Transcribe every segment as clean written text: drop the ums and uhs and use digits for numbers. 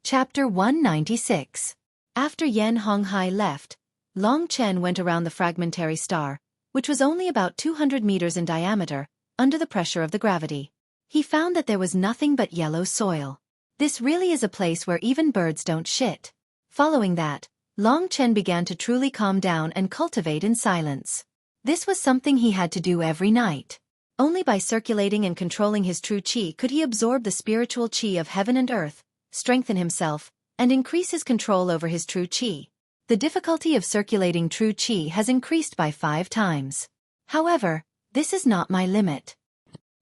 Chapter 196. After Yan Honghai left, Long Chen went around the fragmentary star, which was only about 200 meters in diameter, under the pressure of the gravity. He found that there was nothing but yellow soil. This really is a place where even birds don't shit. Following that, Long Chen began to truly calm down and cultivate in silence. This was something he had to do every night. Only by circulating and controlling his true qi could he absorb the spiritual qi of heaven and earth, strengthen himself, and increase his control over his true qi. The difficulty of circulating true qi has increased by 5 times. However, this is not my limit.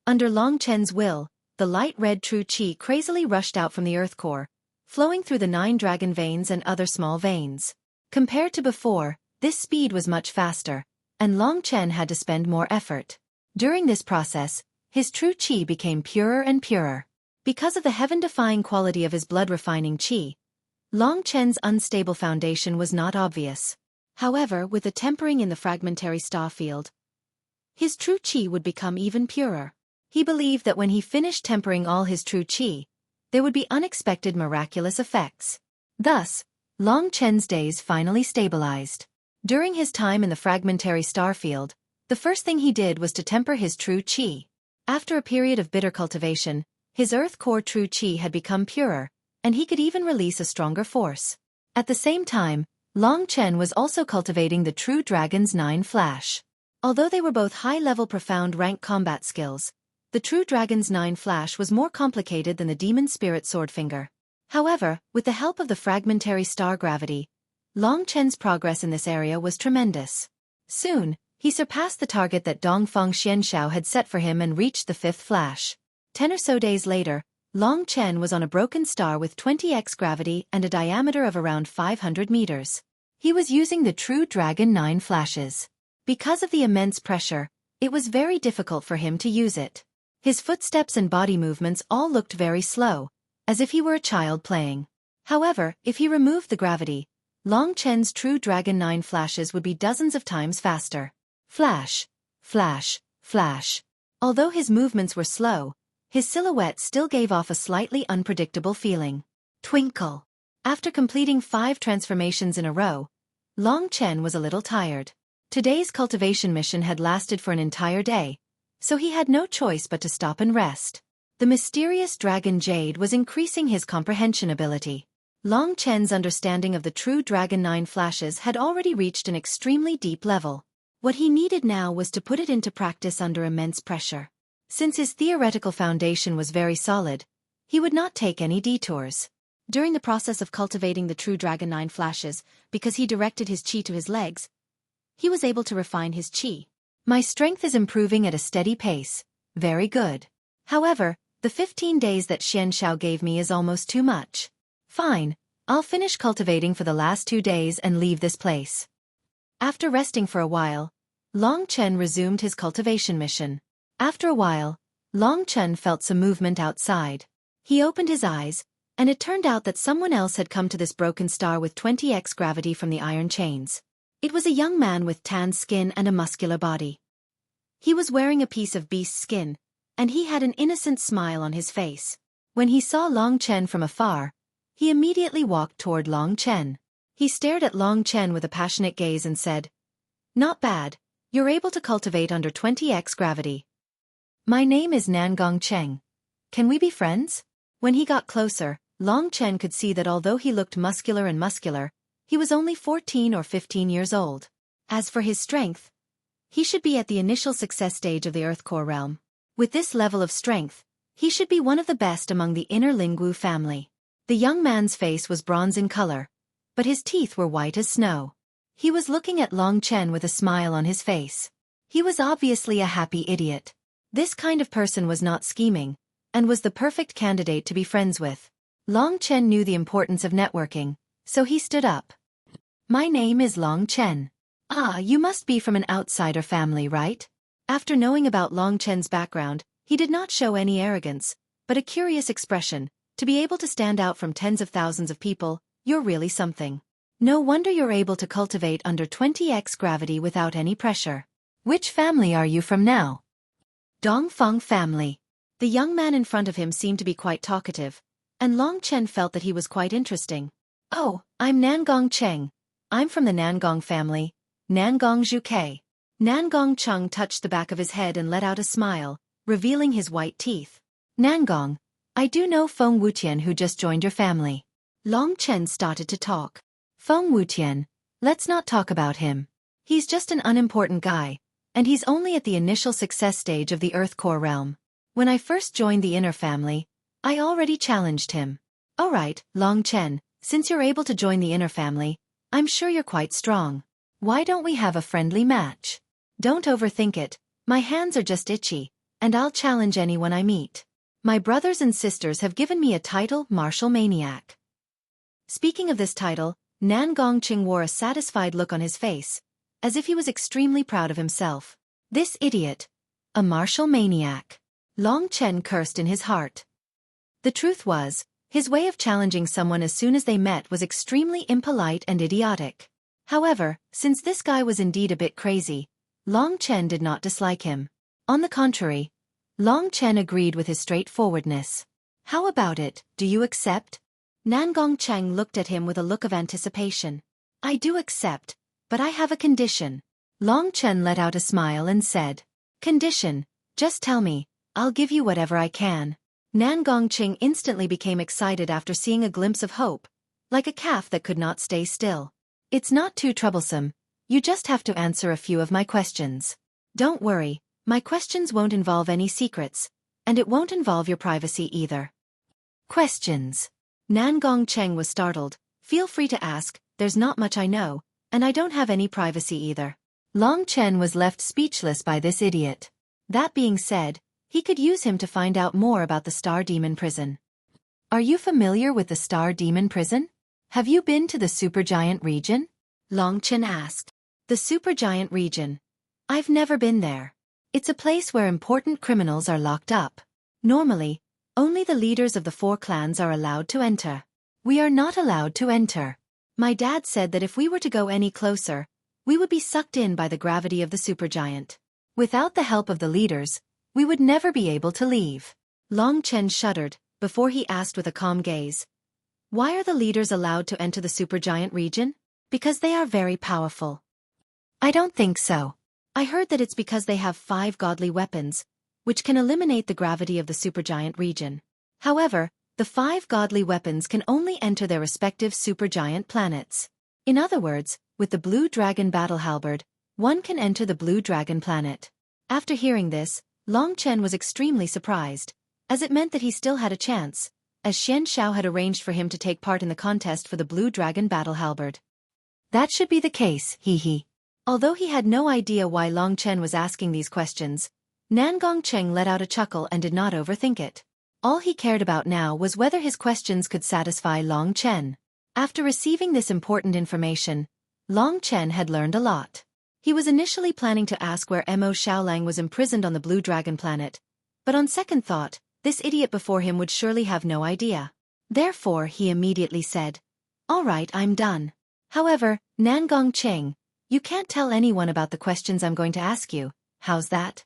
Under Long Chen's will, the light red true qi crazily rushed out from the earth core, flowing through the 9 dragon veins and other small veins. Compared to before, this speed was much faster, and Long Chen had to spend more effort. During this process, his true qi became purer and purer. Because of the heaven-defying quality of his blood-refining qi, Long Chen's unstable foundation was not obvious. However, with the tempering in the fragmentary star field, his true qi would become even purer. He believed that when he finished tempering all his true qi, there would be unexpected miraculous effects. Thus, Long Chen's days finally stabilized. During his time in the fragmentary star field, the first thing he did was to temper his true qi. After a period of bitter cultivation, his earth core true qi had become purer, and he could even release a stronger force. At the same time, Long Chen was also cultivating the true dragon's 9 flash. Although they were both high-level profound rank combat skills, the true dragon's 9 flash was more complicated than the demon spirit swordfinger. However, with the help of the fragmentary star gravity, Long Chen's progress in this area was tremendous. Soon, he surpassed the target that Dongfang Xianxiao had set for him and reached the 5th flash. 10 or so days later, Long Chen was on a broken star with 20x gravity and a diameter of around 500 meters. He was using the true Dragon 9 flashes. Because of the immense pressure, it was very difficult for him to use it. His footsteps and body movements all looked very slow, as if he were a child playing. However, if he removed the gravity, Long Chen's true Dragon 9 flashes would be dozens of times faster. Flash, flash, flash. Although his movements were slow, his silhouette still gave off a slightly unpredictable feeling. Twinkle. After completing 5 transformations in a row, Long Chen was a little tired. Today's cultivation mission had lasted for an entire day, so he had no choice but to stop and rest. The mysterious dragon Jade was increasing his comprehension ability. Long Chen's understanding of the true Dragon 9 flashes had already reached an extremely deep level. What he needed now was to put it into practice under immense pressure. Since his theoretical foundation was very solid, he would not take any detours. During the process of cultivating the true Dragon 9 flashes, because he directed his qi to his legs, he was able to refine his qi. My strength is improving at a steady pace. Very good. However, the 15 days that Xianxiao gave me is almost too much. Fine, I'll finish cultivating for the last 2 days and leave this place. After resting for a while, Long Chen resumed his cultivation mission. After a while, Long Chen felt some movement outside. He opened his eyes, and it turned out that someone else had come to this broken star with 20x gravity from the iron chains. It was a young man with tanned skin and a muscular body. He was wearing a piece of beast skin, and he had an innocent smile on his face. When he saw Long Chen from afar, he immediately walked toward Long Chen. He stared at Long Chen with a passionate gaze and said, "Not bad, you're able to cultivate under 20x gravity. My name is Nangong Cheng. Can we be friends?" When he got closer, Long Chen could see that although he looked muscular, he was only 14 or 15 years old. As for his strength, he should be at the initial success stage of the Earth Core realm. With this level of strength, he should be one of the best among the inner Lingwu family. The young man's face was bronze in color, but his teeth were white as snow. He was looking at Long Chen with a smile on his face. He was obviously a happy idiot. This kind of person was not scheming, and was the perfect candidate to be friends with. Long Chen knew the importance of networking, so he stood up. "My name is Long Chen. Ah, you must be from an outsider family, right?" After knowing about Long Chen's background, he did not show any arrogance, but a curious expression. To be able to stand out from tens of thousands of people, you're really something. No wonder you're able to cultivate under 20x gravity without any pressure. Which family are you from now? Dongfang family. The young man in front of him seemed to be quite talkative, and Long Chen felt that he was quite interesting. "Oh, I'm Nangong Cheng. I'm from the Nangong family, Nangong Xueqi." Nangong Cheng touched the back of his head and let out a smile, revealing his white teeth. "Nangong, I do know Feng Wutian who just joined your family." Long Chen started to talk. "Feng Wutian, let's not talk about him. He's just an unimportant guy, and he's only at the initial success stage of the Earth Core realm. When I first joined the inner family, I already challenged him." "Alright, Long Chen, since you're able to join the inner family, I'm sure you're quite strong. Why don't we have a friendly match? Don't overthink it, my hands are just itchy, and I'll challenge anyone I meet. My brothers and sisters have given me a title, Martial Maniac." Speaking of this title, Nangong Cheng wore a satisfied look on his face, as if he was extremely proud of himself. This idiot. A martial maniac. Long Chen cursed in his heart. The truth was, his way of challenging someone as soon as they met was extremely impolite and idiotic. However, since this guy was indeed a bit crazy, Long Chen did not dislike him. On the contrary, Long Chen agreed with his straightforwardness. "How about it, do you accept?" Nangong Cheng looked at him with a look of anticipation. "I do accept, but I have a condition." Long Chen let out a smile and said, "Condition? Just tell me, I'll give you whatever I can." Nangong Cheng instantly became excited after seeing a glimpse of hope, like a calf that could not stay still. "It's not too troublesome, you just have to answer a few of my questions. Don't worry, my questions won't involve any secrets, and it won't involve your privacy either." "Questions?" Nangong Cheng was startled. "Feel free to ask, there's not much I know, and I don't have any privacy either." Long Chen was left speechless by this idiot. That being said, he could use him to find out more about the Star Demon Prison. "Are you familiar with the Star Demon Prison? Have you been to the Supergiant region?" Long Chen asked. "The Supergiant region? I've never been there. It's a place where important criminals are locked up. Normally, only the leaders of the 4 clans are allowed to enter. We are not allowed to enter. My dad said that if we were to go any closer, we would be sucked in by the gravity of the supergiant. Without the help of the leaders, we would never be able to leave." Long Chen shuddered, before he asked with a calm gaze, "Why are the leaders allowed to enter the supergiant region? Because they are very powerful." "I don't think so. I heard that it's because they have 5 godly weapons, which can eliminate the gravity of the supergiant region. However, the 5 godly weapons can only enter their respective supergiant planets. In other words, with the Blue Dragon Battle Halberd, one can enter the Blue Dragon planet." After hearing this, Long Chen was extremely surprised, as it meant that he still had a chance, as Xian Xiao had arranged for him to take part in the contest for the Blue Dragon Battle Halberd. That should be the case, hee. Although he had no idea why Long Chen was asking these questions, Nangong Cheng let out a chuckle and did not overthink it. All he cared about now was whether his questions could satisfy Long Chen. After receiving this important information, Long Chen had learned a lot. He was initially planning to ask where Mo Xiaolang was imprisoned on the Blue Dragon planet, but on second thought, this idiot before him would surely have no idea. Therefore, he immediately said, "Alright, I'm done. However, Nangong Cheng, you can't tell anyone about the questions I'm going to ask you, how's that?"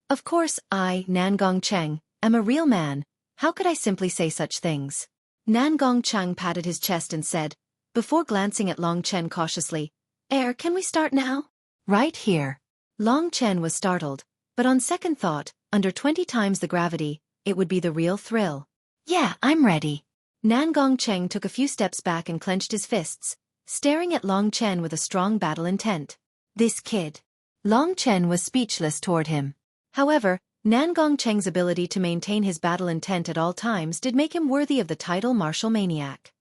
"Of course, I, Nangong Cheng, am a real man. How could I simply say such things?" Nangong Cheng patted his chest and said, before glancing at Long Chen cautiously, Can we start now?" "Right here." Long Chen was startled, but on second thought, under 20 times the gravity, it would be the real thrill. "Yeah, I'm ready." Nangong Cheng took a few steps back and clenched his fists, staring at Long Chen with a strong battle intent. This kid. Long Chen was speechless toward him. However, Nangong Cheng's ability to maintain his battle intent at all times did make him worthy of the title Martial Maniac.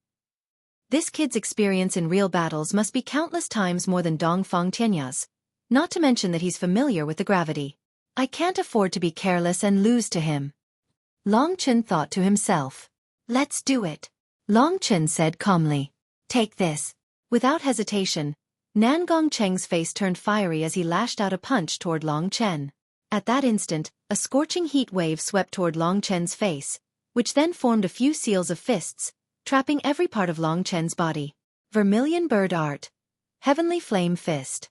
This kid's experience in real battles must be countless times more than Dongfang Tianya's, not to mention that he's familiar with the gravity. I can't afford to be careless and lose to him. Long Chen thought to himself. "Let's do it." Long Chen said calmly. "Take this." Without hesitation, Nangong Cheng's face turned fiery as he lashed out a punch toward Long Chen. At that instant, a scorching heat wave swept toward Long Chen's face, which then formed a few seals of fists, trapping every part of Long Chen's body. Vermilion Bird Art. Heavenly Flame Fist.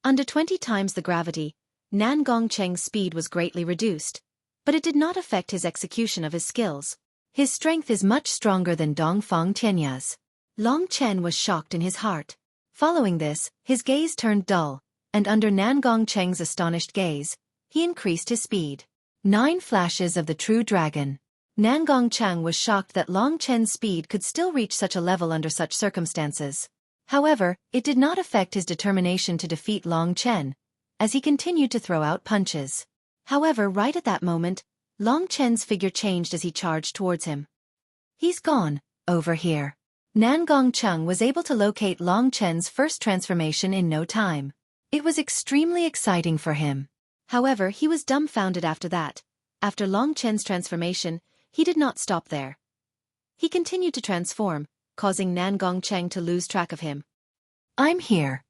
Under 20 times the gravity, Nangong Cheng's speed was greatly reduced, but it did not affect his execution of his skills. His strength is much stronger than Dongfang Tianya's. Long Chen was shocked in his heart. Following this, his gaze turned dull, and under Nangong Cheng's astonished gaze, he increased his speed. 9 flashes of the true dragon. Nangong Cheng was shocked that Long Chen's speed could still reach such a level under such circumstances. However, it did not affect his determination to defeat Long Chen, as he continued to throw out punches. However, right at that moment, Long Chen's figure changed as he charged towards him. He's gone, over here. Nangong Cheng was able to locate Long Chen's first transformation in no time. It was extremely exciting for him. However, he was dumbfounded after that. After Long Chen's transformation, he did not stop there. He continued to transform, causing Nangong Cheng to lose track of him. I'm here.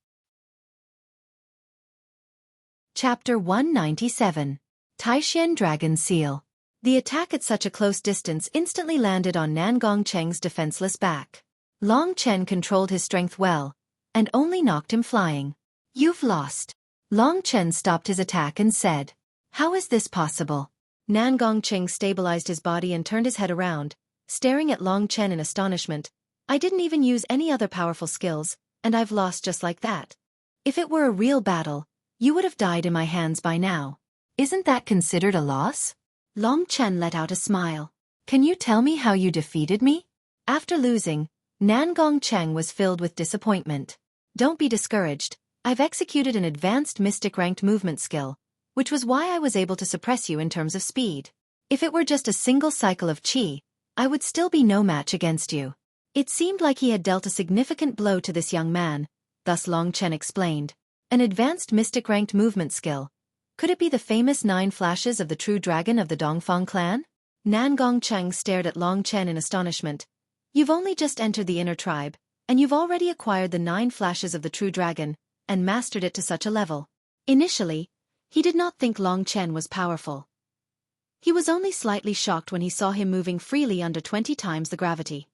Chapter 197. Taishan Dragon Seal. The attack at such a close distance instantly landed on Nangong Cheng's defenseless back. Long Chen controlled his strength well, and only knocked him flying. You've lost. Long Chen stopped his attack and said, How is this possible? Nangong Cheng stabilized his body and turned his head around, staring at Long Chen in astonishment. I didn't even use any other powerful skills, and I've lost just like that. If it were a real battle, you would have died in my hands by now. Isn't that considered a loss? Long Chen let out a smile. Can you tell me how you defeated me? After losing, Nangong Cheng was filled with disappointment. Don't be discouraged. I've executed an advanced mystic-ranked movement skill, which was why I was able to suppress you in terms of speed. If it were just a single cycle of qi, I would still be no match against you. It seemed like he had dealt a significant blow to this young man, thus Long Chen explained. An advanced mystic-ranked movement skill. Could it be the famous 9 flashes of the true dragon of the Dongfang clan? Nangong Cheng stared at Long Chen in astonishment. You've only just entered the inner tribe, and you've already acquired the 9 flashes of the true dragon, and mastered it to such a level. Initially, he did not think Long Chen was powerful. He was only slightly shocked when he saw him moving freely under 20 times the gravity.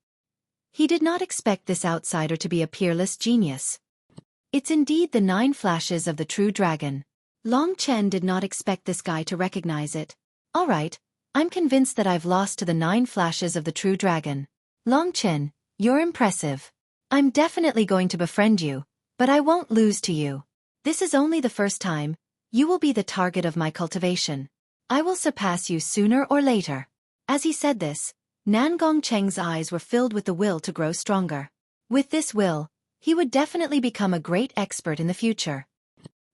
He did not expect this outsider to be a peerless genius. It's indeed the 9 flashes of the true dragon. Long Chen did not expect this guy to recognize it. All right, I'm convinced that I've lost to the 9 flashes of the true dragon. Long Chen, you're impressive. I'm definitely going to befriend you, but I won't lose to you. This is only the first time. You will be the target of my cultivation. I will surpass you sooner or later. As he said this, Nangong Cheng's eyes were filled with the will to grow stronger. With this will, he would definitely become a great expert in the future.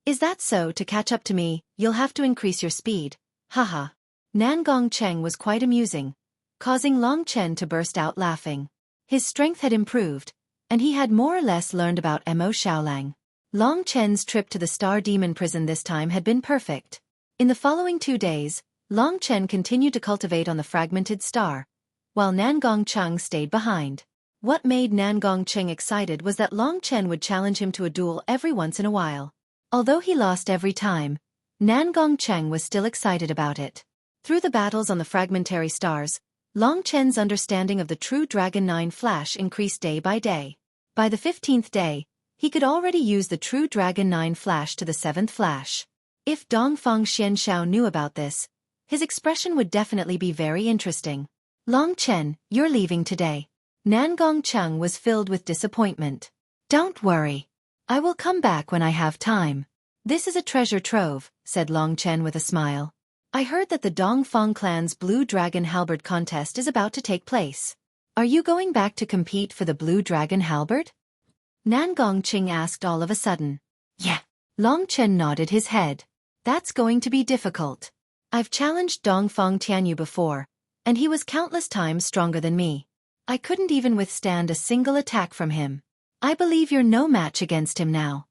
Is that so? To catch up to me, you'll have to increase your speed. Haha. Nangong Cheng was quite amusing, causing Long Chen to burst out laughing. His strength had improved, and he had more or less learned about Mo Shaolang. Long Chen's trip to the Star Demon prison this time had been perfect. In the following 2 days, Long Chen continued to cultivate on the fragmented star, while Nangong Cheng stayed behind. What made Nangong Cheng excited was that Long Chen would challenge him to a duel every once in a while. Although he lost every time, Nangong Cheng was still excited about it. Through the battles on the fragmentary stars, Long Chen's understanding of the true Dragon 9 flash increased day by day. By the 15th day, he could already use the true Dragon 9 flash to the 7th flash. If Dongfang Xianshao knew about this, his expression would definitely be very interesting. Long Chen, you're leaving today. Nangong Cheng was filled with disappointment. Don't worry. I will come back when I have time. This is a treasure trove, said Long Chen with a smile. I heard that the Dongfang clan's Blue Dragon Halberd contest is about to take place. Are you going back to compete for the Blue Dragon Halberd? Nangong Cheng asked all of a sudden. Yeah. Long Chen nodded his head. That's going to be difficult. I've challenged Dongfang Tianyu before, and he was countless times stronger than me. I couldn't even withstand a single attack from him. I believe you're no match against him now.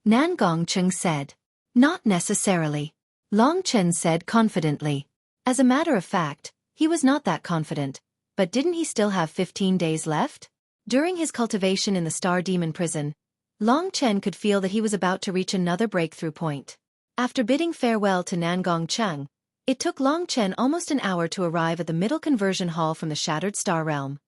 Nangong Cheng said. Not necessarily. Long Chen said confidently. As a matter of fact, he was not that confident, but didn't he still have 15 days left? During his cultivation in the Star Demon prison, Long Chen could feel that he was about to reach another breakthrough point. After bidding farewell to Nangong Cheng, it took Long Chen almost an hour to arrive at the Middle Conversion Hall from the Shattered Star Realm.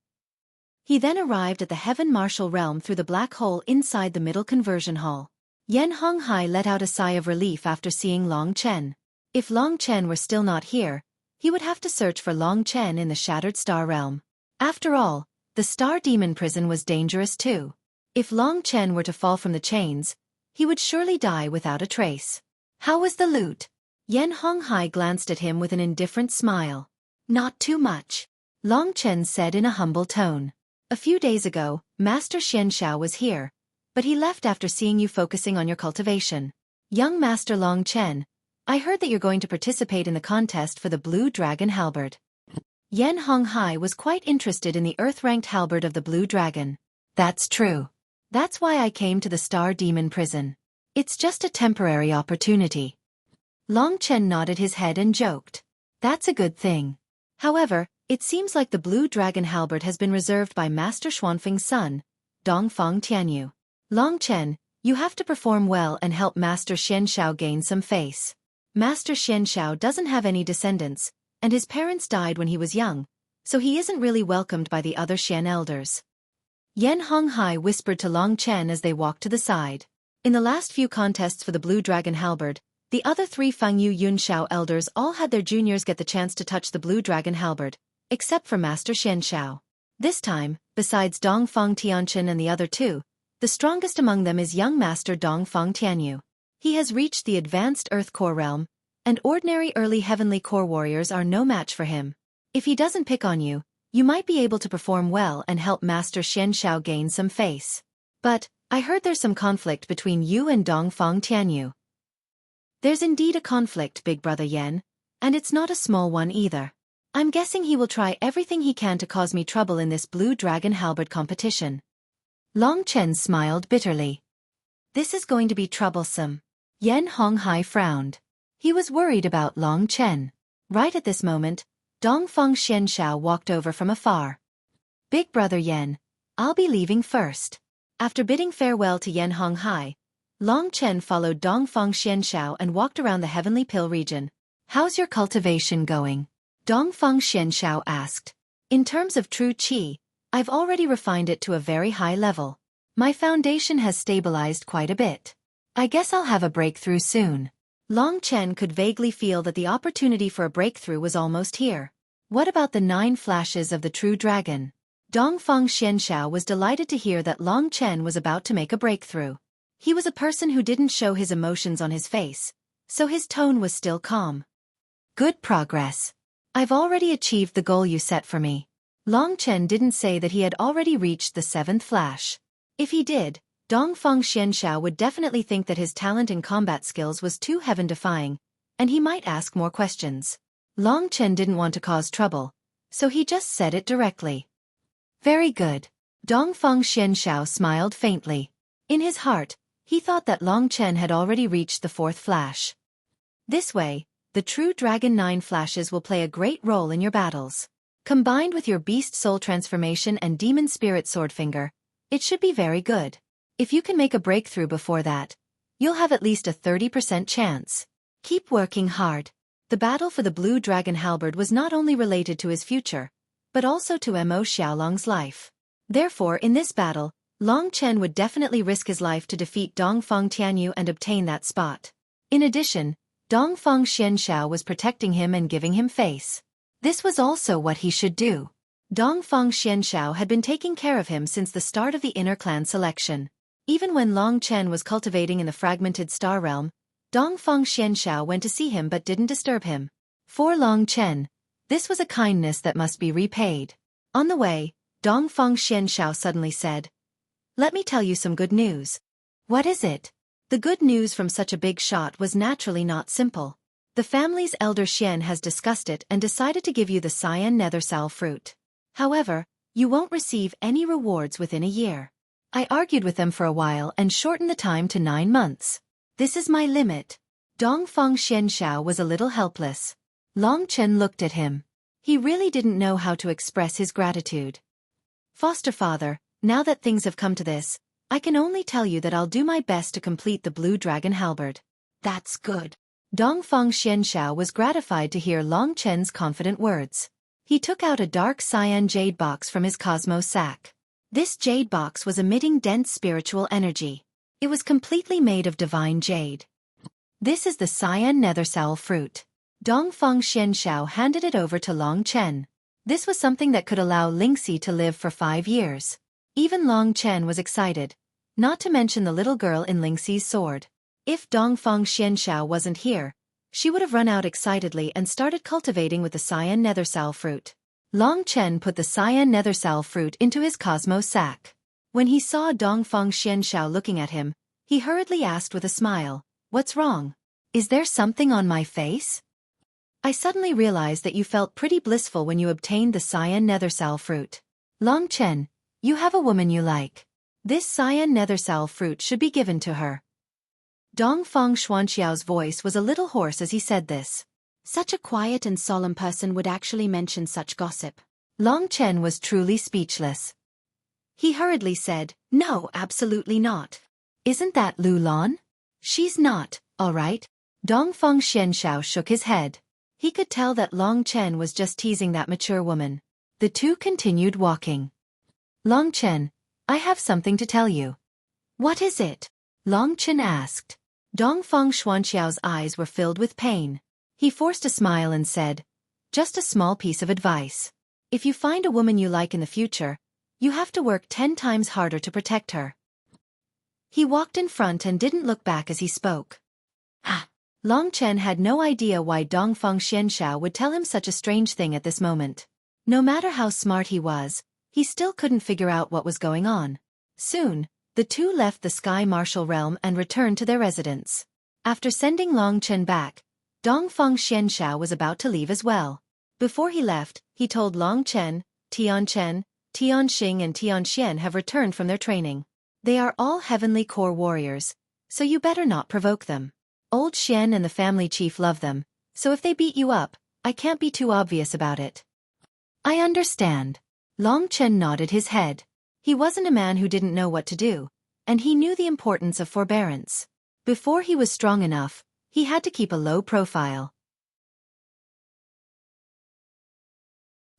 He then arrived at the Heaven Martial Realm through the black hole inside the Middle Conversion Hall. Yan Honghai let out a sigh of relief after seeing Long Chen. If Long Chen were still not here, he would have to search for Long Chen in the Shattered Star Realm. After all, the Star Demon Prison was dangerous too. If Long Chen were to fall from the chains, he would surely die without a trace. How was the loot? Yan Honghai glanced at him with an indifferent smile. Not too much, Long Chen said in a humble tone. A few days ago, Master Xianxiao was here, but he left after seeing you focusing on your cultivation. Young Master Long Chen, I heard that you're going to participate in the contest for the Blue Dragon Halberd. Yan Honghai was quite interested in the Earth-ranked halberd of the Blue Dragon. That's true. That's why I came to the Star Demon Prison. It's just a temporary opportunity. Long Chen nodded his head and joked. That's a good thing. However, it seems like the Blue Dragon Halberd has been reserved by Master Xuanfeng's son, Dongfang Tianyu. Long Chen, you have to perform well and help Master Xianxiao gain some face. Master Xianxiao doesn't have any descendants, and his parents died when he was young, so he isn't really welcomed by the other Xian elders. Yan Honghai whispered to Long Chen as they walked to the side. In the last few contests for the Blue Dragon Halberd, the other 3 Fangyu Yunxiao elders all had their juniors get the chance to touch the Blue Dragon Halberd, except for Master Xianxiao. This time, besides Dongfang Tianchen and the other 2, the strongest among them is young Master Dongfang Tianyu. He has reached the advanced Earth Core realm, and ordinary early Heavenly Core warriors are no match for him. If he doesn't pick on you, you might be able to perform well and help Master Xianxiao gain some face. But, I heard there's some conflict between you and Dongfang Tianyu. There's indeed a conflict, Big Brother Yan, and it's not a small one either. I'm guessing he will try everything he can to cause me trouble in this Blue Dragon Halberd competition. Long Chen smiled bitterly. This is going to be troublesome. Yan Honghai frowned. He was worried about Long Chen. Right at this moment, Dongfang Xianxiao walked over from afar. Big Brother Yan, I'll be leaving first. After bidding farewell to Yan Honghai, Long Chen followed Dongfang Xianxiao and walked around the Heavenly Pill region. How's your cultivation going? Dongfang Xianxiao asked. In terms of true qi, I've already refined it to a very high level. My foundation has stabilized quite a bit. I guess I'll have a breakthrough soon. Long Chen could vaguely feel that the opportunity for a breakthrough was almost here. What about the 9 flashes of the true dragon? Dongfang Xianxiao was delighted to hear that Long Chen was about to make a breakthrough. He was a person who didn't show his emotions on his face, so his tone was still calm. Good progress. I've already achieved the goal you set for me. Long Chen didn't say that he had already reached the 7th flash. If he did, Dongfang Xianxiao would definitely think that his talent in combat skills was too heaven-defying, and he might ask more questions. Long Chen didn't want to cause trouble, so he just said it directly. Very good. Dongfang Xianxiao smiled faintly. In his heart, he thought that Long Chen had already reached the 4th flash. This way, the True Dragon 9 flashes will play a great role in your battles. Combined with your Beast Soul Transformation and Demon Spirit Swordfinger, it should be very good. If you can make a breakthrough before that, you'll have at least a 30% chance. Keep working hard. The battle for the Blue Dragon Halberd was not only related to his future, but also to Mo Xiaolong's life. Therefore, in this battle, Long Chen would definitely risk his life to defeat Dongfang Tianyu and obtain that spot. In addition, Dongfang Xianxiao was protecting him and giving him face. This was also what he should do. Dongfang Xianxiao had been taking care of him since the start of the inner clan selection. Even when Long Chen was cultivating in the fragmented star realm, Dongfang Xianxiao went to see him but didn't disturb him. For Long Chen, this was a kindness that must be repaid. On the way, Dongfang Xianxiao suddenly said, "Let me tell you some good news." What is it? The good news from such a big shot was naturally not simple. The family's elder Xian has discussed it and decided to give you the cyan nethersal fruit. However, you won't receive any rewards within a year. I argued with them for a while and shortened the time to 9 months. This is my limit. Dongfang Xianxiao was a little helpless. Long Chen looked at him. He really didn't know how to express his gratitude. Foster father, now that things have come to this, I can only tell you that I'll do my best to complete the Blue Dragon Halberd. That's good. Dongfang Xianxiao was gratified to hear Long Chen's confident words. He took out a dark cyan jade box from his cosmos sack. This jade box was emitting dense spiritual energy. It was completely made of divine jade. This is the cyan nethersal fruit. Dongfang Xianxiao handed it over to Long Chen. This was something that could allow Lingxi to live for 5 years. Even Long Chen was excited, not to mention the little girl in Lingxi's sword. If Dongfang Xianxiao wasn't here, she would have run out excitedly and started cultivating with the cyan nethersal fruit. Long Chen put the cyan nethersal fruit into his cosmos sack. When he saw Dongfang Xianxiao looking at him, he hurriedly asked with a smile, "What's wrong? Is there something on my face? I suddenly realized that you felt pretty blissful when you obtained the cyan nethersal fruit. Long Chen, you have a woman you like. This cyan nethersal fruit should be given to her." Dongfang Xuanxiao's voice was a little hoarse as he said this. Such a quiet and solemn person would actually mention such gossip. Long Chen was truly speechless. He hurriedly said, "No, absolutely not. Isn't that Lu Lan? She's not, all right." Dongfang Xianxiao shook his head. He could tell that Long Chen was just teasing that mature woman. The two continued walking. "Long Chen, I have something to tell you." "What is it?" Long Chen asked. Dongfang Xuanxiao's eyes were filled with pain. He forced a smile and said, "Just a small piece of advice. If you find a woman you like in the future, you have to work 10 times harder to protect her." He walked in front and didn't look back as he spoke. Long Chen had no idea why Dongfang Xianxiao would tell him such a strange thing at this moment. No matter how smart he was, he still couldn't figure out what was going on. Soon, the two left the Sky Martial Realm and returned to their residence. After sending Long Chen back, Dongfang Xianxiao was about to leave as well. Before he left, he told Long Chen, Tian Xing and Tian Xian have returned from their training. They are all heavenly core warriors, so you better not provoke them. Old Xian and the family chief love them, so if they beat you up, I can't be too obvious about it. I understand. Long Chen nodded his head. He wasn't a man who didn't know what to do, and he knew the importance of forbearance. Before he was strong enough, he had to keep a low profile.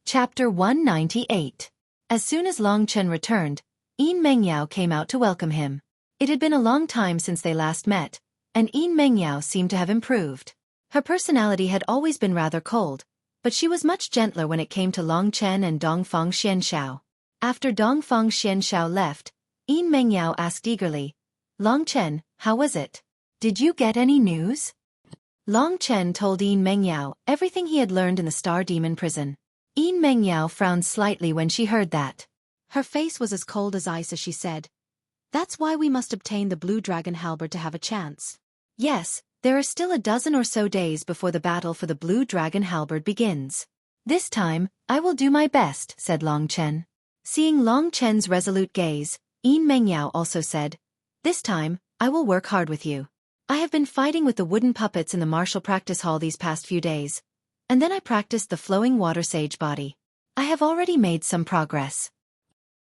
Chapter 198. As soon as Long Chen returned, Yin Mengyao came out to welcome him. It had been a long time since they last met, and Yin Mengyao seemed to have improved. Her personality had always been rather cold, but she was much gentler when it came to Long Chen and Dongfang Xianxiao. After Dongfang Xianxiao left, Yin Mengyao asked eagerly, "Long Chen, how was it? Did you get any news?" Long Chen told Yin Mengyao everything he had learned in the Star Demon prison. Yin Mengyao frowned slightly when she heard that. Her face was as cold as ice as she said, "That's why we must obtain the Blue Dragon Halberd to have a chance." Yes, there are still a dozen or so days before the battle for the Blue Dragon Halberd begins. "This time, I will do my best," said Long Chen. Seeing Long Chen's resolute gaze, Yin Mengyao also said, "This time, I will work hard with you. I have been fighting with the wooden puppets in the martial practice hall these past few days, and then I practiced the flowing water sage body. I have already made some progress."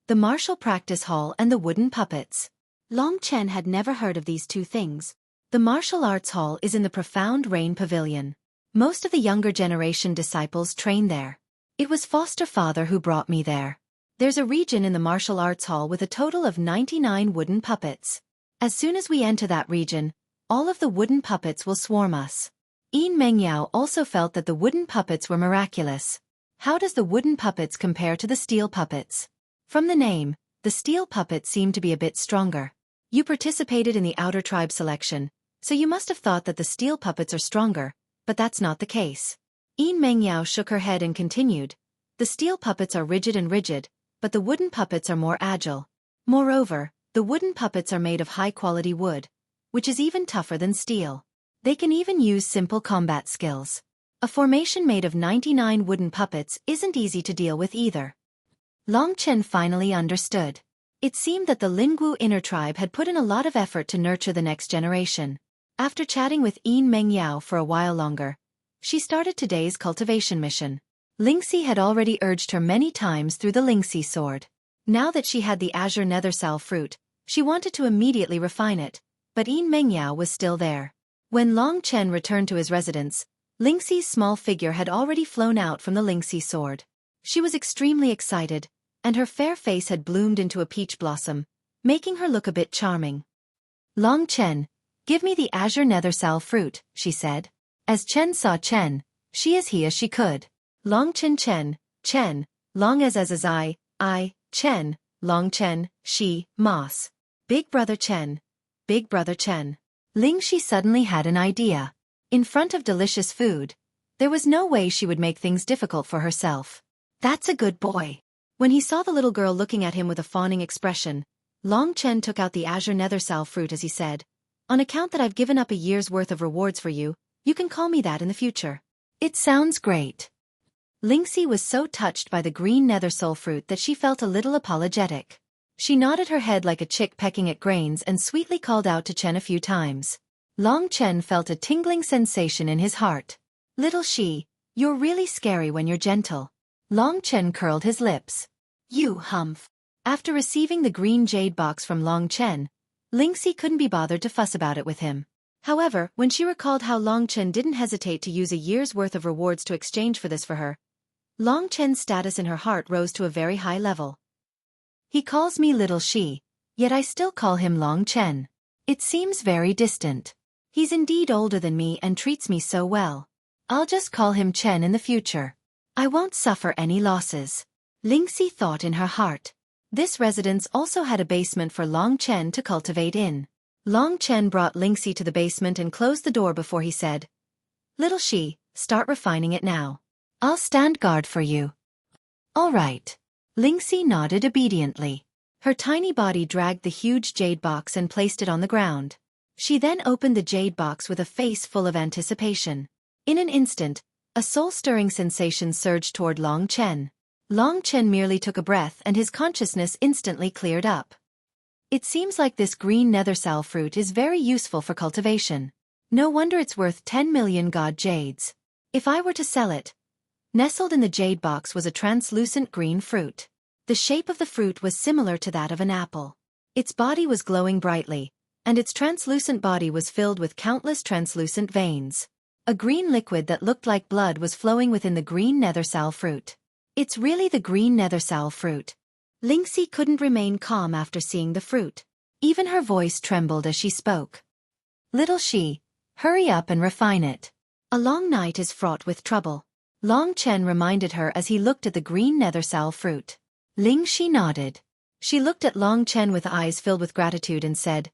The martial practice hall and the wooden puppets. Long Chen had never heard of these two things. The martial arts hall is in the Profound Rain Pavilion. Most of the younger generation disciples train there. It was foster father who brought me there. There's a region in the martial arts hall with a total of 99 wooden puppets. As soon as we enter that region, all of the wooden puppets will swarm us. Yin Mengyao also felt that the wooden puppets were miraculous. How does the wooden puppets compare to the steel puppets? From the name, the steel puppets seem to be a bit stronger. You participated in the outer tribe selection, so you must have thought that the steel puppets are stronger, but that's not the case. Yin Mengyao shook her head and continued, "The steel puppets are rigid, but the wooden puppets are more agile. Moreover, the wooden puppets are made of high-quality wood, which is even tougher than steel. They can even use simple combat skills. A formation made of 99 wooden puppets isn't easy to deal with either." Long Chen finally understood. It seemed that the Lingwu inner tribe had put in a lot of effort to nurture the next generation. After chatting with Yin Mengyao for a while longer, she started today's cultivation mission. Lingxi had already urged her many times through the Lingxi sword. Now that she had the azure nethersal fruit, she wanted to immediately refine it, but Yin Mengyao was still there. When Long Chen returned to his residence, Lingxi's small figure had already flown out from the Lingxi sword. She was extremely excited, and her fair face had bloomed into a peach blossom, making her look a bit charming. "Long Chen, give me the azure nethersal fruit," she said. As Chen saw Chen, She as she could. Long Chen, long as I, Chen, Long Chen, she, Moss. Big brother Chen. Ling Shi suddenly had an idea. In front of delicious food, there was no way she would make things difficult for herself. That's a good boy. When he saw the little girl looking at him with a fawning expression, Long Chen took out the azure nethersal fruit as he said, "On account that I've given up a year's worth of rewards for you, you can call me that in the future." It sounds great. Lingxi was so touched by the green nethersol fruit that she felt a little apologetic. She nodded her head like a chick pecking at grains and sweetly called out to Chen a few times. Long Chen felt a tingling sensation in his heart. "Little Shi, you're really scary when you're gentle." Long Chen curled his lips. "You humph." After receiving the green jade box from Long Chen, Lingxi couldn't be bothered to fuss about it with him. However, when she recalled how Long Chen didn't hesitate to use a year's worth of rewards to exchange for this for her, Long Chen's status in her heart rose to a very high level. He calls me Little Shi, yet I still call him Long Chen. It seems very distant. He's indeed older than me and treats me so well. I'll just call him Chen in the future. I won't suffer any losses. Lingxi thought in her heart. This residence also had a basement for Long Chen to cultivate in. Long Chen brought Lingxi to the basement and closed the door before he said, "Little Shi, start refining it now. I'll stand guard for you." "All right." Lingxi nodded obediently. Her tiny body dragged the huge jade box and placed it on the ground. She then opened the jade box with a face full of anticipation. In an instant, a soul-stirring sensation surged toward Long Chen. Long Chen merely took a breath and his consciousness instantly cleared up. It seems like this green nethersal fruit is very useful for cultivation. No wonder it's worth 10 million god jades. If I were to sell it. Nestled in the jade box was a translucent green fruit. The shape of the fruit was similar to that of an apple. Its body was glowing brightly, and its translucent body was filled with countless translucent veins. A green liquid that looked like blood was flowing within the green nethersal fruit. It's really the green nethersal fruit. Lingxi couldn't remain calm after seeing the fruit. Even her voice trembled as she spoke. "Little Shi, hurry up and refine it. A long night is fraught with trouble." Long Chen reminded her as he looked at the green nethersal fruit. Lingxi nodded. She looked at Long Chen with eyes filled with gratitude and said,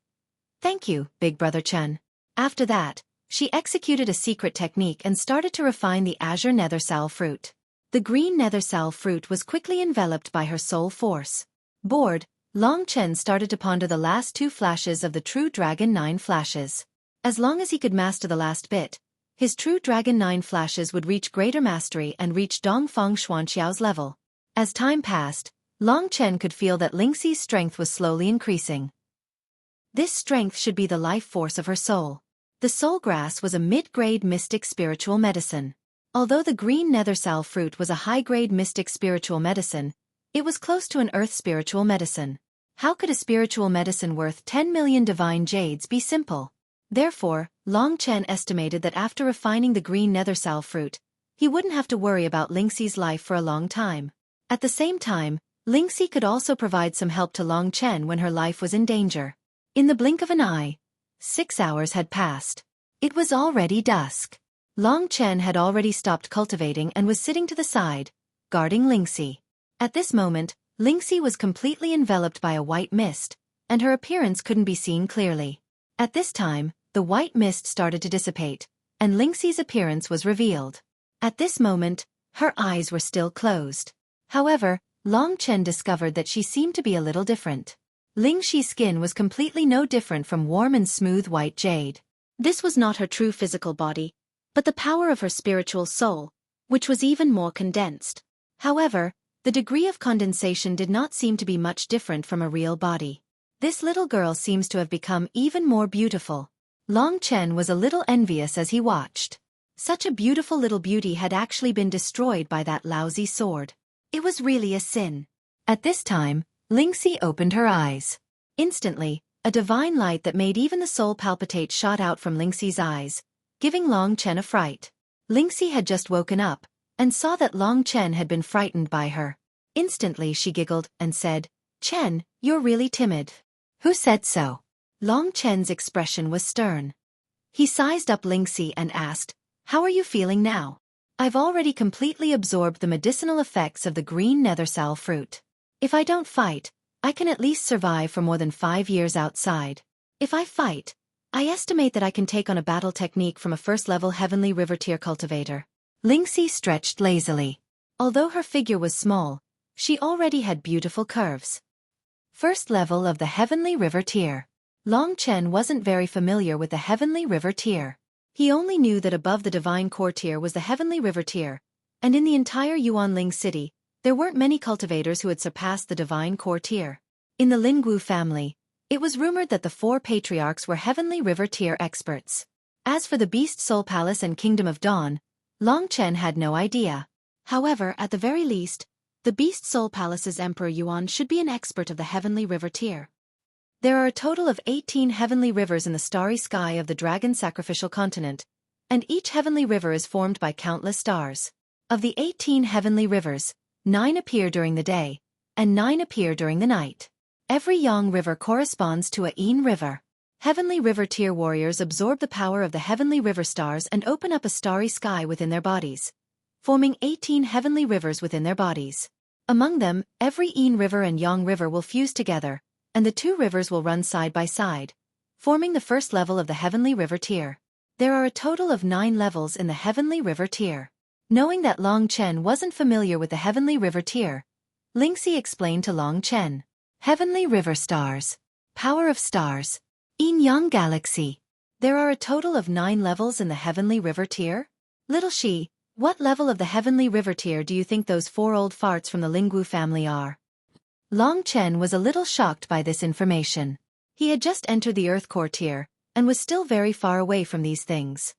"Thank you, Big Brother Chen." After that, she executed a secret technique and started to refine the azure nethersal fruit. The green nethersal fruit was quickly enveloped by her soul force. Bored, Long Chen started to ponder the last 2 flashes of the True Dragon 9 flashes. As long as he could master the last bit, his True Dragon 9 flashes would reach greater mastery and reach Dongfang Xuanqiao's level. As time passed, Long Chen could feel that Lingxi's strength was slowly increasing. This strength should be the life force of her soul. The soul grass was a mid-grade mystic spiritual medicine. Although the green nethersal fruit was a high-grade mystic spiritual medicine, it was close to an earth spiritual medicine. How could a spiritual medicine worth 10 million divine jades be simple? Therefore, Long Chen estimated that after refining the green nethersal fruit, he wouldn't have to worry about Lingxi's life for a long time. At the same time, Lingxi could also provide some help to Long Chen when her life was in danger. In the blink of an eye, 6 hours had passed. It was already dusk. Long Chen had already stopped cultivating and was sitting to the side, guarding Lingxi. At this moment, Lingxi was completely enveloped by a white mist, and her appearance couldn't be seen clearly. At this time, the white mist started to dissipate, and Lingxi's appearance was revealed. At this moment, her eyes were still closed. However, Long Chen discovered that she seemed to be a little different. Lingxi's skin was completely no different from warm and smooth white jade. This was not her true physical body, but the power of her spiritual soul, which was even more condensed. However, the degree of condensation did not seem to be much different from a real body. This little girl seems to have become even more beautiful. Long Chen was a little envious as he watched. Such a beautiful little beauty had actually been destroyed by that lousy sword. It was really a sin. At this time, Lingxi opened her eyes. Instantly, a divine light that made even the soul palpitate shot out from Lingxi's eyes, giving Long Chen a fright. Lingxi had just woken up, and saw that Long Chen had been frightened by her. Instantly she giggled and said, "Chen, you're really timid." "Who said so?" Long Chen's expression was stern. He sized up Lingxi and asked, "How are you feeling now?" I've already completely absorbed the medicinal effects of the green nethersal fruit. If I don't fight, I can at least survive for more than 5 years outside. If I fight, I estimate that I can take on a battle technique from a first-level Heavenly River tier cultivator. Lingxi stretched lazily. Although her figure was small, she already had beautiful curves. First level of the Heavenly River tier. Long Chen wasn't very familiar with the Heavenly River tier. He only knew that above the Divine Core tier was the Heavenly River tier, and in the entire Yuanling city, there weren't many cultivators who had surpassed the Divine Core tier. In the Lingwu family, it was rumored that the 4 patriarchs were Heavenly River tier experts. As for the Beast Soul Palace and Kingdom of Dawn, Long Chen had no idea. However, at the very least, the Beast Soul Palace's Emperor Yuan should be an expert of the Heavenly River tier. There are a total of 18 heavenly rivers in the starry sky of the Dragon Sacrificial Continent, and each heavenly river is formed by countless stars. Of the 18 heavenly rivers, 9 appear during the day, and 9 appear during the night. Every Yang River corresponds to a Yin River. Heavenly River tier warriors absorb the power of the heavenly river stars and open up a starry sky within their bodies, forming 18 heavenly rivers within their bodies. Among them, every Yin River and Yang River will fuse together, and the 2 rivers will run side by side, forming the first level of the Heavenly River tier. There are a total of 9 levels in the Heavenly River tier. Knowing that Long Chen wasn't familiar with the Heavenly River tier, Lingxi explained to Long Chen. Heavenly River stars. Power of stars. Yin Yang Galaxy. There are a total of 9 levels in the Heavenly River tier? Little Shi, what level of the Heavenly River tier do you think those 4 old farts from the Lingwu family are? Long Chen was a little shocked by this information. He had just entered the Earth Core tier, and was still very far away from these things.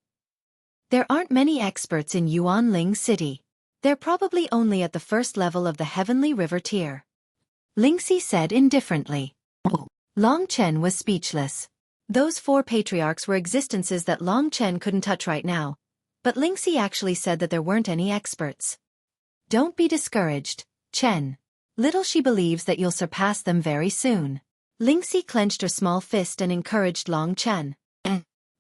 There aren't many experts in Yuanling City. They're probably only at the first level of the Heavenly River tier. Lingxi said indifferently. Long Chen was speechless. Those 4 patriarchs were existences that Long Chen couldn't touch right now, but Lingxi actually said that there weren't any experts. Don't be discouraged, Chen. Little she believes that you'll surpass them very soon. Lingxi clenched her small fist and encouraged Long Chen.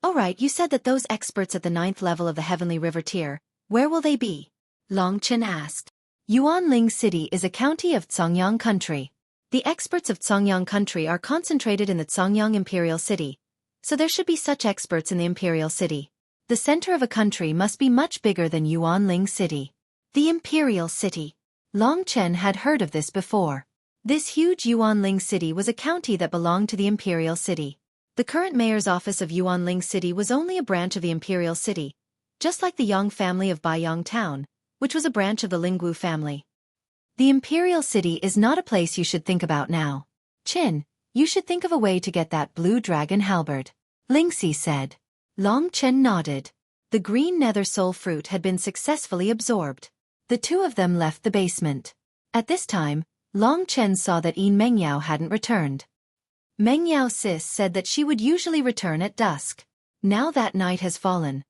Alright, you said that those experts at the 9th level of the Heavenly River tier, where will they be? Long Chen asked. Yuanling City is a county of Zongyang Country. The experts of Zongyang Country are concentrated in the Zongyang Imperial City, so there should be such experts in the Imperial City. The center of a country must be much bigger than Yuanling City. The Imperial City. Long Chen had heard of this before. This huge Yuanling City was a county that belonged to the Imperial City. The current mayor's office of Yuanling City was only a branch of the Imperial City, just like the Yang family of Baiyang Town, which was a branch of the Lingwu family. The Imperial City is not a place you should think about now. Chin, you should think of a way to get that blue dragon halberd. Lingxi said. Long Chen nodded. The green nether soul fruit had been successfully absorbed. The 2 of them left the basement. At this time, Long Chen saw that Yin Mengyao hadn't returned. Mengyao sis said that she would usually return at dusk. Now that night has fallen.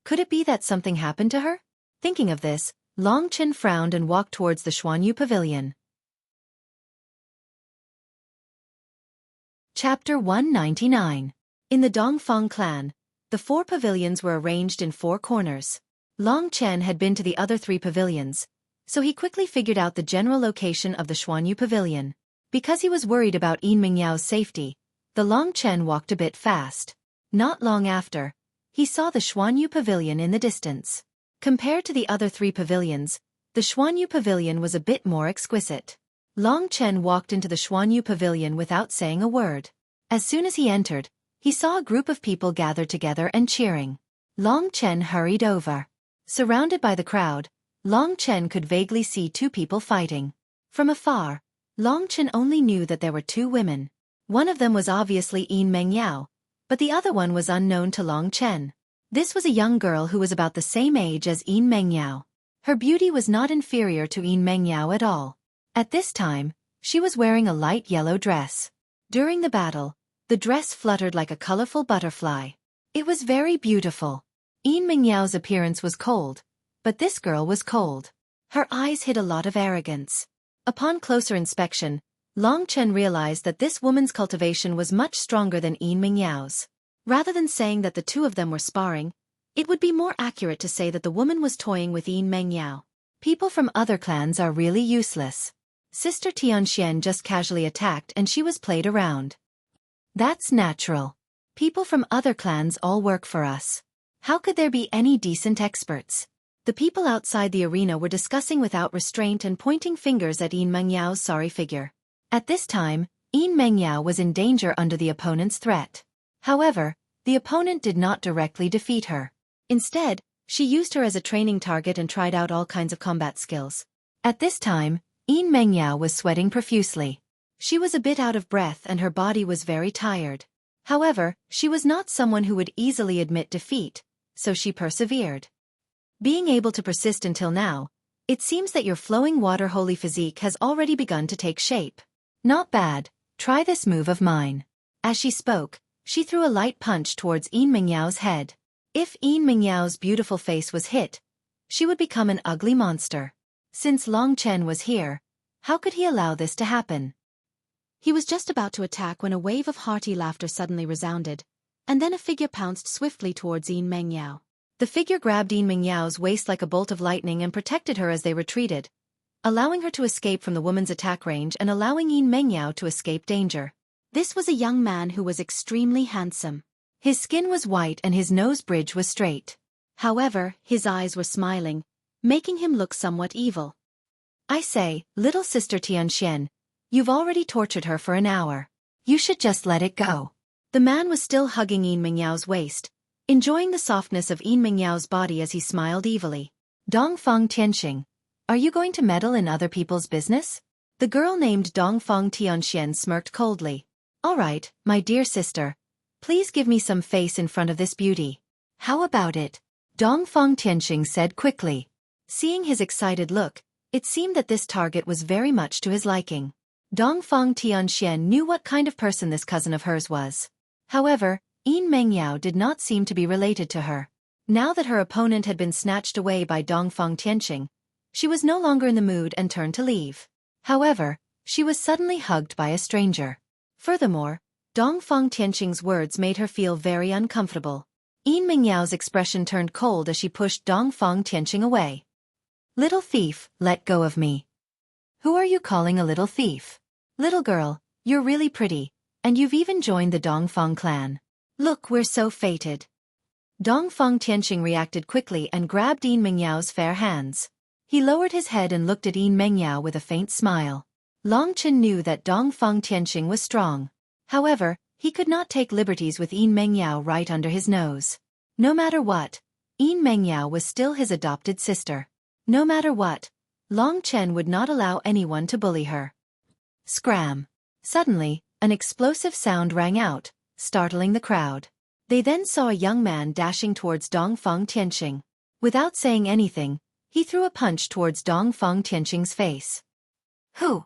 Could it be that something happened to her? Thinking of this, Long Chen frowned and walked towards the Xuanyu Pavilion. Chapter 199. In the Dongfang clan, the 4 pavilions were arranged in 4 corners. Long Chen had been to the other 3 pavilions, so he quickly figured out the general location of the Xuanyu Pavilion. Because he was worried about Yin Mingyao's safety, the Long Chen walked a bit fast. Not long after, he saw the Xuanyu Pavilion in the distance. Compared to the other 3 pavilions, the Xuanyu Pavilion was a bit more exquisite. Long Chen walked into the Xuanyu Pavilion without saying a word. As soon as he entered, he saw a group of people gathered together and cheering. Long Chen hurried over. Surrounded by the crowd, Long Chen could vaguely see 2 people fighting. From afar, Long Chen only knew that there were 2 women. One of them was obviously Yin Mengyao, but the other one was unknown to Long Chen. This was a young girl who was about the same age as Yin Mengyao. Her beauty was not inferior to Yin Mengyao at all. At this time, she was wearing a light yellow dress. During the battle, the dress fluttered like a colorful butterfly. It was very beautiful. Yin Mingyao's appearance was cold, but this girl was cold. Her eyes hid a lot of arrogance. Upon closer inspection, Long Chen realized that this woman's cultivation was much stronger than Yin Mingyao's. Rather than saying that the 2 of them were sparring, It would be more accurate to say that the woman was toying with Yin Mengyao. People from other clans are really useless. Sister Tianxian just casually attacked and she was played around. That's natural. People from other clans all work for us. How could there be any decent experts? The people outside the arena were discussing without restraint and pointing fingers at Yin Mengyao's sorry figure. At this time, Yin Mengyao was in danger under the opponent's threat. However, the opponent did not directly defeat her. Instead, she used her as a training target and tried out all kinds of combat skills. At this time, Yin Mengyao was sweating profusely. She was a bit out of breath and her body was very tired. However, she was not someone who would easily admit defeat, so she persevered. Being able to persist until now, it seems that your flowing water holy physique has already begun to take shape. Not bad, try this move of mine. As she spoke, she threw a light punch towards Yin Mengyao's head. If Yin Mengyao's beautiful face was hit, she would become an ugly monster. Since Long Chen was here, how could he allow this to happen? He was just about to attack when a wave of hearty laughter suddenly resounded, and then a figure pounced swiftly towards Yin Mengyao. The figure grabbed Yin Mengyao's waist like a bolt of lightning and protected her as they retreated, allowing her to escape from the woman's attack range and allowing Yin Mengyao to escape danger. This was a young man who was extremely handsome. His skin was white and his nose bridge was straight. However, his eyes were smiling, making him look somewhat evil. I say, little sister Tianxian, you've already tortured her for an hour. You should just let it go. The man was still hugging Yin Mengyao's waist, enjoying the softness of Yin Mengyao's body as he smiled evilly. Dongfang Tianxing, are you going to meddle in other people's business? The girl named Dongfang Tianxian smirked coldly. All right, my dear sister. Please give me some face in front of this beauty. How about it? Dongfang Tianxing said quickly. Seeing his excited look, it seemed that this target was very much to his liking. Dongfang Tianxian knew what kind of person this cousin of hers was. However, Yin Mengyao did not seem to be related to her. Now that her opponent had been snatched away by Dongfang Tianxing, she was no longer in the mood and turned to leave. However, she was suddenly hugged by a stranger. Furthermore, Dongfang Tianxing's words made her feel very uncomfortable. Yin Mengyao's expression turned cold as she pushed Dongfang Tianxing away. Little thief, let go of me. Who are you calling a little thief? Little girl, you're really pretty, and you've even joined the Dongfang clan. Look, we're so fated. Dongfang Tianxing reacted quickly and grabbed Yin Mengyao's fair hands. He lowered his head and looked at Yin Mengyao with a faint smile. Long Chen knew that Dongfang Tianxing was strong. However, he could not take liberties with Yin Mengyao right under his nose. No matter what, Yin Mengyao was still his adopted sister. No matter what, Long Chen would not allow anyone to bully her. Scram! Suddenly, an explosive sound rang out, startling the crowd. They then saw a young man dashing towards Dongfang Tianxing. Without saying anything, he threw a punch towards Dongfang Tianxing's face. Who?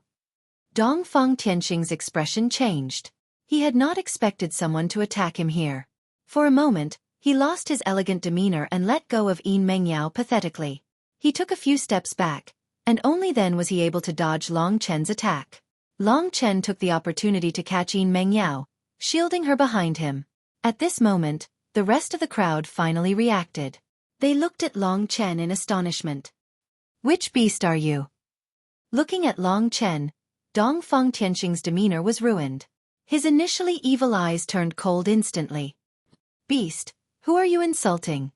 Dongfang Tianxing's expression changed. He had not expected someone to attack him here. For a moment, he lost his elegant demeanor and let go of Yin Mengyao pathetically. He took a few steps back, and only then was he able to dodge Long Chen's attack. Long Chen took the opportunity to catch Yin Mengyao, shielding her behind him. At this moment, the rest of the crowd finally reacted. They looked at Long Chen in astonishment. Which beast are you? Looking at Long Chen, Dongfang Tianxing's demeanor was ruined. His initially evil eyes turned cold instantly. Beast, who are you insulting?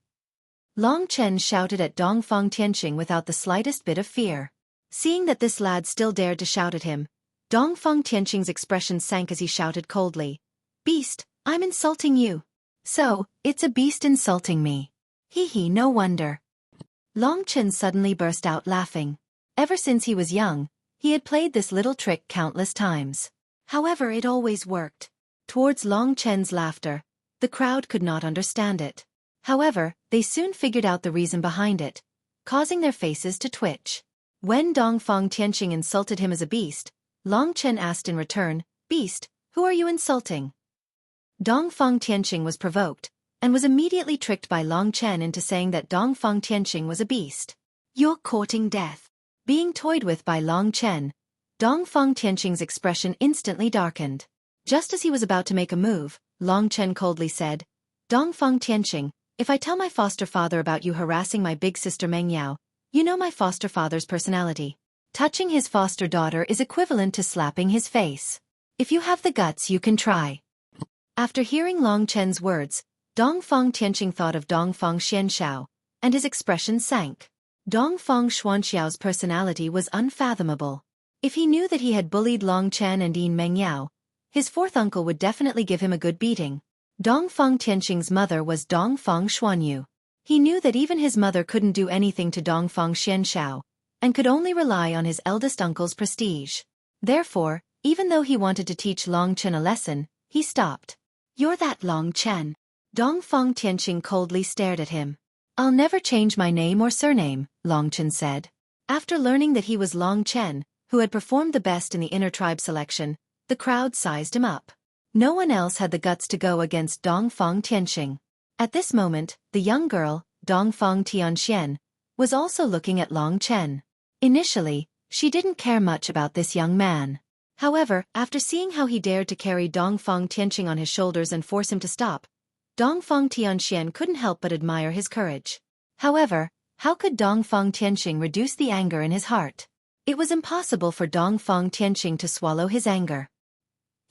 Long Chen shouted at Dongfang Tianxing without the slightest bit of fear. Seeing that this lad still dared to shout at him, Dongfang Tianxing's expression sank as he shouted coldly. Beast, I'm insulting you. So, it's a beast insulting me. Hee hee, no wonder. Long Chen suddenly burst out laughing. Ever since he was young, he had played this little trick countless times. However, it always worked. Towards Long Chen's laughter, the crowd could not understand it. However, they soon figured out the reason behind it, causing their faces to twitch. When Dongfang Tianxing insulted him as a beast, Long Chen asked in return, Beast, who are you insulting? Dongfang Tianxing was provoked, and was immediately tricked by Long Chen into saying that Dongfang Tianxing was a beast. You're courting death. Being toyed with by Long Chen, Dongfang Tianxing's expression instantly darkened. Just as he was about to make a move, Long Chen coldly said, Dongfang Tianxing, if I tell my foster father about you harassing my big sister Meng Yao, you know my foster father's personality. Touching his foster daughter is equivalent to slapping his face. If you have the guts, you can try." After hearing Long Chen's words, Dongfang Tianqing thought of Dongfang Xianxiao, and his expression sank. Dongfang Xuanxiao's personality was unfathomable. If he knew that he had bullied Long Chen and Yin Mengyao, his fourth uncle would definitely give him a good beating. Dongfang Tianqing's mother was Dongfang Xuanyu. He knew that even his mother couldn't do anything to Dongfang Xianxiao, and could only rely on his eldest uncle's prestige. Therefore, even though he wanted to teach Long Chen a lesson, he stopped. "You're that Long Chen." Dongfang Tianqing coldly stared at him. "I'll never change my name or surname," Long Chen said. After learning that he was Long Chen, who had performed the best in the inner tribe selection, the crowd sized him up. No one else had the guts to go against Dongfang Tianqing. At this moment, the young girl, Dongfang Tianxian, was also looking at Long Chen. Initially, she didn't care much about this young man. However, after seeing how he dared to carry Dongfang Tianqing on his shoulders and force him to stop, Dongfang Tianxian couldn't help but admire his courage. However, how could Dongfang Tianqing reduce the anger in his heart? It was impossible for Dongfang Tianqing to swallow his anger.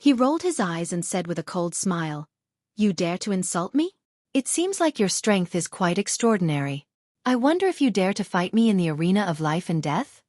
He rolled his eyes and said with a cold smile, "You dare to insult me? It seems like your strength is quite extraordinary. I wonder if you dare to fight me in the arena of life and death?"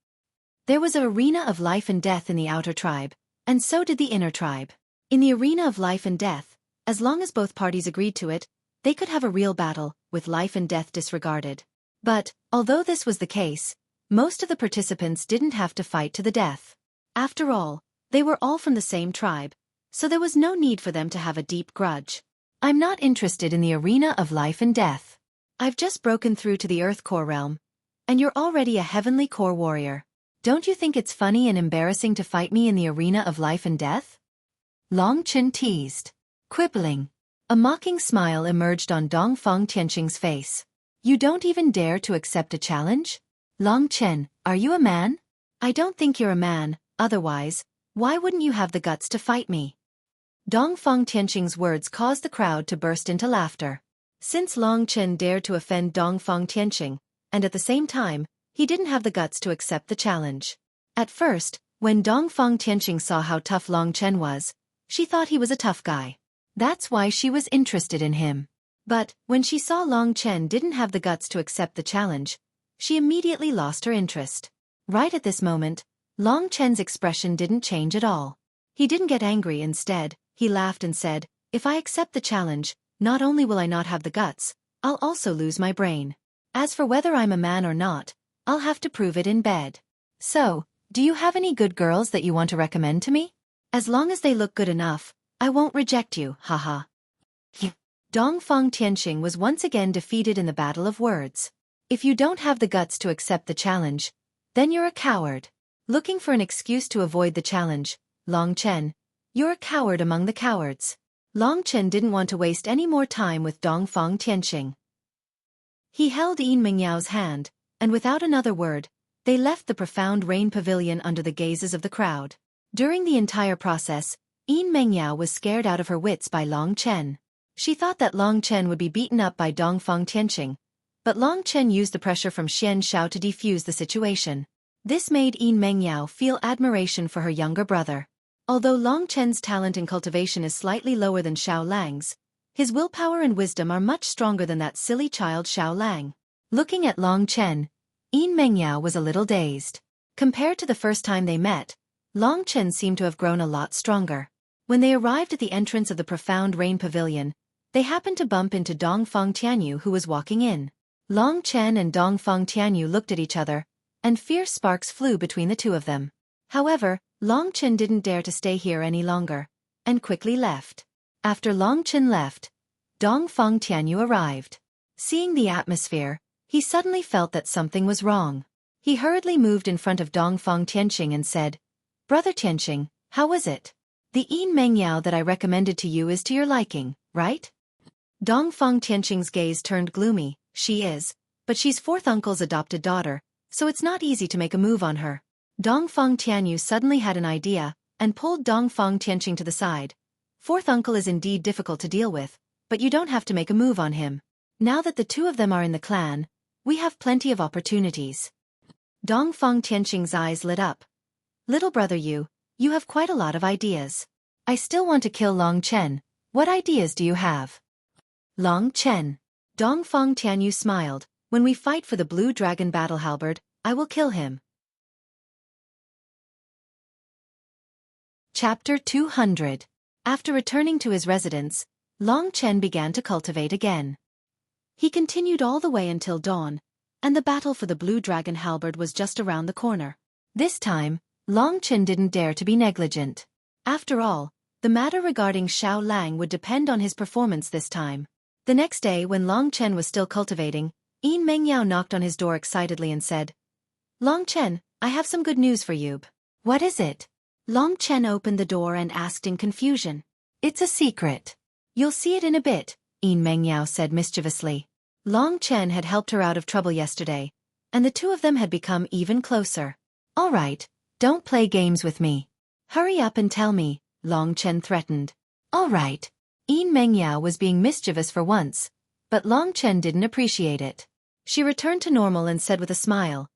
There was an arena of life and death in the outer tribe, and so did the inner tribe. In the arena of life and death, as long as both parties agreed to it, they could have a real battle, with life and death disregarded. But, although this was the case, most of the participants didn't have to fight to the death. After all, they were all from the same tribe, so there was no need for them to have a deep grudge. "I'm not interested in the arena of life and death. I've just broken through to the Earth Core realm, and you're already a Heavenly Core warrior. Don't you think it's funny and embarrassing to fight me in the arena of life and death?" Long Chen teased. Quibbling. A mocking smile emerged on Dongfang Tianqing's face. "You don't even dare to accept a challenge? Long Chen, are you a man? I don't think you're a man, otherwise, why wouldn't you have the guts to fight me?" Dongfang Tianqing's words caused the crowd to burst into laughter. Since Long Chen dared to offend Dongfang Tianqing, and at the same time, he didn't have the guts to accept the challenge. At first, when Dongfang Tianqing saw how tough Long Chen was, she thought he was a tough guy. That's why she was interested in him. But, when she saw Long Chen didn't have the guts to accept the challenge, she immediately lost her interest. Right at this moment, Long Chen's expression didn't change at all. He didn't get angry. Instead, he laughed and said, "If I accept the challenge, not only will I not have the guts, I'll also lose my brain. As for whether I'm a man or not, I'll have to prove it in bed. So, do you have any good girls that you want to recommend to me? As long as they look good enough, I won't reject you, haha." Dongfang Tianqing was once again defeated in the battle of words. If you don't have the guts to accept the challenge, then you're a coward. Looking for an excuse to avoid the challenge, Long Chen, you're a coward among the cowards. Long Chen didn't want to waste any more time with Dongfang Tianqing. He held Yin Mengyao's hand, and without another word, they left the profound rain pavilion under the gazes of the crowd. During the entire process, Yin Mengyao was scared out of her wits by Long Chen. She thought that Long Chen would be beaten up by Dongfang Tianqing, but Long Chen used the pressure from Xian Shao to defuse the situation. This made Yin Mengyao feel admiration for her younger brother. Although Long Chen's talent in cultivation is slightly lower than Xiao Lang's, his willpower and wisdom are much stronger than that silly child Xiao Lang. Looking at Long Chen, Yin Mengyao was a little dazed. Compared to the first time they met, Long Chen seemed to have grown a lot stronger. When they arrived at the entrance of the profound rain pavilion, they happened to bump into Dongfang Tianyu, who was walking in. Long Chen and Dongfang Tianyu looked at each other, and fierce sparks flew between the two of them. However, Long Chen didn't dare to stay here any longer, and quickly left. After Long Chen left, Dongfang Tianyu arrived. Seeing the atmosphere, he suddenly felt that something was wrong. He hurriedly moved in front of Dongfang Tianqing and said, "Brother Tianqing, how was it? The Yin Mengyao that I recommended to you is to your liking, right?" Dongfang Tianqing's gaze turned gloomy. "She is, but she's fourth uncle's adopted daughter, so it's not easy to make a move on her." Dongfang Tianyu suddenly had an idea, and pulled Dongfang Tianqing to the side. "Fourth uncle is indeed difficult to deal with, but you don't have to make a move on him. Now that the two of them are in the clan, we have plenty of opportunities. Dongfang Tianqing's eyes lit up. Little brother you have quite a lot of ideas. I still want to kill Long Chen. What ideas do you have? Long Chen. Dongfang Tianyu smiled. When we fight for the blue dragon battle halberd, I will kill him. Chapter 200. After returning to his residence, Long Chen began to cultivate again. He continued all the way until dawn, and the battle for the blue dragon halberd was just around the corner. This time, Long Chen didn't dare to be negligent. After all, the matter regarding Xiao Lang would depend on his performance this time. The next day when Long Chen was still cultivating, Yin Mengyao knocked on his door excitedly and said, Long Chen, I have some good news for you. What is it? Long Chen opened the door and asked in confusion. It's a secret. You'll see it in a bit, Yin Mengyao said mischievously. Long Chen had helped her out of trouble yesterday, and the two of them had become even closer. All right, don't play games with me. Hurry up and tell me, Long Chen threatened. All right. Yin Mengyao was being mischievous for once, but Long Chen didn't appreciate it. She returned to normal and said with a smile,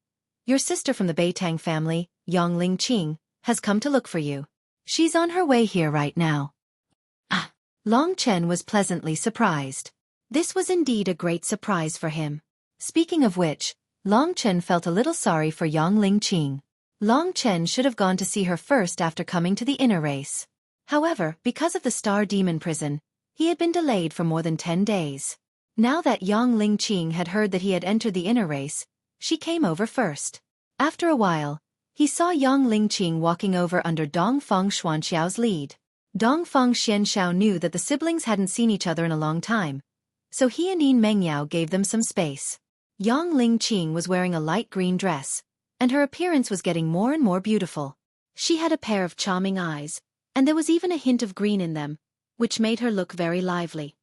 Your sister from the Beitang family, Yang Lingqing, has come to look for you. She's on her way here right now. Ah! Long Chen was pleasantly surprised. This was indeed a great surprise for him. Speaking of which, Long Chen felt a little sorry for Yang Lingqing. Long Chen should have gone to see her first after coming to the inner race. However, because of the Star Demon prison, he had been delayed for more than 10 days. Now that Yang Lingqing had heard that he had entered the inner race, she came over first. After a while, he saw Yang Lingqing walking over under Dongfang Xuanxiao's lead. Dongfang Xianxiao knew that the siblings hadn't seen each other in a long time, so he and Yin Mengyao gave them some space. Yang Lingqing was wearing a light green dress, and her appearance was getting more and more beautiful. She had a pair of charming eyes, and there was even a hint of green in them, which made her look very lively.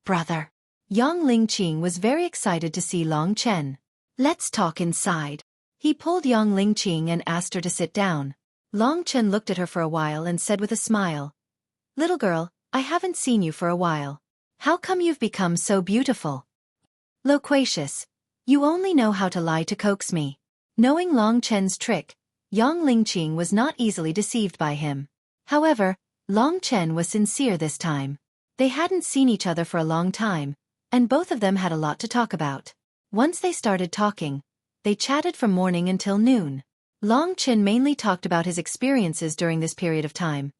Brother. Yang Lingqing was very excited to see Long Chen. Let's talk inside. He pulled Yang Lingqing and asked her to sit down. Long Chen looked at her for a while and said with a smile, Little girl, I haven't seen you for a while. How come you've become so beautiful? Loquacious. You only know how to lie to coax me. Knowing Long Chen's trick, Yang Lingqing was not easily deceived by him. However, Long Chen was sincere this time. They hadn't seen each other for a long time, and both of them had a lot to talk about. Once they started talking, they chatted from morning until noon. Long Chen mainly talked about his experiences during this period of time,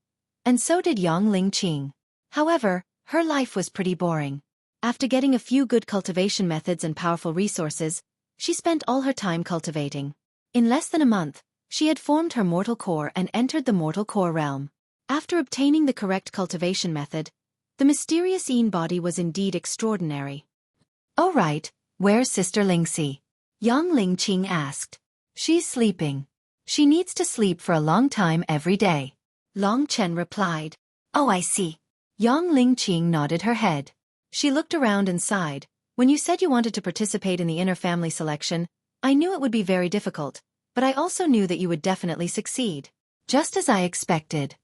and so did Yang Lingqing. However, her life was pretty boring. After getting a few good cultivation methods and powerful resources, she spent all her time cultivating. In less than a month, she had formed her mortal core and entered the mortal core realm. After obtaining the correct cultivation method, the mysterious Yin body was indeed extraordinary. Oh right, where's Sister Lingxi? Yang Lingqing asked. She's sleeping. She needs to sleep for a long time every day. Long Chen replied. Oh I see. Yang Lingqing nodded her head. She looked around and sighed. When you said you wanted to participate in the inner family selection, I knew it would be very difficult, but I also knew that you would definitely succeed. Just as I expected.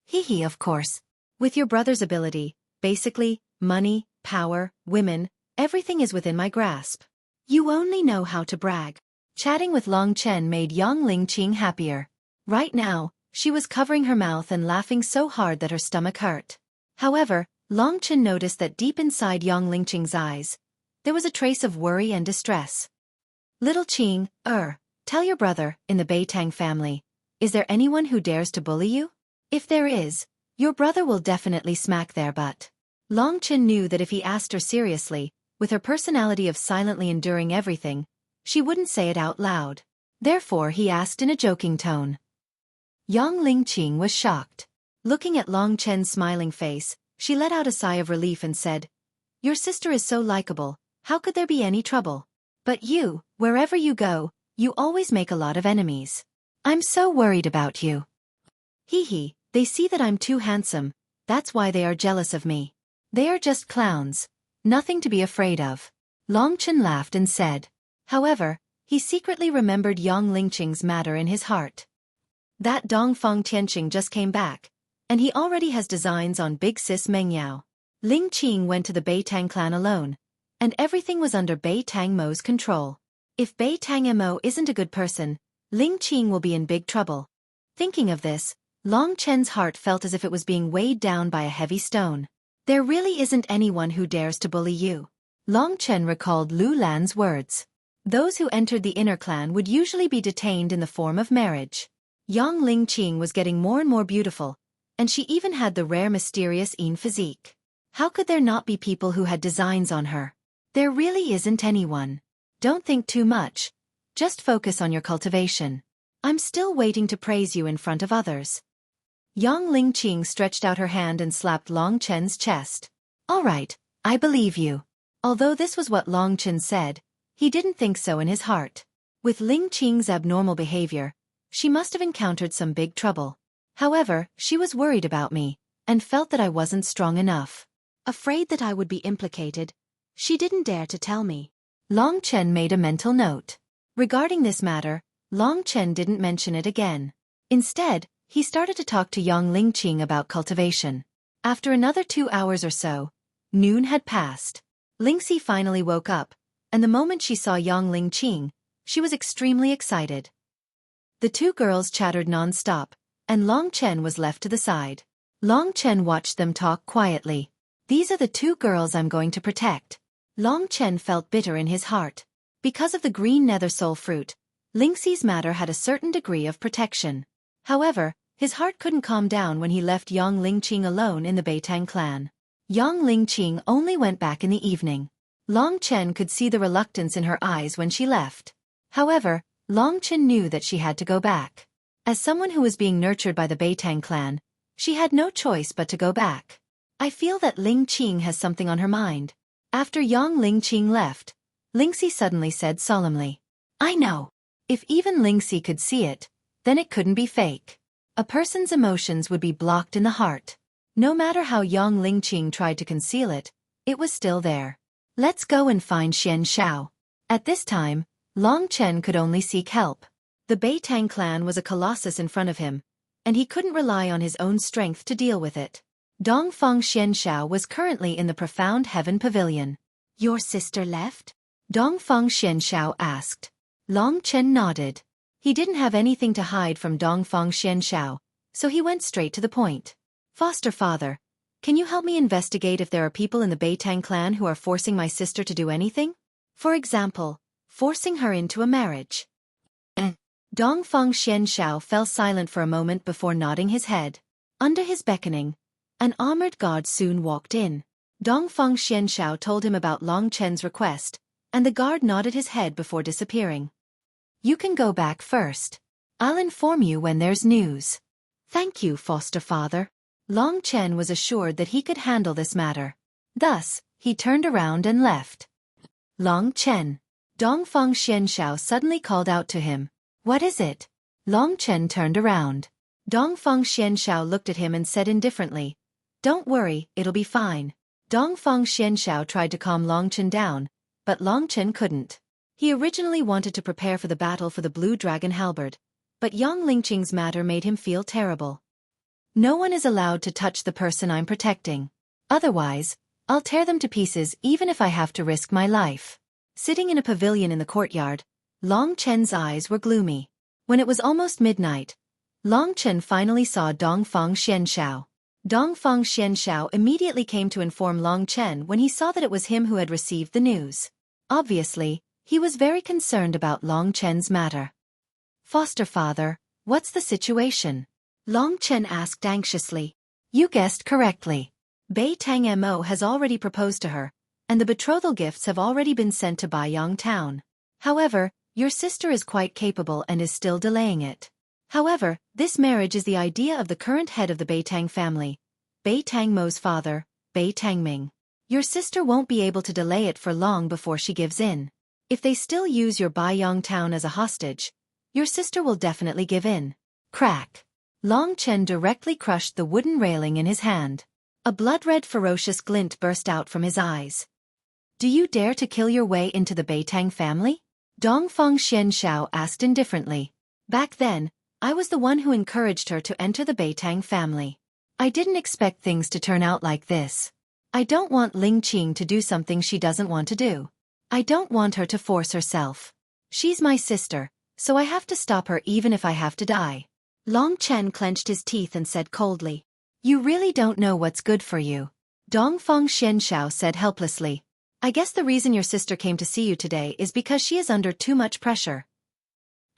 Hee, of course. With your brother's ability, basically, money, power, women, everything is within my grasp. You only know how to brag. Chatting with Long Chen made Yang Lingqing happier. Right now, she was covering her mouth and laughing so hard that her stomach hurt. However, Long Chen noticed that deep inside Yang Lingqing's eyes, there was a trace of worry and distress. Little Qing, tell your brother, in the Beitang family, is there anyone who dares to bully you? If there is, your brother will definitely smack their butt. Long Chen knew that if he asked her seriously, with her personality of silently enduring everything, she wouldn't say it out loud. Therefore he asked in a joking tone. Yang Lingqing was shocked. Looking at Long Chen's smiling face, she let out a sigh of relief and said, Your sister is so likable, how could there be any trouble? But you, wherever you go, you always make a lot of enemies. I'm so worried about you. Hee, they see that I'm too handsome, that's why they are jealous of me. They are just clowns. Nothing to be afraid of. Long Chen laughed and said. However, he secretly remembered Yang Lingqing's matter in his heart. That Dongfang Tianqing just came back, and he already has designs on Big Sis Mengyao. Lingqing went to the Beitang clan alone, and everything was under Bei Tang Mo's control. If Bei Tang Mo isn't a good person, Ling Qing will be in big trouble. Thinking of this, Long Chen's heart felt as if it was being weighed down by a heavy stone. There really isn't anyone who dares to bully you. Long Chen recalled Lu Lan's words. Those who entered the inner clan would usually be detained in the form of marriage. Young Ling Qing was getting more and more beautiful, and she even had the rare mysterious Yin physique. How could there not be people who had designs on her? There really isn't anyone. Don't think too much. Just focus on your cultivation. I'm still waiting to praise you in front of others. Young Ling Qing stretched out her hand and slapped Long Chen's chest. All right, I believe you. Although this was what Long Chen said, he didn't think so in his heart. With Ling Qing's abnormal behavior, she must have encountered some big trouble. However, she was worried about me, and felt that I wasn't strong enough. Afraid that I would be implicated, she didn't dare to tell me. Long Chen made a mental note. Regarding this matter, Long Chen didn't mention it again. Instead, he started to talk to young Ling Qing about cultivation. After another 2 hours or so, noon had passed. Lingxi finally woke up, and the moment she saw young Ling Qing, she was extremely excited. The two girls chattered non-stop, and Long Chen was left to the side. Long Chen watched them talk quietly. These are the two girls I'm going to protect. Long Chen felt bitter in his heart. Because of the green nether soul fruit, Lingxi's matter had a certain degree of protection. However, his heart couldn't calm down when he left young Ling Qing alone in the Beitang clan. Young Ling Qing only went back in the evening. Long Chen could see the reluctance in her eyes when she left. However, Long Chen knew that she had to go back. As someone who was being nurtured by the Beitang clan, she had no choice but to go back. I feel that Ling Qing has something on her mind. After young Ling Qing left, Lingxi suddenly said solemnly, I know. If even Lingxi could see it, then it couldn't be fake. A person's emotions would be blocked in the heart. No matter how young Ling Qing tried to conceal it, it was still there. Let's go and find Xian Xiao. At this time, Long Chen could only seek help. The Beitang clan was a colossus in front of him, and he couldn't rely on his own strength to deal with it. Dongfeng Xianxiao was currently in the Profound Heaven Pavilion. Your sister left? Dongfeng Xianxiao asked. Long Chen nodded. He didn't have anything to hide from Dongfeng Xianxiao, so he went straight to the point. Foster father, can you help me investigate if there are people in the Beitang clan who are forcing my sister to do anything? For example, forcing her into a marriage. Dongfeng Xianxiao fell silent for a moment before nodding his head. Under his beckoning, an armored guard soon walked in. Dongfeng Xianxiao told him about Long Chen's request, and the guard nodded his head before disappearing. You can go back first. I'll inform you when there's news. Thank you, foster father. Long Chen was assured that he could handle this matter. Thus, he turned around and left. Long Chen. Dongfeng Xianxiao suddenly called out to him. What is it? Long Chen turned around. Dongfeng Xianxiao looked at him and said indifferently, Don't worry, it'll be fine. Dongfeng Xianxiao tried to calm Long Chen down, but Long Chen couldn't. He originally wanted to prepare for the battle for the Blue Dragon Halberd, but young Ling Qing's matter made him feel terrible. No one is allowed to touch the person I'm protecting. Otherwise, I'll tear them to pieces even if I have to risk my life. Sitting in a pavilion in the courtyard, Long Chen's eyes were gloomy. When it was almost midnight, Long Chen finally saw Dongfeng Xianxiao. Dongfeng Xianxiao immediately came to inform Long Chen when he saw that it was him who had received the news. Obviously, he was very concerned about Long Chen's matter. Foster father, what's the situation? Long Chen asked anxiously. You guessed correctly. Beitang Mo has already proposed to her, and the betrothal gifts have already been sent to Baiyang town. However, your sister is quite capable and is still delaying it. However, this marriage is the idea of the current head of the Beitang family, Beitang Mo's father, Beitang Ming. Your sister won't be able to delay it for long before she gives in. If they still use your Baiyang town as a hostage, your sister will definitely give in. Crack. Long Chen directly crushed the wooden railing in his hand. A blood-red ferocious glint burst out from his eyes. Do you dare to kill your way into the Beitang family? Dongfeng Xianxiao asked indifferently. Back then, I was the one who encouraged her to enter the Beitang family. I didn't expect things to turn out like this. I don't want Ling Qing to do something she doesn't want to do. I don't want her to force herself. She's my sister, so I have to stop her even if I have to die. Long Chen clenched his teeth and said coldly. You really don't know what's good for you. Dongfang Xianxiao said helplessly. I guess the reason your sister came to see you today is because she is under too much pressure.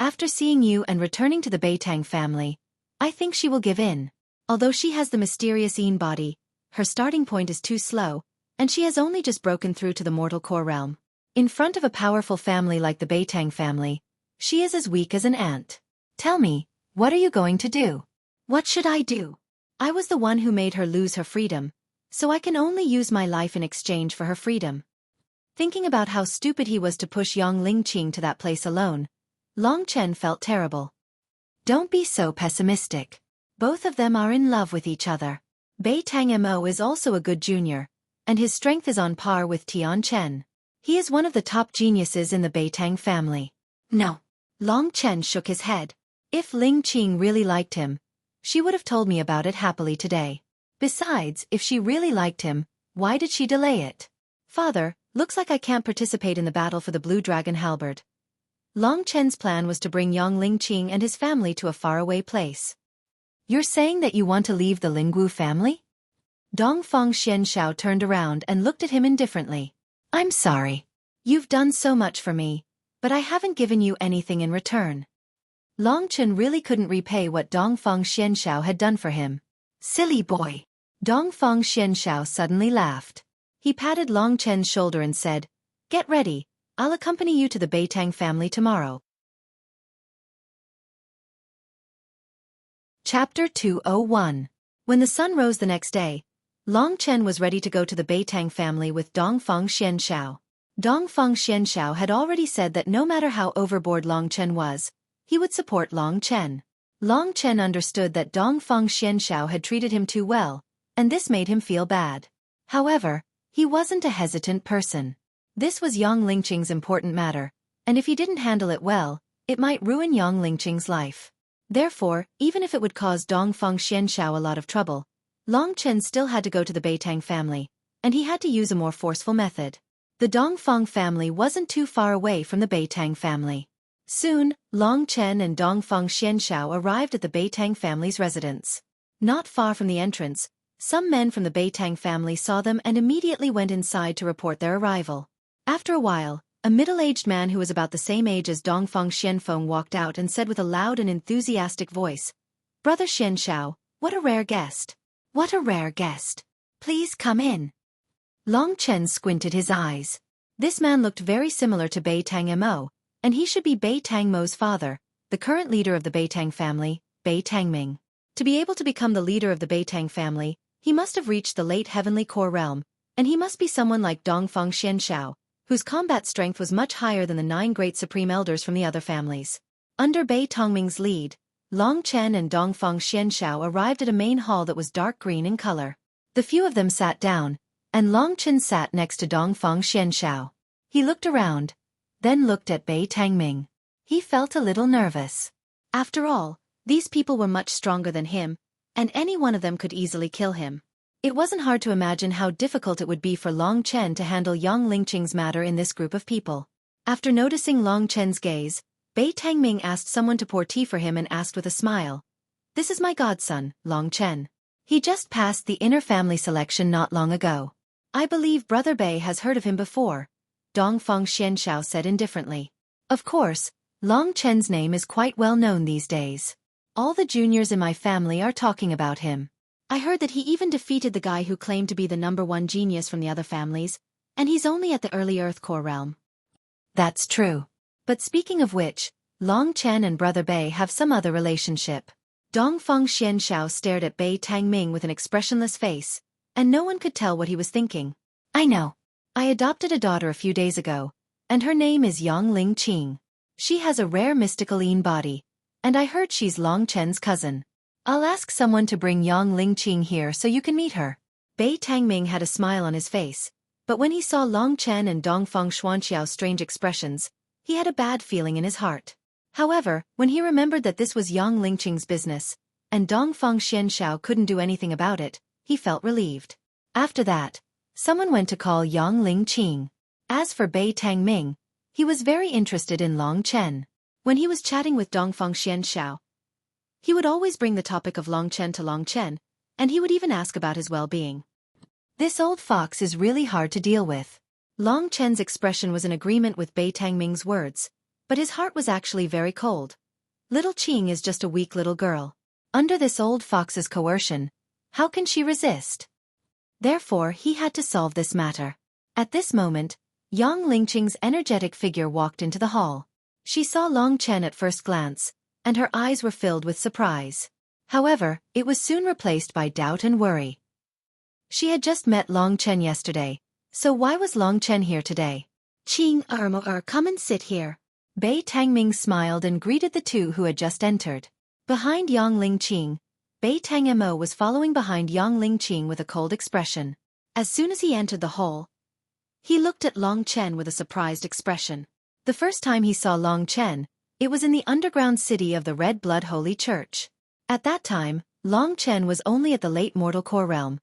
After seeing you and returning to the Beitang family, I think she will give in. Although she has the mysterious Yin body, her starting point is too slow, and she has only just broken through to the mortal core realm. In front of a powerful family like the Beitang family, she is as weak as an ant. Tell me, what are you going to do? What should I do? I was the one who made her lose her freedom, so I can only use my life in exchange for her freedom. Thinking about how stupid he was to push young Ling Qing to that place alone, Long Chen felt terrible. Don't be so pessimistic. Both of them are in love with each other. Beitang Mo is also a good junior, and his strength is on par with Tian Chen. He is one of the top geniuses in the Beitang family. No. Long Chen shook his head. If Ling Qing really liked him, she would have told me about it happily today. Besides, if she really liked him, why did she delay it? Father, looks like I can't participate in the battle for the Blue Dragon Halberd. Long Chen's plan was to bring young Ling Qing and his family to a faraway place. You're saying that you want to leave the Linggu family? Dongfang Xianxiao turned around and looked at him indifferently. I'm sorry. You've done so much for me, but I haven't given you anything in return. Long Chen really couldn't repay what Dongfang Xianxiao had done for him. Silly boy. Dongfang Xianxiao suddenly laughed. He patted Long Chen's shoulder and said, Get ready, I'll accompany you to the Beitang family tomorrow. Chapter 201. When the sun rose the next day, Long Chen was ready to go to the Beitang family with Dongfang Xianxiao. Dongfang Xianxiao had already said that no matter how overboard Long Chen was, he would support Long Chen. Long Chen understood that Dongfang Xianxiao had treated him too well, and this made him feel bad. However, he wasn't a hesitant person. This was Yang Lingqing's important matter, and if he didn't handle it well, it might ruin Yang Lingqing's life. Therefore, even if it would cause Dongfang Xianxiao a lot of trouble, Long Chen still had to go to the Beitang family, and he had to use a more forceful method. The Dongfang family wasn't too far away from the Beitang family. Soon, Long Chen and Dongfang Xianxiao arrived at the Beitang family's residence. Not far from the entrance, some men from the Beitang family saw them and immediately went inside to report their arrival. After a while, a middle-aged man who was about the same age as Dongfang Xianfeng walked out and said with a loud and enthusiastic voice, Brother Xianxiao, what a rare guest. What a rare guest. Please come in. Long Chen squinted his eyes. This man looked very similar to Beitang Mo, and he should be Beitang Mo's father, the current leader of the Beitang family, Beitang Ming. To be able to become the leader of the Beitang family, he must have reached the late heavenly core realm, and he must be someone like Dongfang Xianxiao, whose combat strength was much higher than the 9 great supreme elders from the other families. Under Bei Tongming's lead, Long Chen and Dongfang Xianxiao arrived at a main hall that was dark green in color. The few of them sat down, and Long Chen sat next to Dongfang Xianxiao. He looked around, then looked at Bei Tangming. He felt a little nervous. After all, these people were much stronger than him, and any one of them could easily kill him. It wasn't hard to imagine how difficult it would be for Long Chen to handle Yang Lingqing's matter in this group of people. After noticing Long Chen's gaze, Bei Tangming asked someone to pour tea for him and asked with a smile, This is my godson, Long Chen. He just passed the inner family selection not long ago. I believe Brother Bei has heard of him before, Dongfang Xianxiao said indifferently. Of course, Long Chen's name is quite well known these days. All the juniors in my family are talking about him. I heard that he even defeated the guy who claimed to be the #1 genius from the other families, and he's only at the early Earth Core realm. That's true. But speaking of which, Long Chen and Brother Bei have some other relationship. Dongfang Xianxiao stared at Bei Tangming with an expressionless face, and no one could tell what he was thinking. I know. I adopted a daughter a few days ago, and her name is Yang Lingqing. She has a rare mystical Yin body, and I heard she's Long Chen's cousin. I'll ask someone to bring Yang Lingqing here so you can meet her. Bei Tangming had a smile on his face, but when he saw Long Chen and Dongfang Xuanxiao's strange expressions, he had a bad feeling in his heart. However, when he remembered that this was Yang Lingqing's business, and Dongfang Xianxiao couldn't do anything about it, he felt relieved. After that, someone went to call Yang Lingqing. As for Bei Tangming, he was very interested in Long Chen. When he was chatting with Dongfang Xianxiao, he would always bring the topic of Long Chen to Long Chen, and he would even ask about his well-being. This old fox is really hard to deal with. Long Chen's expression was in agreement with Bei Tangming's words, but his heart was actually very cold. Little Qing is just a weak little girl. Under this old fox's coercion, how can she resist? Therefore, he had to solve this matter. At this moment, Yang Lingqing's energetic figure walked into the hall. She saw Long Chen at first glance, and her eyes were filled with surprise. However, it was soon replaced by doubt and worry. She had just met Long Chen yesterday, so why was Long Chen here today? Qing, come and sit here. Bei Tangming smiled and greeted the two who had just entered. Behind Yang Lingqing, Bei Tangmo was following behind Yang Lingqing with a cold expression. As soon as he entered the hall, he looked at Long Chen with a surprised expression. The first time he saw Long Chen, it was in the underground city of the Red Blood Holy Church. At that time, Long Chen was only at the late mortal core realm,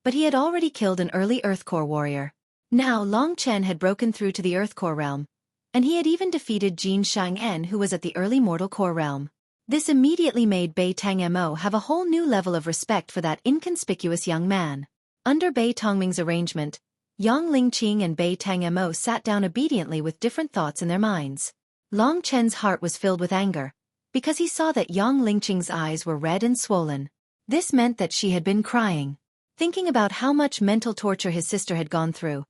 but he had already killed an early Earth Core warrior. Now Long Chen had broken through to the Earth Core realm, and he had even defeated Jin Shang-en, who was at the early mortal core realm. This immediately made Bei Tangmo have a whole new level of respect for that inconspicuous young man. Under Bei Tangming's arrangement, Yang Lingqing and Bei Tangmo sat down obediently with different thoughts in their minds. Long Chen's heart was filled with anger, because he saw that Yang Lingqing's eyes were red and swollen. This meant that she had been crying. Thinking about how much mental torture his sister had gone through,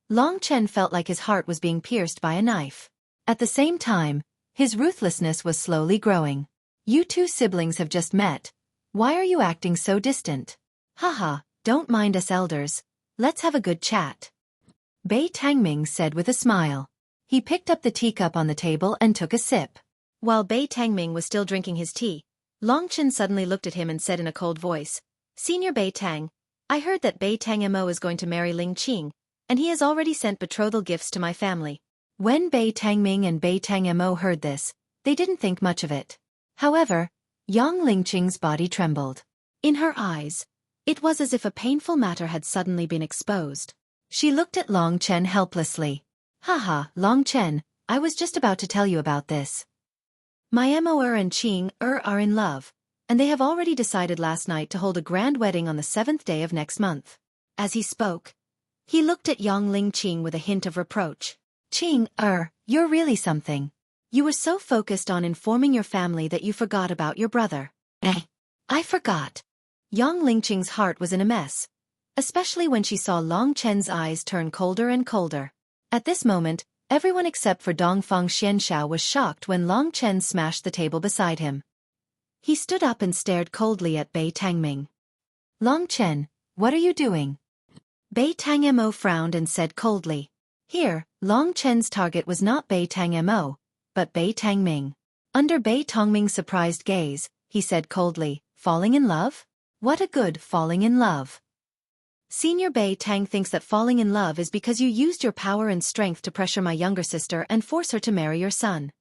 Long Chen felt like his heart was being pierced by a knife. At the same time, his ruthlessness was slowly growing. You two siblings have just met. Why are you acting so distant? Haha, don't mind us elders. Let's have a good chat. Bei Tangming said with a smile. He picked up the teacup on the table and took a sip. While Bei Tangming was still drinking his tea, Long Chen suddenly looked at him and said in a cold voice, Senior Bei Tang, I heard that Bei Tangmo is going to marry Ling Qing, and he has already sent betrothal gifts to my family. When Bei Tangming and Bei Tangmo heard this, they didn't think much of it. However, Yang Lingqing's body trembled. In her eyes, it was as if a painful matter had suddenly been exposed. She looked at Long Chen helplessly. Haha, Long Chen, I was just about to tell you about this. My Mo and Qing are in love, and they have already decided last night to hold a grand wedding on the 7th day of next month. As he spoke, he looked at Yang Lingqing with a hint of reproach. Qing, you're really something. You were so focused on informing your family that you forgot about your brother. I forgot. Yang Lingqing's heart was in a mess, especially when she saw Long Chen's eyes turn colder and colder. At this moment, everyone except for Dongfang Xianxiao was shocked when Long Chen smashed the table beside him. He stood up and stared coldly at Bei Tangming. Long Chen, what are you doing? Bei Tangmo frowned and said coldly. Here, Long Chen's target was not Bei Tangmo, but Bei Tangming. Under Bei Tangming's surprised gaze, he said coldly, falling in love? What a good falling in love. Senior Bei Tang thinks that falling in love is because you used your power and strength to pressure my younger sister and force her to marry your son.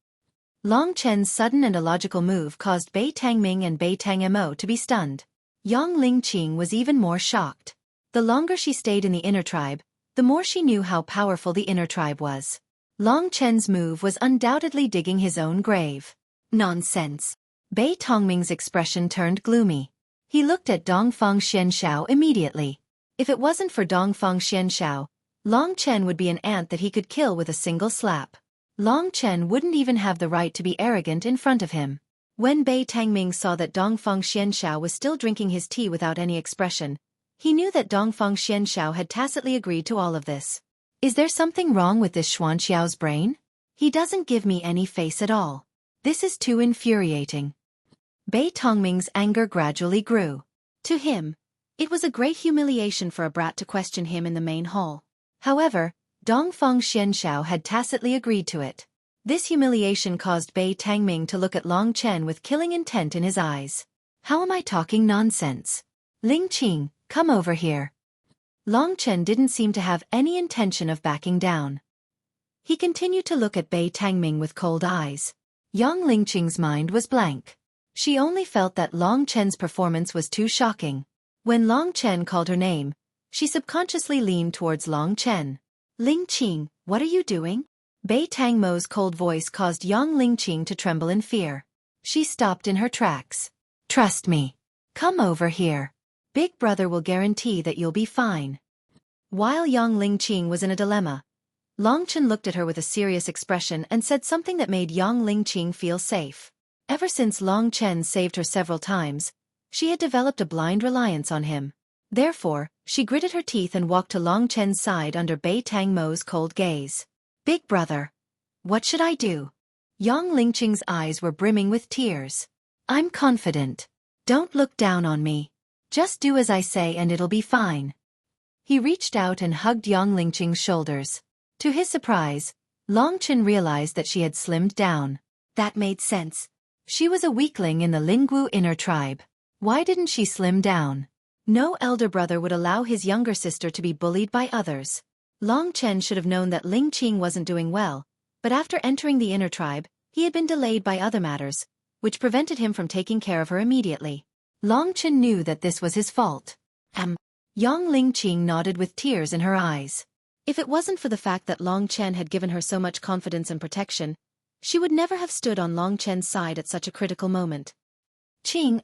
Long Chen's sudden and illogical move caused Bei Tangming and Bei Tangmo to be stunned. Yang Lingqing was even more shocked. The longer she stayed in the inner tribe, the more she knew how powerful the inner tribe was. Long Chen's move was undoubtedly digging his own grave. Nonsense. Bei Tangming's expression turned gloomy. He looked at Dongfang Xianxiao immediately. If it wasn't for Dongfang Xianxiao, Long Chen would be an ant that he could kill with a single slap. Long Chen wouldn't even have the right to be arrogant in front of him. When Bei Tangming saw that Dongfang Xianxiao was still drinking his tea without any expression, he knew that Dongfang Xianxiao had tacitly agreed to all of this. Is there something wrong with this Xuanxiao's brain? He doesn't give me any face at all. This is too infuriating. Bei Tangming's anger gradually grew. To him, it was a great humiliation for a brat to question him in the main hall. However, Dongfang Xianxiao had tacitly agreed to it. This humiliation caused Bei Tangming to look at Long Chen with killing intent in his eyes. How am I talking nonsense? Ling Qing, come over here. Long Chen didn't seem to have any intention of backing down. He continued to look at Bei Tangming with cold eyes. Yang Lingqing's mind was blank. She only felt that Long Chen's performance was too shocking. When Long Chen called her name, She subconsciously leaned towards Long Chen. Ling Qing, what are you doing? Bei Tangmo's cold voice caused young Ling Qing to tremble in fear. She stopped in her tracks. Trust me. Come over here. Big brother will guarantee that you'll be fine. While young Ling Qing was in a dilemma, Long Chen looked at her with a serious expression and said something that made young Ling Qing feel safe. Ever since Long Chen saved her several times, she had developed a blind reliance on him. Therefore, she gritted her teeth and walked to Long Chen's side under Bei Tangmo's cold gaze. Big brother. What should I do? Young Ling Qing's eyes were brimming with tears. I'm confident. Don't look down on me. Just do as I say and it'll be fine. He reached out and hugged young Ling Qing's shoulders. To his surprise, Long Chen realized that she had slimmed down. That made sense. She was a weakling in the Lingwu inner tribe. Why didn't she slim down? No elder brother would allow his younger sister to be bullied by others. Long Chen should have known that Ling Qing wasn't doing well, but after entering the inner tribe, he had been delayed by other matters, which prevented him from taking care of her immediately. Long Chen knew that this was his fault. Young Ling Qing nodded with tears in her eyes. If it wasn't for the fact that Long Chen had given her so much confidence and protection, she would never have stood on Long Chen's side at such a critical moment. Qing,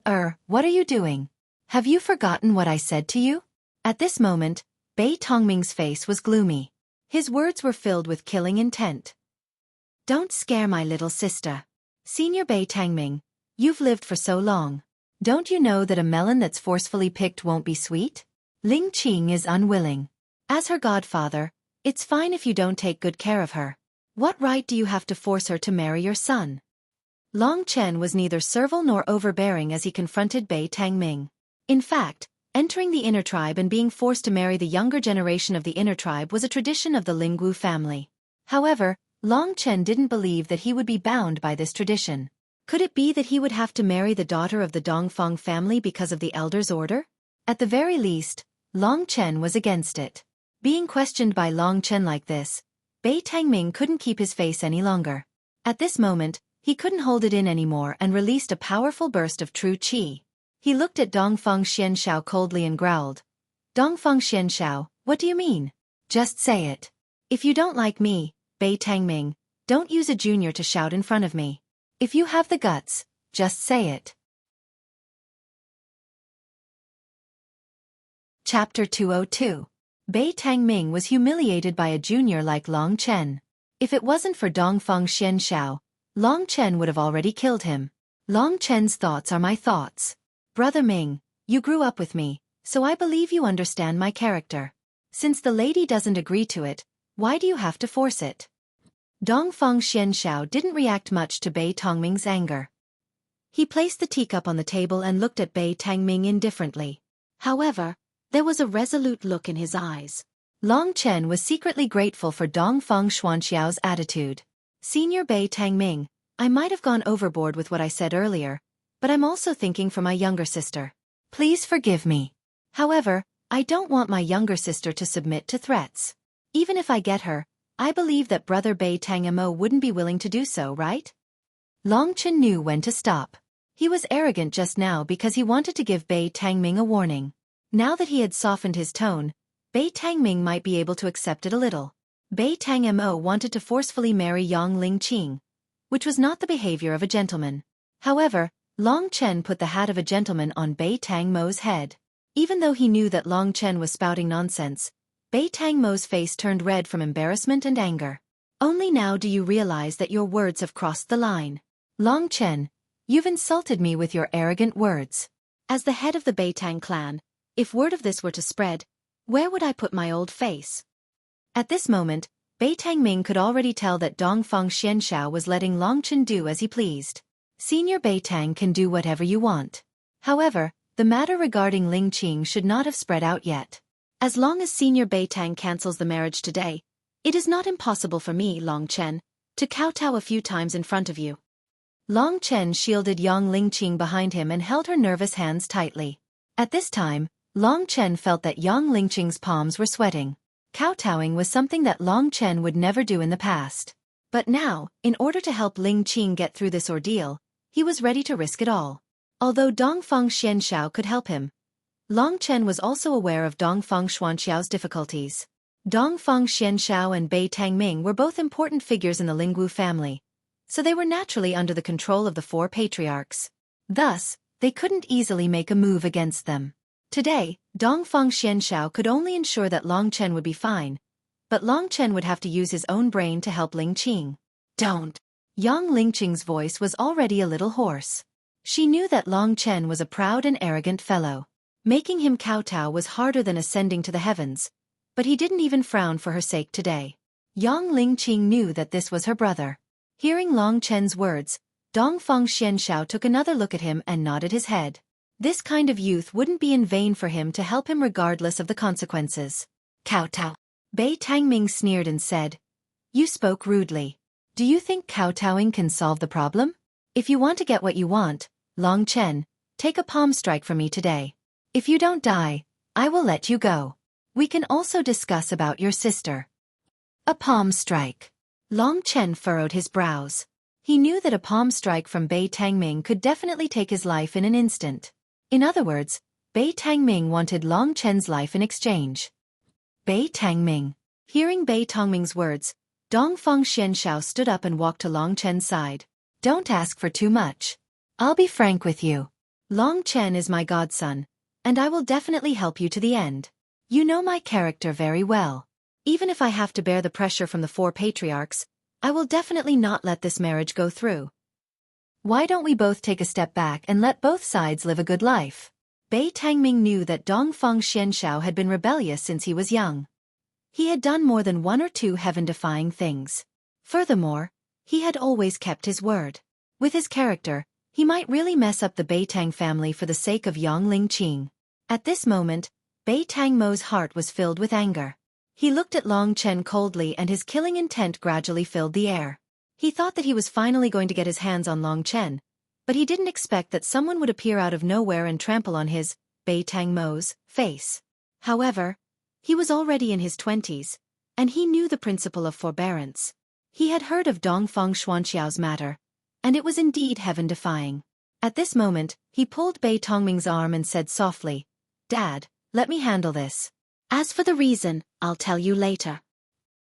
what are you doing? Have you forgotten what I said to you? At this moment, Bei Tongming's face was gloomy. His words were filled with killing intent. Don't scare my little sister. Senior Bei Tangming, you've lived for so long. Don't you know that a melon that's forcefully picked won't be sweet? Ling Qing is unwilling. As her godfather, it's fine if you don't take good care of her. What right do you have to force her to marry your son? Long Chen was neither servile nor overbearing as he confronted Bei Tangming. In fact, entering the inner tribe and being forced to marry the younger generation of the inner tribe was a tradition of the Lingwu family. However, Long Chen didn't believe that he would be bound by this tradition. Could it be that he would have to marry the daughter of the Dongfeng family because of the elder's order? At the very least, Long Chen was against it. Being questioned by Long Chen like this, Bei Tangming couldn't keep his face any longer. At this moment, he couldn't hold it in anymore and released a powerful burst of true qi. He looked at Dongfeng Xianshao coldly and growled. Dongfeng Xianshao, what do you mean? Just say it. If you don't like me, Bei Tangming, don't use a junior to shout in front of me. If you have the guts, just say it. Chapter 202. Bei Tangming was humiliated by a junior like Long Chen. If it wasn't for Dongfeng Xianshao, Long Chen would have already killed him. Long Chen's thoughts are my thoughts. Brother Ming, you grew up with me, so I believe you understand my character. Since the lady doesn't agree to it, why do you have to force it? Dongfeng Xianshao didn't react much to Bei Tangming's anger. He placed the teacup on the table and looked at Bei Tangming indifferently. However, there was a resolute look in his eyes. Long Chen was secretly grateful for Dongfeng Xuanxiao's attitude. Senior Bei Tangming, I might have gone overboard with what I said earlier, but I'm also thinking for my younger sister. Please forgive me. However, I don't want my younger sister to submit to threats. Even if I get her, I believe that brother Bei Tangmo wouldn't be willing to do so, right? Long Chen knew when to stop. He was arrogant just now because he wanted to give Bei Tangming a warning. Now that he had softened his tone, Bei Tangming might be able to accept it a little. Bei Tangmo wanted to forcefully marry young Ling Qing, which was not the behavior of a gentleman. However, Long Chen put the hat of a gentleman on Bei Tangmo's head. Even though he knew that Long Chen was spouting nonsense, Bei Tangmo's face turned red from embarrassment and anger. Only now do you realize that your words have crossed the line. Long Chen, you've insulted me with your arrogant words. As the head of the Bei Tang clan, if word of this were to spread, where would I put my old face? At this moment, Bei Tangming could already tell that Dongfeng Xianshao was letting Long Chen do as he pleased. Senior Bei Tang can do whatever you want. However, the matter regarding Ling Qing should not have spread out yet. As long as Senior Bei Tang cancels the marriage today, it is not impossible for me, Long Chen, to kowtow a few times in front of you. Long Chen shielded young Ling Qing behind him and held her nervous hands tightly. At this time, Long Chen felt that young Ling Qing's palms were sweating. Kowtowing was something that Long Chen would never do in the past. But now, in order to help Ling Qing get through this ordeal, he was ready to risk it all. Although Dongfeng Xianshao could help him, Long Chen was also aware of Dongfang Xuanxiao's difficulties. Dongfang Xianxiao and Bei Tangming were both important figures in the Lingwu family, so they were naturally under the control of the four patriarchs. Thus, they couldn't easily make a move against them. Today, Dongfang Xianxiao could only ensure that Long Chen would be fine, but Long Chen would have to use his own brain to help Ling Qing. Don't. Yang Lingqing's voice was already a little hoarse. She knew that Long Chen was a proud and arrogant fellow. Making him kowtow was harder than ascending to the heavens, but he didn't even frown for her sake today. Yang Lingqing knew that this was her brother. Hearing Long Chen's words, Dongfang Xianxiao took another look at him and nodded his head. This kind of youth wouldn't be in vain for him to help him regardless of the consequences. Kowtow. Bei Tangming sneered and said, "You spoke rudely. Do you think kowtowing can solve the problem? If you want to get what you want, Long Chen, take a palm strike from me today. If you don't die, I will let you go. We can also discuss about your sister." A palm strike. Long Chen furrowed his brows. He knew that a palm strike from Bei Tangming could definitely take his life in an instant. In other words, Bei Tangming wanted Long Chen's life in exchange. Bei Tangming. Hearing Bei Tangming's words, Dongfang Xianxiao stood up and walked to Long Chen's side. "Don't ask for too much. I'll be frank with you. Long Chen is my godson, and I will definitely help you to the end. You know my character very well. Even if I have to bear the pressure from the four patriarchs, I will definitely not let this marriage go through. Why don't we both take a step back and let both sides live a good life?" Bei Tangming knew that Dongfang Xianxiao had been rebellious since he was young. He had done more than one or two heaven-defying things. Furthermore, he had always kept his word. With his character, he might really mess up the Bei Tang family for the sake of Yang Lingqing. At this moment, Bei Tangmo's heart was filled with anger. He looked at Long Chen coldly and his killing intent gradually filled the air. He thought that he was finally going to get his hands on Long Chen, but he didn't expect that someone would appear out of nowhere and trample on his, Bei Tangmo's, face. However, he was already in his 20s, and he knew the principle of forbearance. He had heard of Dongfang Xuanxiao's matter, and it was indeed heaven-defying. At this moment, he pulled Bei Tangming's arm and said softly, "Dad, let me handle this. As for the reason, I'll tell you later."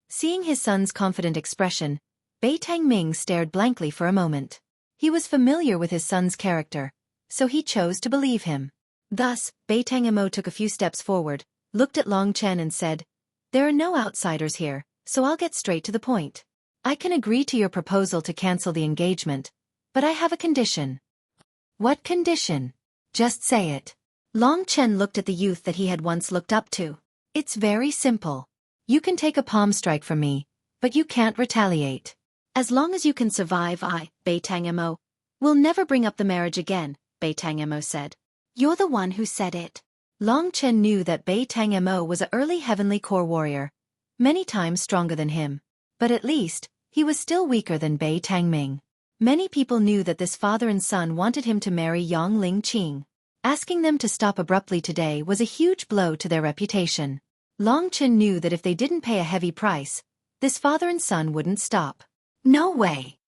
Seeing his son's confident expression, Bei Tangming stared blankly for a moment. He was familiar with his son's character, so he chose to believe him. Thus, Bei Tangmo took a few steps forward, looked at Long Chen and said, "There are no outsiders here, so I'll get straight to the point. I can agree to your proposal to cancel the engagement, but I have a condition." "What condition? Just say it." Long Chen looked at the youth that he had once looked up to. "It's very simple. You can take a palm strike from me, but you can't retaliate. As long as you can survive, Bei Tangmo, will never bring up the marriage again," Bei Tangmo said. "You're the one who said it." Long Chen knew that Bei Tangmo was an early heavenly core warrior, many times stronger than him. But at least, he was still weaker than Bei Tangming. Many people knew that this father and son wanted him to marry Yang Lingqing. Asking them to stop abruptly today was a huge blow to their reputation. Long Chen knew that if they didn't pay a heavy price, this father and son wouldn't stop. "No way!"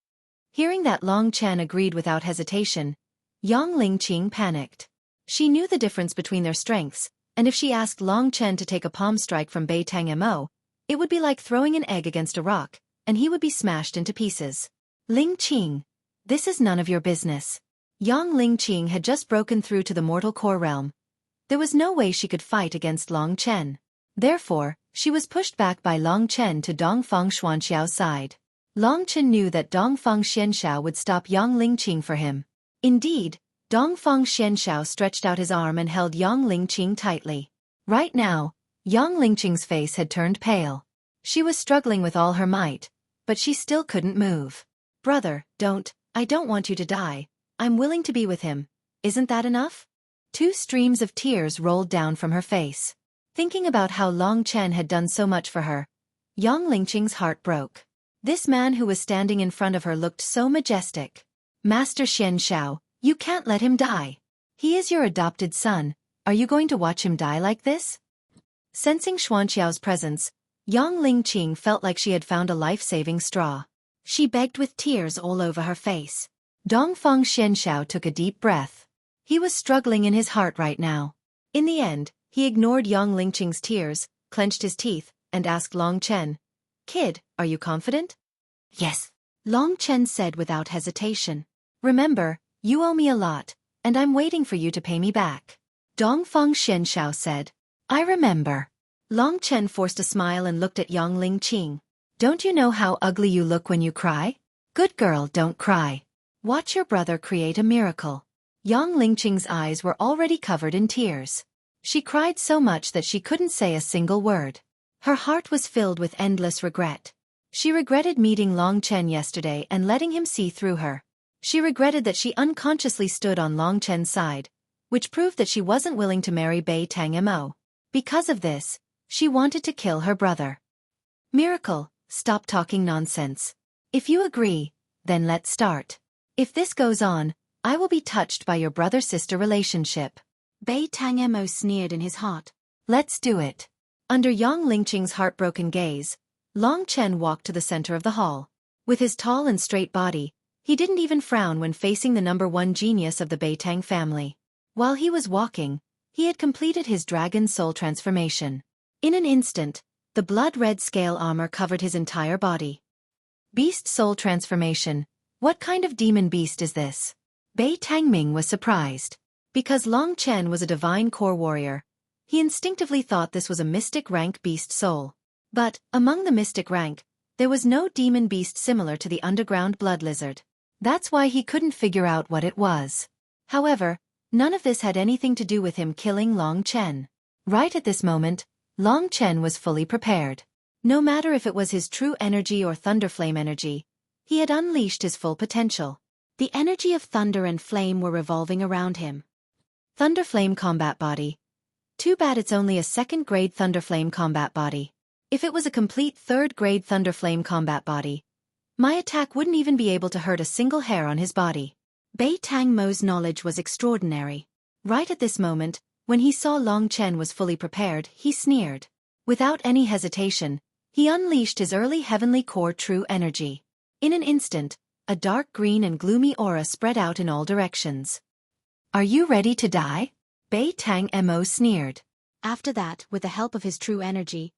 Hearing that Long Chen agreed without hesitation, Yang Lingqing panicked. She knew the difference between their strengths, and if she asked Long Chen to take a palm strike from Bei Tangmo, it would be like throwing an egg against a rock, and he would be smashed into pieces. "Lingqing, this is none of your business." Yang Lingqing had just broken through to the mortal core realm. There was no way she could fight against Long Chen. Therefore, she was pushed back by Long Chen to Dongfang Xuanxiao's side. Long Chen knew that Dongfang Xianxiao would stop Yang Lingqing for him. Indeed, Dongfang Xianxiao stretched out his arm and held Yang Lingqing tightly. Right now, Yang Lingqing's face had turned pale. She was struggling with all her might, but she still couldn't move. "Brother, I don't want you to die. I'm willing to be with him. Isn't that enough?" 2 streams of tears rolled down from her face. Thinking about how Long Chen had done so much for her, Yang Lingqing's heart broke. This man who was standing in front of her looked so majestic. "Master Xianxiao, you can't let him die. He is your adopted son. Are you going to watch him die like this?" Sensing Xuanxiao's presence, Yang Lingqing felt like she had found a life-saving straw. She begged with tears all over her face. Dongfang Xianxiao took a deep breath. He was struggling in his heart right now. In the end, he ignored Yang Lingqing's tears, clenched his teeth, and asked Long Chen, "Kid, are you confident?" Yes, Long Chen said without hesitation. "Remember, you owe me a lot, and I'm waiting for you to pay me back." Dongfang Xianshao said, "I remember." Long Chen forced a smile and looked at Yang Lingqing. "Don't you know how ugly you look when you cry? Good girl, don't cry. Watch your brother create a miracle." Yang Lingqing's eyes were already covered in tears. She cried so much that she couldn't say a single word. Her heart was filled with endless regret. She regretted meeting Long Chen yesterday and letting him see through her. She regretted that she unconsciously stood on Long Chen's side, which proved that she wasn't willing to marry Bai Tang Mo. Because of this, she wanted to kill her brother. "Miracle, stop talking nonsense. If you agree, then let's start. If this goes on, I will be touched by your brother-sister relationship." Bai Tang Mo sneered in his heart. "Let's do it." Under Yang Lingqing's heartbroken gaze, Long Chen walked to the center of the hall. With his tall and straight body, he didn't even frown when facing the #1 genius of the Bai Tang family. While he was walking, he had completed his dragon soul transformation. In an instant, the blood-red scale armor covered his entire body. Beast soul transformation. What kind of demon beast is this? Bai Tangming was surprised. Because Long Chen was a divine core warrior, he instinctively thought this was a mystic rank beast soul. But, among the mystic rank, there was no demon beast similar to the underground blood lizard. That's why he couldn't figure out what it was. However, none of this had anything to do with him killing Long Chen. Right at this moment, Long Chen was fully prepared. No matter if it was his true energy or thunderflame energy, he had unleashed his full potential. The energy of thunder and flame were revolving around him. Thunderflame combat body. Too bad it's only a second-grade Thunderflame combat body. If it was a complete third-grade Thunderflame combat body, my attack wouldn't even be able to hurt a single hair on his body. Bai Tang Mo's knowledge was extraordinary. Right at this moment, when he saw Long Chen was fully prepared, he sneered. Without any hesitation, he unleashed his early heavenly core true energy. In an instant, a dark green and gloomy aura spread out in all directions. "Are you ready to die?" Bai Tang Mo sneered. After that, with the help of his true energy,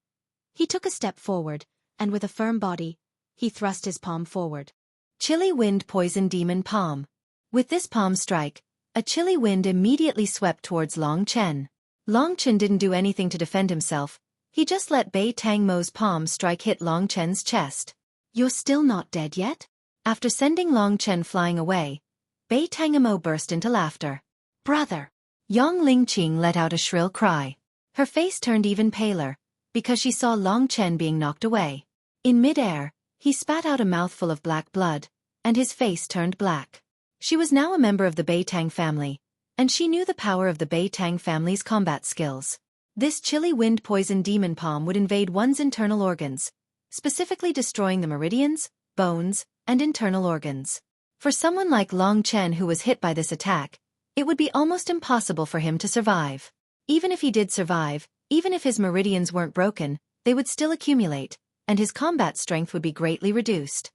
he took a step forward, and with a firm body, he thrust his palm forward. Chilly Wind Poison Demon Palm. With this palm strike, a chilly wind immediately swept towards Long Chen. Long Chen didn't do anything to defend himself, he just let Bai Tang Mo's palm strike hit Long Chen's chest. "You're still not dead yet?" After sending Long Chen flying away, Bai Tang Mo burst into laughter. "Brother!" Yang Lingqing let out a shrill cry. Her face turned even paler, because she saw Long Chen being knocked away. In mid-air, he spat out a mouthful of black blood, and his face turned black. She was now a member of the Bai Tang family, and she knew the power of the Bai Tang family's combat skills. This chilly wind poison demon palm would invade one's internal organs, specifically destroying the meridians, bones, and internal organs. For someone like Long Chen who was hit by this attack, it would be almost impossible for him to survive. Even if he did survive, even if his meridians weren't broken, they would still accumulate, and his combat strength would be greatly reduced.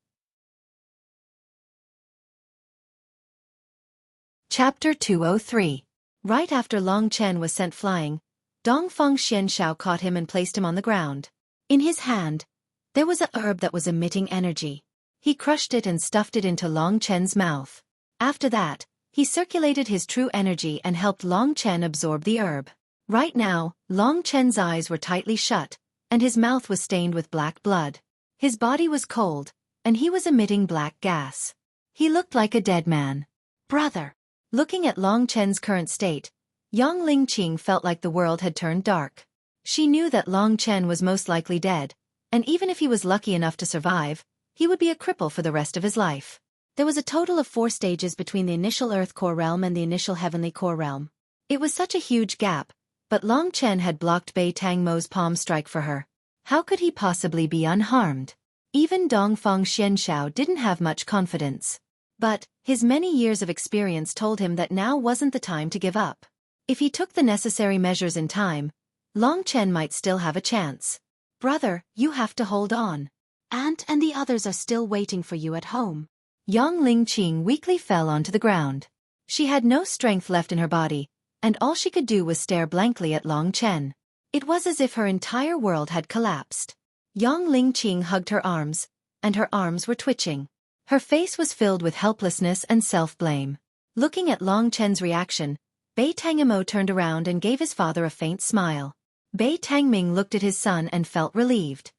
Chapter 203. Right after Long Chen was sent flying, Dongfang Xianshao caught him and placed him on the ground. In his hand, there was a herb that was emitting energy. He crushed it and stuffed it into Long Chen's mouth. After that, he circulated his true energy and helped Long Chen absorb the herb. Right now, Long Chen's eyes were tightly shut, and his mouth was stained with black blood. His body was cold, and he was emitting black gas. He looked like a dead man. "Brother!" Looking at Long Chen's current state, Yang Lingqing felt like the world had turned dark. She knew that Long Chen was most likely dead, and even if he was lucky enough to survive, he would be a cripple for the rest of his life. There was a total of 4 stages between the initial Earth Core Realm and the initial Heavenly Core Realm. It was such a huge gap, but Long Chen had blocked Bai Tang Mo's palm strike for her. How could he possibly be unharmed? Even Dongfang Xianshao didn't have much confidence. But his many years of experience told him that now wasn't the time to give up. If he took the necessary measures in time, Long Chen might still have a chance. "Brother, you have to hold on. Aunt and the others are still waiting for you at home." Yang Lingqing weakly fell onto the ground. She had no strength left in her body, and all she could do was stare blankly at Long Chen. It was as if her entire world had collapsed. Yang Lingqing hugged her arms, and her arms were twitching. Her face was filled with helplessness and self-blame. Looking at Long Chen's reaction, Bei Tangmo turned around and gave his father a faint smile. Bei Tangming looked at his son and felt relieved.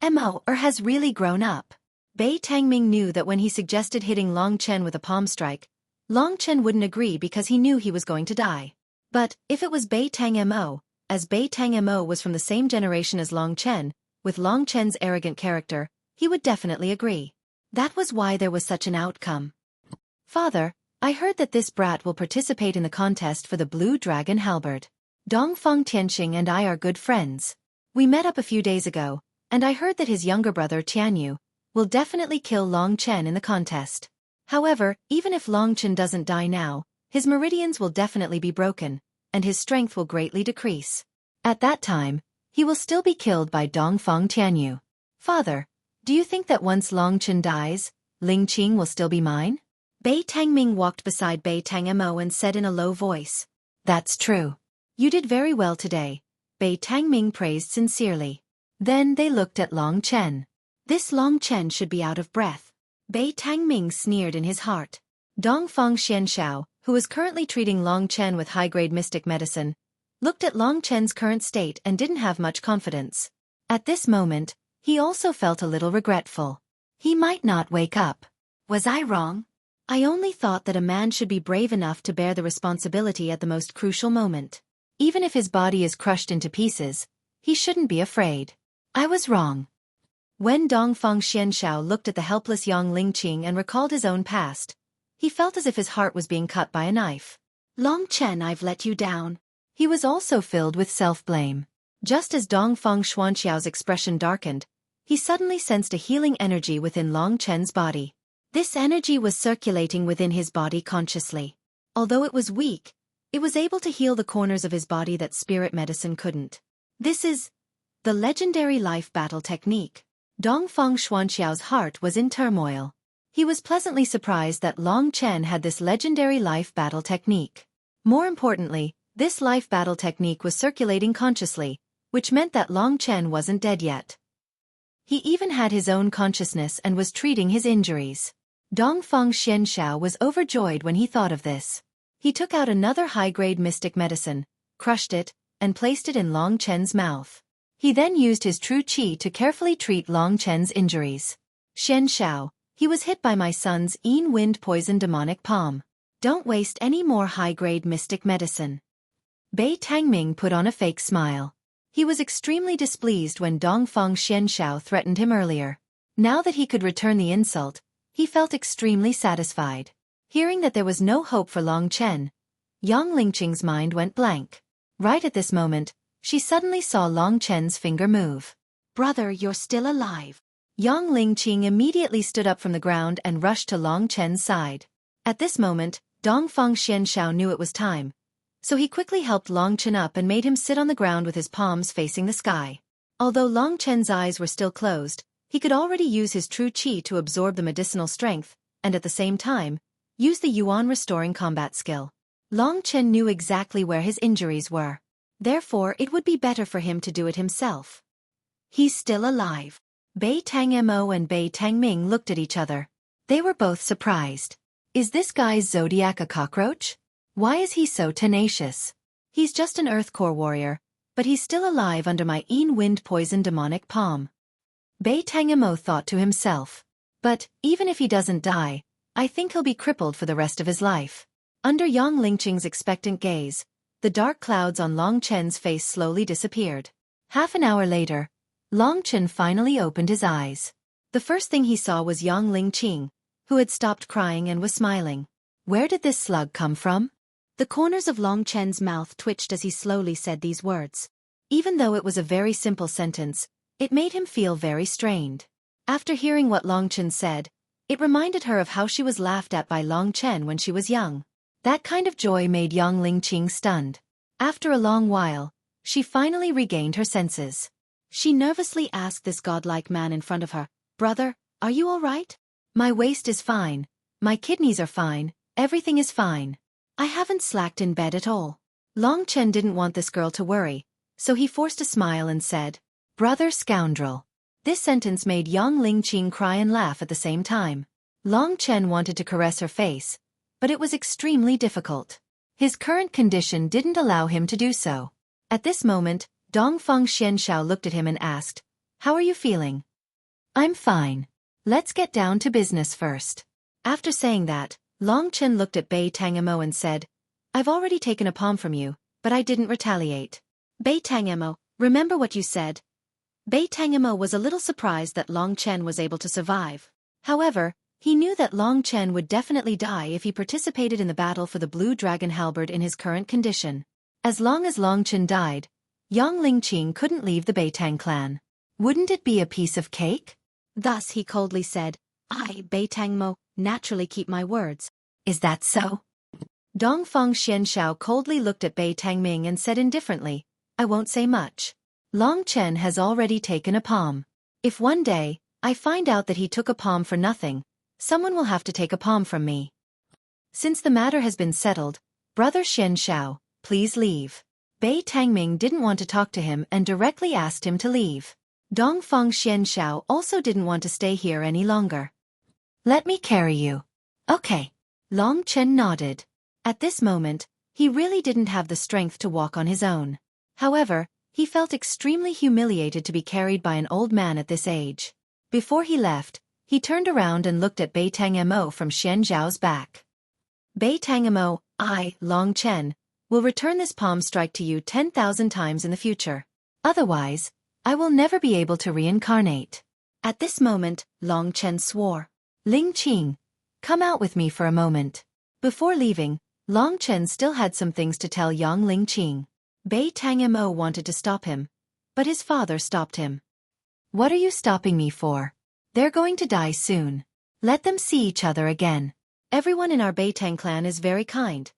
Mo has really grown up. Bei Tangming knew that when he suggested hitting Long Chen with a palm strike, Long Chen wouldn't agree because he knew he was going to die. But if it was Bei Tangmo, as Bei Tangmo was from the same generation as Long Chen, with Long Chen's arrogant character, he would definitely agree. That was why there was such an outcome. Father, I heard that this brat will participate in the contest for the Blue Dragon halberd. Dongfang Tianxing and I are good friends. We met up a few days ago, and I heard that his younger brother Tianyu will definitely kill Long Chen in the contest. However, even if Long Chen doesn't die now, his meridians will definitely be broken, and his strength will greatly decrease. At that time, he will still be killed by Dongfang Tianyu. Father, do you think that once Long Chen dies, Ling Qing will still be mine? Bei Tangming walked beside Bei Tangmo and said in a low voice. That's true. You did very well today, Bei Tangming praised sincerely. Then they looked at Long Chen. This Long Chen should be out of breath. Bei Tangming sneered in his heart. Dongfang Xianshao, who was currently treating Long Chen with high-grade mystic medicine, looked at Long Chen's current state and didn't have much confidence. At this moment, he also felt a little regretful. He might not wake up. Was I wrong? I only thought that a man should be brave enough to bear the responsibility at the most crucial moment. Even if his body is crushed into pieces, he shouldn't be afraid. I was wrong. When Dongfang Xianshao looked at the helpless Yang Lingqing and recalled his own past, he felt as if his heart was being cut by a knife. Long Chen, I've let you down. He was also filled with self-blame. Just as Dongfang Xuanxiao's expression darkened, he suddenly sensed a healing energy within Long Chen's body. This energy was circulating within his body consciously. Although it was weak, it was able to heal the corners of his body that spirit medicine couldn't. This is the legendary life battle technique. Dongfang Xuanxiao's heart was in turmoil. He was pleasantly surprised that Long Chen had this legendary life battle technique. More importantly, this life battle technique was circulating consciously, which meant that Long Chen wasn't dead yet. He even had his own consciousness and was treating his injuries. Dongfang Xianshao was overjoyed when he thought of this. He took out another high-grade mystic medicine, crushed it, and placed it in Long Chen's mouth. He then used his true qi to carefully treat Long Chen's injuries. Xianshao, he was hit by my son's wind poison demonic palm. Don't waste any more high-grade mystic medicine. Bei Tangming put on a fake smile. He was extremely displeased when Dongfang Xianshao threatened him earlier. Now that he could return the insult, he felt extremely satisfied. Hearing that there was no hope for Long Chen, Yang Lingqing's mind went blank. Right at this moment, she suddenly saw Long Chen's finger move. Brother, you're still alive. Yang Lingqing immediately stood up from the ground and rushed to Long Chen's side. At this moment, Dongfang Xianshao knew it was time, so he quickly helped Long Chen up and made him sit on the ground with his palms facing the sky. Although Long Chen's eyes were still closed, he could already use his true qi to absorb the medicinal strength, and at the same time, use the Yuan restoring combat skill. Long Chen knew exactly where his injuries were. Therefore, it would be better for him to do it himself. He's still alive. Bei Tangmo and Bei Tangming looked at each other. They were both surprised. Is this guy's zodiac a cockroach? Why is he so tenacious? He's just an Earth Core warrior, but he's still alive under my wind poison demonic palm. Bei Tangmo thought to himself. But, even if he doesn't die, I think he'll be crippled for the rest of his life. Under Yang Lingqing's expectant gaze, the dark clouds on Long Chen's face slowly disappeared. Half an hour later, Long Chen finally opened his eyes. The first thing he saw was Yang Lingqing, who had stopped crying and was smiling. Where did this slug come from? The corners of Long Chen's mouth twitched as he slowly said these words. Even though it was a very simple sentence, it made him feel very strained. After hearing what Long Chen said, it reminded her of how she was laughed at by Long Chen when she was young. That kind of joy made Yang Lingqing stunned. After a long while, she finally regained her senses. She nervously asked this godlike man in front of her, "Brother, are you all right?" "My waist is fine, my kidneys are fine, everything is fine. I haven't slacked in bed at all." Long Chen didn't want this girl to worry, so he forced a smile and said, "Brother scoundrel." This sentence made Yang Lingqing cry and laugh at the same time. Long Chen wanted to caress her face, but it was extremely difficult. His current condition didn't allow him to do so. At this moment, Dongfeng Xianshao looked at him and asked, "How are you feeling?" "I'm fine. Let's get down to business first." After saying that, Long Chen looked at Bei Tangemo and said, "I've already taken a palm from you, but I didn't retaliate." "Bei Tangemo, remember what you said." Bei Tangemo was a little surprised that Long Chen was able to survive. However, he knew that Long Chen would definitely die if he participated in the battle for the Blue Dragon Halberd in his current condition. As long as Long Chen died, Yang Lingqing couldn't leave the Beitang clan. Wouldn't it be a piece of cake? Thus he coldly said, "I, Bei Tangmo, naturally keep my words." "Is that so?" Dongfeng Xianshao coldly looked at Bei Tangming and said indifferently, "I won't say much. Long Chen has already taken a palm. If one day, I find out that he took a palm for nothing, someone will have to take a palm from me. Since the matter has been settled, Brother Xianshao, please leave." Bei Tangming didn't want to talk to him and directly asked him to leave. Dongfeng Xianshao also didn't want to stay here any longer. "Let me carry you." "Okay." Long Chen nodded. At this moment, he really didn't have the strength to walk on his own. However, he felt extremely humiliated to be carried by an old man at this age. Before he left, he turned around and looked at Bei Tangmo from Xian Zhao's back. "Bei Tangmo, I, Long Chen, will return this palm strike to you 10,000 times in the future. Otherwise, I will never be able to reincarnate." At this moment, Long Chen swore. "Ling Qing, come out with me for a moment." Before leaving, Long Chen still had some things to tell Yang Lingqing. Bei Tangmo wanted to stop him, but his father stopped him. "What are you stopping me for? They're going to die soon. Let them see each other again. Everyone in our Beitang clan is very kind."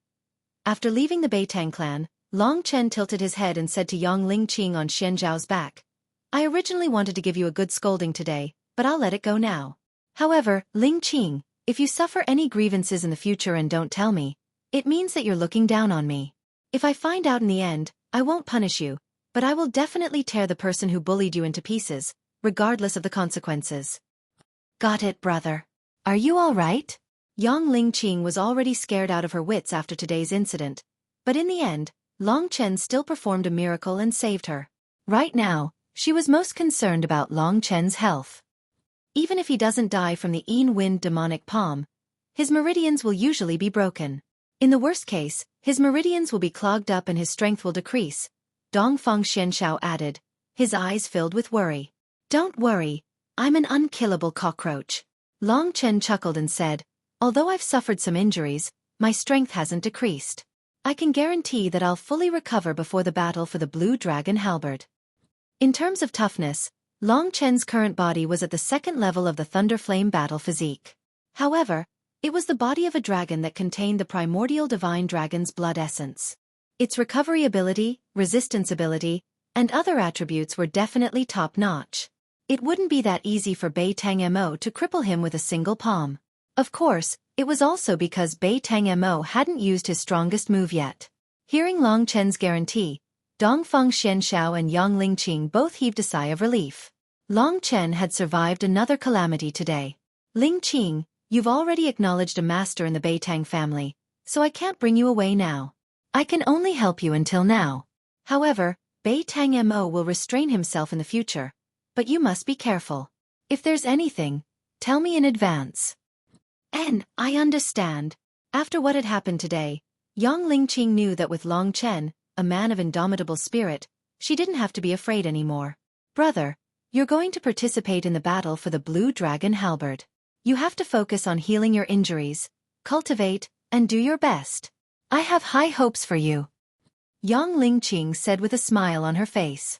After leaving the Beitang clan, Long Chen tilted his head and said to Yang Lingqing on Xian Zhao's back, "I originally wanted to give you a good scolding today, but I'll let it go now. However, Lingqing, if you suffer any grievances in the future and don't tell me, it means that you're looking down on me. If I find out in the end, I won't punish you, but I will definitely tear the person who bullied you into pieces, regardless of the consequences." "Got it, brother. Are you all right?" Yang Lingqing was already scared out of her wits after today's incident, but in the end, Long Chen still performed a miracle and saved her. Right now, she was most concerned about Long Chen's health. Even if he doesn't die from the Yin Wind demonic palm, his meridians will usually be broken. In the worst case, his meridians will be clogged up and his strength will decrease, Dongfeng Xianshao added, his eyes filled with worry. "Don't worry, I'm an unkillable cockroach." Long Chen chuckled and said, "Although I've suffered some injuries, my strength hasn't decreased. I can guarantee that I'll fully recover before the battle for the Blue Dragon Halberd." In terms of toughness, Long Chen's current body was at the second level of the Thunder Flame battle physique. However, it was the body of a dragon that contained the primordial divine dragon's blood essence. Its recovery ability, resistance ability, and other attributes were definitely top-notch. It wouldn't be that easy for Bei Tangmo to cripple him with a single palm. Of course, it was also because Bei Tangmo hadn't used his strongest move yet. Hearing Long Chen's guarantee, Dongfeng Xianshao and Yang Lingqing both heaved a sigh of relief. Long Chen had survived another calamity today. "Lingqing, you've already acknowledged a master in the Beitang family, so I can't bring you away now. I can only help you until now. However, Bei Tangmo will restrain himself in the future, but you must be careful. If there's anything, tell me in advance." I understand." After what had happened today, Yang Lingqing knew that with Long Chen, a man of indomitable spirit, she didn't have to be afraid anymore. "Brother, you're going to participate in the battle for the Blue Dragon Halberd. You have to focus on healing your injuries, cultivate, and do your best. I have high hopes for you," Yang Lingqing said with a smile on her face.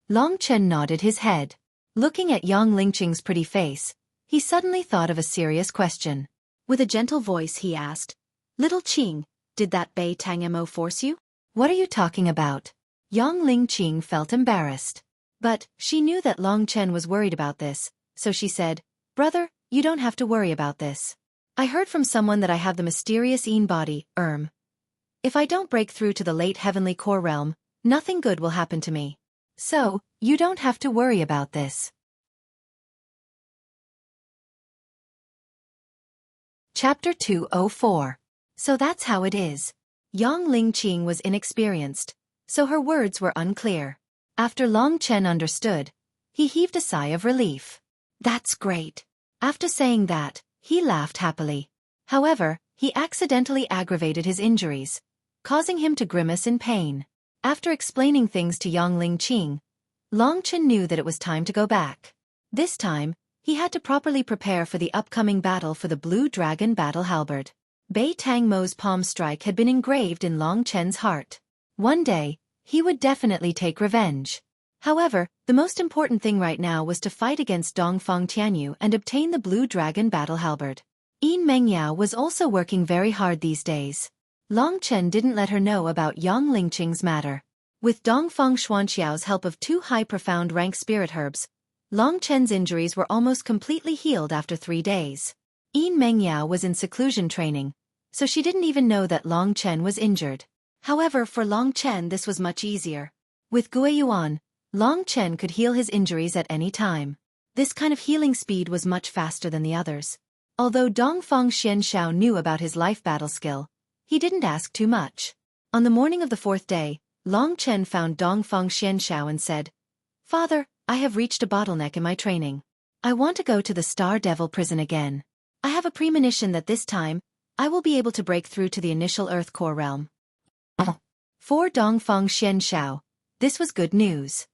Long Chen nodded his head. Looking at Yang Lingqing's pretty face, he suddenly thought of a serious question. With a gentle voice he asked, "Little Qing, did that Bei Tangmo force you?" "What are you talking about?" Yang Lingqing felt embarrassed. But she knew that Long Chen was worried about this, so she said, "Brother, you don't have to worry about this. I heard from someone that I have the mysterious Yin body, If I don't break through to the late heavenly core realm, nothing good will happen to me. So, you don't have to worry about this. Chapter 204. So that's how it is. Yang Lingqing was inexperienced, so her words were unclear. After Long Chen understood, he heaved a sigh of relief. That's great. After saying that, he laughed happily. However, he accidentally aggravated his injuries, causing him to grimace in pain. After explaining things to Yang Lingqing, Long Chen knew that it was time to go back. This time, he had to properly prepare for the upcoming battle for the Blue Dragon Battle Halberd. Bei Tangmo's palm strike had been engraved in Long Chen's heart. One day, he would definitely take revenge. However, the most important thing right now was to fight against Dongfang Tianyu and obtain the Blue Dragon Battle Halberd. Yin Mengyao was also working very hard these days. Long Chen didn't let her know about Yang Lingqing's matter. With Dongfang Xuanxiao's help of 2 high profound rank spirit herbs, Long Chen's injuries were almost completely healed after 3 days. Yin Mengyao was in seclusion training, so she didn't even know that Long Chen was injured. However, for Long Chen this was much easier. With Guiyuan, Long Chen could heal his injuries at any time. This kind of healing speed was much faster than the others. Although Dongfang Xianxiao knew about his life battle skill, he didn't ask too much. On the morning of the 4th day, Long Chen found Dongfang Xianxiao and said, "Father, I have reached a bottleneck in my training. I want to go to the Star Devil prison again. I have a premonition that this time, I will be able to break through to the initial Earth core realm." For Dongfang Xianxiao, this was good news.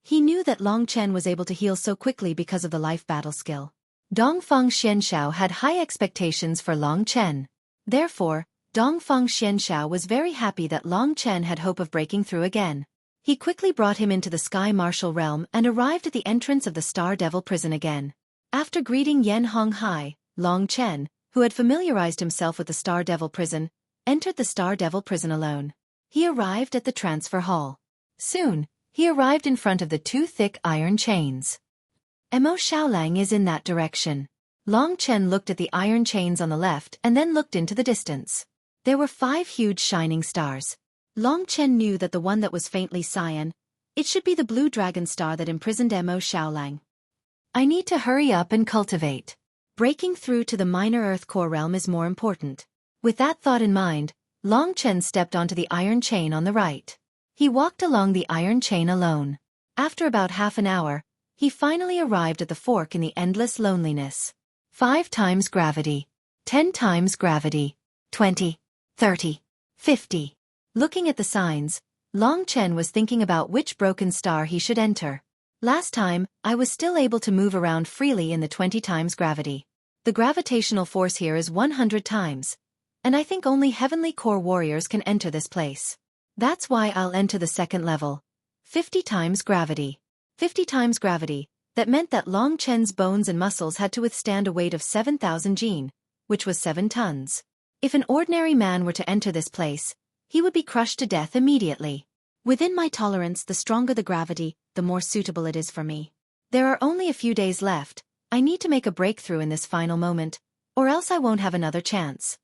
He knew that Long Chen was able to heal so quickly because of the life battle skill. Dongfang Xianxiao had high expectations for Long Chen. Therefore, Dongfang Xianxiao was very happy that Long Chen had hope of breaking through again. He quickly brought him into the Sky Martial realm and arrived at the entrance of the Star Devil prison again. After greeting Yan Honghai, Long Chen, who had familiarized himself with the Star Devil prison, entered the Star Devil prison alone. He arrived at the transfer hall. Soon, he arrived in front of the 2 thick iron chains. Mo Xiaolang is in that direction. Long Chen looked at the iron chains on the left and then looked into the distance. There were 5 huge shining stars. Long Chen knew that the one that was faintly cyan, it should be the blue dragon star that imprisoned Mo Xiaolang. I need to hurry up and cultivate. Breaking through to the minor Earth core realm is more important. With that thought in mind, Long Chen stepped onto the iron chain on the right. He walked along the iron chain alone. After about half an hour, he finally arrived at the fork in the endless loneliness. 5 times gravity. 10 times gravity. 20. 30. 50. Looking at the signs, Long Chen was thinking about which broken star he should enter. Last time, I was still able to move around freely in the 20 times gravity. The gravitational force here is 100 times, and I think only heavenly core warriors can enter this place. That's why I'll enter the 2nd level. 50 times gravity. 50 times gravity, that meant that Long Chen's bones and muscles had to withstand a weight of 7,000 jin, which was 7 tons. If an ordinary man were to enter this place, he would be crushed to death immediately. Within my tolerance, the stronger the gravity, the more suitable it is for me. There are only a few days left. I need to make a breakthrough in this final moment, or else I won't have another chance.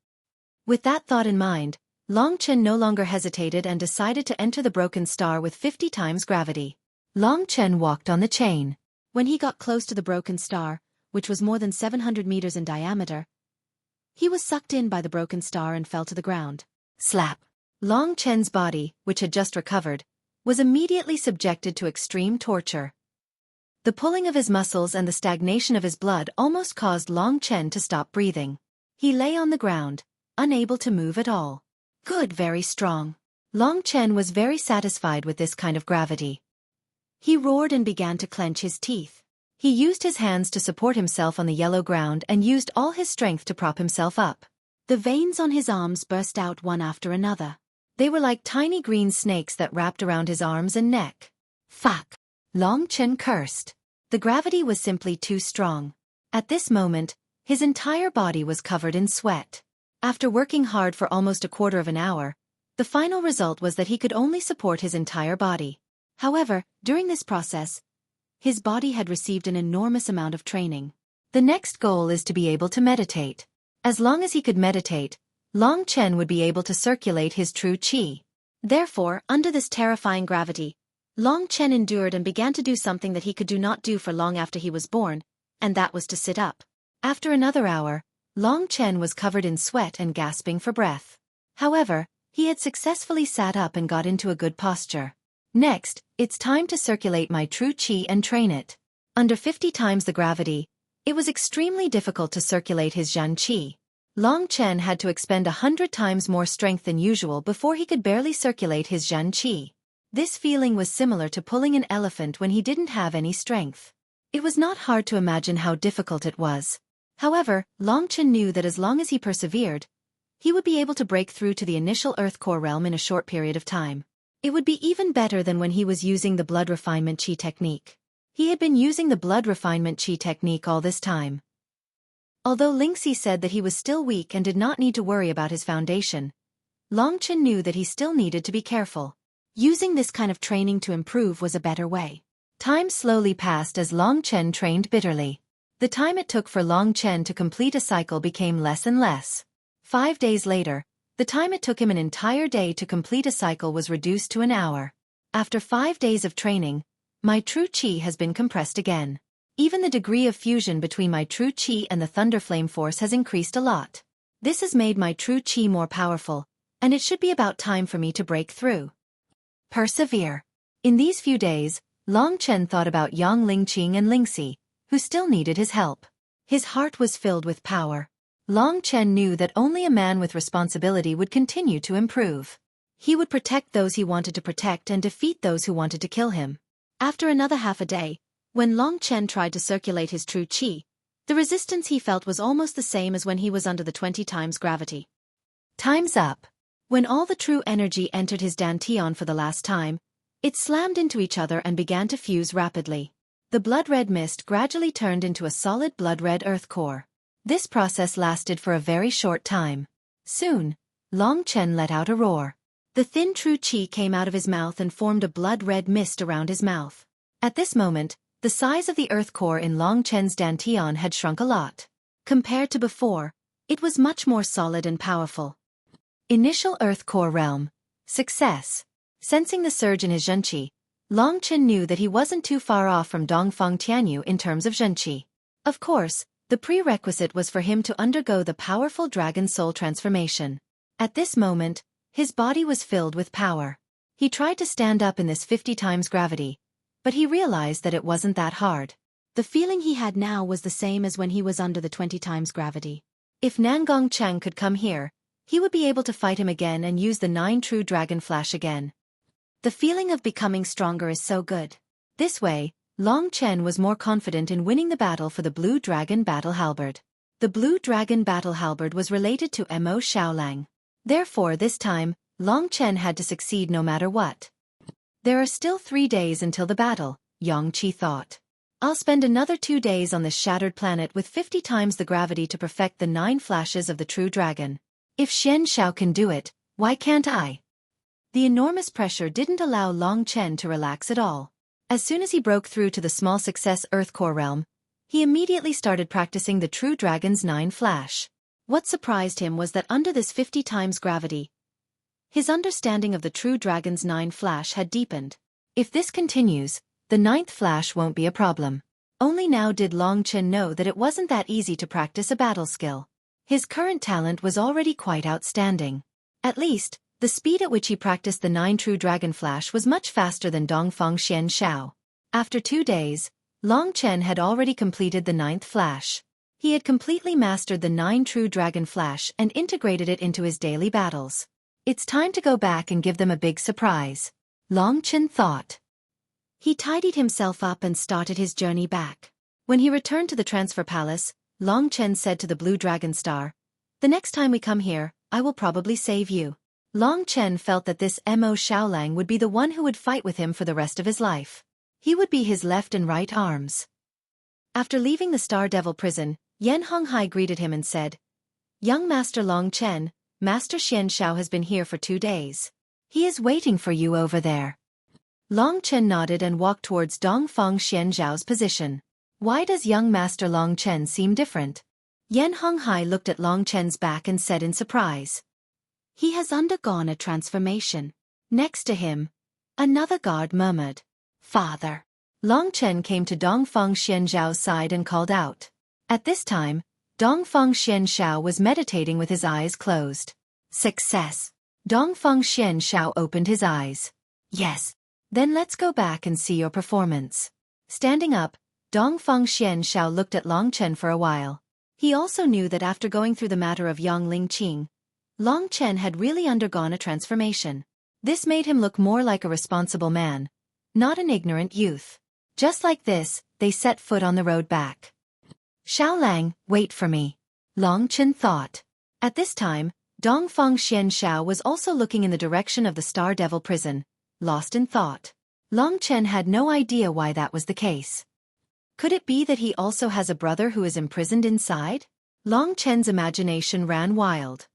With that thought in mind, Long Chen no longer hesitated and decided to enter the broken star with 50 times gravity. Long Chen walked on the chain. When he got close to the broken star, which was more than 700 meters in diameter, he was sucked in by the broken star and fell to the ground. Slap! Long Chen's body, which had just recovered, was immediately subjected to extreme torture. The pulling of his muscles and the stagnation of his blood almost caused Long Chen to stop breathing. He lay on the ground, unable to move at all. Good, very strong. Long Chen was very satisfied with this kind of gravity. He roared and began to clench his teeth. He used his hands to support himself on the yellow ground and used all his strength to prop himself up. The veins on his arms burst out one after another. They were like tiny green snakes that wrapped around his arms and neck. Fuck! Long Chen cursed. The gravity was simply too strong. At this moment, his entire body was covered in sweat. After working hard for almost a quarter of an hour, the final result was that he could only support his entire body. However, during this process, his body had received an enormous amount of training. The next goal is to be able to meditate. As long as he could meditate, Long Chen would be able to circulate his true qi. Therefore, under this terrifying gravity, Long Chen endured and began to do something that he could not do for long after he was born, and that was to sit up. After another hour, Long Chen was covered in sweat and gasping for breath. However, he had successfully sat up and got into a good posture. Next, it's time to circulate my true qi and train it. Under 50 times the gravity, it was extremely difficult to circulate his zhan qi. Long Chen had to expend 100 times more strength than usual before he could barely circulate his zhan qi. This feeling was similar to pulling an elephant when he didn't have any strength. It was not hard to imagine how difficult it was. However, Long Chen knew that as long as he persevered, he would be able to break through to the initial Earth Core realm in a short period of time. It would be even better than when he was using the blood refinement qi technique. He had been using the blood refinement qi technique all this time. Although Lingxi said that he was still weak and did not need to worry about his foundation, Long Chen knew that he still needed to be careful. Using this kind of training to improve was a better way. Time slowly passed as Long Chen trained bitterly. The time it took for Long Chen to complete a cycle became less and less. 5 days later, the time it took him an entire day to complete a cycle was reduced to an hour. After 5 days of training, my true qi has been compressed again. Even the degree of fusion between my true qi and the thunder flame force has increased a lot. This has made my true qi more powerful, and it should be about time for me to break through. Persevere. In these few days, Long Chen thought about Yang Lingqing and Lingxi, who still needed his help. His heart was filled with power. Long Chen knew that only a man with responsibility would continue to improve. He would protect those he wanted to protect and defeat those who wanted to kill him. After another half a day, when Long Chen tried to circulate his true qi, the resistance he felt was almost the same as when he was under the 20 times gravity. Time's up. When all the true energy entered his dantian for the last time, it slammed into each other and began to fuse rapidly. The blood-red mist gradually turned into a solid blood-red earth core. This process lasted for a very short time. Soon, Long Chen let out a roar. The thin true qi came out of his mouth and formed a blood-red mist around his mouth. At this moment, the size of the earth core in Long Chen's dantian had shrunk a lot. Compared to before, it was much more solid and powerful. Initial earth core realm. Success. Sensing the surge in his zhenqi, Long Chen knew that he wasn't too far off from Dongfang Tianyu in terms of zhenqi. Of course, the prerequisite was for him to undergo the powerful dragon soul transformation. At this moment, his body was filled with power. He tried to stand up in this 50 times gravity, but he realized that it wasn't that hard. The feeling he had now was the same as when he was under the 20 times gravity. If Nangong Chang could come here, he would be able to fight him again and use the 9 true dragon flash again. The feeling of becoming stronger is so good. This way, Long Chen was more confident in winning the battle for the Blue Dragon Battle Halberd. The Blue Dragon Battle Halberd was related to Mo Xiaolang. Therefore this time, Long Chen had to succeed no matter what. There are still 3 days until the battle, Yang Qi thought. I'll spend another 2 days on this shattered planet with 50 times the gravity to perfect the 9 flashes of the true dragon. If Xian Shao can do it, why can't I? The enormous pressure didn't allow Long Chen to relax at all. As soon as he broke through to the small success Earth Core realm, he immediately started practicing the True Dragon's 9 flash. What surprised him was that under this 50 times gravity, his understanding of the True Dragon's 9 flash had deepened. If this continues, the 9th flash won't be a problem. Only now did Long Chen know that it wasn't that easy to practice a battle skill. His current talent was already quite outstanding. At least, the speed at which he practiced the 9 true dragon flash was much faster than Dongfang Xian Shao. After 2 days, Long Chen had already completed the 9th flash. He had completely mastered the 9 true dragon flash and integrated it into his daily battles. It's time to go back and give them a big surprise, Long Chen thought. He tidied himself up and started his journey back. When he returned to the transfer palace, Long Chen said to the Blue Dragon Star, "The next time we come here, I will probably save you." Long Chen felt that this Mo Xiaolang would be the one who would fight with him for the rest of his life. He would be his left and right arms. After leaving the Star Devil prison, Yan Honghai greeted him and said, "Young Master Long Chen, Master Xian Shao has been here for 2 days. He is waiting for you over there." Long Chen nodded and walked towards Dongfang Xian Zhao's position. Why does young Master Long Chen seem different? Yan Honghai looked at Long Chen's back and said in surprise. He has undergone a transformation. Next to him, another guard murmured, Father. Long Chen came to Dongfang Xianzhao's side and called out. At this time, Dongfang Xianzhao was meditating with his eyes closed. Success. Dongfang Xianzhao opened his eyes. Yes. Then let's go back and see your performance. Standing up, Dongfang Xianzhao looked at Long Chen for a while. He also knew that after going through the matter of Yang Lingqing, Long Chen had really undergone a transformation. This made him look more like a responsible man, not an ignorant youth. Just like this, they set foot on the road back. Xiaolang, wait for me. Long Chen thought. At this time, Dongfang Xianzhao was also looking in the direction of the Star Devil prison, lost in thought. Long Chen had no idea why that was the case. Could it be that he also has a brother who is imprisoned inside? Long Chen's imagination ran wild.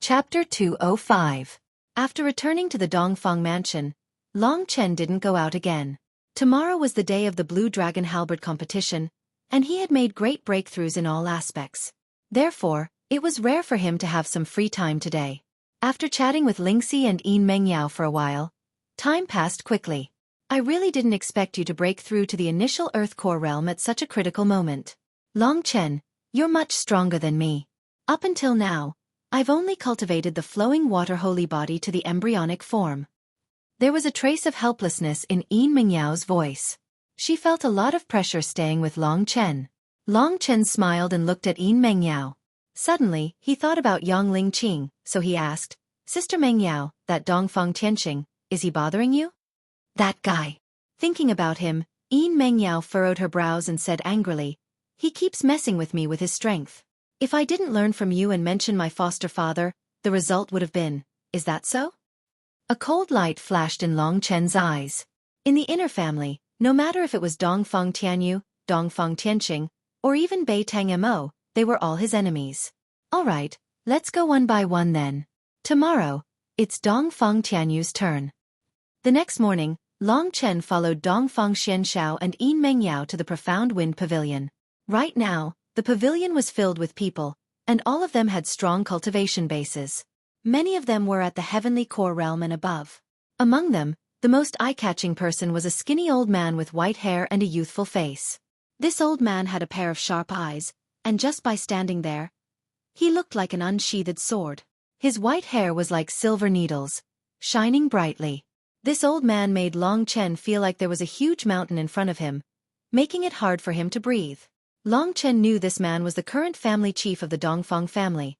Chapter 205. After returning to the Dongfang mansion, Long Chen didn't go out again. Tomorrow was the day of the Blue Dragon Halberd competition, and he had made great breakthroughs in all aspects. Therefore, it was rare for him to have some free time today. After chatting with Lingxi and Yin Mengyao for a while, time passed quickly. I really didn't expect you to break through to the initial Earth Core realm at such a critical moment. Long Chen, you're much stronger than me. Up until now, I've only cultivated the flowing water holy body to the embryonic form. There was a trace of helplessness in Yin Mingyao's voice. She felt a lot of pressure staying with Long Chen. Long Chen smiled and looked at Yin Mengyao. Suddenly, he thought about Yang Lingqing, so he asked, Sister Mengyao, that Dongfang Tianqing, is he bothering you? That guy. Thinking about him, Yin Mengyao furrowed her brows and said angrily, he keeps messing with me with his strength. If I didn't learn from you and mention my foster father, the result would have been, is that so? A cold light flashed in Long Chen's eyes. In the inner family, no matter if it was Dongfang Tianyu, Dongfang Tianqing, or even Bei Tang Mo, they were all his enemies. Alright, let's go one by one then. Tomorrow, it's Dongfang Tianyu's turn. The next morning, Long Chen followed Dongfang Xianzhao and Yin Mengyao to the Profound Wind Pavilion. Right now, the pavilion was filled with people, and all of them had strong cultivation bases. Many of them were at the heavenly core realm and above. Among them, the most eye-catching person was a skinny old man with white hair and a youthful face. This old man had a pair of sharp eyes, and just by standing there, he looked like an unsheathed sword. His white hair was like silver needles, shining brightly. This old man made Long Chen feel like there was a huge mountain in front of him, making it hard for him to breathe. Long Chen knew this man was the current family chief of the Dongfang family,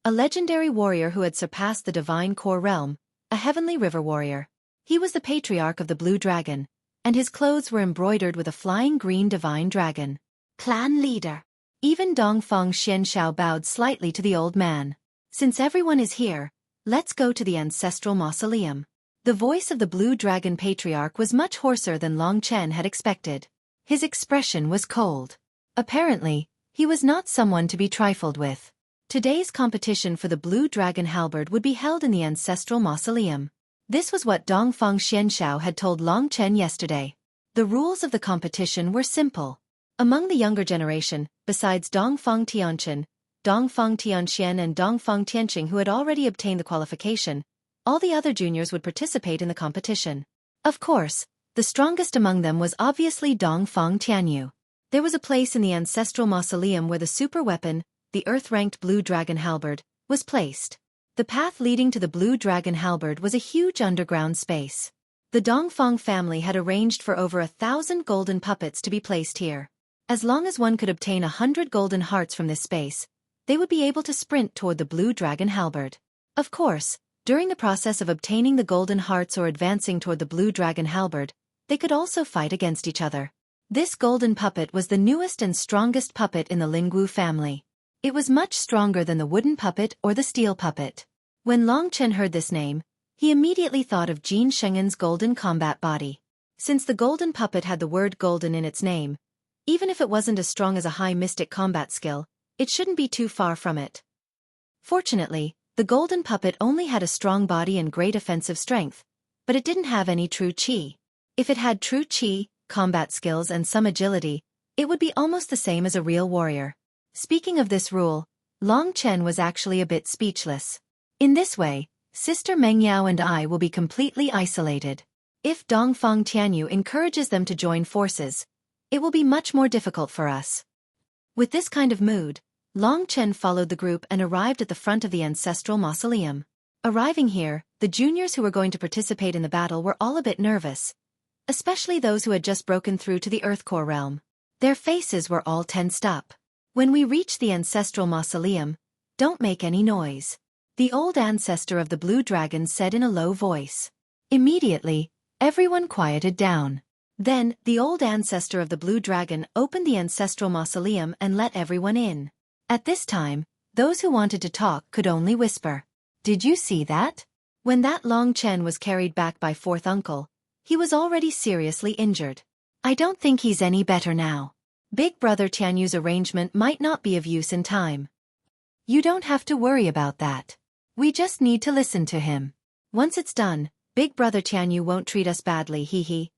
a legendary warrior who had surpassed the divine core realm, a heavenly river warrior. He was the patriarch of the Blue Dragon, and his clothes were embroidered with a flying green divine dragon. Clan leader. Even Dongfang Xianzhao bowed slightly to the old man. Since everyone is here, let's go to the ancestral mausoleum. The voice of the Blue Dragon patriarch was much hoarser than Long Chen had expected. His expression was cold. Apparently, he was not someone to be trifled with. Today's competition for the Blue Dragon Halberd would be held in the ancestral mausoleum. This was what Dongfang Xianzhao had told Long Chen yesterday. The rules of the competition were simple. Among the younger generation, besides Dongfang Tianchen, Dongfang Tianxian and Dongfang Tianqing who had already obtained the qualification, all the other juniors would participate in the competition. Of course, the strongest among them was obviously Dongfang Tianyu. There was a place in the ancestral mausoleum where the super weapon, the Earth-ranked Blue Dragon Halberd, was placed. The path leading to the Blue Dragon Halberd was a huge underground space. The Dongfang family had arranged for over 1,000 golden puppets to be placed here. As long as one could obtain 100 golden hearts from this space, they would be able to sprint toward the Blue Dragon Halberd. Of course, during the process of obtaining the golden hearts or advancing toward the Blue Dragon Halberd, they could also fight against each other. This golden puppet was the newest and strongest puppet in the Lingwu family. It was much stronger than the wooden puppet or the steel puppet. When Long Chen heard this name, he immediately thought of Jin Shengen's golden combat body. Since the golden puppet had the word golden in its name, even if it wasn't as strong as a high mystic combat skill, it shouldn't be too far from it. Fortunately, the golden puppet only had a strong body and great offensive strength, but it didn't have any true qi. If it had true qi, combat skills and some agility, it would be almost the same as a real warrior. Speaking of this rule, Long Chen was actually a bit speechless. In this way, Sister Meng Yao and I will be completely isolated. If Dongfang Tianyu encourages them to join forces, it will be much more difficult for us. With this kind of mood, Long Chen followed the group and arrived at the front of the ancestral mausoleum. Arriving here, the juniors who were going to participate in the battle were all a bit nervous, especially those who had just broken through to the Earth Core realm. Their faces were all tensed up. When we reach the ancestral mausoleum, don't make any noise, the old ancestor of the blue dragon said in a low voice. Immediately, everyone quieted down. Then, the old ancestor of the blue dragon opened the ancestral mausoleum and let everyone in. At this time, those who wanted to talk could only whisper. Did you see that? When that Long Chen was carried back by fourth uncle, he was already seriously injured. I don't think he's any better now. Big brother Tianyu's arrangement might not be of use in time. You don't have to worry about that. We just need to listen to him. Once it's done, Big brother Tianyu won't treat us badly, hee.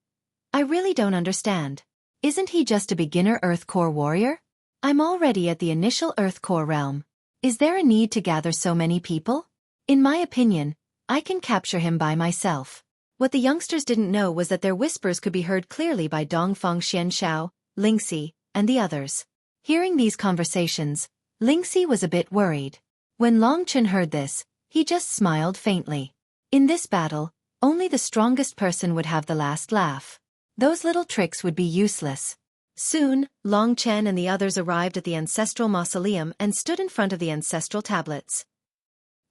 I really don't understand. Isn't he just a beginner Earth Core warrior? I'm already at the initial Earth Core realm. Is there a need to gather so many people? In my opinion, I can capture him by myself. What the youngsters didn't know was that their whispers could be heard clearly by Dongfang Xianshao, Lingxi, and the others. Hearing these conversations, Lingxi was a bit worried. When Long Chen heard this, he just smiled faintly. In this battle, only the strongest person would have the last laugh. Those little tricks would be useless. Soon, Long Chen and the others arrived at the ancestral mausoleum and stood in front of the ancestral tablets.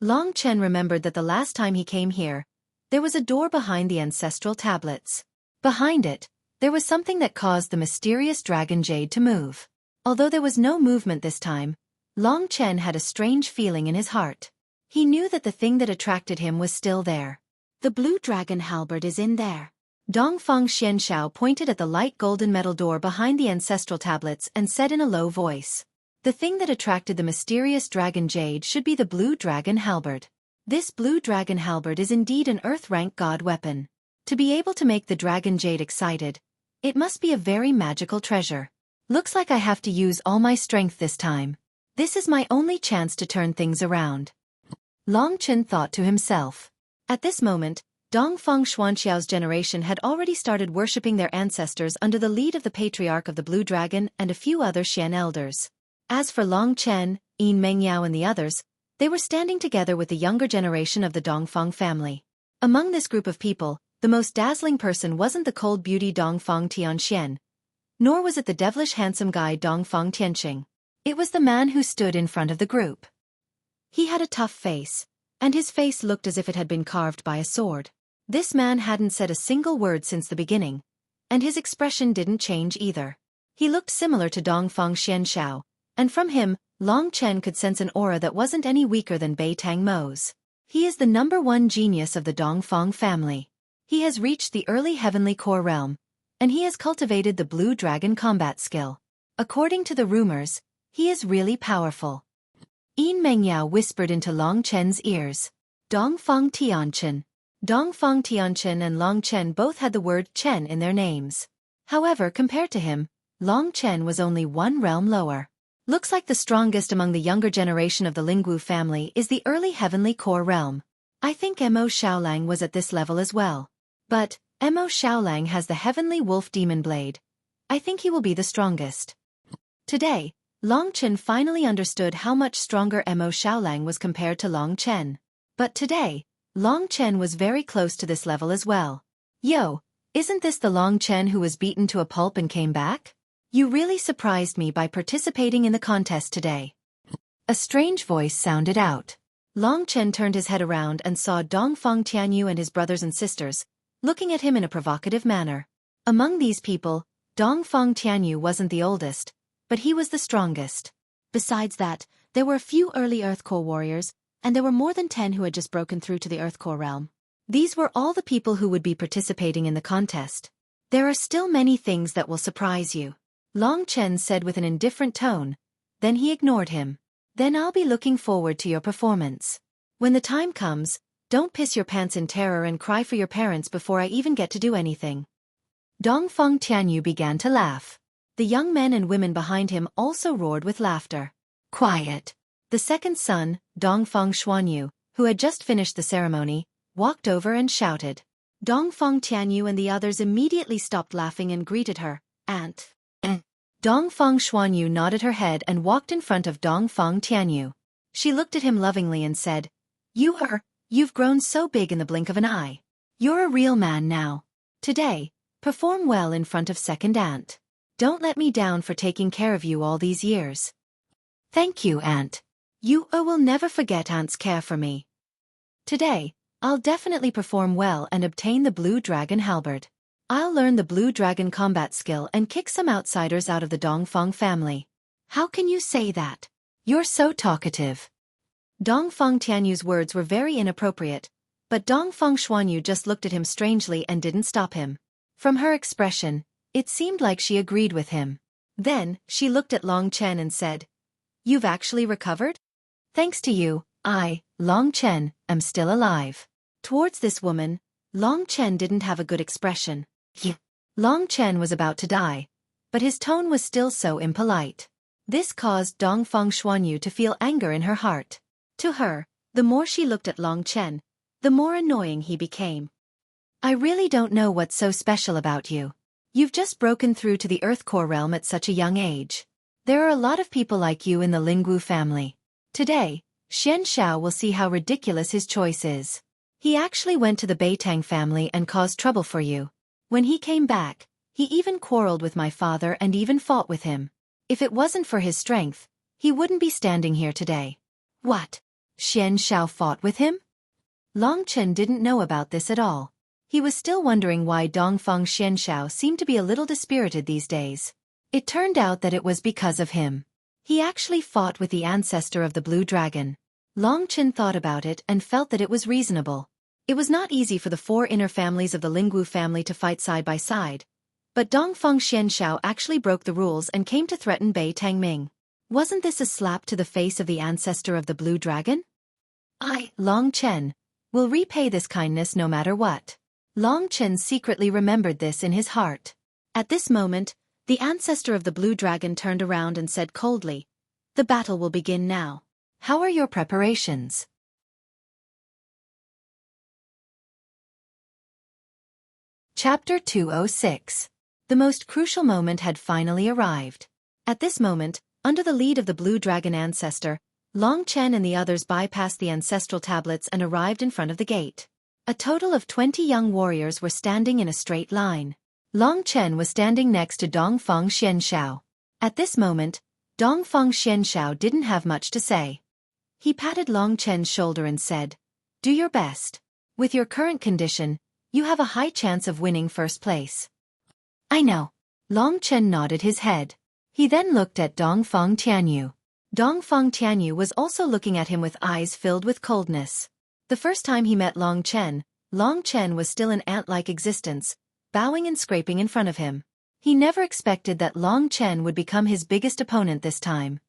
Long Chen remembered that the last time he came here, there was a door behind the ancestral tablets. Behind it, there was something that caused the mysterious dragon jade to move. Although there was no movement this time, Long Chen had a strange feeling in his heart. He knew that the thing that attracted him was still there. The blue dragon halberd is in there. Dongfang Xianshao pointed at the light golden metal door behind the ancestral tablets and said in a low voice. The thing that attracted the mysterious dragon jade should be the blue dragon halberd. This blue dragon halberd is indeed an earth-rank god weapon. To be able to make the dragon jade excited, it must be a very magical treasure. Looks like I have to use all my strength this time. This is my only chance to turn things around. Long Chen thought to himself. At this moment, Dongfang Xuanxiao's generation had already started worshipping their ancestors under the lead of the patriarch of the Blue Dragon and a few other Xian elders. As for Long Chen, Yin Mengyao and the others, they were standing together with the younger generation of the Dongfang family. Among this group of people, the most dazzling person wasn't the cold beauty Dongfang Tianxian, nor was it the devilish handsome guy Dongfang Tianqing. It was the man who stood in front of the group. He had a tough face, and his face looked as if it had been carved by a sword. This man hadn't said a single word since the beginning, and his expression didn't change either. He looked similar to Dongfang Xianshao, and from him, Long Chen could sense an aura that wasn't any weaker than Bei Tang Mo's. He is the #1 genius of the Dongfang family. He has reached the early heavenly core realm, and he has cultivated the blue dragon combat skill. According to the rumors, he is really powerful. Yin Mengyao whispered into Long Chen's ears. Dongfang Tianchen. Dongfang Tianchen and Long Chen both had the word Chen in their names. However, compared to him, Long Chen was only one realm lower. Looks like the strongest among the younger generation of the Lingwu family is the early heavenly core realm. I think Mo Xiaolang was at this level as well. But, Mo Xiaolang has the heavenly wolf demon blade. I think he will be the strongest. Today, Long Chen finally understood how much stronger Mo Xiaolang was compared to Long Chen. But today, Long Chen was very close to this level as well. Yo, isn't this the Long Chen who was beaten to a pulp and came back? You really surprised me by participating in the contest today. A strange voice sounded out. Long Chen turned his head around and saw Dongfang Tianyu and his brothers and sisters, looking at him in a provocative manner. Among these people, Dongfang Tianyu wasn't the oldest, but he was the strongest. Besides that, there were a few early Earth Core warriors, and there were more than 10 who had just broken through to the Earth Core realm. These were all the people who would be participating in the contest. There are still many things that will surprise you, Long Chen said with an indifferent tone. Then he ignored him. Then I'll be looking forward to your performance. When the time comes, don't piss your pants in terror and cry for your parents before I even get to do anything. Dongfeng Tianyu began to laugh. The young men and women behind him also roared with laughter. Quiet. The second son, Dongfeng Xuanyu, who had just finished the ceremony, walked over and shouted. Dongfeng Tianyu and the others immediately stopped laughing and greeted her. Aunt. Dongfeng Xuanyu nodded her head and walked in front of Dongfeng Tianyu. She looked at him lovingly and said, You've grown so big in the blink of an eye. You're a real man now. Today, perform well in front of second aunt. Don't let me down for taking care of you all these years. Thank you, aunt. You will never forget aunt's care for me. Today, I'll definitely perform well and obtain the Blue Dragon halberd. I'll learn the Blue Dragon combat skill and kick some outsiders out of the Dongfeng family. How can you say that? You're so talkative. Dongfeng Tianyu's words were very inappropriate, but Dongfeng Xuanyu just looked at him strangely and didn't stop him. From her expression, it seemed like she agreed with him. Then, she looked at Long Chen and said, You've actually recovered? Thanks to you, I, Long Chen, am still alive. Towards this woman, Long Chen didn't have a good expression. Long Chen was about to die, but his tone was still so impolite. This caused Dongfeng Xuanyu to feel anger in her heart. To her, the more she looked at Long Chen, the more annoying he became. I really don't know what's so special about you. You've just broken through to the Earth Core realm at such a young age. There are a lot of people like you in the Lingwu family. Today, Xian Xiao will see how ridiculous his choice is. He actually went to the Beitang family and caused trouble for you. When he came back, he even quarreled with my father and even fought with him. If it wasn't for his strength, he wouldn't be standing here today. What? Xian Xiao fought with him? Long Chen didn't know about this at all. He was still wondering why Dongfeng Xian Xiao seemed to be a little dispirited these days. It turned out that it was because of him. He actually fought with the ancestor of the Blue Dragon. Long Chen thought about it and felt that it was reasonable. It was not easy for the four inner families of the Lingwu family to fight side by side, but Dongfeng Xian Xiao actually broke the rules and came to threaten Bei Tangming. Wasn't this a slap to the face of the ancestor of the Blue Dragon? I, Long Chen, will repay this kindness no matter what. Long Chen secretly remembered this in his heart. At this moment, the ancestor of the Blue Dragon turned around and said coldly, The battle will begin now. How are your preparations? Chapter 206. The most crucial moment had finally arrived. At this moment, under the lead of the Blue Dragon ancestor, Long Chen and the others bypassed the ancestral tablets and arrived in front of the gate. A total of 20 young warriors were standing in a straight line. Long Chen was standing next to Dongfeng Xian Xiao. At this moment, Dongfeng Xian Xiao didn't have much to say. He patted Long Chen's shoulder and said, Do your best. With your current condition, you have a high chance of winning first place. I know. Long Chen nodded his head. He then looked at Dongfeng Tianyu. Dongfeng Tianyu was also looking at him with eyes filled with coldness. The first time he met Long Chen was still an ant-like existence, bowing and scraping in front of him. He never expected that Long Chen would become his biggest opponent this time.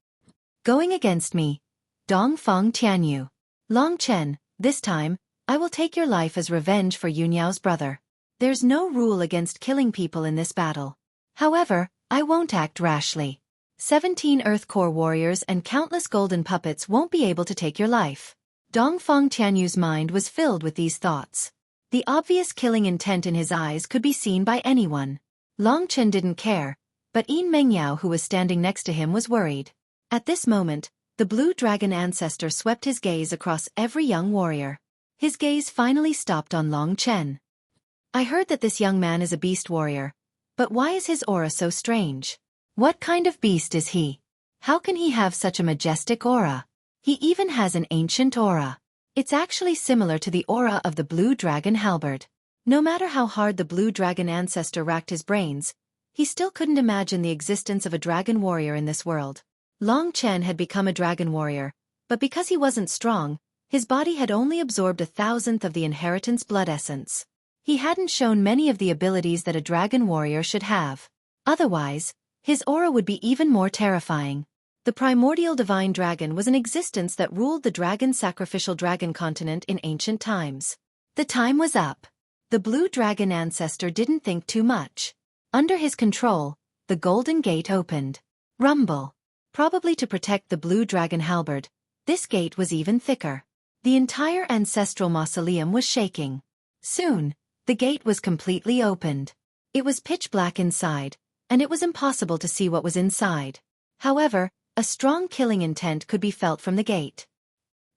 Going against me, Dongfeng Tianyu. Long Chen, this time, I will take your life as revenge for Yunyao's brother. There's no rule against killing people in this battle. However, I won't act rashly. 17 Earth Core warriors and countless golden puppets won't be able to take your life. Dongfeng Tianyu's mind was filled with these thoughts. The obvious killing intent in his eyes could be seen by anyone. Long Chen didn't care, but Yin Mengyao, who was standing next to him, was worried. At this moment, the Blue Dragon ancestor swept his gaze across every young warrior. His gaze finally stopped on Long Chen. I heard that this young man is a beast warrior, but why is his aura so strange? What kind of beast is he? How can he have such a majestic aura? He even has an ancient aura. It's actually similar to the aura of the Blue Dragon halberd. No matter how hard the Blue Dragon ancestor racked his brains, he still couldn't imagine the existence of a dragon warrior in this world. Long Chen had become a dragon warrior, but because he wasn't strong, his body had only absorbed 1,000th of the inheritance blood essence. He hadn't shown many of the abilities that a dragon warrior should have. Otherwise, his aura would be even more terrifying. The primordial divine dragon was an existence that ruled the dragon-sacrificial dragon continent in ancient times. The time was up. The Blue Dragon ancestor didn't think too much. Under his control, the Golden Gate opened. Rumble. Probably to protect the blue dragon halberd, this gate was even thicker. The entire ancestral mausoleum was shaking. Soon, the gate was completely opened. It was pitch black inside, and it was impossible to see what was inside. However, a strong killing intent could be felt from the gate.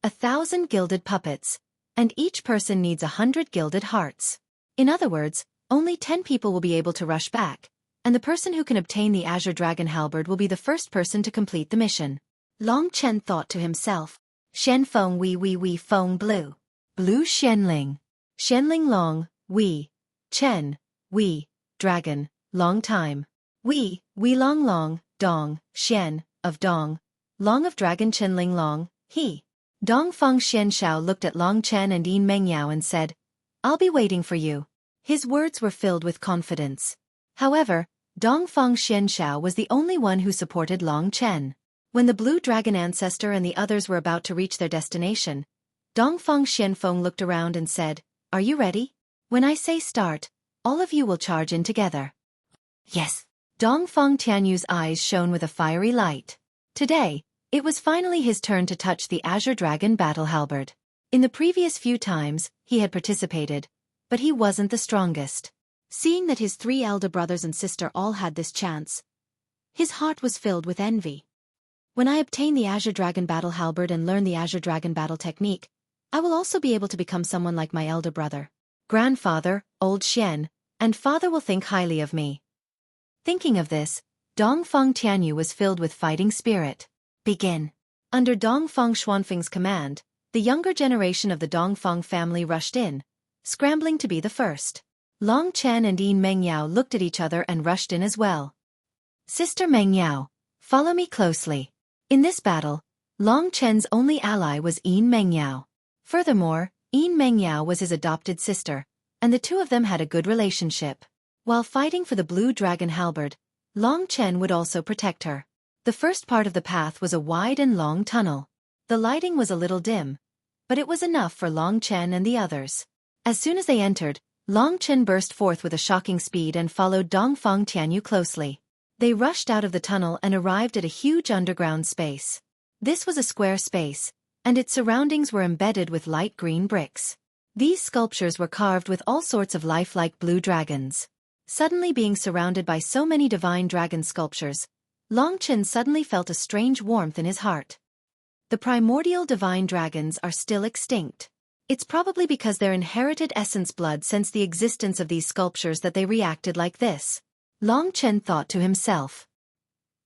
1,000 gilded puppets, and each person needs 100 gilded hearts. In other words, only 10 people will be able to rush back, and the person who can obtain the Azure Dragon Halberd will be the first person to complete the mission. Long Chen thought to himself, Shen Feng Wei Feng Blue. Blue Shenling. Shenling Long, Wei. Chen, Wei, Dragon, Long Time. Wei Long, Dong, Shen, of Dong. Long of Dragon Chenling Long, he. Dong Feng Xian Shao looked at Long Chen and Yin Mengyao and said, I'll be waiting for you. His words were filled with confidence. However, Dong Feng Xian Shao was the only one who supported Long Chen. When the blue dragon ancestor and the others were about to reach their destination, Dong Feng Xianfeng looked around and said, Are you ready? When I say start, all of you will charge in together. Yes. Dong Feng Tianyu's eyes shone with a fiery light. Today, it was finally his turn to touch the Azure Dragon Battle Halberd. In the previous few times, he had participated, but he wasn't the strongest. Seeing that his 3 elder brothers and sister all had this chance, his heart was filled with envy. When I obtain the Azure Dragon Battle Halberd and learn the Azure Dragon Battle technique, I will also be able to become someone like my elder brother. Grandfather, old Xian, and father will think highly of me. Thinking of this, Dong Feng Tianyu was filled with fighting spirit. Begin. Under Dong Feng Xuanfeng's command, the younger generation of the Dong Feng family rushed in, scrambling to be the first. Long Chen and Yin Mengyao looked at each other and rushed in as well. Sister Mengyao, follow me closely. In this battle, Long Chen's only ally was Yin Mengyao. Furthermore, Yin Mengyao was his adopted sister, and the two of them had a good relationship. While fighting for the blue dragon halberd, Long Chen would also protect her. The first part of the path was a wide and long tunnel. The lighting was a little dim, but it was enough for Long Chen and the others. As soon as they entered, Long Chen burst forth with a shocking speed and followed Dong Feng Tianyu closely. They rushed out of the tunnel and arrived at a huge underground space. This was a square space, and its surroundings were embedded with light green bricks. These sculptures were carved with all sorts of lifelike blue dragons. Suddenly being surrounded by so many divine dragon sculptures, Long Chen suddenly felt a strange warmth in his heart. The primordial divine dragons are still extinct. It's probably because their inherited essence blood sensed the existence of these sculptures that they reacted like this. Long Chen thought to himself.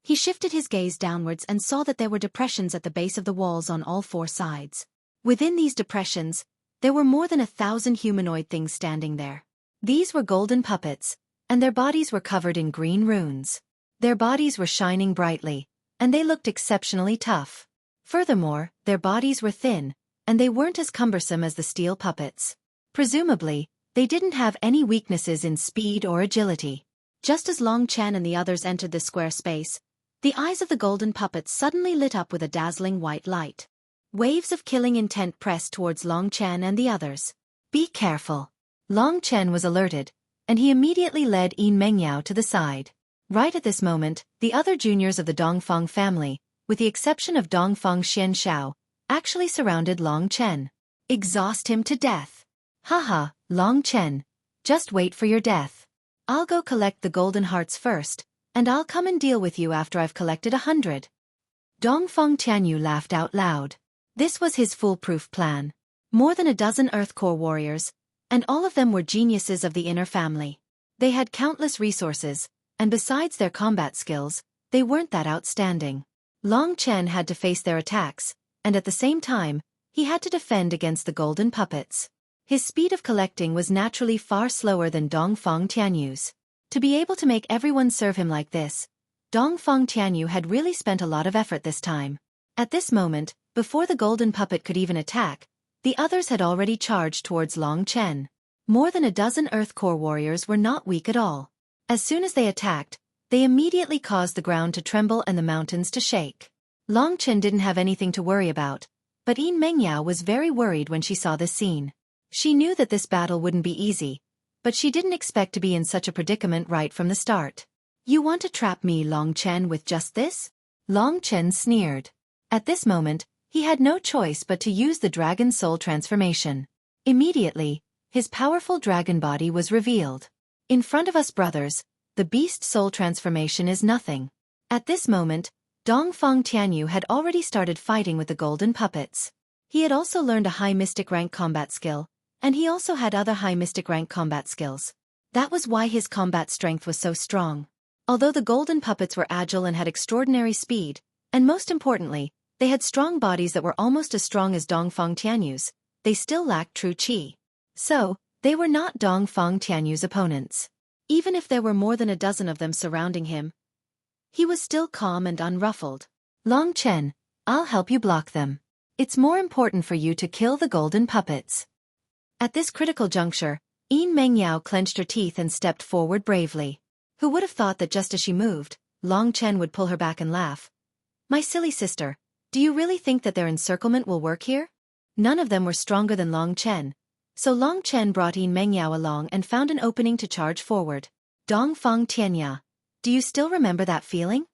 He shifted his gaze downwards and saw that there were depressions at the base of the walls on all 4 sides. Within these depressions, there were more than 1,000 humanoid things standing there. These were golden puppets, and their bodies were covered in green runes. Their bodies were shining brightly, and they looked exceptionally tough. Furthermore, their bodies were thin, and they weren't as cumbersome as the steel puppets. Presumably, they didn't have any weaknesses in speed or agility. Just as Long Chen and the others entered this square space, the eyes of the golden puppets suddenly lit up with a dazzling white light. Waves of killing intent pressed towards Long Chen and the others. Be careful. Long Chen was alerted, and he immediately led Yin Mengyao to the side. Right at this moment, the other juniors of the Dongfeng family, with the exception of Dongfeng Xian Shao, actually surrounded Long Chen. Exhaust him to death. Haha, Long Chen. Just wait for your death. I'll go collect the golden hearts first, and I'll come and deal with you after I've collected 100. Dongfeng Tianyu laughed out loud. This was his foolproof plan. More than a dozen Earth Core warriors, and all of them were geniuses of the inner family. They had countless resources, and besides their combat skills, they weren't that outstanding. Long Chen had to face their attacks, and at the same time, he had to defend against the golden puppets. His speed of collecting was naturally far slower than Dongfeng Tianyu's. To be able to make everyone serve him like this, Dongfeng Tianyu had really spent a lot of effort this time. At this moment, before the golden puppet could even attack, the others had already charged towards Long Chen. More than a dozen Earth Core warriors were not weak at all. As soon as they attacked, they immediately caused the ground to tremble and the mountains to shake. Long Chen didn't have anything to worry about, but Yin Mengyao was very worried when she saw this scene. She knew that this battle wouldn't be easy, but she didn't expect to be in such a predicament right from the start. You want to trap me, Long Chen, with just this? Long Chen sneered. At this moment, he had no choice but to use the dragon soul transformation. Immediately, his powerful dragon body was revealed. In front of us, brothers, the beast soul transformation is nothing. At this moment, Dongfang Tianyu had already started fighting with the golden puppets. He had also learned a high mystic rank combat skill, and he also had other high mystic rank combat skills. That was why his combat strength was so strong. Although the golden puppets were agile and had extraordinary speed, and most importantly, they had strong bodies that were almost as strong as Dongfang Tianyu's, they still lacked true qi. So, they were not Dongfang Tianyu's opponents. Even if there were more than a dozen of them surrounding him, he was still calm and unruffled. Long Chen, I'll help you block them. It's more important for you to kill the golden puppets. At this critical juncture, Yin Mengyao clenched her teeth and stepped forward bravely. Who would have thought that just as she moved, Long Chen would pull her back and laugh? My silly sister, do you really think that their encirclement will work here? None of them were stronger than Long Chen, so Long Chen brought Yin Mengyao along and found an opening to charge forward. Dongfang Tianya, do you still remember that feeling?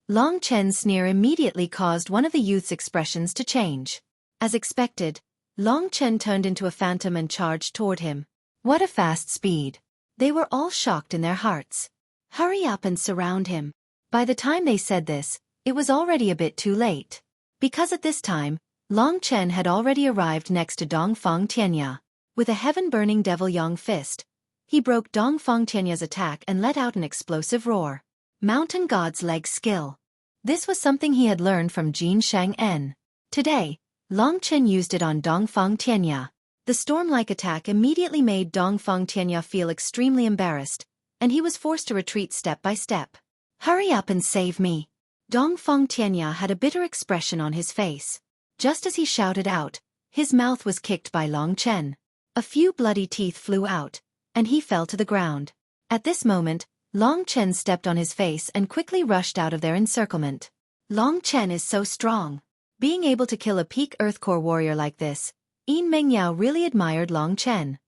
Long Chen's sneer immediately caused one of the youth's expressions to change. As expected, Long Chen turned into a phantom and charged toward him. What a fast speed! They were all shocked in their hearts. Hurry up and surround him. By the time they said this, it was already a bit too late. Because at this time, Long Chen had already arrived next to Dongfang Tianya. With a heaven-burning devil yang fist, he broke Dongfang Tianya's attack and let out an explosive roar. Mountain God's leg skill. This was something he had learned from Jin Shang-en. Today, Long Chen used it on Dongfang Tianya. The storm-like attack immediately made Dongfang Tianya feel extremely embarrassed, and he was forced to retreat step by step. Hurry up and save me. Dongfang Tianya had a bitter expression on his face. Just as he shouted out, his mouth was kicked by Long Chen. A few bloody teeth flew out, and he fell to the ground. At this moment, Long Chen stepped on his face and quickly rushed out of their encirclement. Long Chen is so strong. Being able to kill a peak Earthcore warrior like this, Yin Mengyao really admired Long Chen.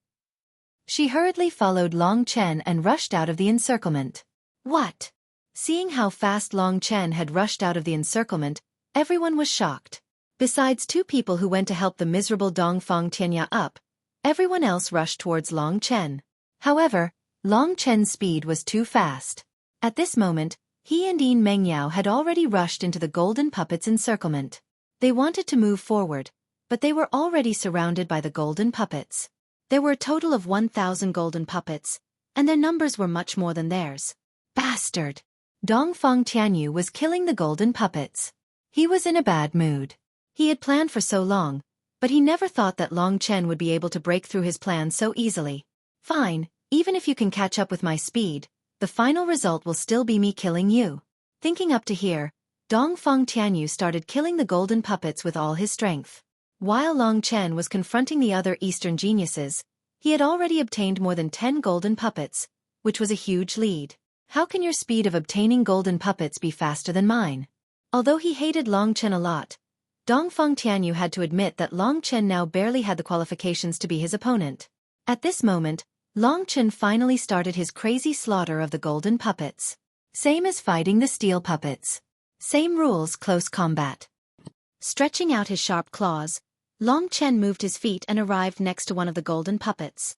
She hurriedly followed Long Chen and rushed out of the encirclement. What? Seeing how fast Long Chen had rushed out of the encirclement, everyone was shocked. Besides two people who went to help the miserable Dongfang Tianya up, everyone else rushed towards Long Chen. However, Long Chen's speed was too fast. At this moment, he and Yin Mengyao had already rushed into the golden puppet's encirclement. They wanted to move forward, but they were already surrounded by the golden puppets. There were a total of 1,000 golden puppets, and their numbers were much more than theirs. Bastard! Dongfang Tianyu was killing the golden puppets. He was in a bad mood. He had planned for so long, but he never thought that Long Chen would be able to break through his plan so easily. Fine, even if you can catch up with my speed, the final result will still be me killing you. Thinking up to here, Dongfang Tianyu started killing the golden puppets with all his strength. While Long Chen was confronting the other Eastern geniuses, he had already obtained more than 10 golden puppets, which was a huge lead. How can your speed of obtaining golden puppets be faster than mine? Although he hated Long Chen a lot, Dongfang Tianyu had to admit that Long Chen now barely had the qualifications to be his opponent. At this moment, Long Chen finally started his crazy slaughter of the golden puppets. Same as fighting the steel puppets. Same rules, close combat. Stretching out his sharp claws, Long Chen moved his feet and arrived next to one of the golden puppets.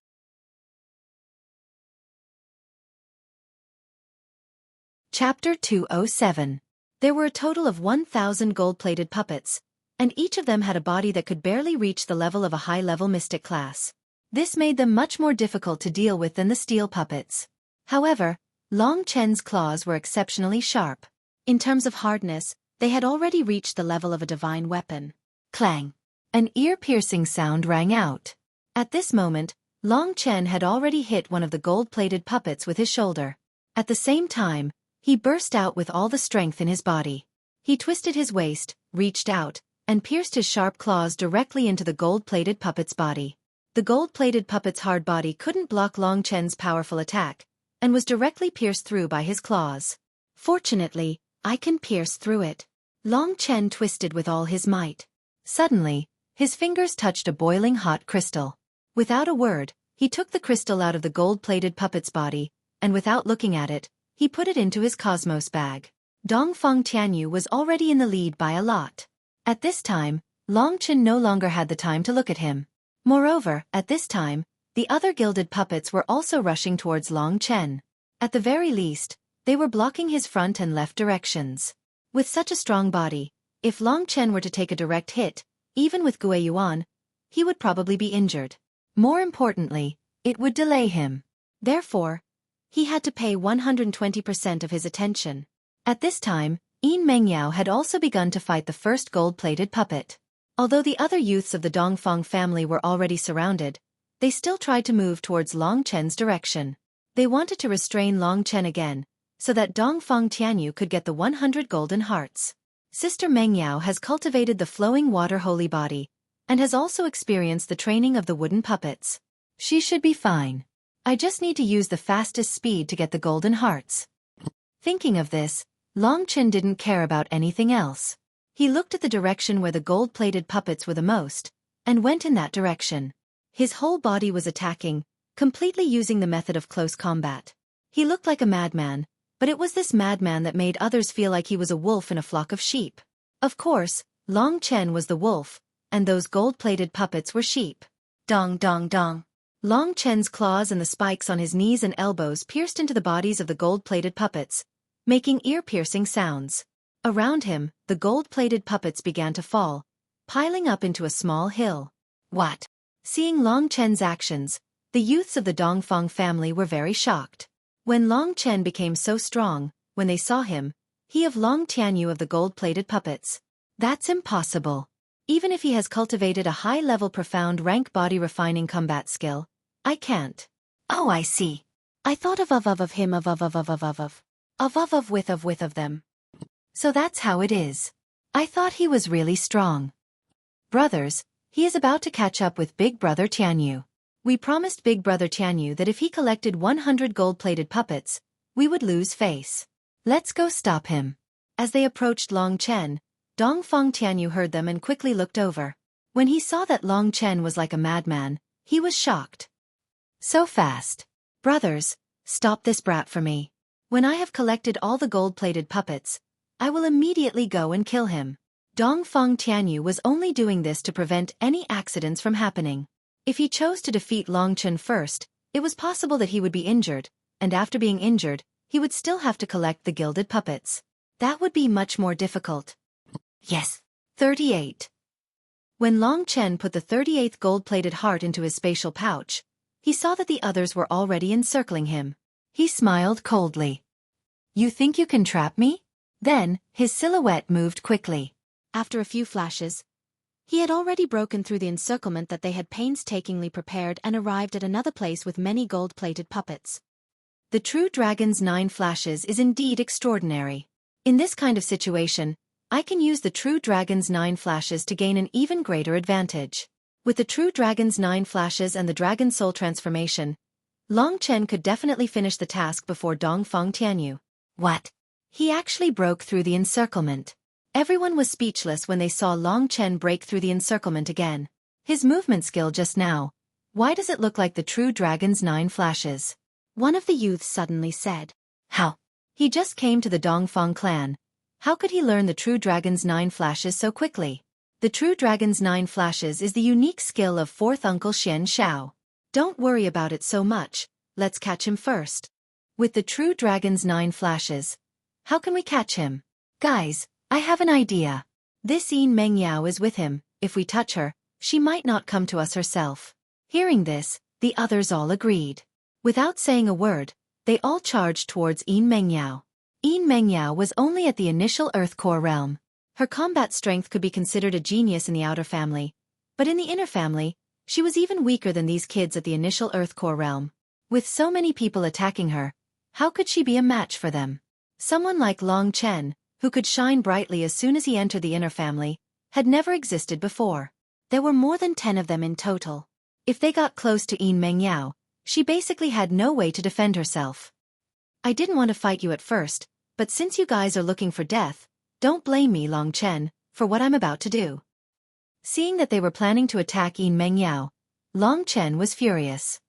Chapter 207. There were a total of 1,000 gold-plated puppets, and each of them had a body that could barely reach the level of a high-level mystic class. This made them much more difficult to deal with than the steel puppets. However, Long Chen's claws were exceptionally sharp. In terms of hardness, they had already reached the level of a divine weapon. Clang! An ear-piercing sound rang out. At this moment, Long Chen had already hit one of the gold-plated puppets with his shoulder. At the same time, he burst out with all the strength in his body. He twisted his waist, reached out, and pierced his sharp claws directly into the gold-plated puppet's body. The gold-plated puppet's hard body couldn't block Long Chen's powerful attack, and was directly pierced through by his claws. Fortunately, I can pierce through it. Long Chen twisted with all his might. Suddenly, his fingers touched a boiling hot crystal. Without a word, He took the crystal out of the gold-plated puppet's body, and without looking at it, he put it into his cosmos bag. Dongfang Tianyu was already in the lead by a lot. At this time, Long Chen no longer had the time to look at him. Moreover, at this time, the other gilded puppets were also rushing towards Long Chen. At the very least, they were blocking his front and left directions. With such a strong body, if Long Chen were to take a direct hit, even with Gue Yuan, he would probably be injured. More importantly, it would delay him. Therefore, he had to pay 120% of his attention. At this time, Yin Mengyao had also begun to fight the first gold-plated puppet. Although the other youths of the Dongfang family were already surrounded, they still tried to move towards Long Chen's direction. They wanted to restrain Long Chen again, so that Dongfang Tianyu could get the 100 golden hearts. Sister Mengyao has cultivated the flowing water holy body, and has also experienced the training of the wooden puppets. She should be fine. I just need to use the fastest speed to get the golden hearts. Thinking of this, Long Chen didn't care about anything else. He looked at the direction where the gold-plated puppets were the most, and went in that direction. His whole body was attacking, completely using the method of close combat. He looked like a madman, but it was this madman that made others feel like he was a wolf in a flock of sheep. Of course, Long Chen was the wolf, and those gold-plated puppets were sheep. Dong dong dong. Long Chen's claws and the spikes on his knees and elbows pierced into the bodies of the gold-plated puppets, making ear-piercing sounds. Around him, the gold-plated puppets began to fall, piling up into a small hill. What? Seeing Long Chen's actions, the youths of the Dongfang family were very shocked. When Long Chen became so strong, when they saw him, he of Long Tianyu of the gold-plated puppets. That's impossible. Even if he has cultivated a high-level profound rank body refining combat skill, I can't. Oh, I see. I thought of him of them. So that's how it is. I thought he was really strong. Brothers, he is about to catch up with Big Brother Tianyu. We promised Big Brother Tianyu that if he collected 100 gold-plated puppets, we would lose face. Let's go stop him. As they approached Long Chen, Dongfang Tianyu heard them and quickly looked over. When he saw that Long Chen was like a madman, he was shocked. So fast. Brothers, stop this brat for me. When I have collected all the gold-plated puppets, I will immediately go and kill him. Dongfang Tianyu was only doing this to prevent any accidents from happening. If he chose to defeat Long Chen first, it was possible that he would be injured, and after being injured, he would still have to collect the gilded puppets. That would be much more difficult. Yes. 38. When Long Chen put the 38th gold-plated heart into his spatial pouch, he saw that the others were already encircling him. He smiled coldly. You think you can trap me? Then, his silhouette moved quickly. After a few flashes, he had already broken through the encirclement that they had painstakingly prepared and arrived at another place with many gold-plated puppets. The true dragon's 9 flashes is indeed extraordinary. In this kind of situation, I can use the true dragon's 9 flashes to gain an even greater advantage. With the true dragon's 9 flashes and the dragon soul transformation, Long Chen could definitely finish the task before Dongfang Tianyu. What? He actually broke through the encirclement. Everyone was speechless when they saw Long Chen break through the encirclement again. His movement skill just now. Why does it look like the true dragon's 9 flashes? One of the youths suddenly said. How? He just came to the Dongfang clan. How could he learn the true dragon's 9 flashes so quickly? The true dragon's 9 flashes is the unique skill of 4th Uncle Xian Shao. Don't worry about it so much, let's catch him first. With the true dragon's 9 flashes, how can we catch him? Guys, I have an idea. This Yin Mengyao is with him. If we touch her, she might not come to us herself. Hearing this, the others all agreed. Without saying a word, they all charged towards Yin Mengyao. Yin Mengyao was only at the initial Earth Core realm. Her combat strength could be considered a genius in the outer family, but in the inner family, she was even weaker than these kids at the initial Earth Core realm. With so many people attacking her, how could she be a match for them? Someone like Long Chen, who could shine brightly as soon as he entered the inner family, had never existed before. There were more than 10 of them in total. If they got close to Yin Mengyao, she basically had no way to defend herself. I didn't want to fight you at first, but since you guys are looking for death, don't blame me, Long Chen, for what I'm about to do. Seeing that they were planning to attack Yin Mengyao, Long Chen was furious.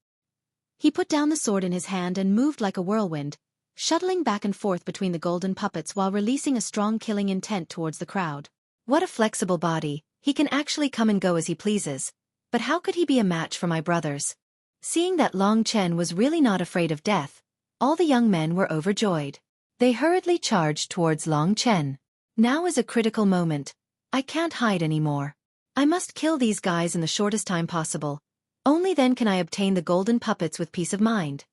He put down the sword in his hand and moved like a whirlwind, shuttling back and forth between the golden puppets while releasing a strong killing intent towards the crowd. What a flexible body, he can actually come and go as he pleases. But how could he be a match for my brothers? Seeing that Long Chen was really not afraid of death, all the young men were overjoyed. They hurriedly charged towards Long Chen. Now is a critical moment. I can't hide anymore. I must kill these guys in the shortest time possible. Only then can I obtain the golden puppets with peace of mind.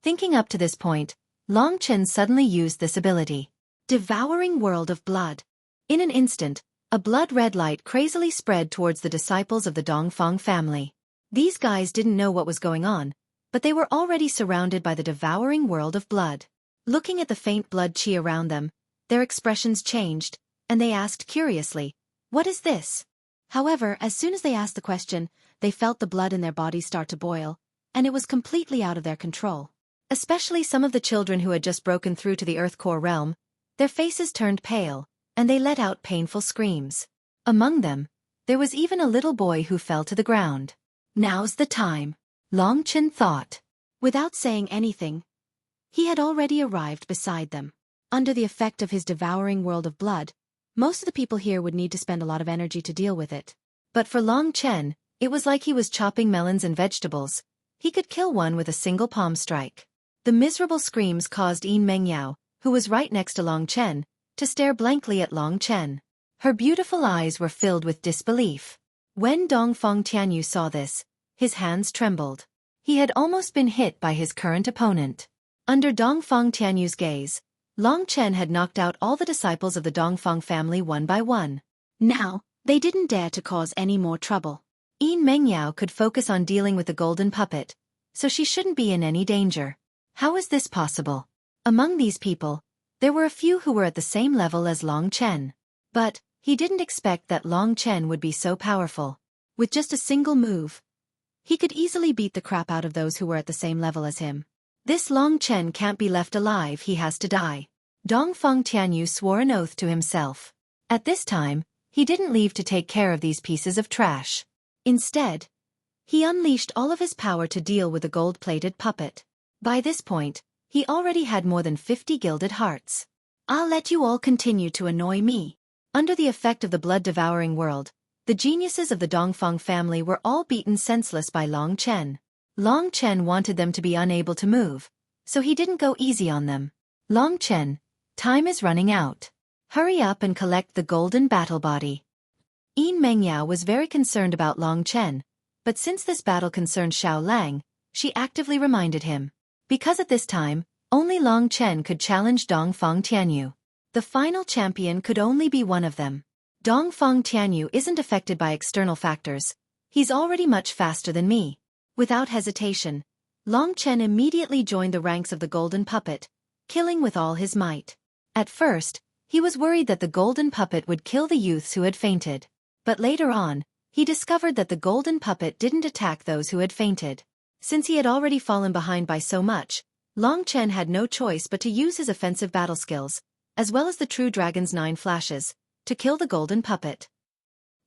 Thinking up to this point, Long Chen suddenly used this ability. Devouring World of Blood. In an instant, a blood-red light crazily spread towards the disciples of the Dongfang family. These guys didn't know what was going on, but they were already surrounded by the devouring world of blood. Looking at the faint blood qi around them, their expressions changed, and they asked curiously, "What is this?" However, as soon as they asked the question, they felt the blood in their bodies start to boil, and it was completely out of their control. Especially some of the children who had just broken through to the Earth Core realm, their faces turned pale, and they let out painful screams. Among them, there was even a little boy who fell to the ground. Now's the time, Long Chen thought. Without saying anything, he had already arrived beside them. Under the effect of his devouring world of blood, most of the people here would need to spend a lot of energy to deal with it. But for Long Chen, it was like he was chopping melons and vegetables. He could kill one with a single palm strike. The miserable screams caused Yin Mengyao, who was right next to Long Chen, to stare blankly at Long Chen. Her beautiful eyes were filled with disbelief. When Dongfang Tianyu saw this, his hands trembled. He had almost been hit by his current opponent. Under Dongfang Tianyu's gaze, Long Chen had knocked out all the disciples of the Dongfang family one by one. Now, they didn't dare to cause any more trouble. Yin Mengyao could focus on dealing with the golden puppet, so she shouldn't be in any danger. How is this possible? Among these people, there were a few who were at the same level as Long Chen. But he didn't expect that Long Chen would be so powerful. With just a single move, he could easily beat the crap out of those who were at the same level as him. This Long Chen can't be left alive, he has to die. Dongfang Tianyu swore an oath to himself. At this time, he didn't leave to take care of these pieces of trash. Instead, he unleashed all of his power to deal with the gold-plated puppet. By this point, he already had more than 50 gilded hearts. I'll let you all continue to annoy me. Under the effect of the blood-devouring world, the geniuses of the Dongfang family were all beaten senseless by Long Chen. Long Chen wanted them to be unable to move, so he didn't go easy on them. Long Chen, time is running out. Hurry up and collect the golden battle body. Yin Mengyao was very concerned about Long Chen, but since this battle concerned Xiao Lang, she actively reminded him. Because at this time, only Long Chen could challenge Dongfang Tianyu. The final champion could only be one of them. Dongfang Tianyu isn't affected by external factors. He's already much faster than me. Without hesitation, Long Chen immediately joined the ranks of the golden puppet, killing with all his might. At first, he was worried that the golden puppet would kill the youths who had fainted. But later on, he discovered that the golden puppet didn't attack those who had fainted. Since he had already fallen behind by so much, Long Chen had no choice but to use his offensive battle skills, as well as the True Dragon's 9 flashes, to kill the golden puppet.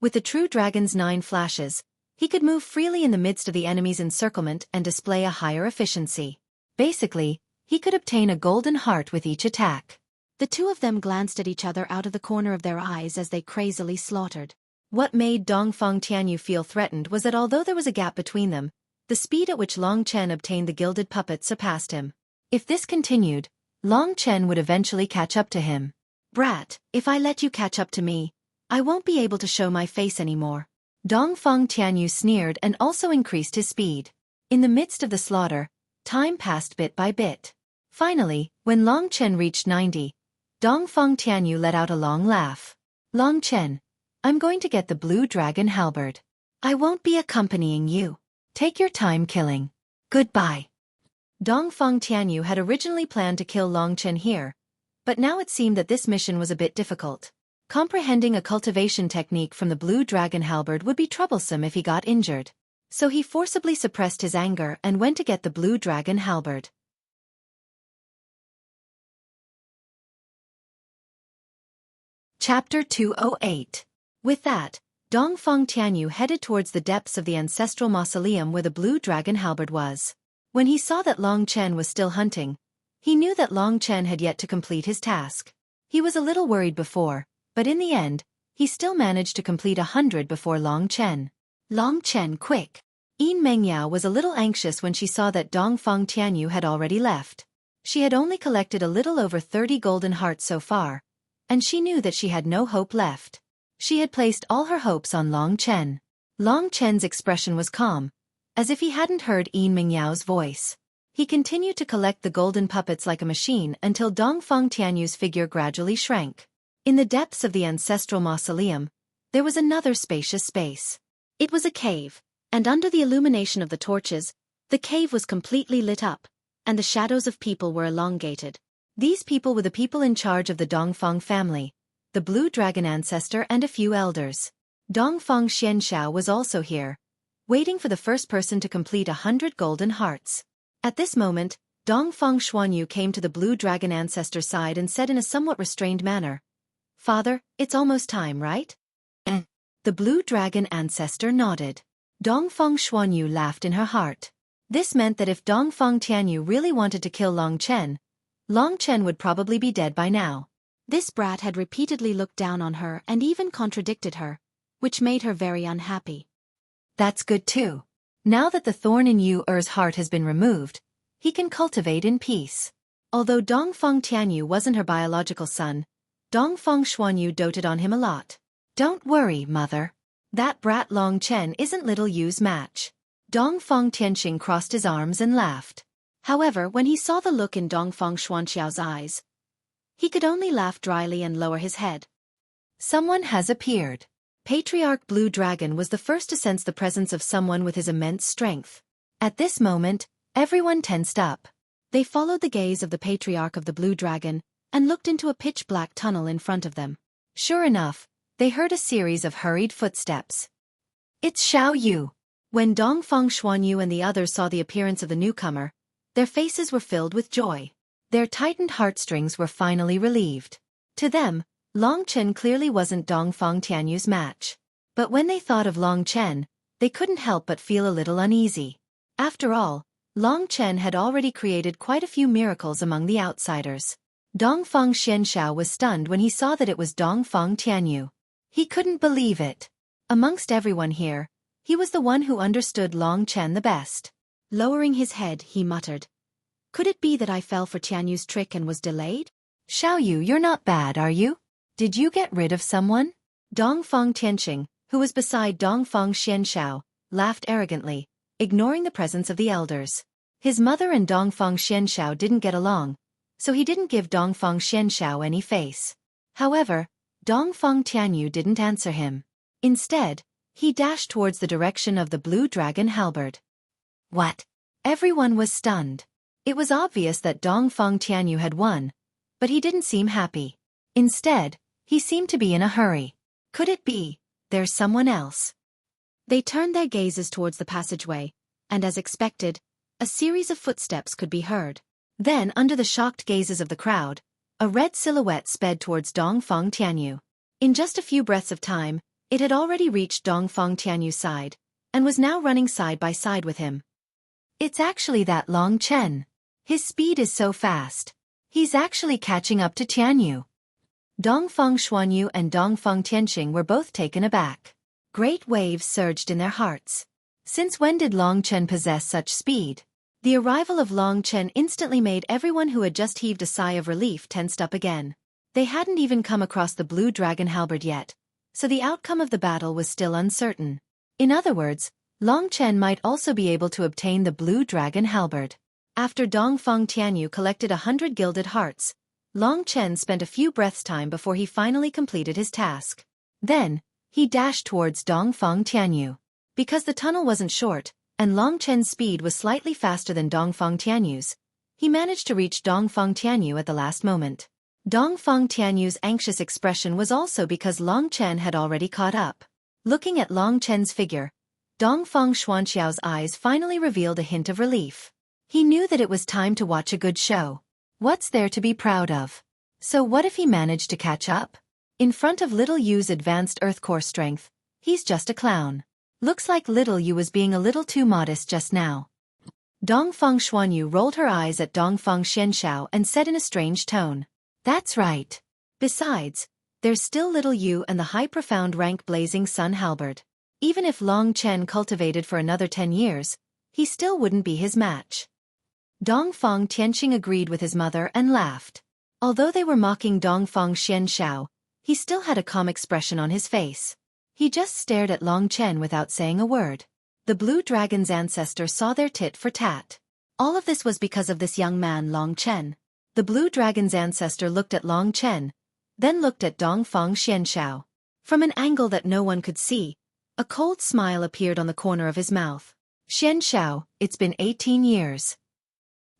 With the True Dragon's 9 flashes, he could move freely in the midst of the enemy's encirclement and display a higher efficiency. Basically, he could obtain a golden heart with each attack. The two of them glanced at each other out of the corner of their eyes as they crazily slaughtered. What made Dongfang Tianyu feel threatened was that although there was a gap between them, the speed at which Long Chen obtained the gilded puppet surpassed him. If this continued, Long Chen would eventually catch up to him. Brat, if I let you catch up to me, I won't be able to show my face anymore. Dongfang Tianyu sneered and also increased his speed. In the midst of the slaughter, time passed bit by bit. Finally, when Long Chen reached 90, Dongfang Tianyu let out a long laugh. Long Chen, I'm going to get the blue dragon halberd. I won't be accompanying you. Take your time killing. Goodbye. Dongfang Tianyu had originally planned to kill Long Chen here, but now it seemed that this mission was a bit difficult. Comprehending a cultivation technique from the blue dragon halberd would be troublesome if he got injured. So he forcibly suppressed his anger and went to get the blue dragon halberd. Chapter 208. With that, Dongfang Tianyu headed towards the depths of the ancestral mausoleum where the blue dragon halberd was. When he saw that Long Chen was still hunting, he knew that Long Chen had yet to complete his task. He was a little worried before, but in the end, he still managed to complete 100 before Long Chen. Long Chen, quick! Yin Mengyao was a little anxious when she saw that Dongfang Tianyu had already left. She had only collected a little over 30 golden hearts so far, and she knew that she had no hope left. She had placed all her hopes on Long Chen. Long Chen's expression was calm, as if he hadn't heard Yin Mingyao's voice. He continued to collect the golden puppets like a machine until Dongfang Tianyu's figure gradually shrank. In the depths of the ancestral mausoleum, there was another spacious space. It was a cave, and under the illumination of the torches, the cave was completely lit up, and the shadows of people were elongated. These people were the people in charge of the Dongfang family, the Blue Dragon ancestor and a few elders. Dongfang Xianxiao was also here, waiting for the first person to complete 100 golden hearts. At this moment, Dongfang Xuanyu came to the Blue Dragon ancestor's side and said in a somewhat restrained manner, "Father, it's almost time, right?" The Blue Dragon ancestor nodded. Dongfang Xuanyu laughed in her heart. This meant that if Dongfang Tianyu really wanted to kill Long Chen would probably be dead by now. This brat had repeatedly looked down on her and even contradicted her, which made her very unhappy. That's good too. Now that the thorn in Yu Er's heart has been removed, he can cultivate in peace. Although Dongfang Tianyu wasn't her biological son, Dongfang Xuanyu doted on him a lot. Don't worry, mother. That brat Long Chen isn't little Yu's match. Dongfang Tianxing crossed his arms and laughed. However, when he saw the look in Dongfang Xuanxiao's eyes, he could only laugh dryly and lower his head. Someone has appeared. Patriarch Blue Dragon was the first to sense the presence of someone with his immense strength. At this moment, everyone tensed up. They followed the gaze of the Patriarch of the Blue Dragon and looked into a pitch-black tunnel in front of them. Sure enough, they heard a series of hurried footsteps. It's Xiao Yu. When Dongfang Xuanyu and the others saw the appearance of the newcomer, their faces were filled with joy. Their tightened heartstrings were finally relieved. To them, Long Chen clearly wasn't Dongfang Tianyu's match. But when they thought of Long Chen, they couldn't help but feel a little uneasy. After all, Long Chen had already created quite a few miracles among the outsiders. Dongfang Xianxiao was stunned when he saw that it was Dongfang Tianyu. He couldn't believe it. Amongst everyone here, he was the one who understood Long Chen the best. Lowering his head, he muttered, "Could it be that I fell for Tianyu's trick and was delayed? Xiao Yu, you're not bad, are you? Did you get rid of someone?" Dongfang Tianxing, who was beside Dongfang Xianxiao, laughed arrogantly, ignoring the presence of the elders. His mother and Dongfang Xianxiao didn't get along, so he didn't give Dongfang Xianxiao any face. However, Dongfang Tianyu didn't answer him. Instead, he dashed towards the direction of the Blue Dragon halberd. What? Everyone was stunned. It was obvious that Dongfang Tianyu had won, but he didn't seem happy. Instead, he seemed to be in a hurry. Could it be there's someone else? They turned their gazes towards the passageway, and as expected, a series of footsteps could be heard. Then, under the shocked gazes of the crowd, a red silhouette sped towards Dongfang Tianyu. In just a few breaths of time, it had already reached Dongfang Tianyu's side, and was now running side by side with him. It's actually that Long Chen. His speed is so fast. He's actually catching up to Tianyu. Dongfang Xuanyu and Dongfang Tianxing were both taken aback. Great waves surged in their hearts. Since when did Long Chen possess such speed? The arrival of Long Chen instantly made everyone who had just heaved a sigh of relief tensed up again. They hadn't even come across the Blue Dragon halberd yet, so the outcome of the battle was still uncertain. In other words, Long Chen might also be able to obtain the Blue Dragon halberd. After Dongfang Tianyu collected 100 gilded hearts, Long Chen spent a few breaths' time before he finally completed his task. Then, he dashed towards Dongfang Tianyu. Because the tunnel wasn't short, and Long Chen's speed was slightly faster than Dongfang Tianyu's, he managed to reach Dongfang Tianyu at the last moment. Dongfang Tianyu's anxious expression was also because Long Chen had already caught up. Looking at Long Chen's figure, Dongfang Xuanxiao's eyes finally revealed a hint of relief. He knew that it was time to watch a good show. What's there to be proud of? So what if he managed to catch up? In front of Little Yu's advanced Earth Core strength, he's just a clown. Looks like Little Yu was being a little too modest just now. Dongfang Xuanyu rolled her eyes at Dongfang Xianshao and said in a strange tone. That's right. Besides, there's still little Yu and the high profound rank blazing sun halberd. Even if Long Chen cultivated for another 10 years, he still wouldn't be his match. Dongfang Tianqing agreed with his mother and laughed. Although they were mocking Dongfang Xianshao, he still had a calm expression on his face. He just stared at Long Chen without saying a word. The blue dragon's ancestor saw their tit for tat. All of this was because of this young man Long Chen. The blue dragon's ancestor looked at Long Chen, then looked at Dongfang Xianshao. From an angle that no one could see, a cold smile appeared on the corner of his mouth. Xianshao, it's been 18 years.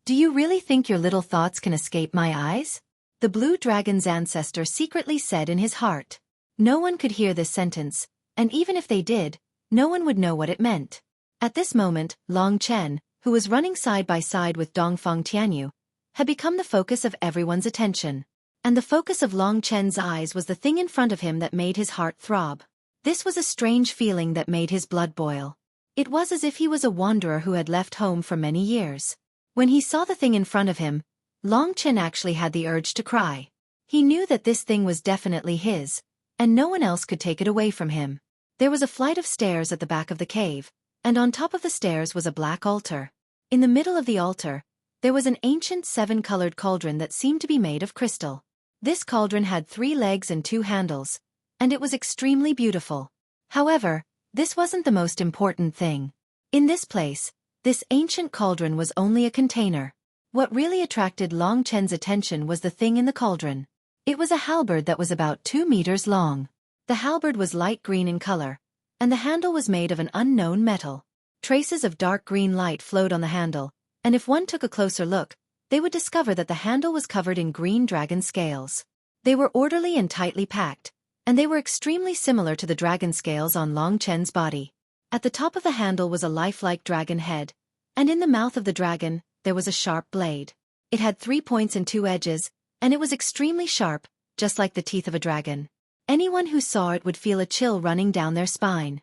Do you really think your little thoughts can escape my eyes? The blue dragon's ancestor secretly said in his heart. No one could hear this sentence, and even if they did, no one would know what it meant. At this moment, Long Chen, who was running side by side with Dongfang Tianyu, had become the focus of everyone's attention. And the focus of Long Chen's eyes was the thing in front of him that made his heart throb. This was a strange feeling that made his blood boil. It was as if he was a wanderer who had left home for many years. When he saw the thing in front of him, Long Chen actually had the urge to cry. He knew that this thing was definitely his, and no one else could take it away from him. There was a flight of stairs at the back of the cave, and on top of the stairs was a black altar. In the middle of the altar, there was an ancient 7-colored cauldron that seemed to be made of crystal. This cauldron had 3 legs and 2 handles, and it was extremely beautiful. However, this wasn't the most important thing. In this place, this ancient cauldron was only a container. What really attracted Long Chen's attention was the thing in the cauldron. It was a halberd that was about 2 meters long. The halberd was light green in color, and the handle was made of an unknown metal. Traces of dark green light flowed on the handle, and if one took a closer look, they would discover that the handle was covered in green dragon scales. They were orderly and tightly packed, and they were extremely similar to the dragon scales on Long Chen's body. At the top of the handle was a lifelike dragon head, and in the mouth of the dragon, there was a sharp blade. It had 3 points and 2 edges, and it was extremely sharp, just like the teeth of a dragon. Anyone who saw it would feel a chill running down their spine.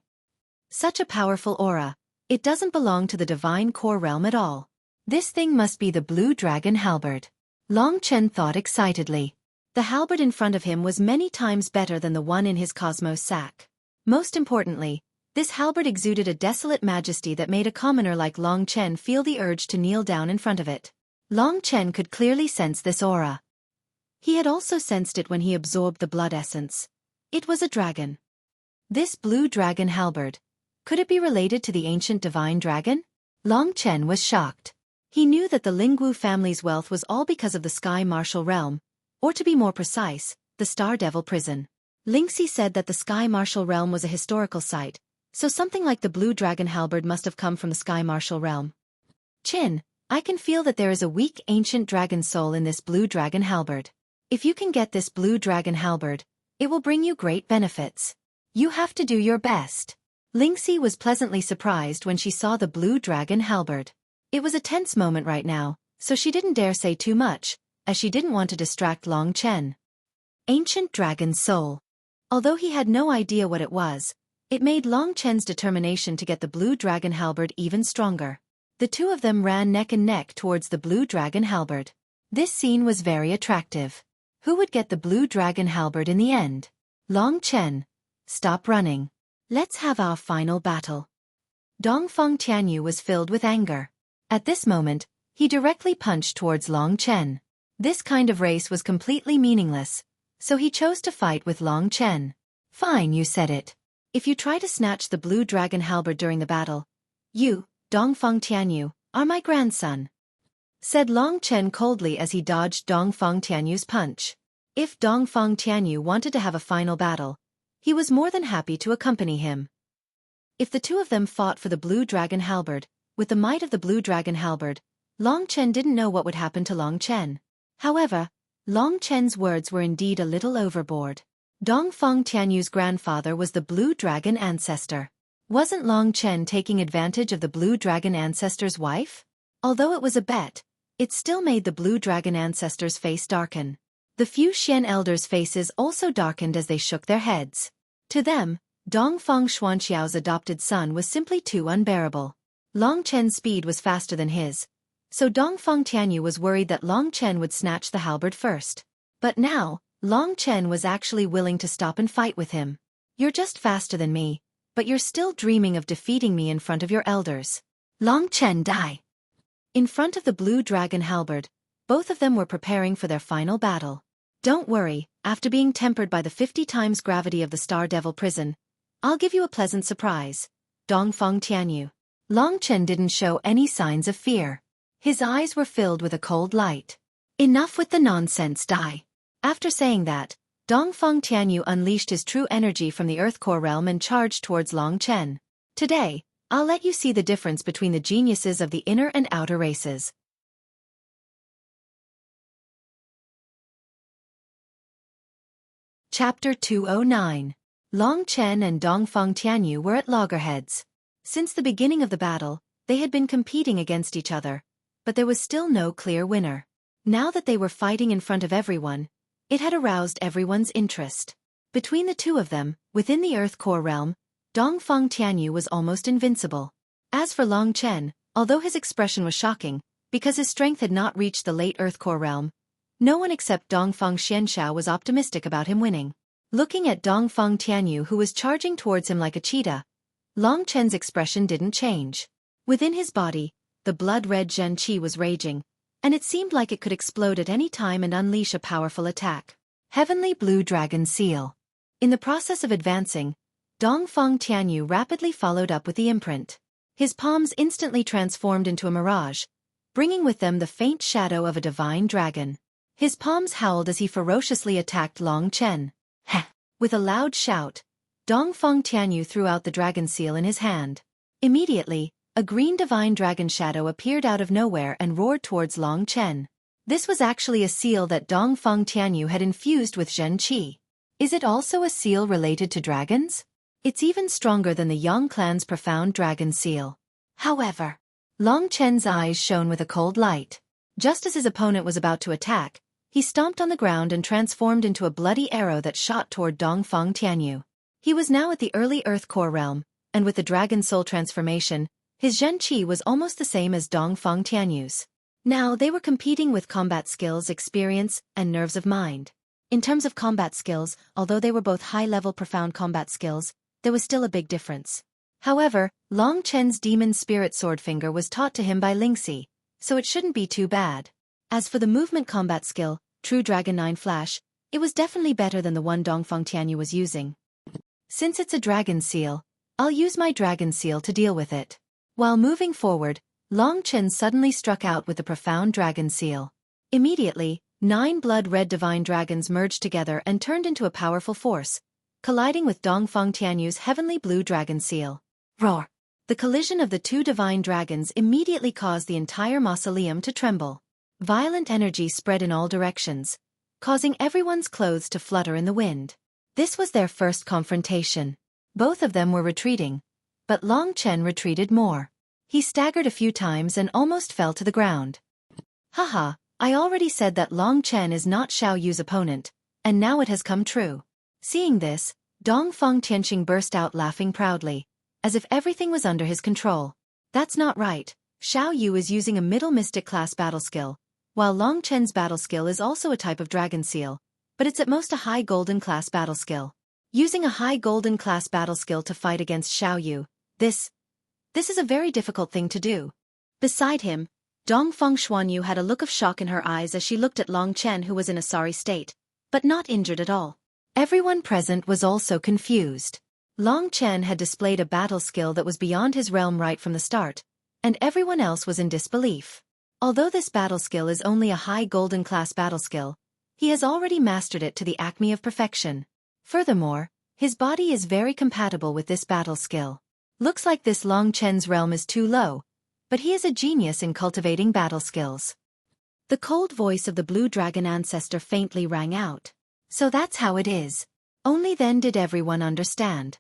Such a powerful aura. It doesn't belong to the divine core realm at all. This thing must be the blue dragon halberd. Long Chen thought excitedly. The halberd in front of him was many times better than the one in his cosmos sack. Most importantly, this halberd exuded a desolate majesty that made a commoner like Long Chen feel the urge to kneel down in front of it. Long Chen could clearly sense this aura. He had also sensed it when he absorbed the blood essence. It was a dragon. This blue dragon halberd. Could it be related to the ancient divine dragon? Long Chen was shocked. He knew that the Lingwu family's wealth was all because of the Sky Martial Realm, or to be more precise, the Star Devil Prison. Lingxi said that the Sky Martial Realm was a historical site, so something like the blue dragon halberd must have come from the Sky Martial Realm. Chin, I can feel that there is a weak ancient dragon soul in this blue dragon halberd. If you can get this blue dragon halberd, it will bring you great benefits. You have to do your best. Lingxi was pleasantly surprised when she saw the blue dragon halberd. It was a tense moment right now, so she didn't dare say too much, as she didn't want to distract Long Chen. Ancient dragon soul. Although he had no idea what it was, it made Long Chen's determination to get the blue dragon halberd even stronger. The two of them ran neck and neck towards the blue dragon halberd. This scene was very attractive. Who would get the blue dragon halberd in the end? Long Chen. Stop running. Let's have our final battle. Dongfang Tianyu was filled with anger. At this moment, he directly punched towards Long Chen. This kind of race was completely meaningless, so he chose to fight with Long Chen. Fine, you said it. If you try to snatch the blue dragon halberd during the battle, you, Dongfang Tianyu, are my grandson, said Long Chen coldly as he dodged Dongfang Tianyu's punch. If Dongfang Tianyu wanted to have a final battle, he was more than happy to accompany him. If the two of them fought for the blue dragon halberd, with the might of the blue dragon halberd, Long Chen didn't know what would happen to Long Chen. However, Long Chen's words were indeed a little overboard. Dongfang Tianyu's grandfather was the blue dragon ancestor. Wasn't Long Chen taking advantage of the blue dragon ancestor's wife? Although it was a bet, it still made the blue dragon ancestor's face darken. The few Xian elders' faces also darkened as they shook their heads. To them, Dongfang Xuanxiao's adopted son was simply too unbearable. Long Chen's speed was faster than his, so Dongfang Tianyu was worried that Long Chen would snatch the halberd first. But now, Long Chen was actually willing to stop and fight with him. You're just faster than me, but you're still dreaming of defeating me in front of your elders. Long Chen die. In front of the blue dragon halberd, both of them were preparing for their final battle. Don't worry, after being tempered by the 50 times gravity of the Star Devil prison, I'll give you a pleasant surprise. Dongfang Tianyu. Long Chen didn't show any signs of fear. His eyes were filled with a cold light. Enough with the nonsense, die. After saying that, Dongfang Tianyu unleashed his true energy from the Earth Core realm and charged towards Long Chen. Today, I'll let you see the difference between the geniuses of the inner and outer races. Chapter 209. Long Chen and Dongfang Tianyu were at loggerheads. Since the beginning of the battle, they had been competing against each other, but there was still no clear winner. Now that they were fighting in front of everyone, it had aroused everyone's interest. Between the two of them, within the Earth Core realm, Dongfang Tianyu was almost invincible. As for Long Chen, although his expression was shocking, because his strength had not reached the late Earth Core realm, no one except Dongfang Xianxiao was optimistic about him winning. Looking at Dongfang Tianyu, who was charging towards him like a cheetah, Long Chen's expression didn't change. Within his body, the blood-red Zhen Qi was raging, and it seemed like it could explode at any time and unleash a powerful attack. Heavenly Blue Dragon Seal. In the process of advancing, Dongfang Tianyu rapidly followed up with the imprint. His palms instantly transformed into a mirage, bringing with them the faint shadow of a divine dragon. His palms howled as he ferociously attacked Long Chen. Heh! With a loud shout, Dongfang Tianyu threw out the dragon seal in his hand. Immediately, a green divine dragon shadow appeared out of nowhere and roared towards Long Chen. This was actually a seal that Dongfang Tianyu had infused with Zhen Qi. Is it also a seal related to dragons? It's even stronger than the Yang clan's profound dragon seal. However, Long Chen's eyes shone with a cold light. Just as his opponent was about to attack, he stomped on the ground and transformed into a bloody arrow that shot toward Dongfang Tianyu. He was now at the early Earth Core realm, and with the dragon soul transformation, his Zhen Qi was almost the same as Dongfang Tianyu's. Now they were competing with combat skills, experience, and nerves of mind. In terms of combat skills, although they were both high-level profound combat skills, there was still a big difference. However, Long Chen's demon spirit swordfinger was taught to him by Lingxi, so it shouldn't be too bad. As for the movement combat skill, True Dragon 9 Flash, it was definitely better than the one Dongfang Tianyu was using. Since it's a dragon seal, I'll use my dragon seal to deal with it. While moving forward, Long Chen suddenly struck out with the profound dragon seal. Immediately, 9 blood-red divine dragons merged together and turned into a powerful force, colliding with Dongfang Tianyu's heavenly blue dragon seal. Roar! The collision of the 2 divine dragons immediately caused the entire mausoleum to tremble. Violent energy spread in all directions, causing everyone's clothes to flutter in the wind. This was their first confrontation. Both of them were retreating, but Long Chen retreated more. He staggered a few times and almost fell to the ground. Haha, I already said that Long Chen is not Xiao Yu's opponent, and now it has come true. Seeing this, Dongfang Tianxing burst out laughing proudly, as if everything was under his control. That's not right. Xiao Yu is using a middle mystic class battle skill, while Long Chen's battle skill is also a type of dragon seal, but it's at most a high golden class battle skill. Using a high golden class battle skill to fight against Xiao Yu, this is a very difficult thing to do. Beside him, Dongfang Xuanyu had a look of shock in her eyes as she looked at Long Chen, who was in a sorry state, but not injured at all. Everyone present was also confused. Long Chen had displayed a battle skill that was beyond his realm right from the start, and everyone else was in disbelief. Although this battle skill is only a high golden class battle skill, he has already mastered it to the acme of perfection. Furthermore, his body is very compatible with this battle skill. Looks like this Long Chen's realm is too low, but he is a genius in cultivating battle skills. The cold voice of the blue dragon ancestor faintly rang out. So that's how it is. Only then did everyone understand.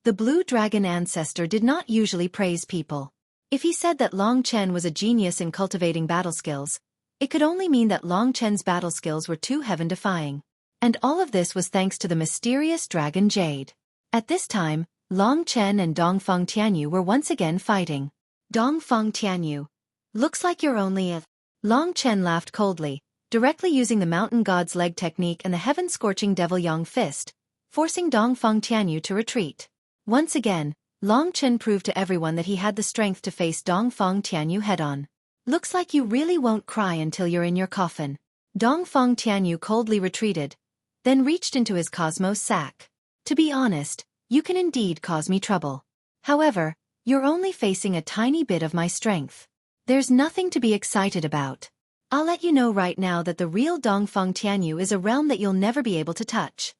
The blue dragon ancestor did not usually praise people. If he said that Long Chen was a genius in cultivating battle skills, it could only mean that Long Chen's battle skills were too heaven-defying. And all of this was thanks to the mysterious dragon Jade. At this time, Long Chen and Dongfang Tianyu were once again fighting. Dongfang Tianyu. Looks like you're only a... Long Chen laughed coldly, directly using the mountain god's leg technique and the heaven-scorching devil yang fist, forcing Dongfang Tianyu to retreat. Once again, Long Chen proved to everyone that he had the strength to face Dongfang Tianyu head-on. Looks like you really won't cry until you're in your coffin. Dongfang Tianyu coldly retreated, then reached into his cosmos sack. To be honest, you can indeed cause me trouble. However, you're only facing a tiny bit of my strength. There's nothing to be excited about. I'll let you know right now that the real Dongfang Tianyu is a realm that you'll never be able to touch.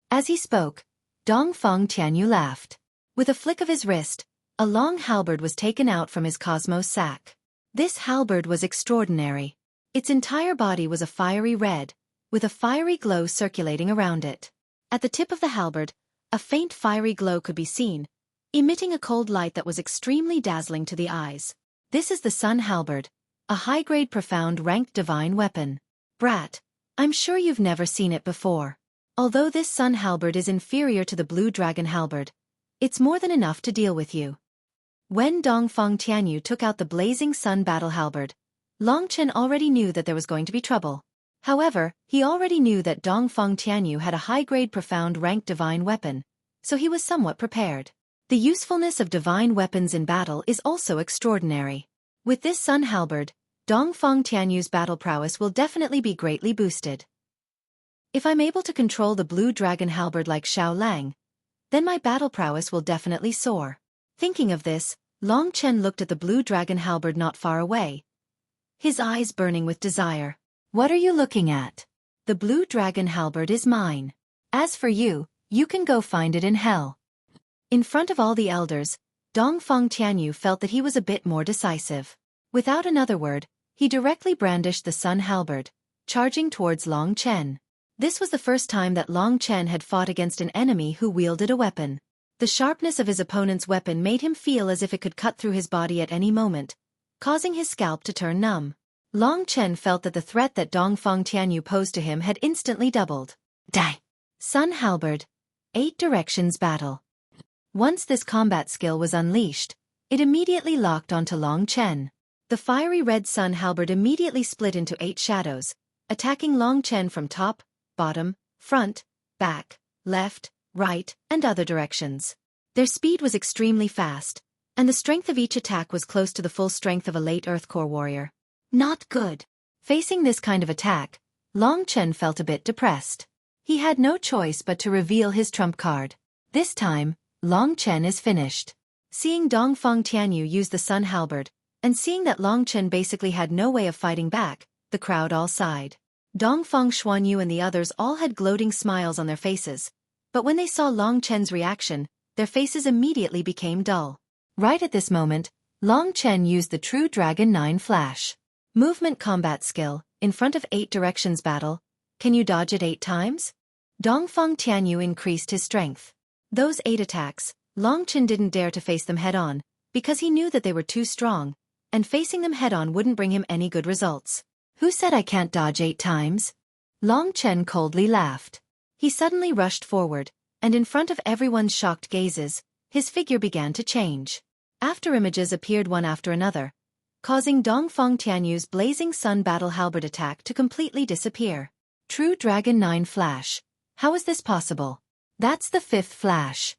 As he spoke, Dongfang Tianyu laughed. With a flick of his wrist, a long halberd was taken out from his cosmos sack. This halberd was extraordinary. Its entire body was a fiery red, with a fiery glow circulating around it. At the tip of the halberd, a faint fiery glow could be seen, emitting a cold light that was extremely dazzling to the eyes. This is the Sun Halberd, a high-grade profound ranked divine weapon. Brat, I'm sure you've never seen it before. Although this Sun Halberd is inferior to the Blue Dragon Halberd, it's more than enough to deal with you. When Dongfang Tianyu took out the blazing Sun Battle Halberd, Long Chen already knew that there was going to be trouble. However, he already knew that Dongfang Tianyu had a high-grade profound ranked divine weapon, so he was somewhat prepared. The usefulness of divine weapons in battle is also extraordinary. With this Sun Halberd, Dongfang Tianyu's battle prowess will definitely be greatly boosted. If I'm able to control the Blue Dragon Halberd like Xiao Lang, then my battle prowess will definitely soar. Thinking of this, Long Chen looked at the Blue Dragon Halberd not far away, his eyes burning with desire. What are you looking at? The Blue Dragon Halberd is mine. As for you, you can go find it in hell. In front of all the elders, Dongfang Tianyu felt that he was a bit more decisive. Without another word, he directly brandished the Sun Halberd, charging towards Long Chen. This was the first time that Long Chen had fought against an enemy who wielded a weapon. The sharpness of his opponent's weapon made him feel as if it could cut through his body at any moment, causing his scalp to turn numb. Long Chen felt that the threat that Dongfang Tianyu posed to him had instantly doubled. Die! Sun Halberd. 8 Directions Battle. Once this combat skill was unleashed, it immediately locked onto Long Chen. The fiery red Sun Halberd immediately split into 8 shadows, attacking Long Chen from top, bottom, front, back, left, right, and other directions. Their speed was extremely fast, and the strength of each attack was close to the full strength of a late Earthcore warrior. Not good. Facing this kind of attack, Long Chen felt a bit depressed. He had no choice but to reveal his trump card. This time, Long Chen is finished. Seeing Dongfang Tianyu use the Sun Halberd, and seeing that Long Chen basically had no way of fighting back, the crowd all sighed. Dongfang Xuanyu and the others all had gloating smiles on their faces, but when they saw Long Chen's reaction, their faces immediately became dull. Right at this moment, Long Chen used the True Dragon 9 Flash. Movement combat skill, in front of 8 Directions Battle. Can you dodge it 8 times? Dongfang Tianyu increased his strength. Those 8 attacks, Long Chen didn't dare to face them head-on, because he knew that they were too strong, and facing them head-on wouldn't bring him any good results. Who said I can't dodge 8 times? Long Chen coldly laughed. He suddenly rushed forward, and in front of everyone's shocked gazes, his figure began to change. After images appeared one after another, causing Dongfang Tianyu's blazing Sun Battle Halberd attack to completely disappear. True Dragon 9 Flash. How is this possible? That's the 5th flash.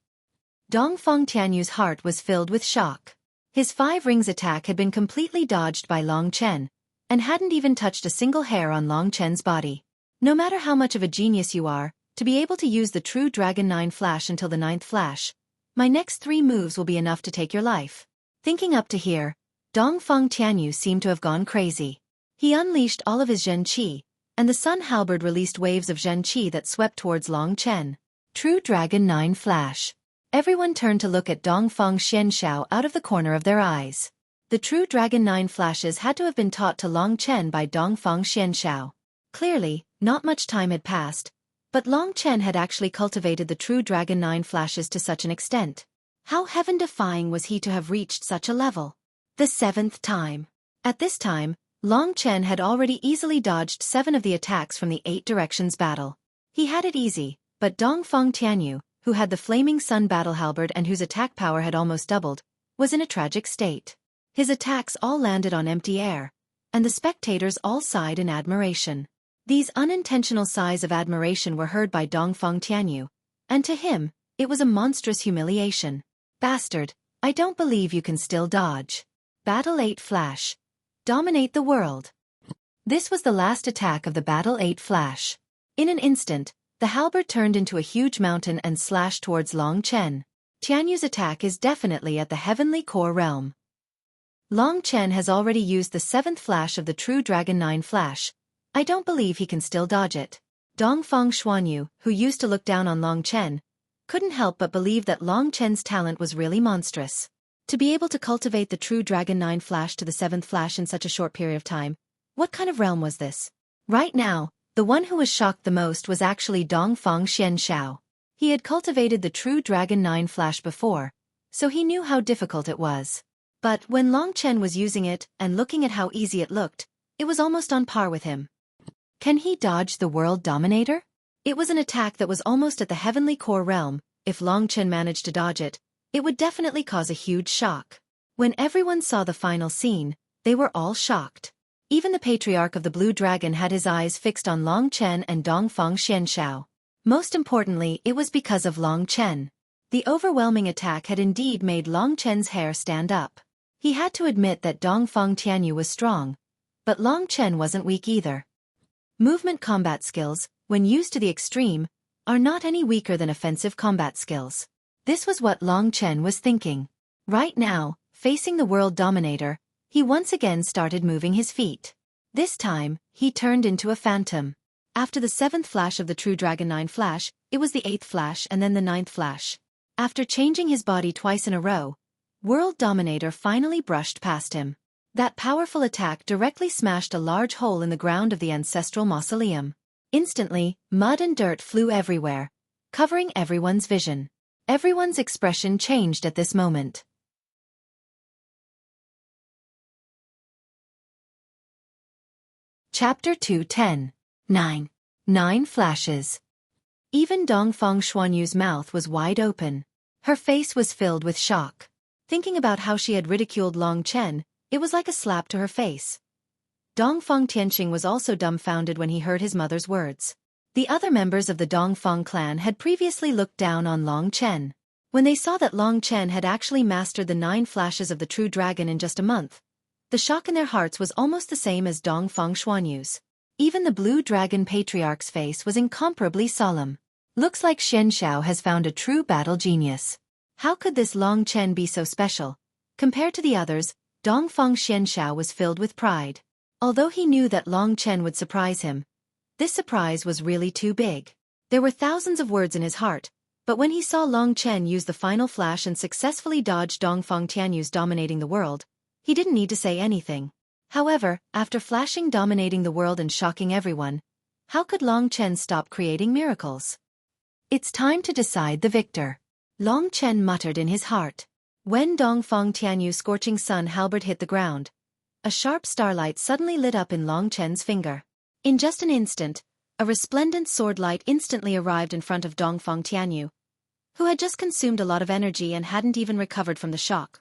Dongfang Tianyu's heart was filled with shock. His 5 rings attack had been completely dodged by Long Chen, and hadn't even touched a single hair on Long Chen's body. No matter how much of a genius you are, to be able to use the True Dragon 9 Flash until the 9th flash, my next 3 moves will be enough to take your life. Thinking up to here, Dongfang Tianyu seemed to have gone crazy. He unleashed all of his Zhen Qi, and the Sun Halberd released waves of Zhen Qi that swept towards Long Chen. True Dragon 9 Flash. Everyone turned to look at Dongfang Xianxiao out of the corner of their eyes. The True Dragon 9 Flashes had to have been taught to Long Chen by Dongfang Xianxiao. Clearly, not much time had passed, but Long Chen had actually cultivated the True Dragon 9 Flashes to such an extent. How heaven-defying was he to have reached such a level? The 7th time. At this time, Long Chen had already easily dodged 7 of the attacks from the 8 Directions Battle. He had it easy, but Dongfang Tianyu, who had the Flaming Sun Battle Halberd and whose attack power had almost doubled, was in a tragic state. His attacks all landed on empty air, and the spectators all sighed in admiration. These unintentional sighs of admiration were heard by Dongfang Tianyu, and to him, it was a monstrous humiliation. Bastard, I don't believe you can still dodge. Battle 8 Flash. Dominate the world. This was the last attack of the Battle 8 Flash. In an instant, the halberd turned into a huge mountain and slashed towards Long Chen. Tianyu's attack is definitely at the heavenly core realm. Long Chen has already used the 7th flash of the True Dragon 9 Flash. I don't believe he can still dodge it. Dongfang Xuanyu, who used to look down on Long Chen, couldn't help but believe that Long Chen's talent was really monstrous. To be able to cultivate the True Dragon 9 Flash to the 7th Flash in such a short period of time, what kind of realm was this? Right now, the one who was shocked the most was actually Dongfang Xianshao. He had cultivated the True Dragon 9 Flash before, so he knew how difficult it was. But when Long Chen was using it and looking at how easy it looked, it was almost on par with him. Can he dodge the World Dominator? It was an attack that was almost at the heavenly core realm. If Long Chen managed to dodge it, it would definitely cause a huge shock. When everyone saw the final scene, they were all shocked. Even the Patriarch of the Blue Dragon had his eyes fixed on Long Chen and Dongfang Xianshao. Most importantly, it was because of Long Chen. The overwhelming attack had indeed made Long Chen's hair stand up. He had to admit that Dongfang Tianyu was strong, but Long Chen wasn't weak either. Movement combat skills, when used to the extreme, are not any weaker than offensive combat skills. This was what Long Chen was thinking. Right now, facing the World Dominator, he once again started moving his feet. This time, he turned into a phantom. After the 7th flash of the True Dragon 9 Flash, it was the 8th flash and then the 9th flash. After changing his body twice in a row, World Dominator finally brushed past him. That powerful attack directly smashed a large hole in the ground of the ancestral mausoleum. Instantly, mud and dirt flew everywhere, covering everyone's vision. Everyone's expression changed at this moment. Chapter 210. 9. 9 Flashes. Even Dongfang Xuanyu's mouth was wide open. Her face was filled with shock. Thinking about how she had ridiculed Long Chen, it was like a slap to her face. Dongfang Tianxing was also dumbfounded when he heard his mother's words. The other members of the Dongfang clan had previously looked down on Long Chen. When they saw that Long Chen had actually mastered the 9 flashes of the True Dragon in just a month, the shock in their hearts was almost the same as Dongfang Xuanyu's. Even the Blue Dragon Patriarch's face was incomparably solemn. Looks like Xianshao has found a true battle genius. How could this Long Chen be so special? Compared to the others, Dongfang Xianshao was filled with pride. Although he knew that Long Chen would surprise him, this surprise was really too big. There were thousands of words in his heart, but when he saw Long Chen use the final flash and successfully dodge Dongfang Tianyu's dominating the world, he didn't need to say anything. However, after flashing dominating the world and shocking everyone, how could Long Chen stop creating miracles? It's time to decide the victor. Long Chen muttered in his heart. When Dongfang Tianyu's scorching sun halberd hit the ground, a sharp starlight suddenly lit up in Long Chen's finger. In just an instant, a resplendent sword light instantly arrived in front of Dongfang Tianyu, who had just consumed a lot of energy and hadn't even recovered from the shock.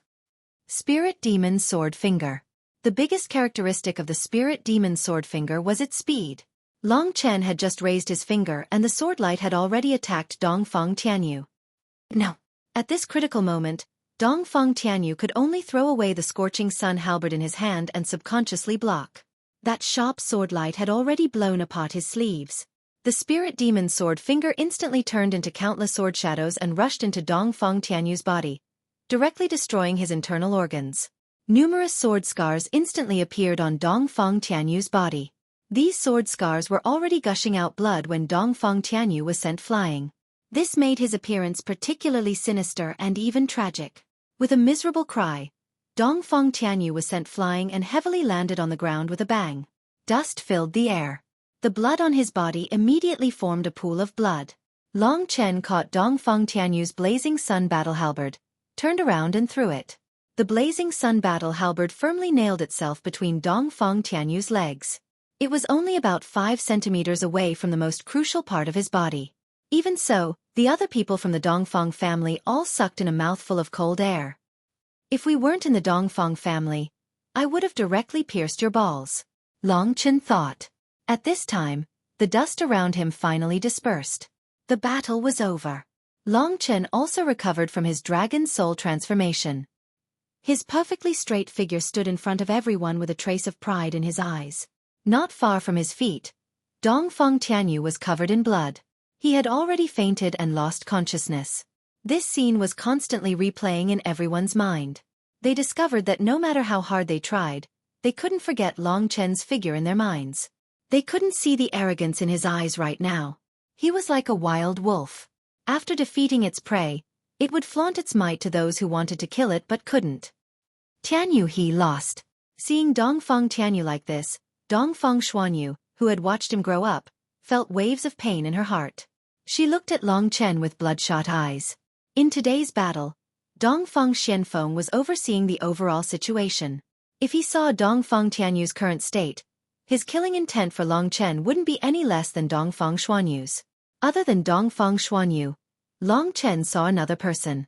Spirit Demon Sword Finger. The biggest characteristic of the Spirit Demon Sword Finger was its speed. Long Chen had just raised his finger and the sword light had already attacked Dongfang Tianyu. No. At this critical moment, Dongfang Tianyu could only throw away the scorching sun halberd in his hand and subconsciously block. That sharp sword light had already blown apart his sleeves. The Spirit Demon Sword Finger instantly turned into countless sword shadows and rushed into Dongfang Tianyu's body, directly destroying his internal organs. Numerous sword scars instantly appeared on Dongfang Tianyu's body. These sword scars were already gushing out blood when Dongfang Tianyu was sent flying. This made his appearance particularly sinister and even tragic. With a miserable cry, Dongfang Tianyu was sent flying and heavily landed on the ground with a bang. Dust filled the air. The blood on his body immediately formed a pool of blood. Long Chen caught Dongfang Tianyu's blazing sun battle halberd, turned around and threw it. The blazing sun battle halberd firmly nailed itself between Dongfang Tianyu's legs. It was only about 5 centimeters away from the most crucial part of his body. Even so, the other people from the Dongfang family all sucked in a mouthful of cold air. If we weren't in the Dongfang family, I would have directly pierced your balls. Long Chen thought. At this time, the dust around him finally dispersed. The battle was over. Long Chen also recovered from his dragon soul transformation. His perfectly straight figure stood in front of everyone with a trace of pride in his eyes. Not far from his feet, Dongfang Tianyu was covered in blood. He had already fainted and lost consciousness. This scene was constantly replaying in everyone's mind. They discovered that no matter how hard they tried, they couldn't forget Long Chen's figure in their minds. They couldn't see the arrogance in his eyes right now. He was like a wild wolf. After defeating its prey, it would flaunt its might to those who wanted to kill it but couldn't. Tianyu he lost. Seeing Dongfang Tianyu like this, Dongfang Xuanyu, who had watched him grow up, felt waves of pain in her heart. She looked at Long Chen with bloodshot eyes. In today's battle, Dongfang Xianfeng was overseeing the overall situation. If he saw Dongfang Tianyu's current state, his killing intent for Long Chen wouldn't be any less than Dongfang Xuanyu's. Other than Dongfang Xuanyu, Long Chen saw another person.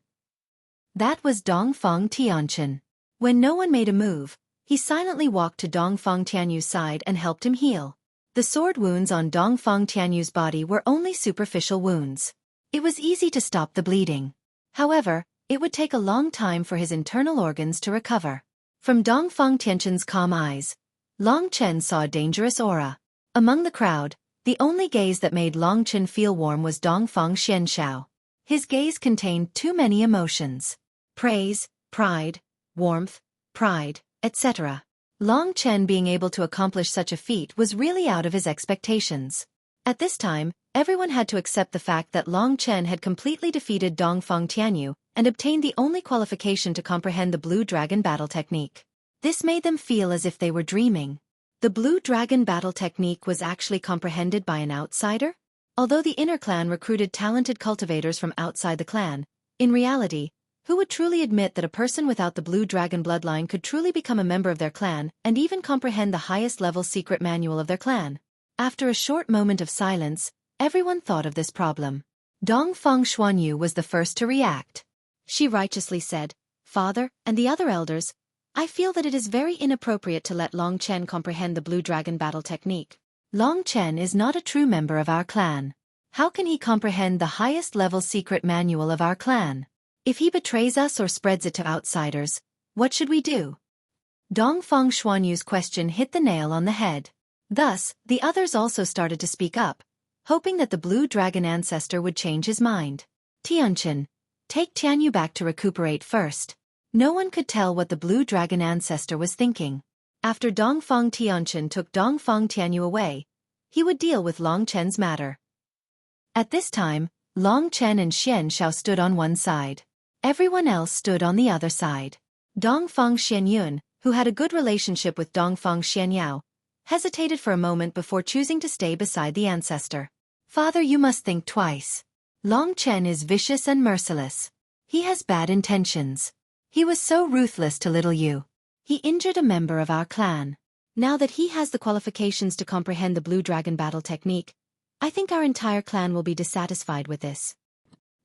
That was Dongfang Tianchen. When no one made a move, he silently walked to Dongfang Tianyu's side and helped him heal. The sword wounds on Dongfang Tianyu's body were only superficial wounds. It was easy to stop the bleeding. However, it would take a long time for his internal organs to recover. From Dongfang Tianchen's calm eyes, Long Chen saw a dangerous aura. Among the crowd, the only gaze that made Long Chen feel warm was Dongfang Xianshao. His gaze contained too many emotions. Praise, pride, warmth, pride, etc. Long Chen being able to accomplish such a feat was really out of his expectations. At this time, everyone had to accept the fact that Long Chen had completely defeated Dongfang Tianyu and obtained the only qualification to comprehend the Blue Dragon battle technique. This made them feel as if they were dreaming. The Blue Dragon battle technique was actually comprehended by an outsider? Although the inner clan recruited talented cultivators from outside the clan, in reality, who would truly admit that a person without the Blue Dragon bloodline could truly become a member of their clan and even comprehend the highest level secret manual of their clan? After a short moment of silence, everyone thought of this problem. Dongfang Xuanyu was the first to react. She righteously said, "Father, and the other elders, I feel that it is very inappropriate to let Long Chen comprehend the Blue Dragon battle technique. Long Chen is not a true member of our clan. How can he comprehend the highest level secret manual of our clan? If he betrays us or spreads it to outsiders, what should we do?" Dongfang Xuanyu's question hit the nail on the head. Thus, the others also started to speak up, hoping that the Blue Dragon ancestor would change his mind. "Tianchen, take Tianyu back to recuperate first." No one could tell what the Blue Dragon ancestor was thinking. After Dongfang Tianchen took Dongfang Tianyu away, he would deal with Long Chen's matter. At this time, Long Chen and Xian Shao stood on one side. Everyone else stood on the other side. Dongfang Xianyun, who had a good relationship with Dongfang Xianyao, hesitated for a moment before choosing to stay beside the ancestor. "Father, you must think twice. Long Chen is vicious and merciless. He has bad intentions. He was so ruthless to little you. He injured a member of our clan. Now that he has the qualifications to comprehend the Blue Dragon battle technique, I think our entire clan will be dissatisfied with this."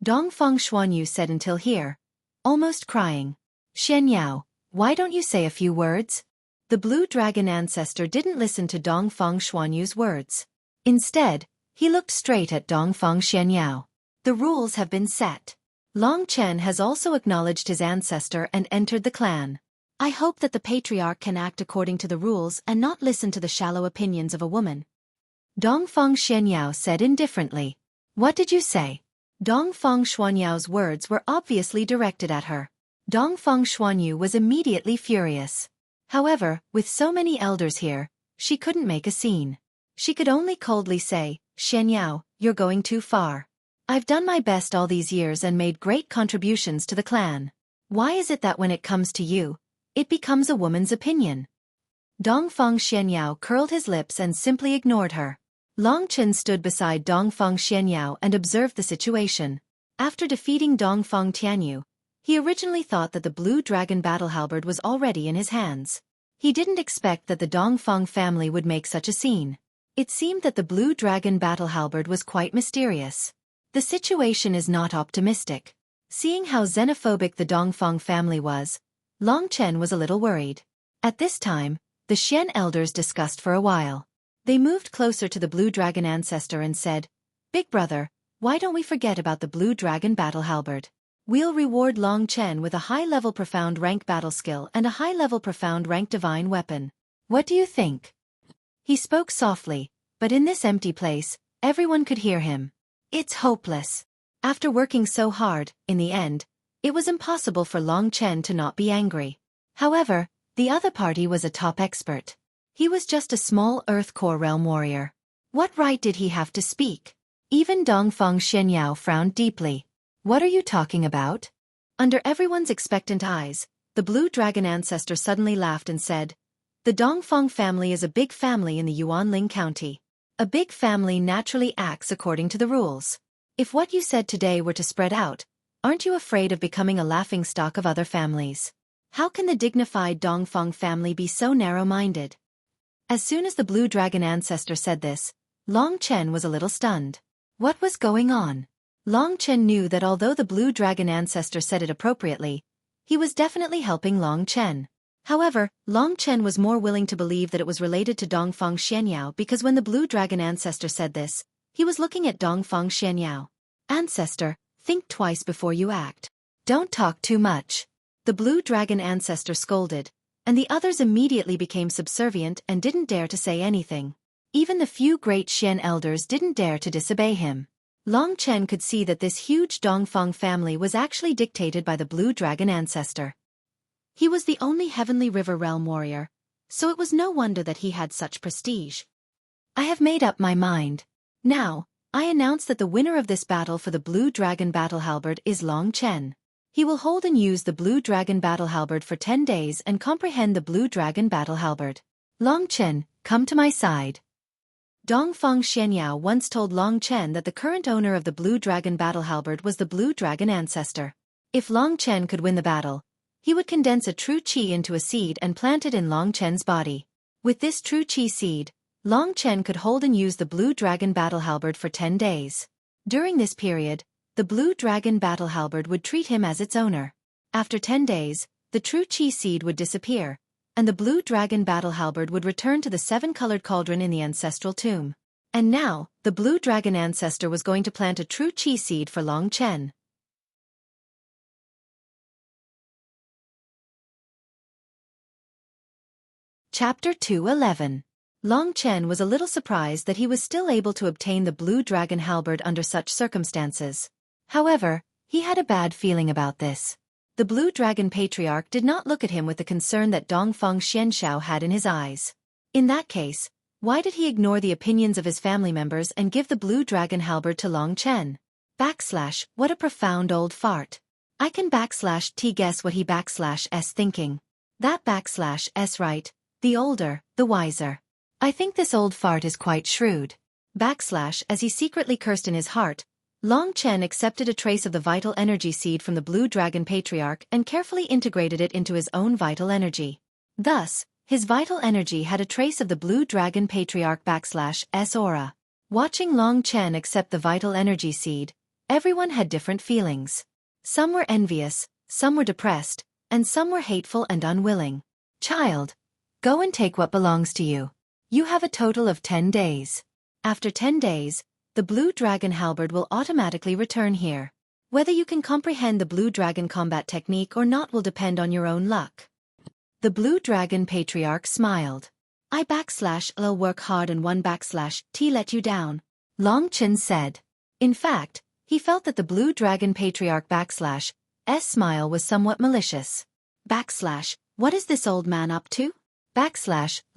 Dongfang Xuanyu said until here, almost crying. "Xian Yao, why don't you say a few words?" The Blue Dragon ancestor didn't listen to Dongfang Xuanyu's words. Instead, he looked straight at Dongfang Xianyao. "The rules have been set. Long Chen has also acknowledged his ancestor and entered the clan. I hope that the patriarch can act according to the rules and not listen to the shallow opinions of a woman." Dongfang Xianyao said indifferently. "What did you say?" Dongfang Xuanyao's words were obviously directed at her. Dongfang Xuanyu was immediately furious. However, with so many elders here, she couldn't make a scene. She could only coldly say, "Xianyao, you're going too far. I've done my best all these years and made great contributions to the clan. Why is it that when it comes to you, it becomes a woman's opinion?" Dongfang Xianyao curled his lips and simply ignored her. Long Chen stood beside Dongfang Xianyao and observed the situation. After defeating Dongfang Tianyu, he originally thought that the Blue Dragon battle halberd was already in his hands. He didn't expect that the Dongfang family would make such a scene. It seemed that the Blue Dragon battle halberd was quite mysterious. The situation is not optimistic. Seeing how xenophobic the Dongfang family was, Long Chen was a little worried. At this time, the Xian elders discussed for a while. They moved closer to the blue dragon ancestor and said, "Big brother, why don't we forget about the blue dragon battle halberd? We'll reward Long Chen with a high-level profound rank battle skill and a high-level profound rank divine weapon. What do you think?" He spoke softly, but in this empty place, everyone could hear him. It's hopeless. After working so hard, in the end, it was impossible for Long Chen to not be angry. However, the other party was a top expert. He was just a small Earth Core realm warrior. What right did he have to speak? Even Dongfeng Xianyao frowned deeply. What are you talking about? Under everyone's expectant eyes, the blue dragon ancestor suddenly laughed and said, "The Dongfeng family is a big family in the Yuanling County. A big family naturally acts according to the rules. If what you said today were to spread out, aren't you afraid of becoming a laughingstock of other families? How can the dignified Dongfeng family be so narrow-minded?" As soon as the blue dragon ancestor said this, Long Chen was a little stunned. What was going on? Long Chen knew that although the blue dragon ancestor said it appropriately, he was definitely helping Long Chen. However, Long Chen was more willing to believe that it was related to Dongfeng Xianyao because when the blue dragon ancestor said this, he was looking at Dongfeng Xianyao. "Ancestor, think twice before you act. Don't talk too much." The blue dragon ancestor scolded, and the others immediately became subservient and didn't dare to say anything. Even the few great Xian elders didn't dare to disobey him. Long Chen could see that this huge Dongfeng family was actually dictated by the blue dragon ancestor. He was the only Heavenly River realm warrior, so it was no wonder that he had such prestige. "I have made up my mind. Now, I announce that the winner of this battle for the Blue Dragon Battle Halberd is Long Chen. He will hold and use the Blue Dragon Battle Halberd for 10 days and comprehend the Blue Dragon Battle Halberd. Long Chen, come to my side." Dongfeng Xianyao once told Long Chen that the current owner of the Blue Dragon Battle Halberd was the Blue Dragon ancestor. If Long Chen could win the battle, he would condense a true qi into a seed and plant it in Long Chen's body. With this true qi seed, Long Chen could hold and use the Blue Dragon Battle Halberd for 10 days. During this period, the Blue Dragon Battle Halberd would treat him as its owner. After 10 days, the true qi seed would disappear, and the Blue Dragon Battle Halberd would return to the 7-colored cauldron in the ancestral tomb. And now, the Blue Dragon ancestor was going to plant a true qi seed for Long Chen. Chapter 2:11. Long Chen was a little surprised that he was still able to obtain the Blue Dragon Halberd under such circumstances. However, he had a bad feeling about this. The Blue Dragon Patriarch did not look at him with the concern that Dongfeng Xianshao had in his eyes. In that case, why did he ignore the opinions of his family members and give the Blue Dragon Halberd to Long Chen? What a profound old fart. I can T guess what he S thinking. That S right. The older, the wiser. I think this old fart is quite shrewd. As he secretly cursed in his heart, Long Chen accepted a trace of the vital energy seed from the Blue Dragon Patriarch and carefully integrated it into his own vital energy. Thus, his vital energy had a trace of the Blue Dragon Patriarch S aura. Watching Long Chen accept the vital energy seed, everyone had different feelings. Some were envious, some were depressed, and some were hateful and unwilling. "Child, go and take what belongs to you. You have a total of 10 days. After 10 days, the Blue Dragon Halberd will automatically return here. Whether you can comprehend the Blue Dragon combat technique or not will depend on your own luck." The Blue Dragon Patriarch smiled. "I'll work hard and T let you down," Long Chen said. In fact, he felt that the Blue Dragon Patriarch S smile was somewhat malicious. What is this old man up to?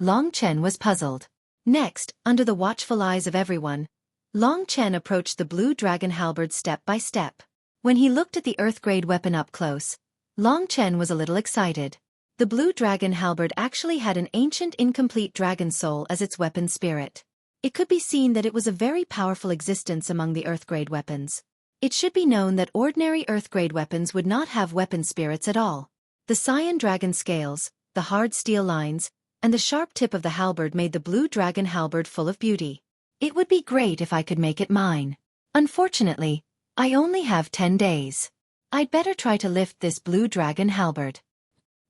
Long Chen was puzzled. Next, under the watchful eyes of everyone, Long Chen approached the Blue Dragon Halberd step by step. When he looked at the Earth-grade weapon up close, Long Chen was a little excited. The Blue Dragon Halberd actually had an ancient incomplete dragon soul as its weapon spirit. It could be seen that it was a very powerful existence among the Earth-grade weapons. It should be known that ordinary Earth-grade weapons would not have weapon spirits at all. The cyan dragon scales, the hard steel lines, and the sharp tip of the halberd made the Blue Dragon Halberd full of beauty. It would be great if I could make it mine. Unfortunately, I only have 10 days. I'd better try to lift this Blue Dragon Halberd.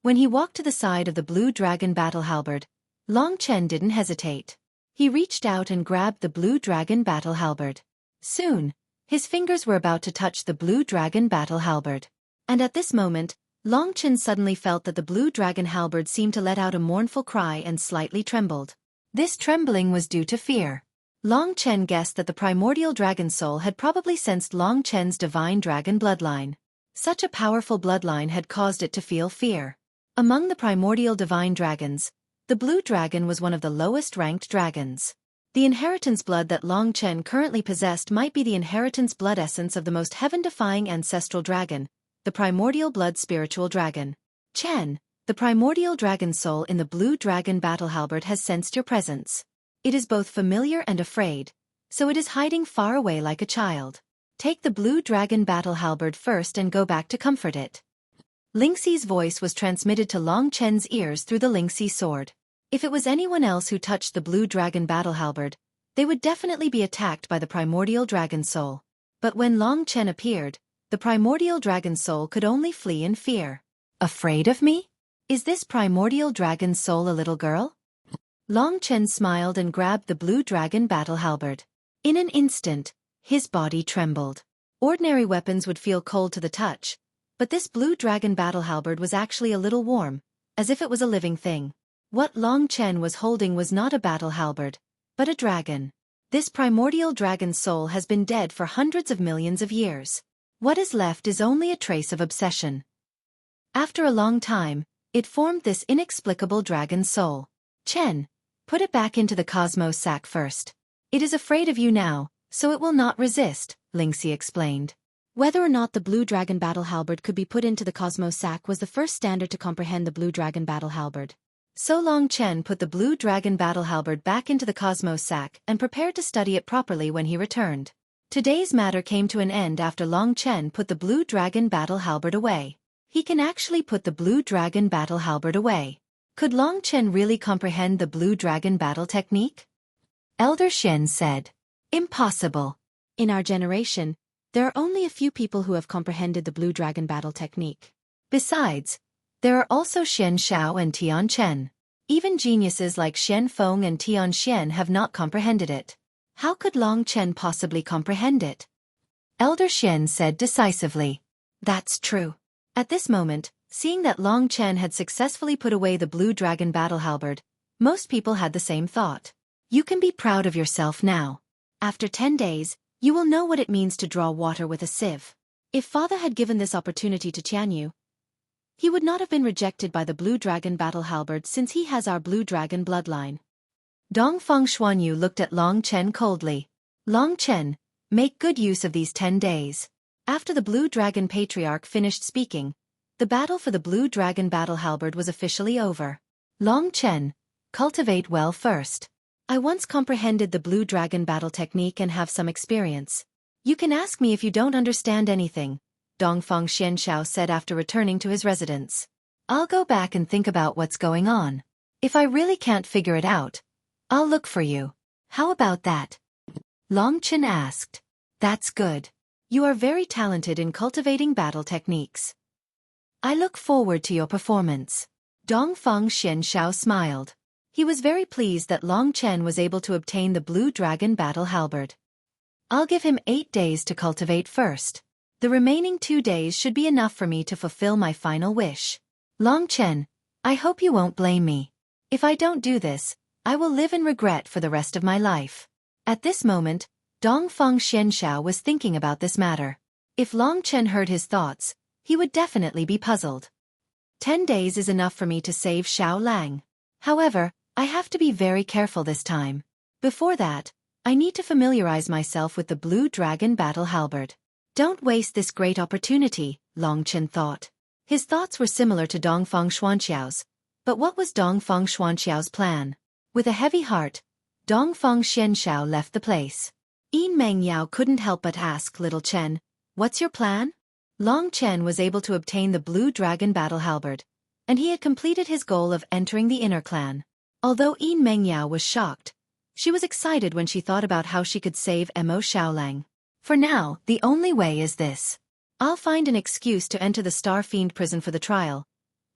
When he walked to the side of the blue dragon battle halberd, Long Chen didn't hesitate. He reached out and grabbed the blue dragon battle halberd. Soon, his fingers were about to touch the blue dragon battle halberd. And at this moment, Long Chen suddenly felt that the blue dragon halberd seemed to let out a mournful cry and slightly trembled. This trembling was due to fear. Long Chen guessed that the primordial dragon soul had probably sensed Long Chen's divine dragon bloodline. Such a powerful bloodline had caused it to feel fear. Among the primordial divine dragons, the blue dragon was one of the lowest-ranked dragons. The inheritance blood that Long Chen currently possessed might be the inheritance blood essence of the most heaven-defying ancestral dragon, the primordial blood spiritual dragon. Chen, the primordial dragon soul in the blue dragon battle halberd has sensed your presence. It is both familiar and afraid, so it is hiding far away like a child. Take the blue dragon battle halberd first and go back to comfort it. Lingxi's voice was transmitted to Long Chen's ears through the Lingxi sword. If it was anyone else who touched the blue dragon battle halberd, they would definitely be attacked by the primordial dragon soul. But when Long Chen appeared, the primordial dragon soul could only flee in fear. Afraid of me? Is this primordial dragon soul a little girl? Long Chen smiled and grabbed the blue dragon battle halberd. In an instant, his body trembled. Ordinary weapons would feel cold to the touch, but this blue dragon battle halberd was actually a little warm, as if it was a living thing. What Long Chen was holding was not a battle halberd, but a dragon. This primordial dragon soul has been dead for hundreds of millions of years. What is left is only a trace of obsession. After a long time, it formed this inexplicable dragon soul. Chen, put it back into the cosmos sack first. It is afraid of you now, so it will not resist, Lingxi explained. Whether or not the blue dragon battle halberd could be put into the cosmos sack was the first standard to comprehend the blue dragon battle halberd. So Long Chen put the blue dragon battle halberd back into the cosmos sack and prepared to study it properly when he returned. Today's matter came to an end after Long Chen put the blue dragon battle halberd away. He can actually put the blue dragon battle halberd away. Could Long Chen really comprehend the blue dragon battle technique? Elder Shen said. Impossible. In our generation, there are only a few people who have comprehended the blue dragon battle technique. Besides, there are also Shen Shao and Tian Chen. Even geniuses like Shen Feng and Tian Xian have not comprehended it. How could Long Chen possibly comprehend it? Elder Shen said decisively. That's true. At this moment, seeing that Long Chen had successfully put away the blue dragon battle halberd, most people had the same thought. You can be proud of yourself now. After 10 days, you will know what it means to draw water with a sieve. If Father had given this opportunity to Tianyu, he would not have been rejected by the blue dragon battle halberd since he has our blue dragon bloodline. Dongfeng Xuanyu looked at Long Chen coldly. Long Chen, make good use of these 10 days. After the blue dragon patriarch finished speaking, the battle for the blue dragon battle halberd was officially over. Long Chen, cultivate well first. I once comprehended the blue dragon battle technique and have some experience. You can ask me if you don't understand anything, Dongfeng Xianshao said after returning to his residence. I'll go back and think about what's going on. If I really can't figure it out, I'll look for you. How about that? Long Chen asked. That's good. You are very talented in cultivating battle techniques. I look forward to your performance. Dongfeng Xianshao smiled. He was very pleased that Long Chen was able to obtain the blue dragon battle halberd. I'll give him 8 days to cultivate first. The remaining 2 days should be enough for me to fulfill my final wish. Long Chen, I hope you won't blame me. If I don't do this, I will live in regret for the rest of my life. At this moment, Dongfeng Xianshao was thinking about this matter. If Long Chen heard his thoughts, he would definitely be puzzled. 10 days is enough for me to save Xiao Lang. However, I have to be very careful this time. Before that, I need to familiarize myself with the blue dragon battle halberd. Don't waste this great opportunity, Long Chen thought. His thoughts were similar to Dongfeng Xuanqiao's, but what was Dongfeng Xuanqiao's plan? With a heavy heart, Dongfeng Xianshao left the place. Yin Mengyao couldn't help but ask little Chen, what's your plan? Long Chen was able to obtain the blue dragon battle halberd, and he had completed his goal of entering the inner clan. Although Yin Mengyao was shocked, she was excited when she thought about how she could save Mo Xiaolang. For now, the only way is this. I'll find an excuse to enter the Star Fiend prison for the trial,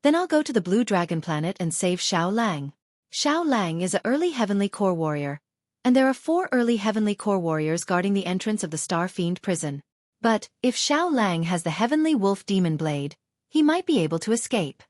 Then I'll go to the Blue Dragon planet and save Xiao Lang. Xiao Lang is an early Heavenly Core warrior, and there are 4 early Heavenly Core warriors guarding the entrance of the Star Fiend prison. But, if Xiao Lang has the Heavenly Wolf Demon Blade, he might be able to escape.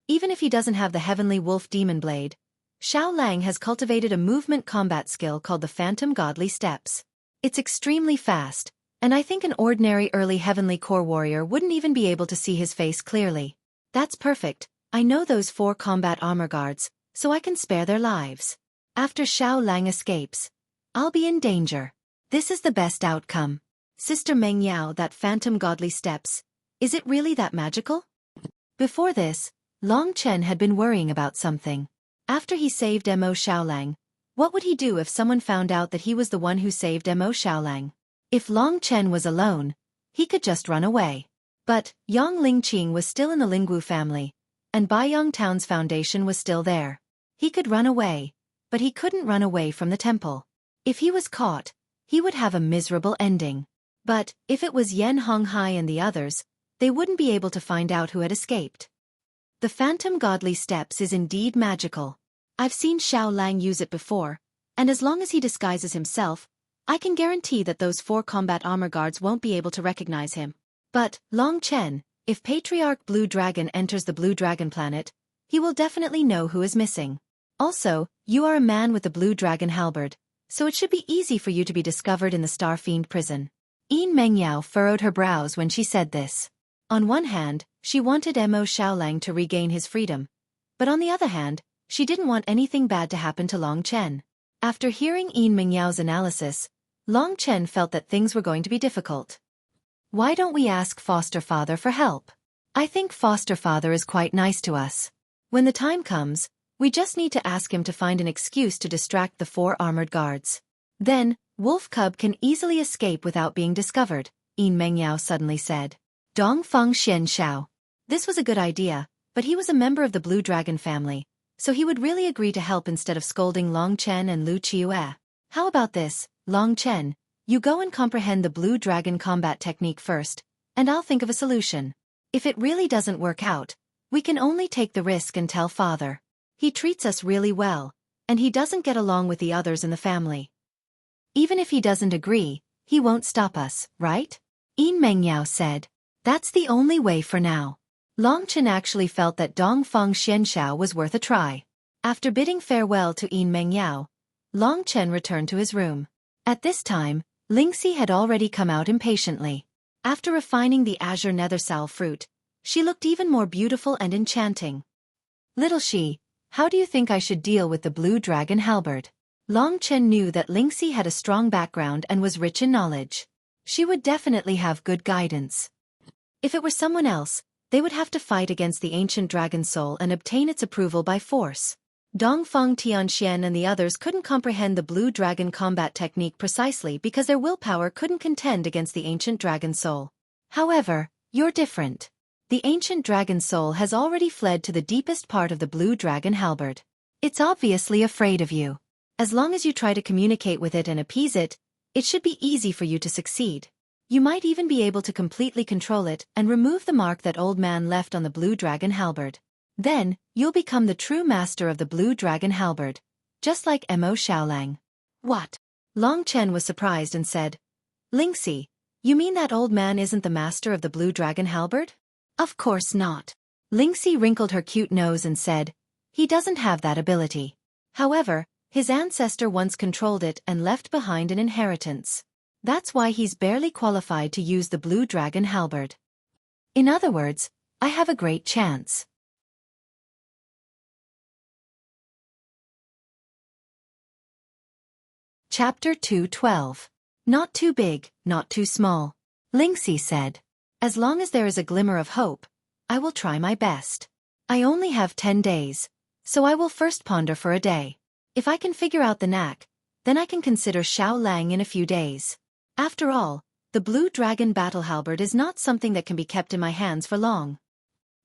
Even if he doesn't have the Heavenly Wolf Demon Blade, Xiao Lang has cultivated a movement combat skill called the Phantom Godly Steps. It's extremely fast, and I think an ordinary early Heavenly Core warrior wouldn't even be able to see his face clearly. That's perfect. I know those 4 combat armor guards, so I can spare their lives. After Xiao Lang escapes, I'll be in danger. This is the best outcome. Sister Meng Yao, that Phantom Godly Steps, is it really that magical? Before this, Long Chen had been worrying about something. After he saved Mo Xiaolang, what would he do if someone found out that he was the one who saved Mo Xiaolang? If Long Chen was alone, he could just run away. But Yang Lingqing was still in the Lingwu family, and Baiyang Town's foundation was still there. He could run away, but he couldn't run away from the temple. If he was caught, he would have a miserable ending. But if it was Yan Honghai and the others, they wouldn't be able to find out who had escaped. The Phantom Godly Steps is indeed magical. I've seen Xiao Lang use it before, and as long as he disguises himself, I can guarantee that those 4 combat armor guards won't be able to recognize him. But, Long Chen, if Patriarch Blue Dragon enters the Blue Dragon planet, he will definitely know who is missing. Also, you are a man with the Blue Dragon halberd, so it should be easy for you to be discovered in the Star Fiend prison. Yin Mengyao furrowed her brows when she said this. On one hand, she wanted Mo Xiaolang to regain his freedom, but on the other hand, she didn't want anything bad to happen to Long Chen. After hearing Yin Mengyao's analysis, Long Chen felt that things were going to be difficult. Why don't we ask foster father for help? I think foster father is quite nice to us. When the time comes, we just need to ask him to find an excuse to distract the 4 armored guards. Then, Wolf Cub can easily escape without being discovered, Yin Mengyao suddenly said. Dongfeng Xian Xiao. This was a good idea, but he was a member of the Blue Dragon family, so he would really agree to help instead of scolding Long Chen and Lu Qiue. How about this, Long Chen? You go and comprehend the Blue Dragon combat technique first, and I'll think of a solution. If it really doesn't work out, we can only take the risk and tell father. He treats us really well, and he doesn't get along with the others in the family. Even if he doesn't agree, he won't stop us, right? Yin Mengyao said. That's the only way for now. Long Chen actually felt that Dongfeng Xianxiao was worth a try. After bidding farewell to Yin Mengyao, Long Chen returned to his room. At this time, Lingxi had already come out impatiently. After refining the azure nethersal fruit, she looked even more beautiful and enchanting. Little she, how do you think I should deal with the Blue Dragon halberd? Long Chen knew that Lingxi had a strong background and was rich in knowledge. She would definitely have good guidance. If it were someone else, they would have to fight against the ancient dragon soul and obtain its approval by force. Dongfeng Tianxian and the others couldn't comprehend the Blue Dragon combat technique precisely because their willpower couldn't contend against the ancient dragon soul. However, you're different. The ancient dragon soul has already fled to the deepest part of the Blue Dragon halberd. It's obviously afraid of you. As long as you try to communicate with it and appease it, it should be easy for you to succeed. You might even be able to completely control it and remove the mark that old man left on the Blue Dragon halberd. Then, you'll become the true master of the Blue Dragon halberd, just like Mo Xiaolang. What? Long Chen was surprised and said, Lingxi, you mean that old man isn't the master of the Blue Dragon halberd? Of course not. Lingxi wrinkled her cute nose and said, he doesn't have that ability. However, his ancestor once controlled it and left behind an inheritance. That's why he's barely qualified to use the Blue Dragon halberd. In other words, I have a great chance. Chapter 212. Not too big, not too small. Lingxi said. As long as there is a glimmer of hope, I will try my best. I only have 10 days, so I will first ponder for a day. If I can figure out the knack, then I can consider Xiao Lang in a few days. After all, the Blue Dragon battle halberd is not something that can be kept in my hands for long.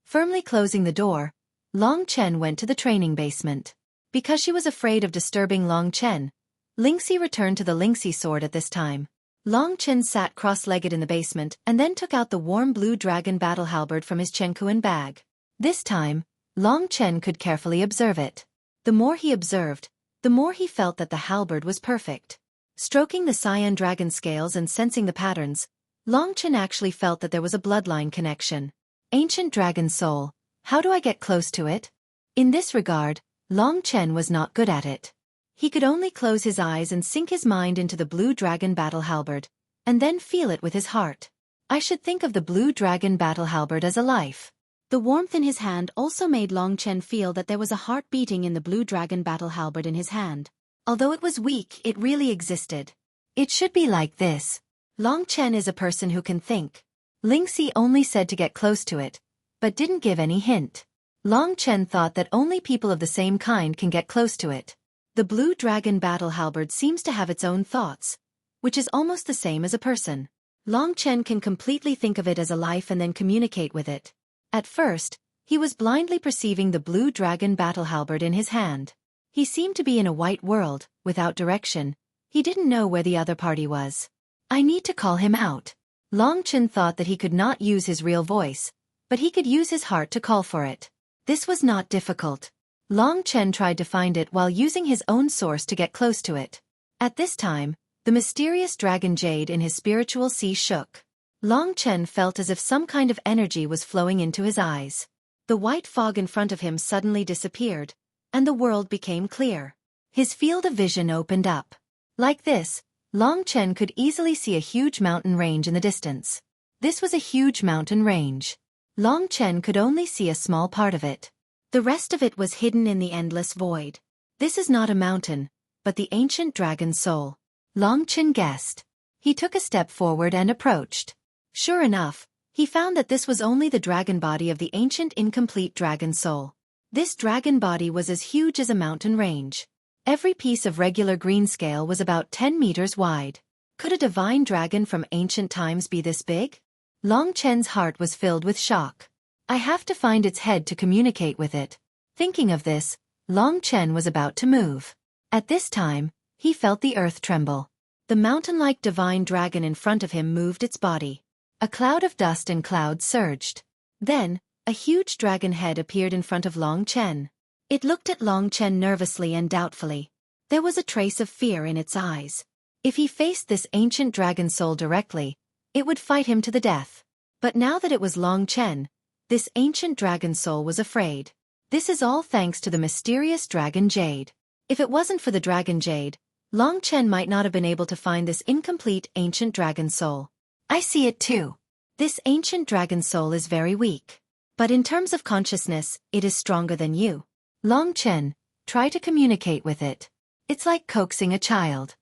Firmly closing the door, Long Chen went to the training basement. Because she was afraid of disturbing Long Chen, Lingxi returned to the Lingxi sword at this time. Long Chen sat cross-legged in the basement and then took out the warm Blue Dragon battle halberd from his Chenkuan bag. This time, Long Chen could carefully observe it. The more he observed, the more he felt that the halberd was perfect. Stroking the cyan dragon scales and sensing the patterns, Long Chen actually felt that there was a bloodline connection. Ancient dragon soul, how do I get close to it? In this regard, Long Chen was not good at it. He could only close his eyes and sink his mind into the blue dragon battle halberd, and then feel it with his heart. I should think of the blue dragon battle halberd as a life. The warmth in his hand also made Long Chen feel that there was a heart beating in the blue dragon battle halberd in his hand. Although it was weak, it really existed. It should be like this. Long Chen is a person who can think. Lingxi only said to get close to it, but didn't give any hint. Long Chen thought that only people of the same kind can get close to it. The blue dragon battle halberd seems to have its own thoughts, which is almost the same as a person. Long Chen can completely think of it as a life and then communicate with it. At first, he was blindly perceiving the blue dragon battle halberd in his hand. He seemed to be in a white world, without direction. He didn't know where the other party was. I need to call him out. Long Chen thought that he could not use his real voice, but he could use his heart to call for it. This was not difficult. Long Chen tried to find it while using his own source to get close to it. At this time, the mysterious dragon jade in his spiritual sea shook. Long Chen felt as if some kind of energy was flowing into his eyes. The white fog in front of him suddenly disappeared, and the world became clear. His field of vision opened up. Like this, Long Chen could easily see a huge mountain range in the distance. This was a huge mountain range. Long Chen could only see a small part of it. The rest of it was hidden in the endless void. This is not a mountain, but the ancient dragon soul. Long Chen guessed. He took a step forward and approached. Sure enough, he found that this was only the dragon body of the ancient incomplete dragon soul. This dragon body was as huge as a mountain range. Every piece of regular green scale was about 10 meters wide. Could a divine dragon from ancient times be this big? Long Chen's heart was filled with shock. I have to find its head to communicate with it. Thinking of this, Long Chen was about to move. At this time, he felt the earth tremble. The mountain-like divine dragon in front of him moved its body. A cloud of dust and clouds surged. Then, a huge dragon head appeared in front of Long Chen. It looked at Long Chen nervously and doubtfully. There was a trace of fear in its eyes. If he faced this ancient dragon soul directly, it would fight him to the death. But now that it was Long Chen, this ancient dragon soul was afraid. This is all thanks to the mysterious dragon jade. If it wasn't for the dragon jade, Long Chen might not have been able to find this incomplete ancient dragon soul. I see it too. This ancient dragon soul is very weak. But in terms of consciousness, it is stronger than you. Long Chen, try to communicate with it. It's like coaxing a child.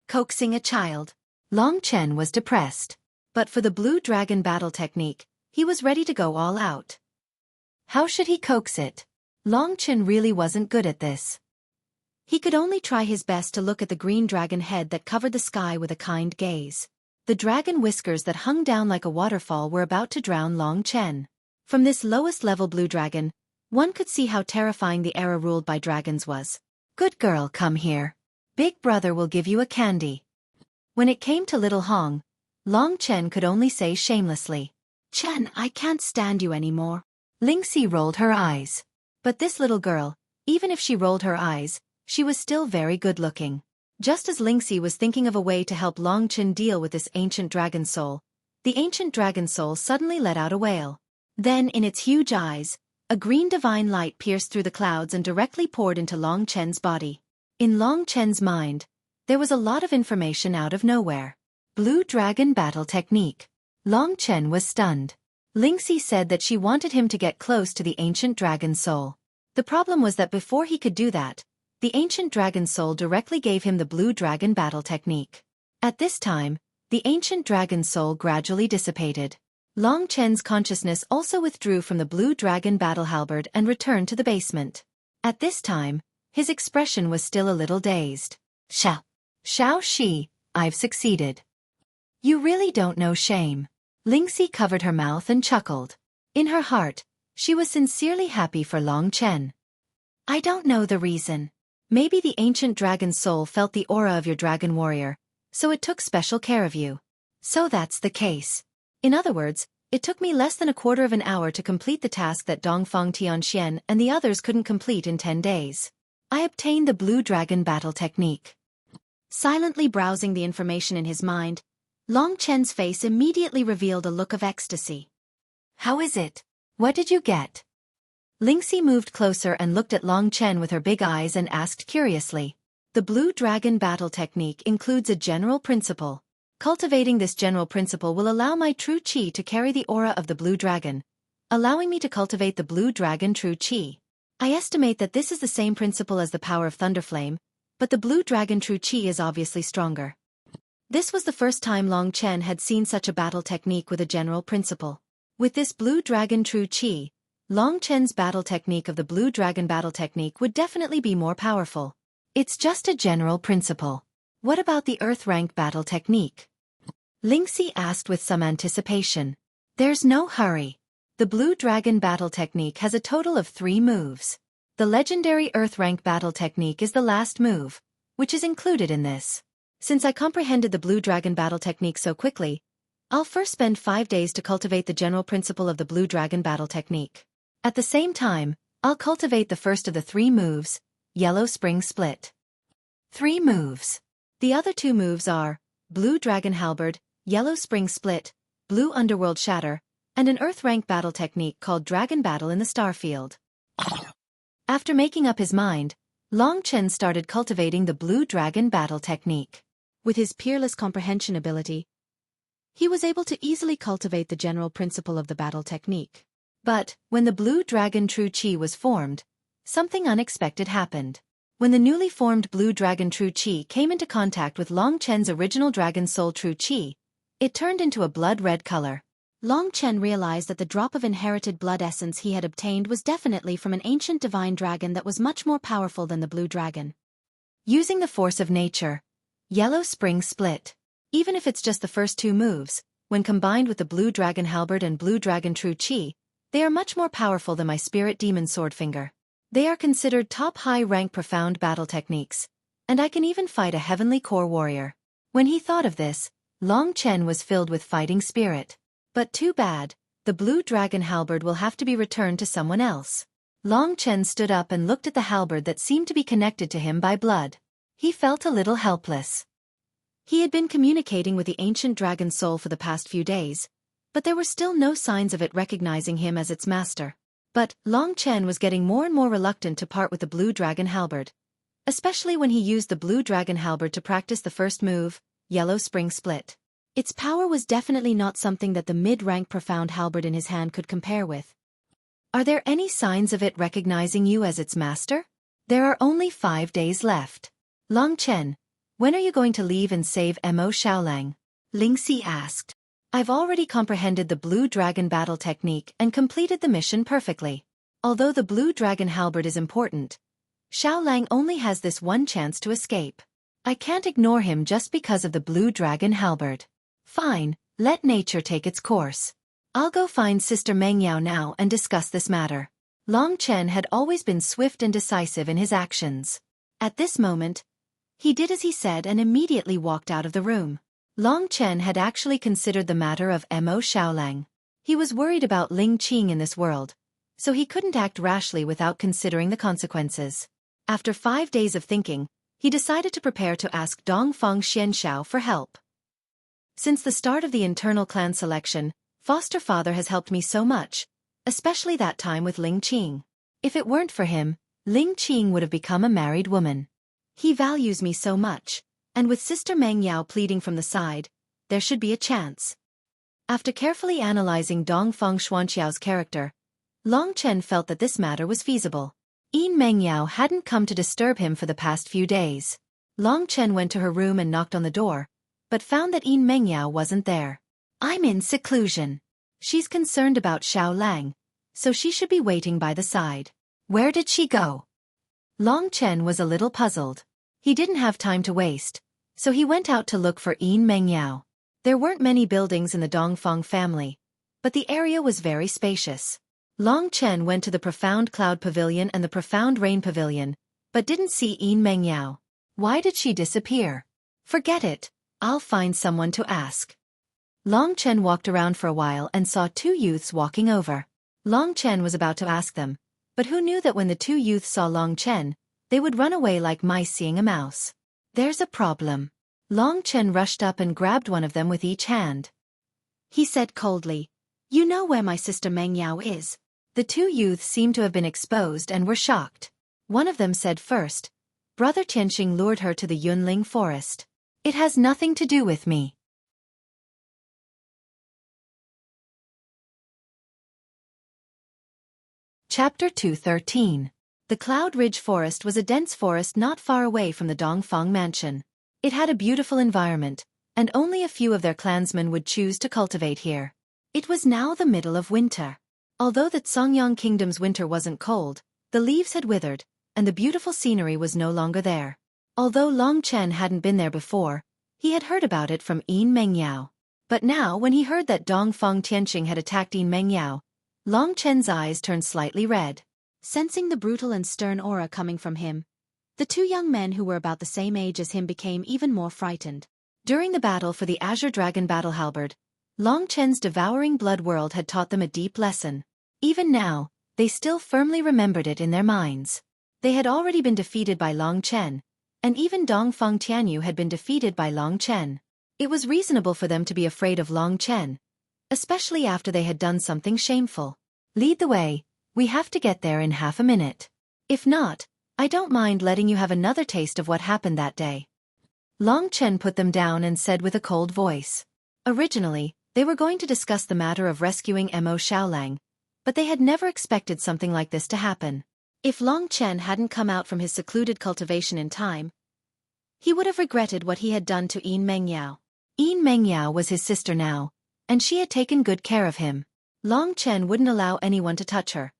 Coaxing a child. Long Chen was depressed. But for the blue dragon battle technique, he was ready to go all out. How should he coax it? Long Chen really wasn't good at this. He could only try his best to look at the green dragon head that covered the sky with a kind gaze. The dragon whiskers that hung down like a waterfall were about to drown Long Chen. From this lowest level blue dragon, one could see how terrifying the era ruled by dragons was. Good girl, come here. Big brother will give you a candy. When it came to little Hong, Long Chen could only say shamelessly, Chen, I can't stand you anymore. Lingxi rolled her eyes. But this little girl, even if she rolled her eyes, she was still very good-looking. Just as Lingxi was thinking of a way to help Long Chen deal with this ancient dragon soul, the ancient dragon soul suddenly let out a wail. Then, in its huge eyes, a green divine light pierced through the clouds and directly poured into Long Chen's body. In Long Chen's mind, there was a lot of information out of nowhere. Blue dragon battle technique. Long Chen was stunned. Lingxi said that she wanted him to get close to the ancient dragon soul. The problem was that before he could do that, the ancient dragon soul directly gave him the blue dragon battle technique. At this time, the ancient dragon soul gradually dissipated. Long Chen's consciousness also withdrew from the blue dragon battle halberd and returned to the basement. At this time, his expression was still a little dazed. Shao Shi, I've succeeded. You really don't know shame. Lingxi covered her mouth and chuckled. In her heart, she was sincerely happy for Long Chen. I don't know the reason. Maybe the ancient dragon soul felt the aura of your dragon warrior, so it took special care of you. So that's the case. In other words, It took me less than a quarter of an hour to complete the task that Dongfang Tianxian and the others couldn't complete in 10 days. I obtained the Blue Dragon battle technique. Silently browsing the information in his mind, Long Chen's face immediately revealed a look of ecstasy. How is it? What did you get? Lingxi moved closer and looked at Long Chen with her big eyes and asked curiously. The Blue Dragon battle technique includes a general principle. Cultivating this general principle will allow my true qi to carry the aura of the Blue Dragon, allowing me to cultivate the Blue Dragon true qi. I estimate that this is the same principle as the power of Thunderflame, but the Blue Dragon true qi is obviously stronger. This was the first time Long Chen had seen such a battle technique with a general principle. With this Blue Dragon true qi, Long Chen's battle technique of the Blue Dragon battle technique would definitely be more powerful. It's just a general principle. What about the Earth rank battle technique? Lingxi asked with some anticipation. There's no hurry. The Blue Dragon battle technique has a total of 3 moves. The legendary Earth rank battle technique is the last move, which is included in this. Since I comprehended the Blue Dragon battle technique so quickly, I'll first spend 5 days to cultivate the general principle of the Blue Dragon battle technique. At the same time, I'll cultivate the first of the 3 moves, Yellow Spring Split. 3 moves. The other 2 moves are Blue Dragon Halberd, Yellow Spring Split, Blue Underworld Shatter, and an Earth rank battle technique called Dragon Battle in the Starfield. After making up his mind, Long Chen started cultivating the Blue Dragon battle technique. With his peerless comprehension ability, he was able to easily cultivate the general principle of the battle technique. But, when the Blue Dragon true qi was formed, something unexpected happened. When the newly formed Blue Dragon true qi came into contact with Long Chen's original Dragon Soul true qi, it turned into a blood-red color. Long Chen realized that the drop of inherited blood essence he had obtained was definitely from an ancient divine dragon that was much more powerful than the Blue Dragon. Using the force of nature, Yellow Spring Split. Even if it's just the first 2 moves, when combined with the Blue Dragon Halberd and Blue Dragon true qi, they are much more powerful than my Spirit Demon Swordfinger. They are considered top high-rank profound battle techniques, and I can even fight a heavenly core warrior. When he thought of this, Long Chen was filled with fighting spirit. But too bad, the Blue Dragon Halberd will have to be returned to someone else. Long Chen stood up and looked at the halberd that seemed to be connected to him by blood. He felt a little helpless. He had been communicating with the ancient dragon soul for the past few days, but there were still no signs of it recognizing him as its master. But Long Chen was getting more and more reluctant to part with the Blue Dragon Halberd, especially when he used the Blue Dragon Halberd to practice the first move, Yellow Spring Split. Its power was definitely not something that the mid-rank profound halberd in his hand could compare with. Are there any signs of it recognizing you as its master? There are only 5 days left. Long Chen, when are you going to leave and save Mo Xiaolang? Lingxi asked. I've already comprehended the Blue Dragon battle technique and completed the mission perfectly. Although the Blue Dragon halberd is important, Xiaolang only has this one chance to escape. I can't ignore him just because of the Blue Dragon halberd. Fine, let nature take its course. I'll go find Sister Mengyao now and discuss this matter. Long Chen had always been swift and decisive in his actions. At this moment, he did as he said and immediately walked out of the room. Long Chen had actually considered the matter of Mo Xiaolang. He was worried about Ling Qing in this world, so he couldn't act rashly without considering the consequences. After 5 days of thinking, he decided to prepare to ask Dongfang Xianxiao for help. Since the start of the internal clan selection, foster father has helped me so much, especially that time with Ling Qing. If it weren't for him, Ling Qing would have become a married woman. He values me so much, and with Sister Meng Yao pleading from the side, there should be a chance. After carefully analyzing Dongfang Xuanxiao's character, Long Chen felt that this matter was feasible. Meng Yao hadn't come to disturb him for the past few days. Long Chen went to her room and knocked on the door, but found that Meng Yao wasn't there. I'm in seclusion. She's concerned about Xiao Lang, so she should be waiting by the side. Where did she go? Long Chen was a little puzzled. He didn't have time to waste, so he went out to look for Meng Yao. There weren't many buildings in the Dongfang family, but the area was very spacious. Long Chen went to the Profound Cloud Pavilion and the Profound Rain Pavilion, but didn't see Meng Yao. Why did she disappear? Forget it, I'll find someone to ask. Long Chen walked around for a while and saw two youths walking over. Long Chen was about to ask them, but who knew that when the two youths saw Long Chen, they would run away like mice seeing a mouse. There's a problem. Long Chen rushed up and grabbed one of them with each hand. He said coldly, "You know where my sister Meng Yao is." The two youths seemed to have been exposed and were shocked. One of them said first, "Brother Tianxing lured her to the Yunling forest. It has nothing to do with me." Chapter 213. The Cloud Ridge Forest was a dense forest not far away from the Dongfang mansion. It had a beautiful environment, and only a few of their clansmen would choose to cultivate here. It was now the middle of winter. Although the Songyang Kingdom's winter wasn't cold, the leaves had withered, and the beautiful scenery was no longer there. Although Long Chen hadn't been there before, he had heard about it from Yin Mengyao. But now when he heard that Dongfang Tianxing had attacked Yin Mengyao, Long Chen's eyes turned slightly red. Sensing the brutal and stern aura coming from him, the two young men who were about the same age as him became even more frightened. During the battle for the Azure Dragon battle halberd, Long Chen's devouring blood world had taught them a deep lesson. Even now, they still firmly remembered it in their minds. They had already been defeated by Long Chen, and even Dongfang Tianyu had been defeated by Long Chen. It was reasonable for them to be afraid of Long Chen, especially after they had done something shameful. "Lead the way, we have to get there in half a minute. If not, I don't mind letting you have another taste of what happened that day." Long Chen put them down and said with a cold voice. Originally, they were going to discuss the matter of rescuing Mo Xiaolang, but they had never expected something like this to happen. If Long Chen hadn't come out from his secluded cultivation in time, he would have regretted what he had done to Yin Mengyao. Yin Mengyao was his sister now, and she had taken good care of him. Long Chen wouldn't allow anyone to touch her.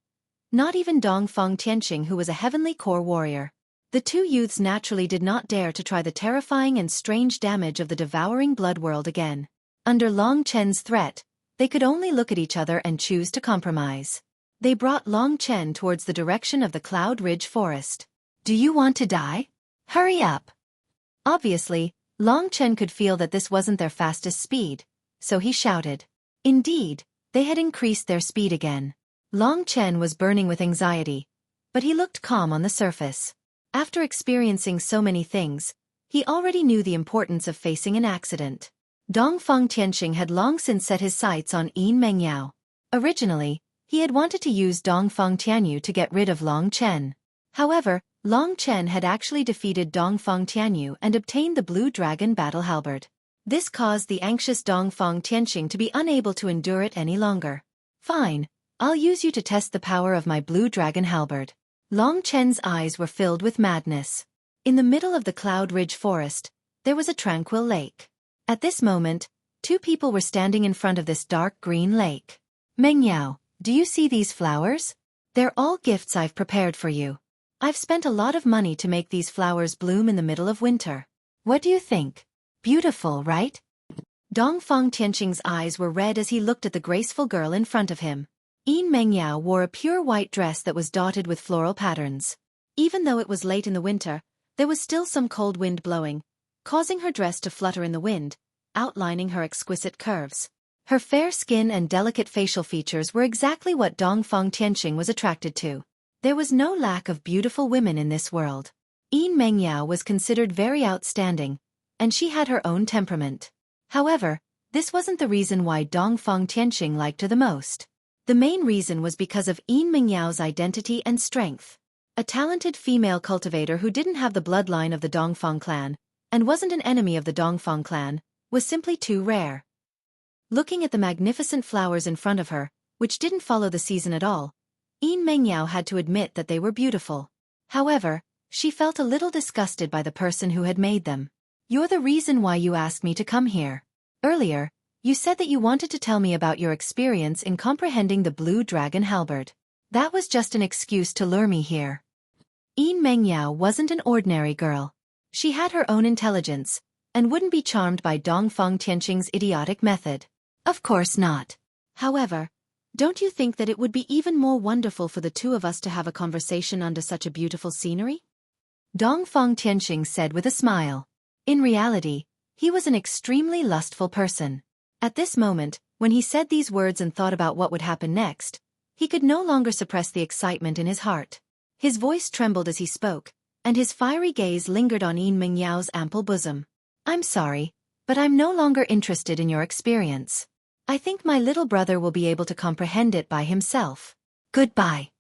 Not even Dongfang Tianxing, who was a heavenly core warrior. The two youths naturally did not dare to try the terrifying and strange damage of the devouring blood world again. Under Long Chen's threat, they could only look at each other and choose to compromise. They brought Long Chen towards the direction of the Cloud Ridge Forest. "Do you want to die? Hurry up." Obviously, Long Chen could feel that this wasn't their fastest speed, so he shouted. Indeed, they had increased their speed again. Long Chen was burning with anxiety, but he looked calm on the surface. After experiencing so many things, he already knew the importance of facing an accident. Dongfang Tianxing had long since set his sights on Yin Mengyao. Originally, he had wanted to use Dongfang Tianyu to get rid of Long Chen. However, Long Chen had actually defeated Dongfang Tianyu and obtained the Blue Dragon battle halberd. This caused the anxious Dongfang Tianxing to be unable to endure it any longer. "Fine, I'll use you to test the power of my Blue Dragon halberd." Long Chen's eyes were filled with madness. In the middle of the Cloud Ridge Forest, there was a tranquil lake. At this moment, two people were standing in front of this dark green lake. "Mengyao, do you see these flowers? They're all gifts I've prepared for you. I've spent a lot of money to make these flowers bloom in the middle of winter. What do you think? Beautiful, right?" Dongfang Tianxing's eyes were red as he looked at the graceful girl in front of him. Yin Mengyao wore a pure white dress that was dotted with floral patterns. Even though it was late in the winter, there was still some cold wind blowing, causing her dress to flutter in the wind, outlining her exquisite curves. Her fair skin and delicate facial features were exactly what Dongfang Tianxing was attracted to. There was no lack of beautiful women in this world. Yin Mengyao was considered very outstanding, and she had her own temperament. However, this wasn't the reason why Dongfang Tianxing liked her the most. The main reason was because of Yin Mengyao's identity and strength. A talented female cultivator who didn't have the bloodline of the Dongfang clan, and wasn't an enemy of the Dongfang clan, was simply too rare. Looking at the magnificent flowers in front of her, which didn't follow the season at all, Yin Mengyao had to admit that they were beautiful. However, she felt a little disgusted by the person who had made them. "You're the reason why you asked me to come here. Earlier, you said that you wanted to tell me about your experience in comprehending the Blue Dragon halberd. That was just an excuse to lure me here." Yin Mengyao wasn't an ordinary girl. She had her own intelligence, and wouldn't be charmed by Dongfang Tianxing's idiotic method. Of course not. However, don't you think that it would be even more wonderful for the two of us to have a conversation under such a beautiful scenery? Dongfang Tianxing said with a smile. In reality, he was an extremely lustful person. At this moment, when he said these words and thought about what would happen next, he could no longer suppress the excitement in his heart. His voice trembled as he spoke, and his fiery gaze lingered on Yin Mengyao's ample bosom. I'm sorry, but I'm no longer interested in your experience. I think my little brother will be able to comprehend it by himself. Goodbye.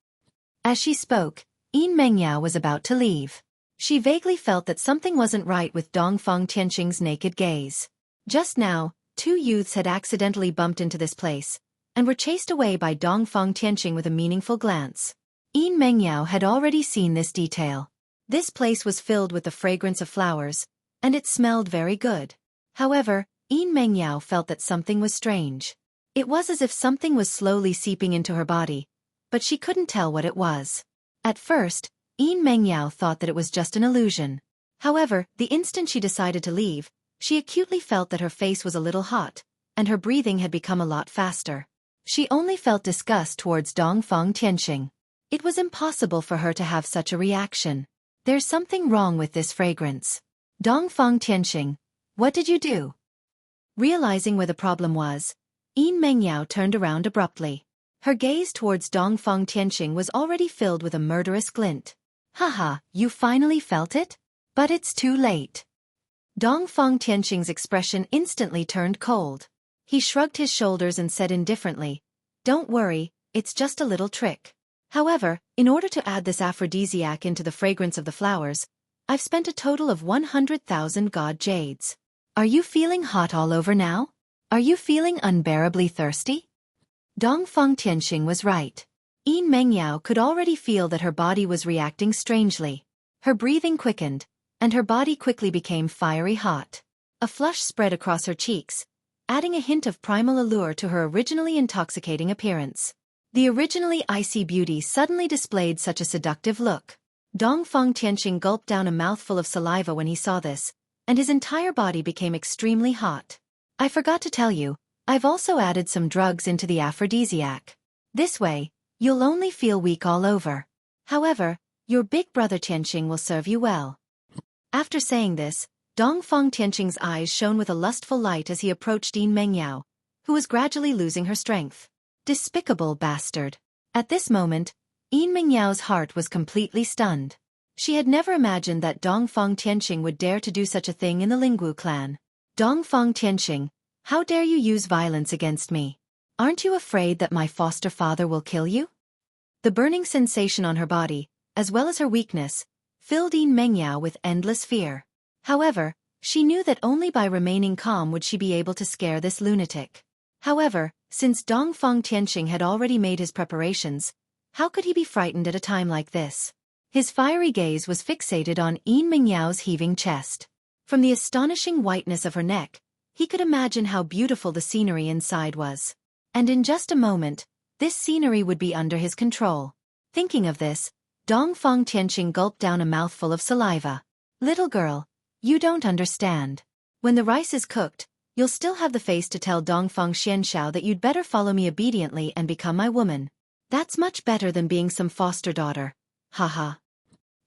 As she spoke, Yin Mengyao was about to leave. She vaguely felt that something wasn't right with Dongfang Tianqing's naked gaze. Just now, two youths had accidentally bumped into this place, and were chased away by Dongfang Tianqing with a meaningful glance. Yin Mengyao had already seen this detail. This place was filled with the fragrance of flowers, and it smelled very good. However, Yin Mengyao felt that something was strange. It was as if something was slowly seeping into her body, but she couldn't tell what it was. At first, Yin Mengyao thought that it was just an illusion. However, the instant she decided to leave, she acutely felt that her face was a little hot, and her breathing had become a lot faster. She only felt disgust towards Dongfang Tianqing. It was impossible for her to have such a reaction. There's something wrong with this fragrance. Dongfang Tianqing, what did you do? Realizing where the problem was, Yin Mengyao turned around abruptly. Her gaze towards Dongfang Tianqing was already filled with a murderous glint. Haha, you finally felt it? But it's too late. Dongfang Tianqing's expression instantly turned cold. He shrugged his shoulders and said indifferently, "Don't worry, it's just a little trick. However, in order to add this aphrodisiac into the fragrance of the flowers, I've spent a total of 100,000 god jades. Are you feeling hot all over now? Are you feeling unbearably thirsty?" Dongfang Tianqing was right. Yin Mengyao could already feel that her body was reacting strangely. Her breathing quickened, and her body quickly became fiery hot. A flush spread across her cheeks, adding a hint of primal allure to her originally intoxicating appearance. The originally icy beauty suddenly displayed such a seductive look. Dongfang Tianqing gulped down a mouthful of saliva when he saw this, and his entire body became extremely hot. I forgot to tell you, I've also added some drugs into the aphrodisiac. This way, you'll only feel weak all over. However, your big brother Tianqing will serve you well. After saying this, Dongfang Tianqing's eyes shone with a lustful light as he approached Yin Mengyao, who was gradually losing her strength. Despicable bastard. At this moment, Yin Mengyao's heart was completely stunned. She had never imagined that Dongfang Tianqing would dare to do such a thing in the Lingwu clan. Dongfang Tianqing, how dare you use violence against me? Aren't you afraid that my foster father will kill you? The burning sensation on her body, as well as her weakness, filled Yin Mengyao with endless fear. However, she knew that only by remaining calm would she be able to scare this lunatic. However, since Dongfang Tianqing had already made his preparations, how could he be frightened at a time like this? His fiery gaze was fixated on Yin Mengyao's heaving chest. From the astonishing whiteness of her neck, he could imagine how beautiful the scenery inside was. And in just a moment, this scenery would be under his control. Thinking of this, Dongfang Tianqing gulped down a mouthful of saliva. Little girl, you don't understand. When the rice is cooked, you'll still have the face to tell Dongfang Xianshao that you'd better follow me obediently and become my woman. That's much better than being some foster daughter. Haha.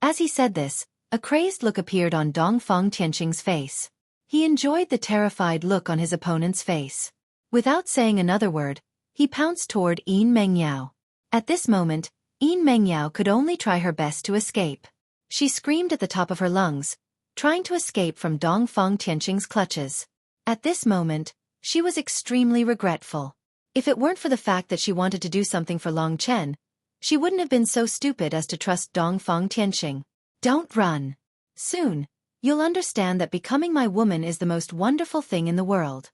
As he said this, a crazed look appeared on Dongfang Tianqing's face. He enjoyed the terrified look on his opponent's face. Without saying another word, he pounced toward Yin Mengyao. At this moment, Yin Mengyao could only try her best to escape. She screamed at the top of her lungs, trying to escape from Dongfang Tianqing's clutches. At this moment, she was extremely regretful. If it weren't for the fact that she wanted to do something for Long Chen, she wouldn't have been so stupid as to trust Dongfang Tianqing. Don't run. Soon, you'll understand that becoming my woman is the most wonderful thing in the world.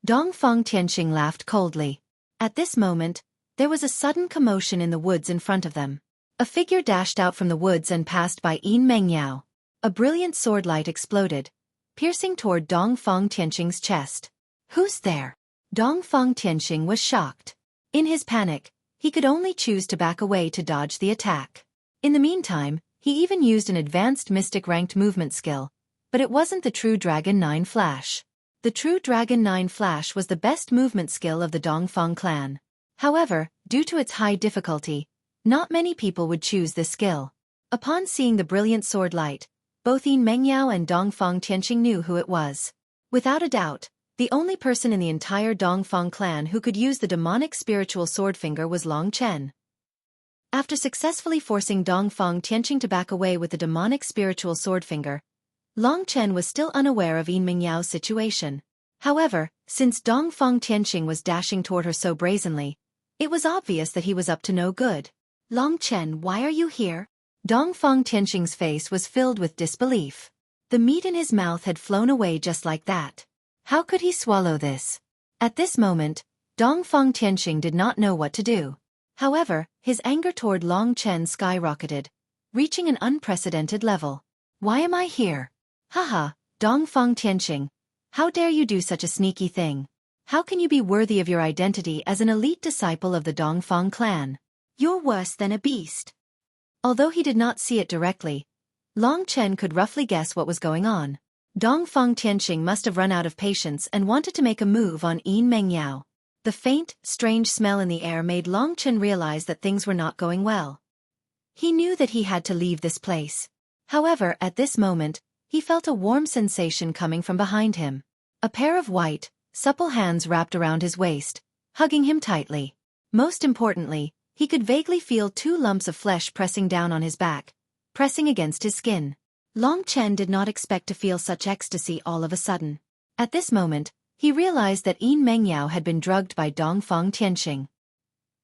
Dongfang Tianqing laughed coldly. At this moment, there was a sudden commotion in the woods in front of them. A figure dashed out from the woods and passed by Yin Mengyao. A brilliant sword light exploded, piercing toward Dongfang Tianqing's chest. Who's there? Dongfang Tianqing was shocked. In his panic, he could only choose to back away to dodge the attack. In the meantime, he even used an advanced mystic-ranked movement skill, but it wasn't the True Dragon 9 Flash. The True Dragon 9 Flash was the best movement skill of the Dongfang clan. However, due to its high difficulty, not many people would choose this skill. Upon seeing the brilliant sword light, both Yin Mengyao and Dongfang Tianqing knew who it was. Without a doubt, The only person in the entire Dongfang clan who could use the demonic spiritual swordfinger was Long Chen. After successfully forcing Dongfang Tianqing to back away with the demonic spiritual swordfinger, Long Chen was still unaware of Yin Mingyao's situation. However, since Dongfang Tianqing was dashing toward her so brazenly, it was obvious that he was up to no good. Long Chen, why are you here? Dongfang Tianqing's face was filled with disbelief. The meat in his mouth had flown away just like that. How could he swallow this? At this moment, Dongfang Tianqing did not know what to do. However, his anger toward Long Chen skyrocketed, reaching an unprecedented level. Why am I here? Haha, Dongfang Tianqing, how dare you do such a sneaky thing? How can you be worthy of your identity as an elite disciple of the Dongfang clan? You're worse than a beast. Although he did not see it directly, Long Chen could roughly guess what was going on. Dongfang Tianqing must have run out of patience and wanted to make a move on Yin Mengyao. The faint, strange smell in the air made Long Chen realize that things were not going well. He knew that he had to leave this place. However, at this moment, he felt a warm sensation coming from behind him. A pair of white, supple hands wrapped around his waist, hugging him tightly. Most importantly, he could vaguely feel 2 lumps of flesh pressing down on his back, pressing against his skin. Long Chen did not expect to feel such ecstasy all of a sudden. At this moment, he realized that Yin Mengyao had been drugged by Dongfang Tianqing.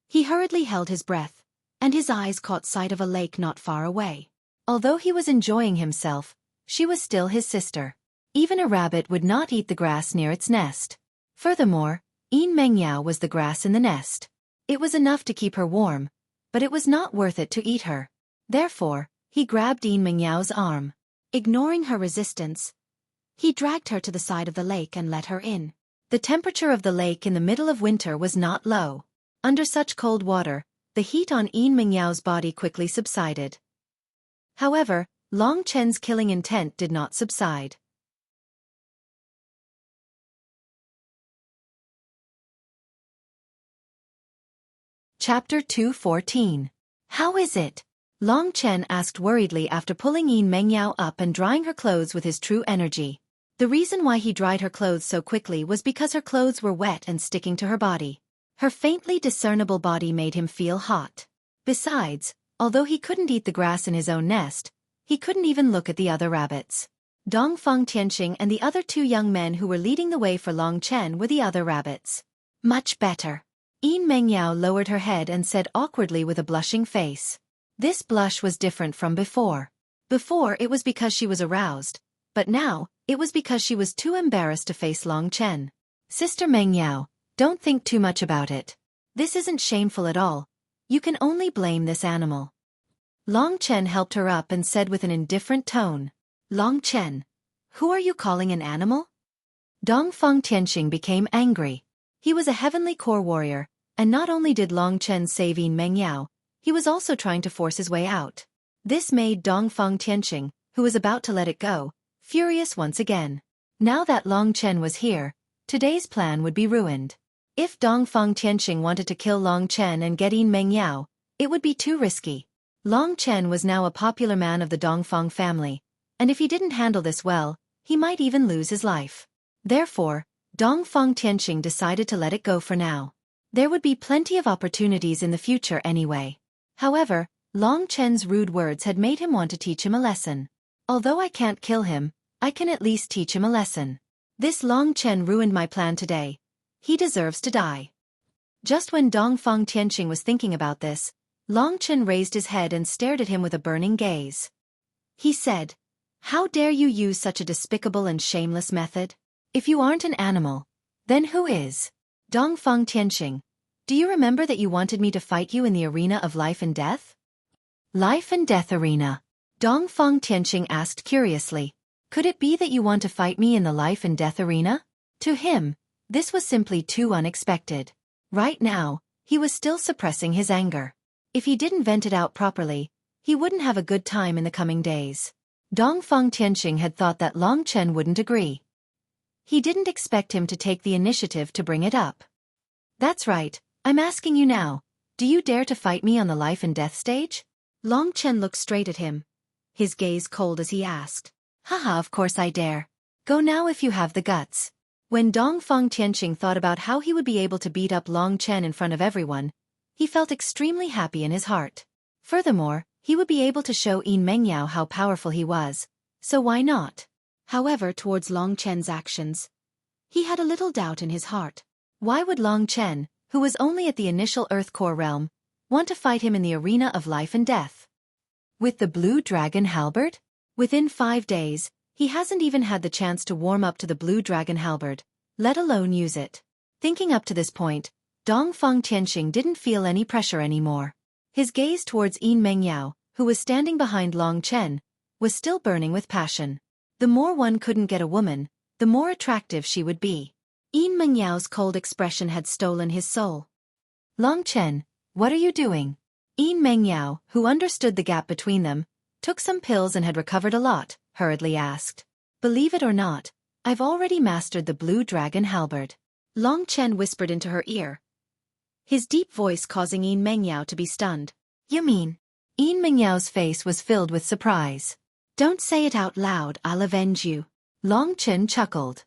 He hurriedly held his breath, and his eyes caught sight of a lake not far away. Although he was enjoying himself, she was still his sister. Even a rabbit would not eat the grass near its nest. Furthermore, Yin Mengyao was the grass in the nest. It was enough to keep her warm, but it was not worth it to eat her. Therefore, he grabbed Yin Mingyao's arm. Ignoring her resistance, he dragged her to the side of the lake and let her in. The temperature of the lake in the middle of winter was not low. Under such cold water, the heat on Yin Mingyao's body quickly subsided. However, Long Chen's killing intent did not subside. Chapter 214. How is it? Long Chen asked worriedly after pulling Yin Mengyao up and drying her clothes with his true energy. The reason why he dried her clothes so quickly was because her clothes were wet and sticking to her body. Her faintly discernible body made him feel hot. Besides, although he couldn't eat the grass in his own nest, he couldn't even look at the other rabbits. Dongfang Tianqing and the other 2 young men who were leading the way for Long Chen were the other rabbits. Much better. Yin Mengyao lowered her head and said awkwardly with a blushing face. This blush was different from before. Before it was because she was aroused, but now, it was because she was too embarrassed to face Long Chen. Sister Mengyao, don't think too much about it. This isn't shameful at all. You can only blame this animal. Long Chen helped her up and said with an indifferent tone. Long Chen, who are you calling an animal? Dongfang Tianqing became angry. He was a heavenly core warrior, and not only did Long Chen save Yin Mengyao, he was also trying to force his way out. This made Dongfang Tianqing, who was about to let it go, furious once again. Now that Long Chen was here, today's plan would be ruined. If Dongfang Tianqing wanted to kill Long Chen and get Yin Mengyao, it would be too risky. Long Chen was now a popular man of the Dongfang family, and if he didn't handle this well, he might even lose his life. Therefore, Dongfang Tianqing decided to let it go for now. There would be plenty of opportunities in the future anyway. However, Long Chen's rude words had made him want to teach him a lesson. Although I can't kill him, I can at least teach him a lesson. This Long Chen ruined my plan today. He deserves to die. Just when Dongfang Tianqing was thinking about this, Long Chen raised his head and stared at him with a burning gaze. He said, "How dare you use such a despicable and shameless method? If you aren't an animal, then who is? Dongfang Tianqing, do you remember that you wanted me to fight you in the arena of life and death?" Life and death arena? Dongfang Tianqing asked curiously. Could it be that you want to fight me in the life and death arena? To him, this was simply too unexpected. Right now, he was still suppressing his anger. If he didn't vent it out properly, he wouldn't have a good time in the coming days. Dongfang Tianqing had thought that Long Chen wouldn't agree. He didn't expect him to take the initiative to bring it up. That's right, I'm asking you now, do you dare to fight me on the life and death stage? Long Chen looked straight at him, his gaze cold as he asked. Haha, of course I dare. Go now if you have the guts. When Dongfang Tianqing thought about how he would be able to beat up Long Chen in front of everyone, he felt extremely happy in his heart. Furthermore, he would be able to show Yin Mengyao how powerful he was, so why not? However, towards Long Chen's actions, he had a little doubt in his heart. Why would Long Chen, who was only at the initial Earth Core realm, want to fight him in the arena of life and death? With the Blue Dragon Halberd? Within 5 days, he hasn't even had the chance to warm up to the Blue Dragon Halberd, let alone use it. Thinking up to this point, Dongfang Tianqing didn't feel any pressure anymore. His gaze towards Yin Mengyao, who was standing behind Long Chen, was still burning with passion. The more one couldn't get a woman, the more attractive she would be. Yin Mengyao's cold expression had stolen his soul. Long Chen, what are you doing? Yin Mengyao, who understood the gap between them, took some pills and had recovered a lot, hurriedly asked. Believe it or not, I've already mastered the Blue Dragon Halberd. Long Chen whispered into her ear, his deep voice causing Yin Mengyao to be stunned. You mean? Yin Mengyao's face was filled with surprise. Don't say it out loud, I'll avenge you. Long Chen chuckled.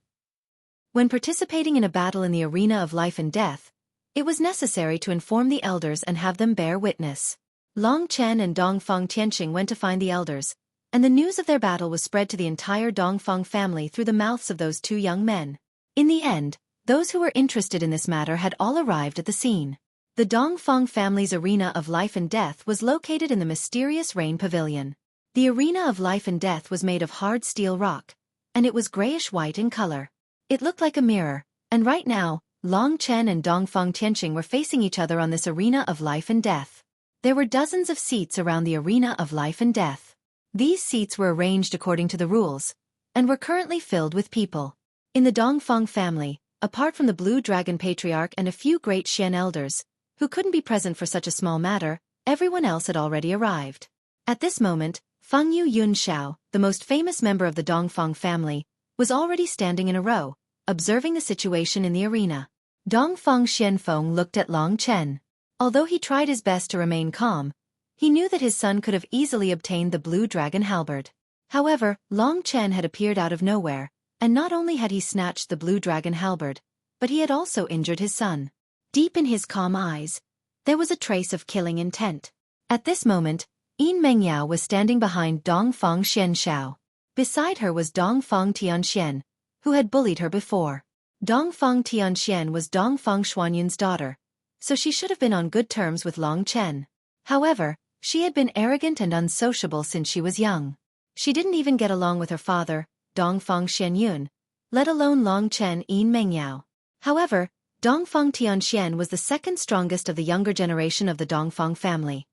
When participating in a battle in the arena of life and death, it was necessary to inform the elders and have them bear witness. Long Chen and Dongfang Tianqing went to find the elders, and the news of their battle was spread to the entire Dongfang family through the mouths of those 2 young men. In the end, those who were interested in this matter had all arrived at the scene. The Dongfang family's arena of life and death was located in the mysterious Rain Pavilion. The arena of life and death was made of hard steel rock, and it was grayish-white in color. It looked like a mirror, and right now, Long Chen and Dongfang Tianqing were facing each other on this arena of life and death. There were dozens of seats around the arena of life and death. These seats were arranged according to the rules, and were currently filled with people. In the Dongfang family, apart from the Blue Dragon Patriarch and a few great Xian elders, who couldn't be present for such a small matter, everyone else had already arrived. At this moment, Feng Yu Yunxiao, the most famous member of the Dongfang family, was already standing in a row, observing the situation in the arena. Dongfang Xianfeng looked at Long Chen. Although he tried his best to remain calm, he knew that his son could have easily obtained the Blue Dragon Halberd. However, Long Chen had appeared out of nowhere, and not only had he snatched the Blue Dragon Halberd, but he had also injured his son. Deep in his calm eyes, there was a trace of killing intent. At this moment, Yin Mengyao was standing behind Dongfang Xianxiao. Beside her was Dongfang Tianxian, who had bullied her before. Dongfang Tianxian was Dongfang Xuanyun's daughter, so she should have been on good terms with Long Chen. However, she had been arrogant and unsociable since she was young. She didn't even get along with her father, Dongfang Xianyun, let alone Long Chen Yin Mengyao. However, Dongfang Tianxian was the second strongest of the younger generation of the Dongfang family.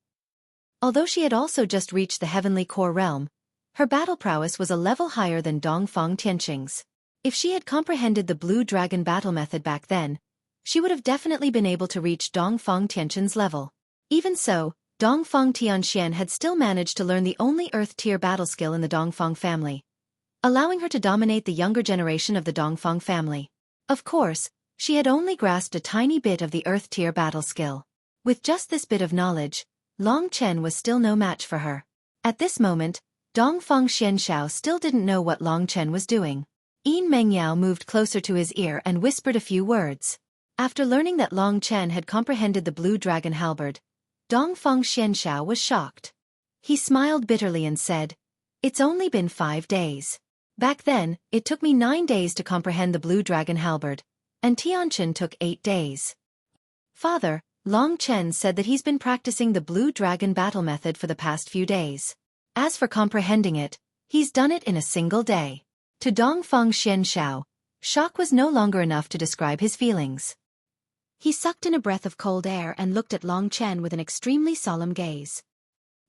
Although she had also just reached the heavenly core realm, her battle prowess was a level higher than Dongfang Tianqing's. If she had comprehended the Blue Dragon battle method back then, she would have definitely been able to reach Dongfang Tianqing's level. Even so, Dongfang Tianxian had still managed to learn the only Earth-tier battle skill in the Dongfang family, allowing her to dominate the younger generation of the Dongfang family. Of course, she had only grasped a tiny bit of the Earth-tier battle skill. With just this bit of knowledge, Long Chen was still no match for her. At this moment, Dongfang Xianxiao still didn't know what Long Chen was doing. Yin Mengyao moved closer to his ear and whispered a few words. After learning that Long Chen had comprehended the Blue Dragon Halberd, Dongfang Xianxiao was shocked. He smiled bitterly and said, "It's only been 5 days. Back then, it took me 9 days to comprehend the Blue Dragon Halberd, and Tianqin took 8 days. Father, Long Chen said that he's been practicing the Blue Dragon battle method for the past few days. As for comprehending it, he's done it in a single day." To Dongfang Xianxiao, shock was no longer enough to describe his feelings. He sucked in a breath of cold air and looked at Long Chen with an extremely solemn gaze.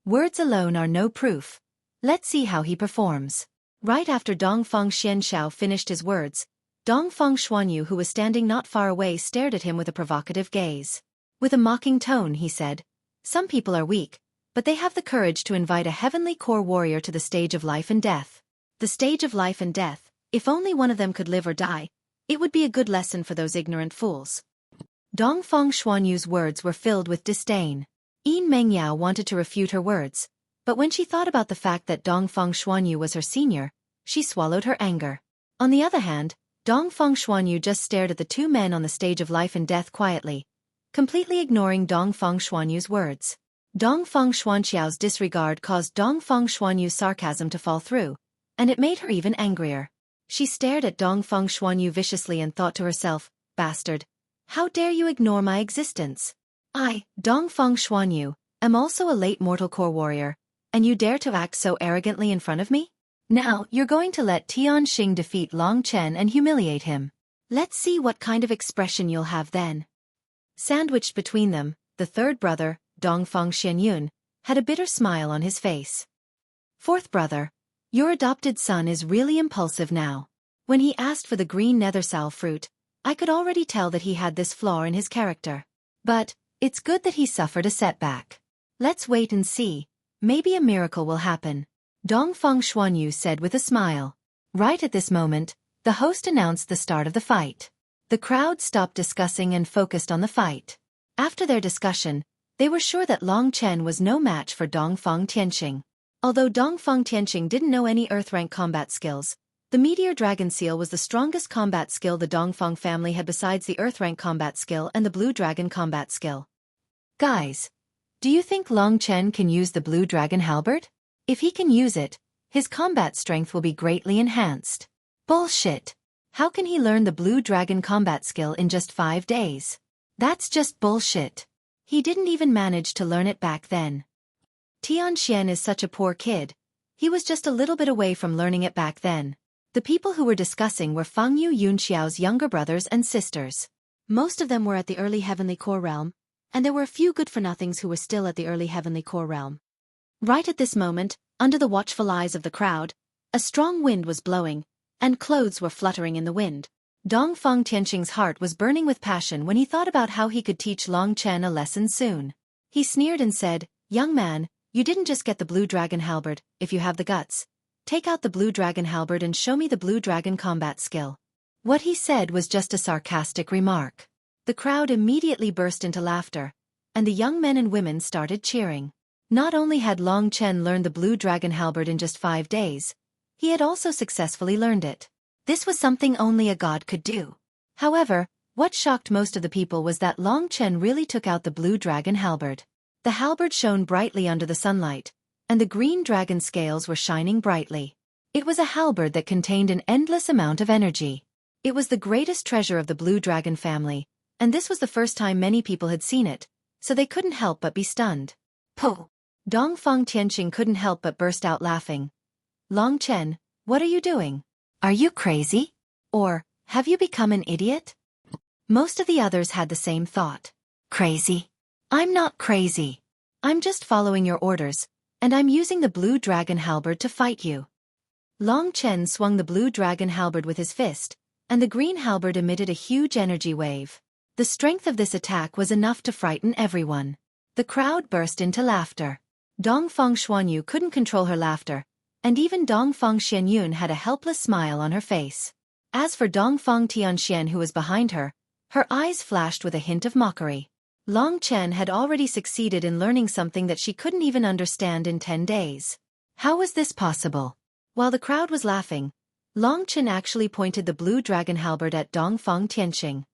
Words alone are no proof. Let's see how he performs. Right after Dongfang Xianxiao finished his words, Dongfang Xuanyu, who was standing not far away, stared at him with a provocative gaze. With a mocking tone, he said, "Some people are weak, but they have the courage to invite a heavenly core warrior to the stage of life and death. The stage of life and death, if only one of them could live or die, it would be a good lesson for those ignorant fools." Dongfang Xuanyu's words were filled with disdain. Yin Mengyao wanted to refute her words, but when she thought about the fact that Dongfang Xuanyu was her senior, she swallowed her anger. On the other hand, Dongfang Xuanyu just stared at the two men on the stage of life and death quietly, completely ignoring Dongfang Xuanyu's words. Dongfang Xuanxiao's disregard caused Dongfang Xuanyu's sarcasm to fall through, and it made her even angrier. She stared at Dongfang Xuanyu viciously and thought to herself, "Bastard! How dare you ignore my existence? I, Dongfang Xuanyu, am also a late mortal core warrior, and you dare to act so arrogantly in front of me? Now, you're going to let Tianxing defeat Long Chen and humiliate him. Let's see what kind of expression you'll have then." Sandwiched between them, the third brother, Dongfang Xianyun, had a bitter smile on his face. "Fourth brother, your adopted son is really impulsive now. When he asked for the green nethersal fruit, I could already tell that he had this flaw in his character. But it's good that he suffered a setback. Let's wait and see. Maybe a miracle will happen," Dongfang Xuanyu said with a smile. Right at this moment, the host announced the start of the fight. The crowd stopped discussing and focused on the fight. After their discussion, they were sure that Long Chen was no match for Dongfang Tianxing. Although Dongfang Tianxing didn't know any Earth-rank combat skills, the Meteor Dragon Seal was the strongest combat skill the Dongfang family had besides the Earth-rank combat skill and the Blue Dragon combat skill. "Guys, do you think Long Chen can use the Blue Dragon halberd? If he can use it, his combat strength will be greatly enhanced." "Bullshit! How can he learn the Blue Dragon combat skill in just 5 days? That's just bullshit. He didn't even manage to learn it back then. Tianxian is such a poor kid. He was just a little bit away from learning it back then." The people who were discussing were Fangyu Yunxiao's younger brothers and sisters. Most of them were at the early heavenly core realm, and there were a few good-for-nothings who were still at the early heavenly core realm. Right at this moment, under the watchful eyes of the crowd, a strong wind was blowing, and clothes were fluttering in the wind. Dongfang Tianxing's heart was burning with passion when he thought about how he could teach Long Chen a lesson soon. He sneered and said, "Young man, you didn't just get the Blue Dragon halberd. If you have the guts, take out the Blue Dragon halberd and show me the Blue Dragon combat skill." What he said was just a sarcastic remark. The crowd immediately burst into laughter, and the young men and women started cheering. Not only had Long Chen learned the Blue Dragon halberd in just 5 days, he had also successfully learned it. This was something only a god could do. However, what shocked most of the people was that Long Chen really took out the Blue Dragon halberd. The halberd shone brightly under the sunlight, and the green dragon scales were shining brightly. It was a halberd that contained an endless amount of energy. It was the greatest treasure of the Blue Dragon family, and this was the first time many people had seen it, so they couldn't help but be stunned. "Puh!" Dongfang Tianxing couldn't help but burst out laughing. "Long Chen, what are you doing? Are you crazy? Or, have you become an idiot?" Most of the others had the same thought. "Crazy? I'm not crazy. I'm just following your orders, and I'm using the Blue Dragon halberd to fight you." Long Chen swung the Blue Dragon halberd with his fist, and the green halberd emitted a huge energy wave. The strength of this attack was enough to frighten everyone. The crowd burst into laughter. Dongfang Xuanyu couldn't control her laughter, and even Dongfang Xianyun had a helpless smile on her face. As for Dongfang Tianxian, who was behind her, her eyes flashed with a hint of mockery. Long Chen had already succeeded in learning something that she couldn't even understand in 10 days. How was this possible? While the crowd was laughing, Long Chen actually pointed the Blue Dragon halberd at Dongfang Tianxing.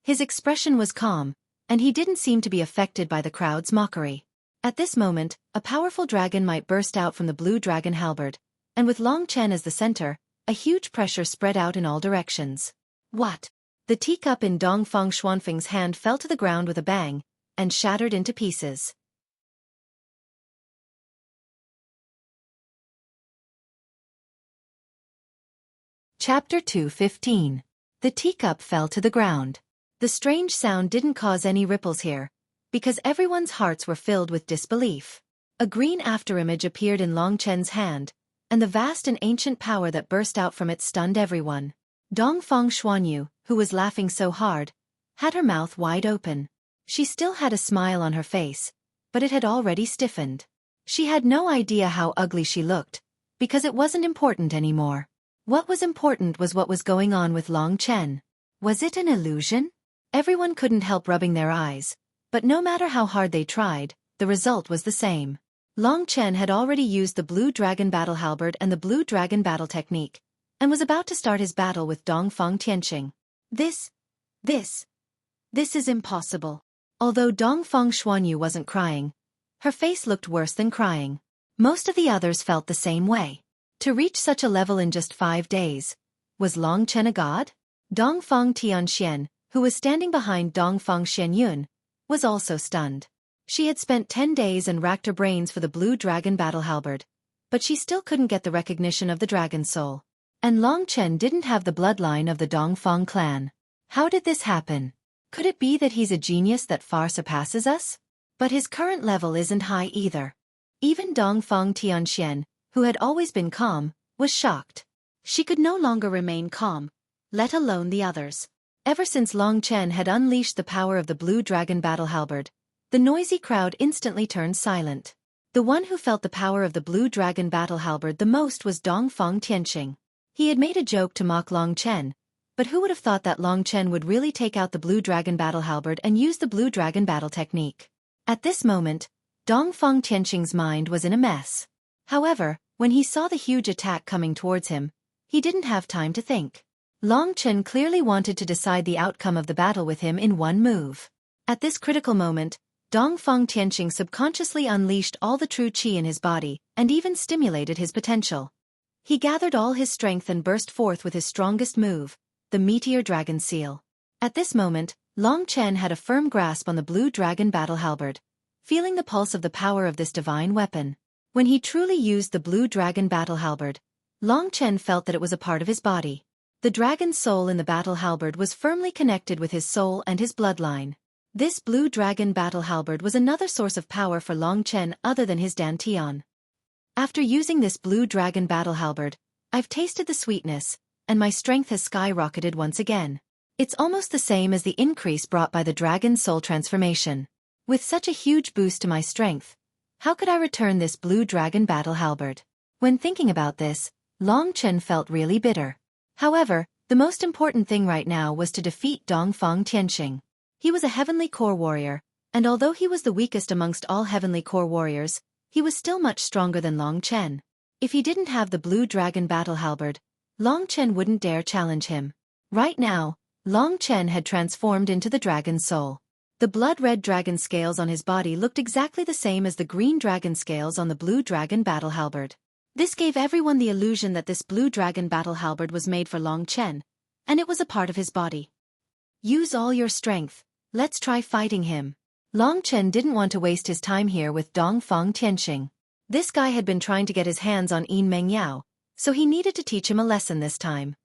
His expression was calm, and he didn't seem to be affected by the crowd's mockery. At this moment, a powerful dragon might burst out from the Blue Dragon halberd, and with Long Chen as the center, a huge pressure spread out in all directions. What? The teacup in Dongfang Xuanfeng's hand fell to the ground with a bang, and shattered into pieces. Chapter 2:15. The teacup fell to the ground. The strange sound didn't cause any ripples here, because everyone's hearts were filled with disbelief. A green afterimage appeared in Long Chen's hand, and the vast and ancient power that burst out from it stunned everyone. Dongfang Xuanyu, who was laughing so hard, had her mouth wide open. She still had a smile on her face, but it had already stiffened. She had no idea how ugly she looked, because it wasn't important anymore. What was important was what was going on with Long Chen. Was it an illusion? Everyone couldn't help rubbing their eyes, but no matter how hard they tried, the result was the same. Long Chen had already used the Blue Dragon battle halberd and the Blue Dragon battle technique, and was about to start his battle with Dongfang Tianqing. This is impossible. Although Dongfang Xuanyu wasn't crying, her face looked worse than crying. Most of the others felt the same way. To reach such a level in just 5 days, was Long Chen a god? Dongfang Tianxian, who was standing behind Dongfang Xianyun, was also stunned. She had spent 10 days and racked her brains for the blue dragon battle halberd, but she still couldn't get the recognition of the dragon soul. And Long Chen didn't have the bloodline of the Dongfang clan. How did this happen? Could it be that he's a genius that far surpasses us? But his current level isn't high either. Even Dongfang Tianxian, who had always been calm, was shocked. She could no longer remain calm, let alone the others. Ever since Long Chen had unleashed the power of the blue dragon battle halberd, the noisy crowd instantly turned silent. The one who felt the power of the blue dragon battle halberd the most was Dongfang Tianqing. He had made a joke to mock Long Chen, but who would have thought that Long Chen would really take out the blue dragon battle halberd and use the blue dragon battle technique? At this moment, Dongfang Tianqing's mind was in a mess. However, when he saw the huge attack coming towards him, he didn't have time to think. Long Chen clearly wanted to decide the outcome of the battle with him in one move. At this critical moment, Dongfang Tianqing subconsciously unleashed all the true qi in his body and even stimulated his potential. He gathered all his strength and burst forth with his strongest move, the Meteor Dragon Seal. At this moment, Long Chen had a firm grasp on the blue dragon battle halberd, feeling the pulse of the power of this divine weapon. When he truly used the blue dragon battle halberd, Long Chen felt that it was a part of his body. The dragon's soul in the battle halberd was firmly connected with his soul and his bloodline. This blue dragon battle halberd was another source of power for Long Chen other than his dantian. After using this blue dragon battle halberd, I've tasted the sweetness, and my strength has skyrocketed once again. It's almost the same as the increase brought by the dragon's soul transformation. With such a huge boost to my strength, how could I return this blue dragon battle halberd? When thinking about this, Long Chen felt really bitter. However, the most important thing right now was to defeat Dongfang Tianqing. He was a heavenly core warrior, and although he was the weakest amongst all heavenly core warriors, he was still much stronger than Long Chen. If he didn't have the blue dragon battle halberd, Long Chen wouldn't dare challenge him. Right now, Long Chen had transformed into the dragon's soul. The blood-red dragon scales on his body looked exactly the same as the green dragon scales on the blue dragon battle halberd. This gave everyone the illusion that this blue dragon battle halberd was made for Long Chen, and it was a part of his body. Use all your strength. Let's try fighting him. Long Chen didn't want to waste his time here with Dongfang Tianqing. This guy had been trying to get his hands on Yin Mengyao, so he needed to teach him a lesson this time.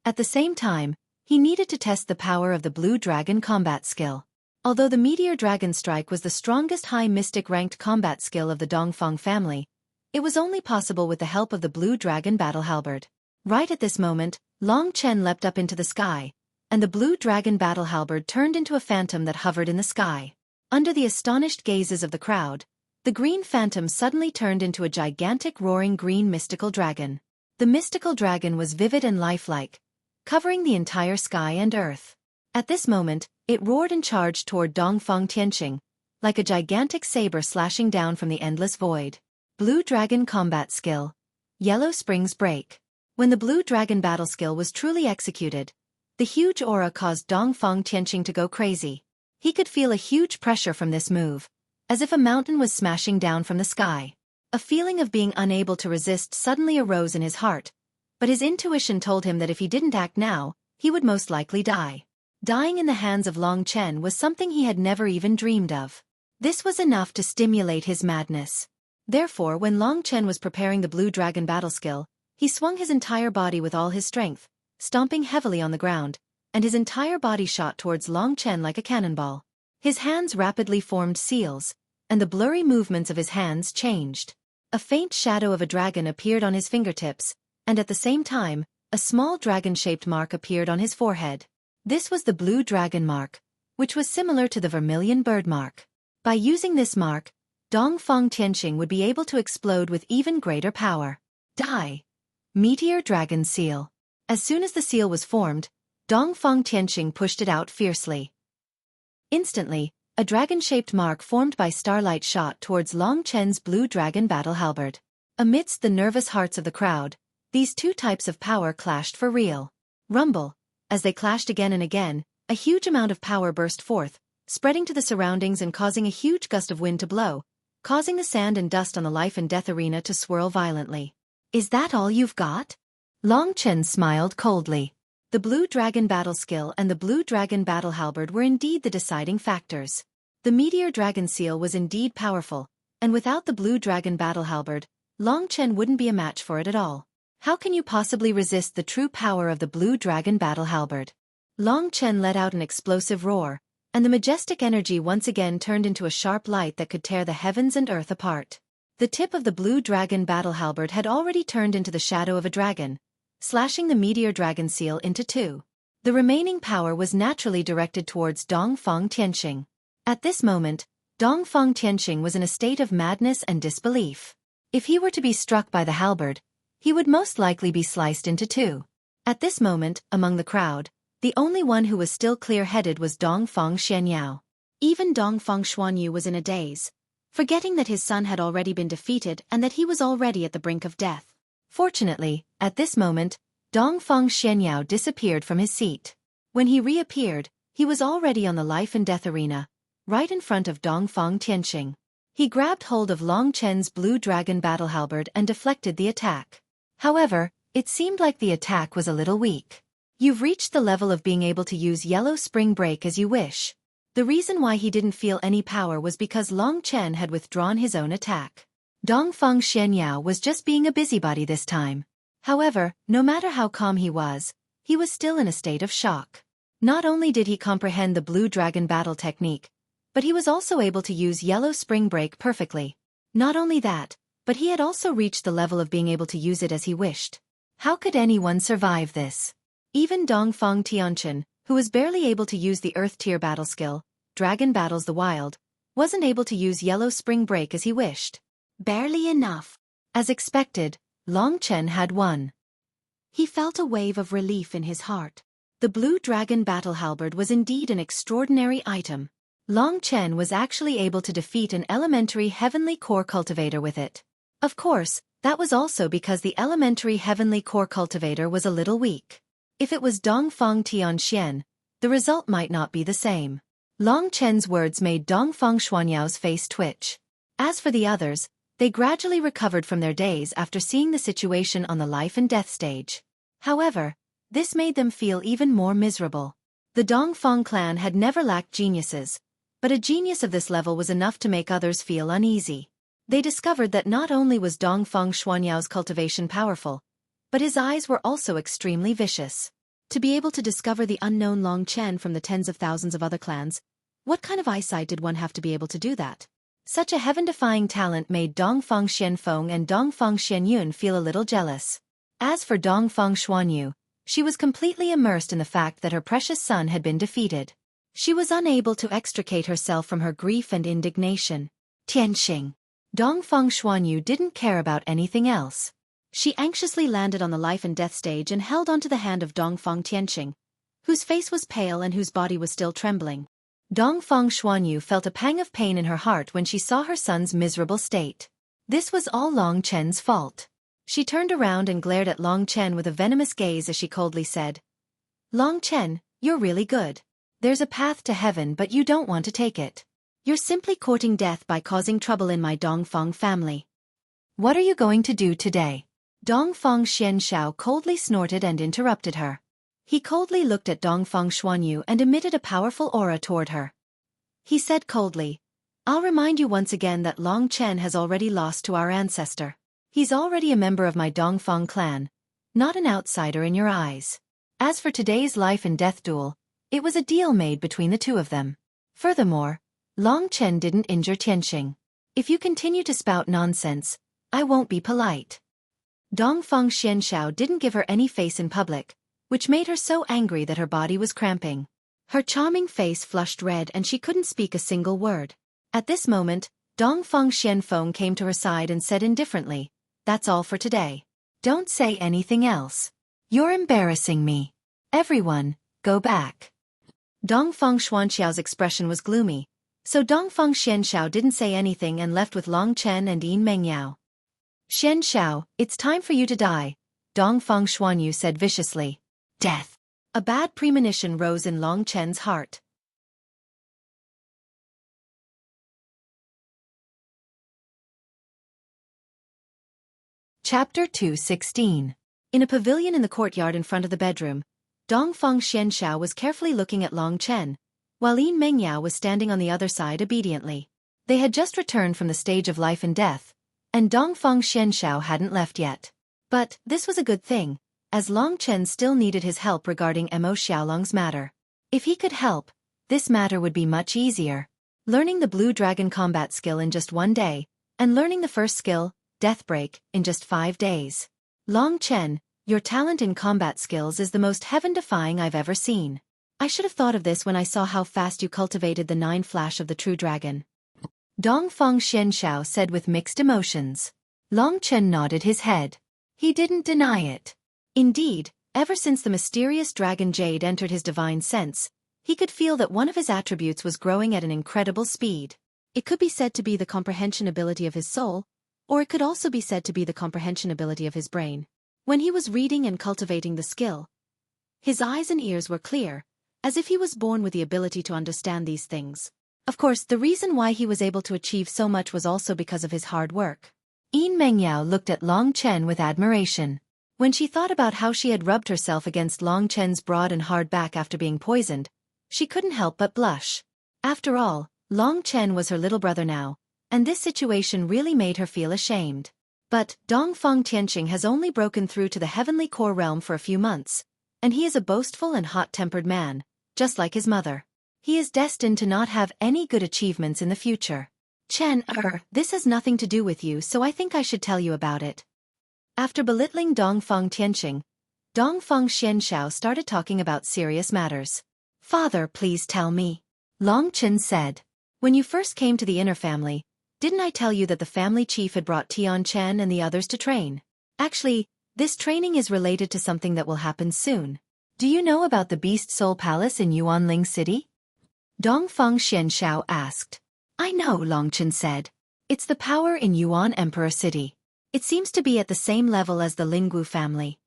At the same time, he needed to test the power of the blue dragon combat skill. Although the Meteor Dragon Strike was the strongest high mystic ranked combat skill of the Dongfang family, it was only possible with the help of the blue dragon battle halberd. Right at this moment, Long Chen leapt up into the sky, and the blue dragon battle halberd turned into a phantom that hovered in the sky. Under the astonished gazes of the crowd, the green phantom suddenly turned into a gigantic roaring green mystical dragon. The mystical dragon was vivid and lifelike, covering the entire sky and earth. At this moment, it roared and charged toward Dongfang Tianqing, like a gigantic saber slashing down from the endless void. Blue Dragon Combat Skill. Yellow Springs Break. When the Blue Dragon battle skill was truly executed, the huge aura caused Dongfang Tianqing to go crazy. He could feel a huge pressure from this move, as if a mountain was smashing down from the sky. A feeling of being unable to resist suddenly arose in his heart, but his intuition told him that if he didn't act now, he would most likely die. Dying in the hands of Long Chen was something he had never even dreamed of. This was enough to stimulate his madness. Therefore, when Long Chen was preparing the Blue Dragon battle skill, he swung his entire body with all his strength, stomping heavily on the ground, and his entire body shot towards Long Chen like a cannonball. His hands rapidly formed seals, and the blurry movements of his hands changed. A faint shadow of a dragon appeared on his fingertips, and at the same time, a small dragon-shaped mark appeared on his forehead. This was the Blue Dragon mark, which was similar to the Vermilion Bird mark. By using this mark, Dongfang Tianqing would be able to explode with even greater power. Die. Meteor Dragon Seal. As soon as the seal was formed, Dongfang Tianqing pushed it out fiercely. Instantly, a dragon-shaped mark formed by starlight shot towards Long Chen's Blue Dragon battle halberd. Amidst the nervous hearts of the crowd, These two types of power clashed for real. Rumble. As they clashed again and again, a huge amount of power burst forth, spreading to the surroundings and causing a huge gust of wind to blow, causing the sand and dust on the life and death arena to swirl violently. Is that all you've got? Long Chen smiled coldly. The Blue Dragon battle skill and the Blue Dragon battle halberd were indeed the deciding factors. The Meteor Dragon seal was indeed powerful, and without the Blue Dragon battle halberd, Long Chen wouldn't be a match for it at all. How can you possibly resist the true power of the Blue Dragon battle halberd? Long Chen let out an explosive roar, and the majestic energy once again turned into a sharp light that could tear the heavens and earth apart. The tip of the Blue Dragon battle halberd had already turned into the shadow of a dragon, slashing the Meteor Dragon seal into two. The remaining power was naturally directed towards Dongfang Tianxing. At this moment, Dongfang Tianxing was in a state of madness and disbelief. If he were to be struck by the halberd, he would most likely be sliced into two. At this moment, among the crowd, the only one who was still clear-headed was Dongfang Xianyao. Even Dongfang Xuanyu was in a daze, forgetting that his son had already been defeated and that he was already at the brink of death. Fortunately, at this moment, Dongfang Xianyao disappeared from his seat. When he reappeared, he was already on the life and death arena, right in front of Dongfang Tianxing. He grabbed hold of Long Chen's Blue Dragon battle halberd and deflected the attack. However, it seemed like the attack was a little weak. You've reached the level of being able to use Yellow Spring Break as you wish. The reason why he didn't feel any power was because Long Chen had withdrawn his own attack. Dongfang Xianyao was just being a busybody this time. However, no matter how calm he was still in a state of shock. Not only did he comprehend the Blue Dragon battle technique, but he was also able to use Yellow Spring Break perfectly. Not only that, but he had also reached the level of being able to use it as he wished. How could anyone survive this? Even Dongfang Tianxin, who was barely able to use the Earth tier battle skill, Dragon Battles the Wild, wasn't able to use Yellow Spring Break as he wished. Barely enough. As expected, Long Chen had won. He felt a wave of relief in his heart. The Blue Dragon battle halberd was indeed an extraordinary item. Long Chen was actually able to defeat an elementary heavenly core cultivator with it. Of course, that was also because the elementary heavenly core cultivator was a little weak. If it was Dongfang Tianxian, the result might not be the same. Long Chen's words made Dongfang Xuanyao's face twitch. As for the others, they gradually recovered from their daze after seeing the situation on the life and death stage. However, this made them feel even more miserable. The Dongfang clan had never lacked geniuses, but a genius of this level was enough to make others feel uneasy. They discovered that not only was Dongfang Xuanyao's cultivation powerful, but his eyes were also extremely vicious. To be able to discover the unknown Long Chen from the tens of thousands of other clans, what kind of eyesight did one have to be able to do that? Such a heaven-defying talent made Dongfang Xianfeng and Dongfang Xianyun feel a little jealous. As for Dongfang Xuanyu, she was completely immersed in the fact that her precious son had been defeated. She was unable to extricate herself from her grief and indignation. Tianxing. Dongfang Xuanyu didn't care about anything else. She anxiously landed on the life and death stage and held onto the hand of Dongfang Tianxing, whose face was pale and whose body was still trembling. Dongfang Xuanyu felt a pang of pain in her heart when she saw her son's miserable state. This was all Long Chen's fault. She turned around and glared at Long Chen with a venomous gaze as she coldly said, "Long Chen, you're really good. There's a path to heaven but you don't want to take it. You're simply courting death by causing trouble in my Dongfang family. What are you going to do today?" Dongfang Xianshao coldly snorted and interrupted her. He coldly looked at Dongfang Xuanyu and emitted a powerful aura toward her. He said coldly, "I'll remind you once again that Long Chen has already lost to our ancestor. He's already a member of my Dongfang clan, not an outsider in your eyes. As for today's life and death duel, it was a deal made between the two of them. Furthermore, Long Chen didn't injure Tianxing. If you continue to spout nonsense, I won't be polite." Dongfang Xianshao didn't give her any face in public, which made her so angry that her body was cramping. Her charming face flushed red and she couldn't speak a single word. At this moment, Dongfang Xianfeng came to her side and said indifferently, "That's all for today. Don't say anything else. You're embarrassing me. Everyone, go back." Dongfang Xuanxiao's expression was gloomy, so Dongfang Xianshao didn't say anything and left with Long Chen and Yin Mengyao. "Xianshao, it's time for you to die. Dongfang Xuanyu said viciously. Death. A bad premonition rose in Long Chen's heart. Chapter 2:16. In a pavilion in the courtyard in front of the bedroom, Dongfang Xianxiao was carefully looking at Long Chen, while Yin Mengyao was standing on the other side obediently. They had just returned from the stage of life and death, and Dongfang Xianxiao hadn't left yet. But this was a good thing, as Long Chen still needed his help regarding Mo Xiaolong's matter. If he could help, this matter would be much easier. Learning the Blue Dragon combat skill in just 1 day, and learning the first skill, Death Break, in just 5 days. Long Chen, your talent in combat skills is the most heaven-defying I've ever seen. I should have thought of this when I saw how fast you cultivated the 9 flash of the true dragon. Dongfang Xianxiao said with mixed emotions. Long Chen nodded his head. He didn't deny it. Indeed, ever since the mysterious dragon jade entered his divine sense, he could feel that one of his attributes was growing at an incredible speed. It could be said to be the comprehension ability of his soul, or it could also be said to be the comprehension ability of his brain. When he was reading and cultivating the skill, his eyes and ears were clear, as if he was born with the ability to understand these things. Of course, the reason why he was able to achieve so much was also because of his hard work. Yin Mengyao looked at Long Chen with admiration. When she thought about how she had rubbed herself against Long Chen's broad and hard back after being poisoned, she couldn't help but blush. After all, Long Chen was her little brother now, and this situation really made her feel ashamed. But Dongfang Tianqing has only broken through to the heavenly core realm for a few months, and he is a boastful and hot-tempered man, just like his mother. He is destined to not have any good achievements in the future. Chen, this has nothing to do with you, so I think I should tell you about it. After belittling Dongfang Tianqing, Dongfang Xianxiao started talking about serious matters. Father, please tell me. Long Chen said. When you first came to the inner family, didn't I tell you that the family chief had brought Tian Chen and the others to train? Actually, this training is related to something that will happen soon. Do you know about the Beast Soul Palace in Yuanling City? Dongfang Xianxiao asked. I know, Long Chen said. It's the power in Yuan Emperor City. It seems to be at the same level as the Linggu family.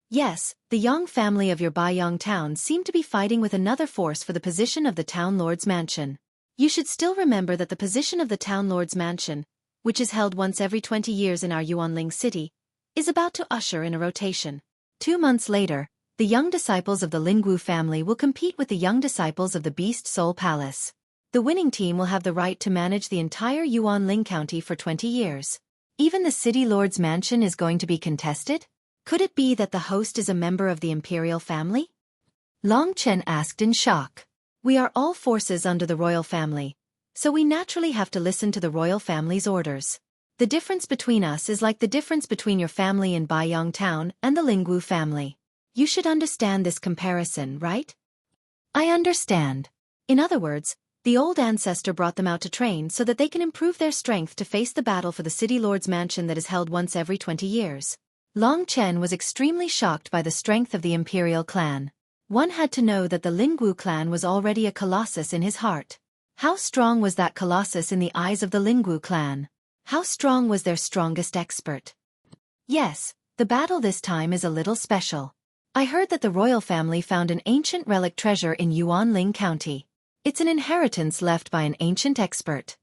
Yes, the Yang family of your Baiyang town seem to be fighting with another force for the position of the town lord's mansion. You should still remember that the position of the town lord's mansion, which is held once every 20 years in our Yuanling city, is about to usher in a rotation. 2 months later, the young disciples of the Linggu family will compete with the young disciples of the Beast Soul Palace. The winning team will have the right to manage the entire Yuanling County for 20 years. Even the city lord's mansion is going to be contested? Could it be that the host is a member of the imperial family? Long Chen asked in shock. We are all forces under the royal family, so we naturally have to listen to the royal family's orders. The difference between us is like the difference between your family in Baiyang town and the Linggu family. You should understand this comparison, right? I understand. In other words, the old ancestor brought them out to train so that they can improve their strength to face the battle for the city lord's mansion that is held once every 20 years. Long Chen was extremely shocked by the strength of the imperial clan. One had to know that the Linggu clan was already a colossus in his heart. How strong was that colossus in the eyes of the Linggu clan? How strong was their strongest expert? Yes, the battle this time is a little special. I heard that the royal family found an ancient relic treasure in Yuanling County. It's an inheritance left by an ancient expert.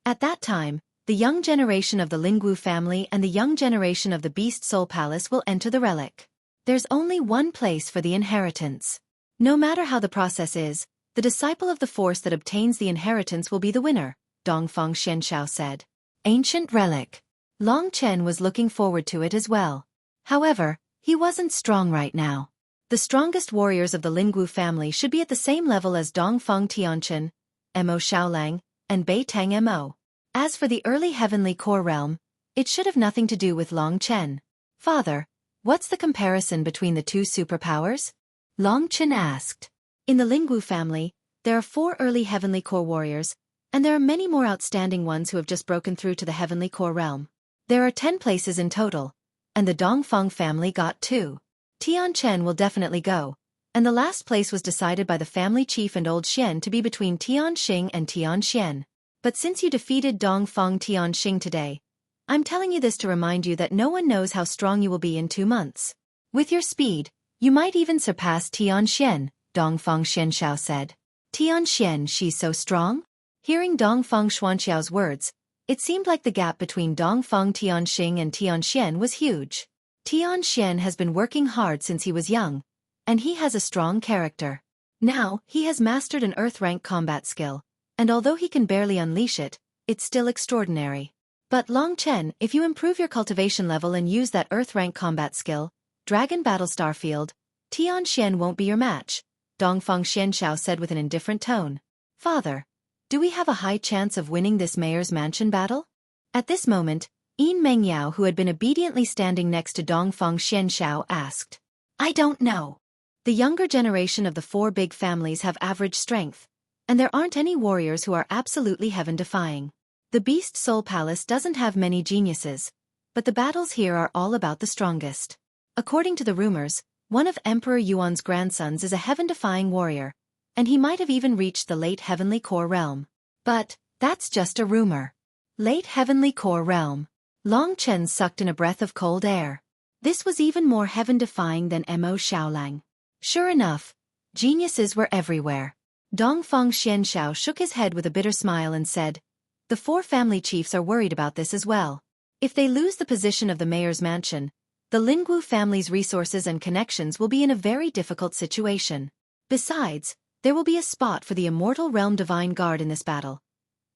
At that time, the young generation of the Linggu family and the young generation of the Beast Soul Palace will enter the relic. There's only one place for the inheritance. No matter how the process is, the disciple of the force that obtains the inheritance will be the winner, Dongfang Xianxiao said. Ancient relic. Long Chen was looking forward to it as well. However, he wasn't strong right now. The strongest warriors of the Linggu family should be at the same level as Dongfang Tianqin, Mo Xiaolang, and Bei Tang Mo. As for the early heavenly core realm, it should have nothing to do with Long Chen. Father, what's the comparison between the two superpowers? Long Chen asked. In the Linggu family, there are 4 early heavenly core warriors, and there are many more outstanding ones who have just broken through to the heavenly core realm. There are 10 places in total, and the Dongfang family got 2. Tian Chen will definitely go, and the last place was decided by the family chief and old Xian to be between Tian Xing and Tian Xian. But since you defeated Dongfang Tian Xing today, I'm telling you this to remind you that no one knows how strong you will be in 2 months. With your speed, you might even surpass Tianxian, Dongfang Xianxiao said. Tianxian, she's so strong? Hearing Dongfang Xuanxiao's words, it seemed like the gap between Dongfang Tianxing and Tianxian was huge. Tianxian has been working hard since he was young, and he has a strong character. Now, he has mastered an Earth-rank combat skill, and although he can barely unleash it, it's still extraordinary. But Long Chen, if you improve your cultivation level and use that Earth-rank combat skill, Dragon Battle Starfield, Tianxian won't be your match, Dongfang Xianxiao said with an indifferent tone. Father, do we have a high chance of winning this mayor's mansion battle? At this moment, Yin Mengyao, who had been obediently standing next to Dongfang Xianxiao, asked. I don't know. The younger generation of the 4 big families have average strength, and there aren't any warriors who are absolutely heaven-defying. The Beast Soul Palace doesn't have many geniuses, but the battles here are all about the strongest. According to the rumors, one of Emperor Yuan's grandsons is a heaven-defying warrior, and he might have even reached the late Heavenly Core realm. But that's just a rumor. Late Heavenly Core realm. Long Chen sucked in a breath of cold air. This was even more heaven-defying than Mo Xiaolang. Sure enough, geniuses were everywhere. Dongfang Xianxiao shook his head with a bitter smile and said, the 4 family chiefs are worried about this as well. If they lose the position of the mayor's mansion, the Lingwu family's resources and connections will be in a very difficult situation. Besides, there will be a spot for the Immortal Realm Divine Guard in this battle,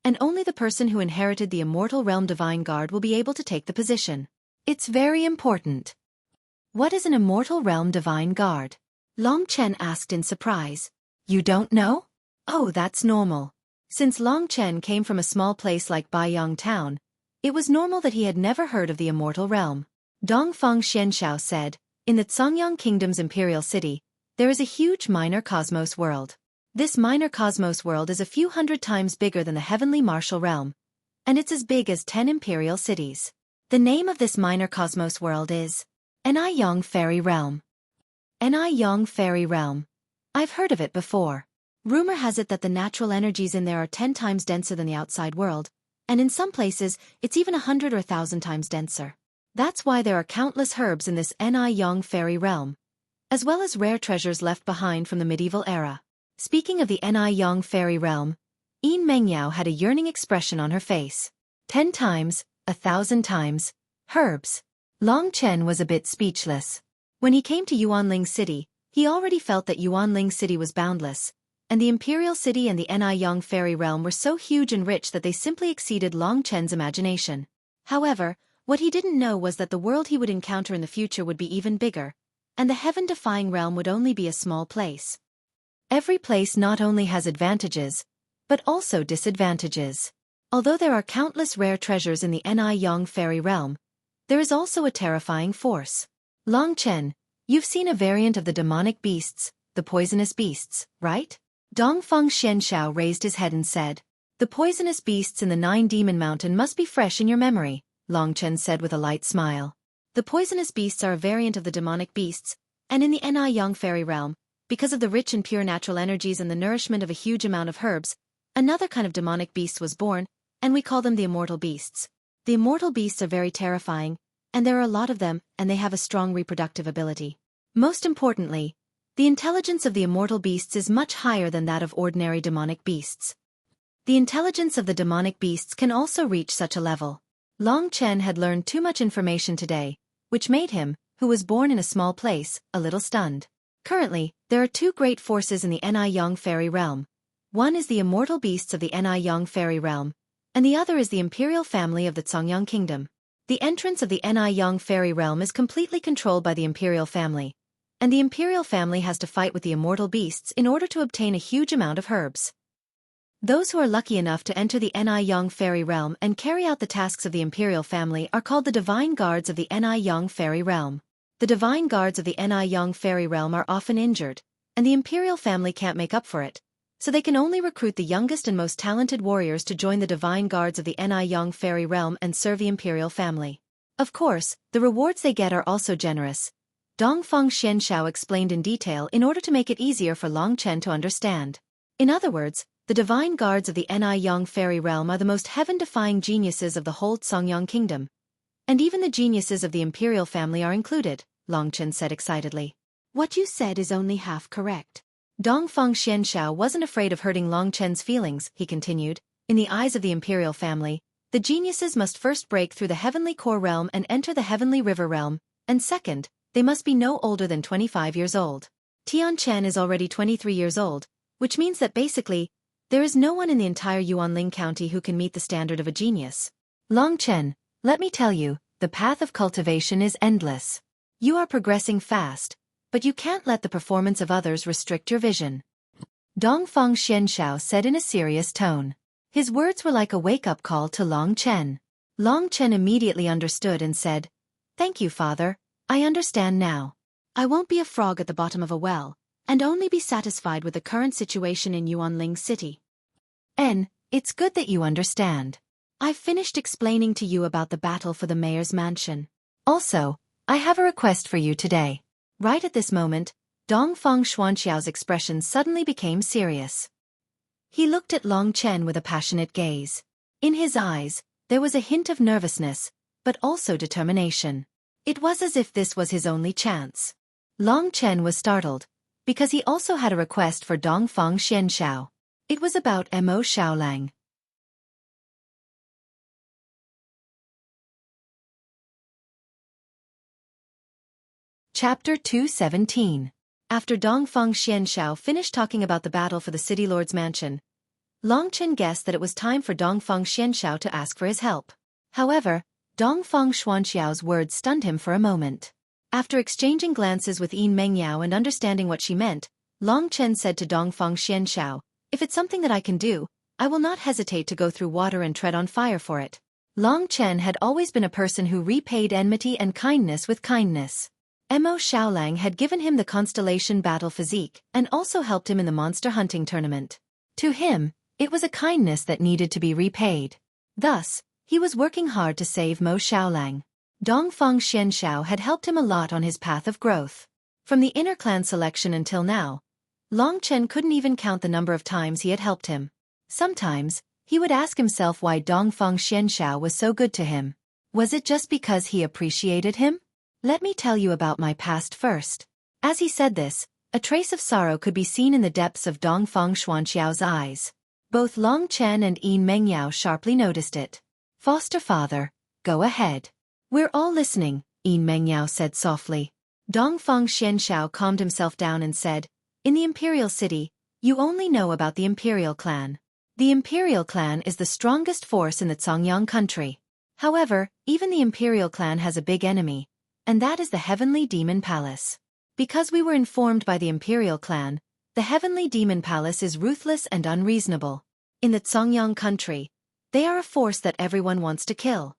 and only the person who inherited the Immortal Realm Divine Guard will be able to take the position. It's very important. What is an Immortal Realm Divine Guard? Long Chen asked in surprise. You don't know? Oh, that's normal. Since Long Chen came from a small place like Baiyang Town, it was normal that he had never heard of the Immortal Realm. Dongfang Xianxiao said, in the Songyang Kingdom's imperial city, there is a huge minor cosmos world. This minor cosmos world is a few hundred times bigger than the heavenly martial realm, and it's as big as 10 imperial cities. The name of this minor cosmos world is En'ai Fairy Realm. En'ai Fairy Realm. I've heard of it before. Rumor has it that the natural energies in there are 10 times denser than the outside world, and in some places, it's even 100 or 1,000 times denser. That's why there are countless herbs in this En'ai Fairy Realm, as well as rare treasures left behind from the medieval era. Speaking of the En'ai Fairy Realm, Yin Mengyao had a yearning expression on her face. 10 times, 1,000 times, herbs. Long Chen was a bit speechless. When he came to Yuanling City, he already felt that Yuanling City was boundless, and the Imperial City and the En'ai Fairy Realm were so huge and rich that they simply exceeded Long Chen's imagination. However, what he didn't know was that the world he would encounter in the future would be even bigger, and the heaven-defying realm would only be a small place. Every place not only has advantages, but also disadvantages. Although there are countless rare treasures in the En'ai Fairy Realm, there is also a terrifying force. Long Chen, you've seen a variant of the demonic beasts, the poisonous beasts, right? Dongfang Xianxiao raised his head and said, the poisonous beasts in the 9 Demon Mountain must be fresh in your memory, Long Chen said with a light smile. The poisonous beasts are a variant of the demonic beasts, and in the En'ai Fairy Realm, because of the rich and pure natural energies and the nourishment of a huge amount of herbs, another kind of demonic beast was born, and we call them the immortal beasts. The immortal beasts are very terrifying, and there are a lot of them, and they have a strong reproductive ability. Most importantly, the intelligence of the immortal beasts is much higher than that of ordinary demonic beasts. The intelligence of the demonic beasts can also reach such a level. Long Chen had learned too much information today, which made him, who was born in a small place, a little stunned. Currently, there are 2 great forces in the En'ai Fairy Realm. One is the immortal beasts of the En'ai Fairy Realm, and the other is the imperial family of the Songyang Kingdom. The entrance of the En'ai Fairy Realm is completely controlled by the imperial family, and the imperial family has to fight with the immortal beasts in order to obtain a huge amount of herbs. Those who are lucky enough to enter the En'ai Fairy Realm and carry out the tasks of the imperial family are called the Divine Guards of the En'ai Fairy Realm. The Divine Guards of the En'ai Fairy Realm are often injured, and the imperial family can't make up for it, so they can only recruit the youngest and most talented warriors to join the Divine Guards of the En'ai Fairy Realm and serve the imperial family. Of course, the rewards they get are also generous. Dongfang Xianxiao explained in detail in order to make it easier for Long Chen to understand. In other words, the Divine Guards of the En'ai Fairy Realm are the most heaven-defying geniuses of the whole Songyang Kingdom, And even the geniuses of the imperial family are included, Long Chen said excitedly. What you said is only half correct. Dongfeng Xianshao wasn't afraid of hurting Long Chen's feelings, he continued. In the eyes of the imperial family, the geniuses must first break through the heavenly core realm and enter the heavenly river realm, and second, they must be no older than 25 years old. Tian Chen is already 23 years old, which means that basically, there is no one in the entire Yuanling County who can meet the standard of a genius. Long Chen, let me tell you, the path of cultivation is endless. You are progressing fast, but you can't let the performance of others restrict your vision. Dongfeng Xianshao said in a serious tone. His words were like a wake-up call to Long Chen. Long Chen immediately understood and said, "Thank you, father, I understand now. I won't be a frog at the bottom of a well, and only be satisfied with the current situation in Yuanling City." It's good that you understand. I've finished explaining to you about the battle for the mayor's mansion. Also, I have a request for you today. Right at this moment, Dongfeng Xuanxiao's expression suddenly became serious. He looked at Long Chen with a passionate gaze. In his eyes, there was a hint of nervousness, but also determination. It was as if this was his only chance. Long Chen was startled, because he also had a request for Dongfeng Xianshao. It was about Mo Xiaolang. Chapter 217. After Dongfeng Xianshao finished talking about the battle for the city lord's mansion, Long Chen guessed that it was time for Dongfeng Xianshao to ask for his help. However, Dongfeng Xuanxiao's words stunned him for a moment. After exchanging glances with Yin Mengyao and understanding what she meant, Long Chen said to Dongfeng Xianshao, "If it's something that I can do, I will not hesitate to go through water and tread on fire for it." Long Chen had always been a person who repaid enmity and kindness with kindness. Mo Xiaolang had given him the constellation battle physique and also helped him in the monster hunting tournament. To him, it was a kindness that needed to be repaid. Thus, he was working hard to save Mo Xiaolang. Dongfeng Xianshao had helped him a lot on his path of growth. From the inner clan selection until now, Long Chen couldn't even count the number of times he had helped him. Sometimes, he would ask himself why Dongfeng Xianshao was so good to him. Was it just because he appreciated him? Let me tell you about my past first. As he said this, a trace of sorrow could be seen in the depths of Dongfeng Xuanxiao's eyes. Both Long Chen and Yin Mengyao sharply noticed it. "Foster father, go ahead." "We're all listening," Yin Mengyao said softly. Dongfeng Xianshao calmed himself down and said, "In the Imperial City, you only know about the Imperial Clan. The Imperial Clan is the strongest force in the Zongyang country. However, even the Imperial Clan has a big enemy, and that is the Heavenly Demon Palace. Because we were informed by the Imperial Clan, the Heavenly Demon Palace is ruthless and unreasonable. In the Zongyang country, they are a force that everyone wants to kill.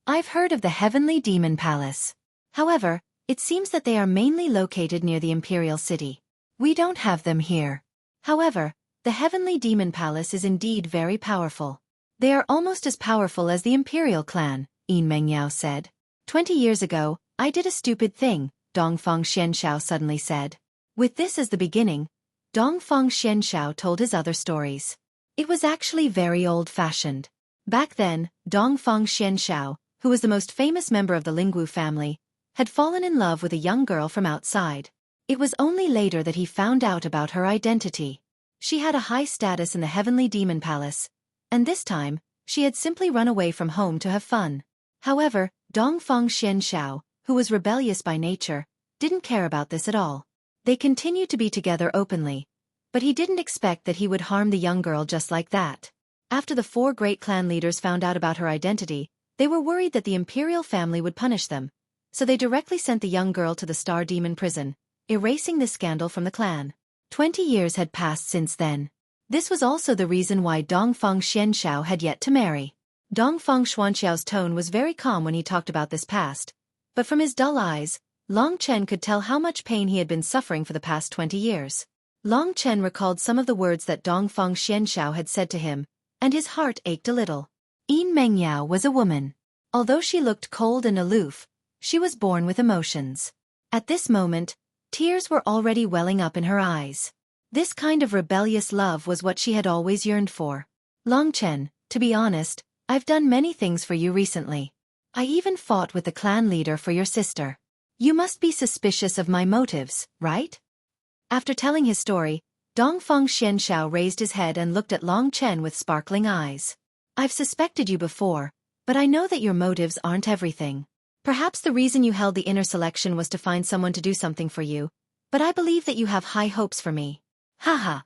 I've heard of the Heavenly Demon Palace. However, it seems that they are mainly located near the Imperial City. We don't have them here. However, the Heavenly Demon Palace is indeed very powerful. They are almost as powerful as the Imperial Clan," Yin Mengyao said. 20 years ago, I did a stupid thing," Dongfeng Xianshao suddenly said. With this as the beginning, Dongfeng Xianshao told his other stories. It was actually very old-fashioned. Back then, Dongfeng Xianshao, who was the most famous member of the Lingwu family, had fallen in love with a young girl from outside. It was only later that he found out about her identity. She had a high status in the Heavenly Demon Palace, and this time, she had simply run away from home to have fun. However, Dongfeng Xianshao, who was rebellious by nature, didn't care about this at all. They continued to be together openly, but he didn't expect that he would harm the young girl just like that. After the 4 great clan leaders found out about her identity, they were worried that the imperial family would punish them, so they directly sent the young girl to the Star Demon prison, erasing this scandal from the clan. 20 years had passed since then. This was also the reason why Dongfeng Xianshao had yet to marry. Dongfeng Xuanxiao's tone was very calm when he talked about this past, but from his dull eyes, Long Chen could tell how much pain he had been suffering for the past 20 years. Long Chen recalled some of the words that Dongfeng Xianshao had said to him, and his heart ached a little. Yin Mengyao was a woman. Although she looked cold and aloof, she was born with emotions. At this moment, tears were already welling up in her eyes. This kind of rebellious love was what she had always yearned for. "Long Chen, to be honest, I've done many things for you recently. I even fought with the clan leader for your sister. You must be suspicious of my motives, right? After telling his story, Dongfeng Xianshao raised his head and looked at Long Chen with sparkling eyes. I've suspected you before, but I know that your motives aren't everything. Perhaps the reason you held the inner selection was to find someone to do something for you, but I believe that you have high hopes for me. Haha.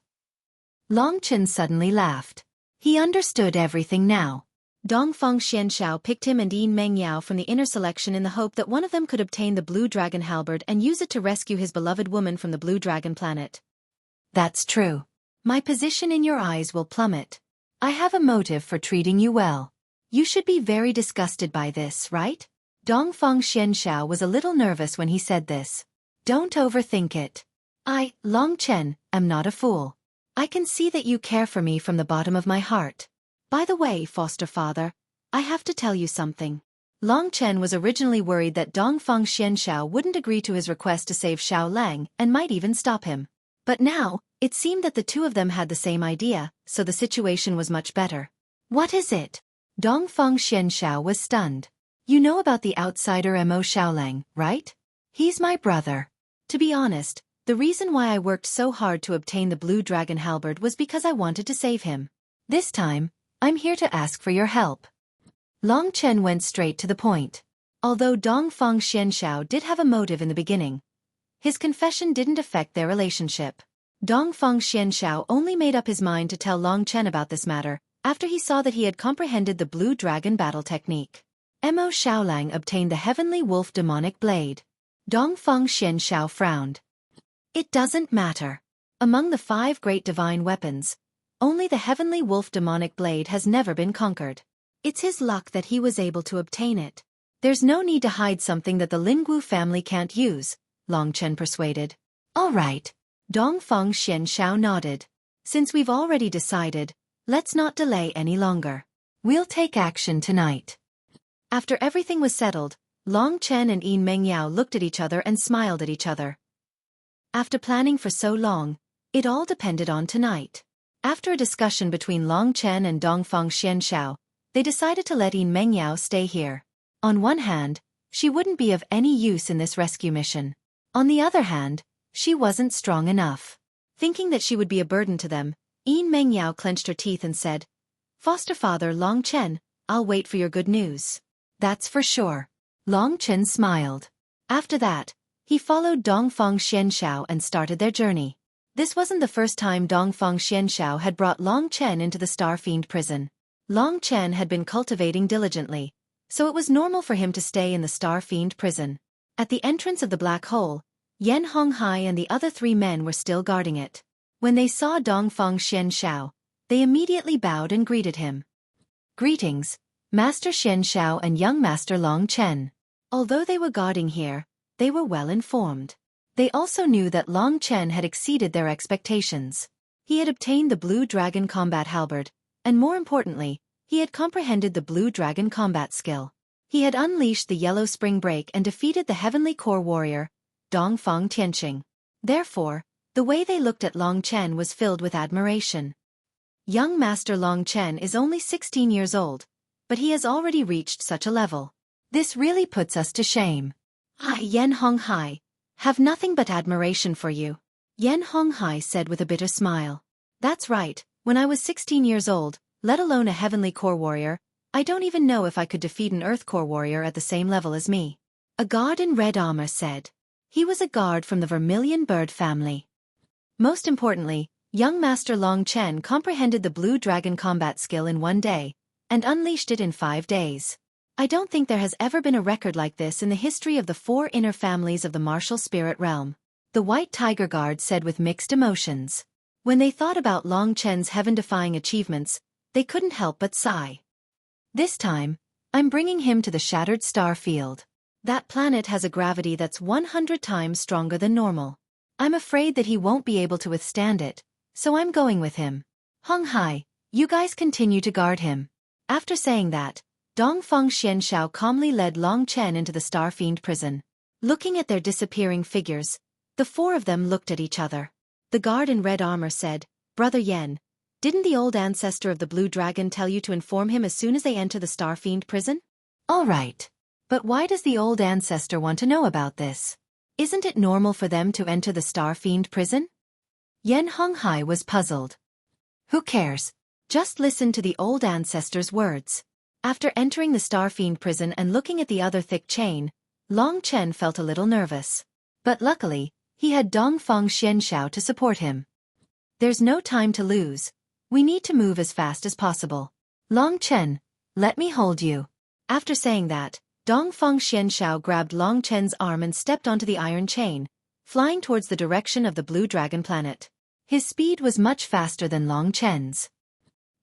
Long Chen suddenly laughed. He understood everything now. Dongfeng Xianshao picked him and Yin Mengyao from the inner selection in the hope that one of them could obtain the Blue Dragon halberd and use it to rescue his beloved woman from the Blue Dragon planet. That's true. My position in your eyes will plummet. I have a motive for treating you well. You should be very disgusted by this, right? Dongfeng Xianshao was a little nervous when he said this. Don't overthink it. I, Long Chen, am not a fool. I can see that you care for me from the bottom of my heart. By the way, foster father, I have to tell you something. Long Chen was originally worried that Dongfeng Xianshao wouldn't agree to his request to save Xiao Lang and might even stop him. But now, it seemed that the two of them had the same idea, so the situation was much better. What is it? Dongfeng Xianshao was stunned. You know about the outsider Mo Xiaolang, right? He's my brother. To be honest, the reason why I worked so hard to obtain the Blue Dragon halberd was because I wanted to save him. This time, I'm here to ask for your help. Long Chen went straight to the point. Although Dongfeng Xianshao did have a motive in the beginning, his confession didn't affect their relationship. Dongfeng Xianshao only made up his mind to tell Long Chen about this matter after he saw that he had comprehended the Blue Dragon battle technique. Mo Xiaolang obtained the Heavenly Wolf demonic blade. Dongfeng Xianshao frowned. It doesn't matter. Among the 5 great divine weapons, only the Heavenly Wolf demonic blade has never been conquered. It's his luck that he was able to obtain it. There's no need to hide something that the Lingwu family can't use, Long Chen persuaded. All right. Dongfeng Xianshao nodded. Since we've already decided, let's not delay any longer. We'll take action tonight. After everything was settled, Long Chen and Yin Mengyao looked at each other and smiled at each other. After planning for so long, it all depended on tonight. After a discussion between Long Chen and Dongfeng Xianshao, they decided to let Yin Mengyao stay here. On one hand, she wouldn't be of any use in this rescue mission. On the other hand, she wasn't strong enough. Thinking that she would be a burden to them, Yin Mengyao clenched her teeth and said, Foster father Long Chen, I'll wait for your good news. That's for sure. Long Chen smiled. After that, he followed Dongfeng Xianshao and started their journey. This wasn't the first time Dongfeng Xianshao had brought Long Chen into the Star Fiend prison. Long Chen had been cultivating diligently, so it was normal for him to stay in the Star Fiend prison. At the entrance of the black hole, Yan Honghai and the other 3 men were still guarding it. When they saw Dongfeng Xianshao, they immediately bowed and greeted him. Greetings, Master Xianshao and young Master Long Chen. Although they were guarding here, they were well informed. They also knew that Long Chen had exceeded their expectations. He had obtained the Blue Dragon combat halberd, and more importantly, he had comprehended the Blue Dragon combat skill. He had unleashed the Yellow Spring Break and defeated the Heavenly Core Warrior, Dongfeng Tianqing. Therefore, the way they looked at Long Chen was filled with admiration. Young Master Long Chen is only 16 years old, but he has already reached such a level. This really puts us to shame. I, Yan Honghai, have nothing but admiration for you. Yan Honghai said with a bitter smile. That's right, when I was 16 years old, let alone a Heavenly Core Warrior, I don't even know if I could defeat an Earth Core Warrior at the same level as me. A guard in red armor said. He was a guard from the Vermilion Bird family. Most importantly, young Master Long Chen comprehended the Blue Dragon combat skill in 1 day, and unleashed it in 5 days. I don't think there has ever been a record like this in the history of the 4 inner families of the martial spirit realm. The White Tiger Guard said with mixed emotions. When they thought about Long Chen's heaven-defying achievements, they couldn't help but sigh. This time, I'm bringing him to the Shattered Star Field. That planet has a gravity that's 100 times stronger than normal. I'm afraid that he won't be able to withstand it, so I'm going with him. Honghai, you guys continue to guard him. After saying that, Dongfeng Xianshao calmly led Long Chen into the Star Fiend prison. Looking at their disappearing figures, the 4 of them looked at each other. The guard in red armor said, Brother Yen, didn't the old ancestor of the Blue Dragon tell you to inform him as soon as they enter the Star Fiend prison? All right. But why does the old ancestor want to know about this? Isn't it normal for them to enter the Star Fiend prison? Yan Honghai was puzzled. Who cares? Just listen to the old ancestor's words. After entering the Star Fiend prison and looking at the other thick chain, Long Chen felt a little nervous. But luckily, he had Dongfang Xianxiao to support him. There's no time to lose. We need to move as fast as possible. Long Chen, let me hold you. After saying that, Dongfang Xianxiao grabbed Long Chen's arm and stepped onto the iron chain, flying towards the direction of the Blue Dragon planet. His speed was much faster than Long Chen's.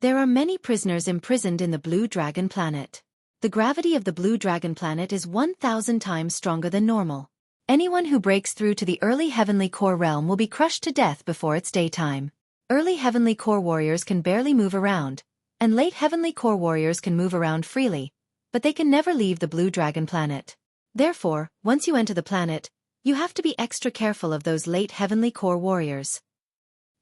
There are many prisoners imprisoned in the Blue Dragon planet. The gravity of the Blue Dragon planet is 1,000 times stronger than normal. Anyone who breaks through to the early Heavenly Core realm will be crushed to death before it's daytime. Early Heavenly Core warriors can barely move around, and late Heavenly Core warriors can move around freely, but they can never leave the Blue Dragon planet. Therefore, once you enter the planet, you have to be extra careful of those late Heavenly Core warriors.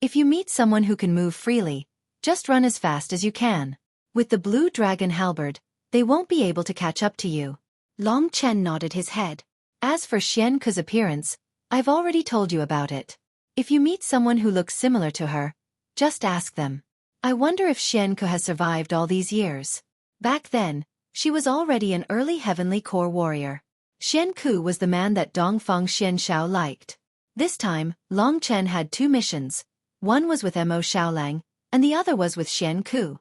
If you meet someone who can move freely, just run as fast as you can. With the Blue Dragon halberd, they won't be able to catch up to you. Long Chen nodded his head. As for Xueqi's appearance, I've already told you about it. If you meet someone who looks similar to her, just ask them. I wonder if Xueqi has survived all these years. Back then, she was already an early Heavenly Core warrior. Xueqi was the man that Dongfang Xianxiao liked. This time, Long Chen had two missions. One was with Mo Xiaolang, and the other was with Xueqi.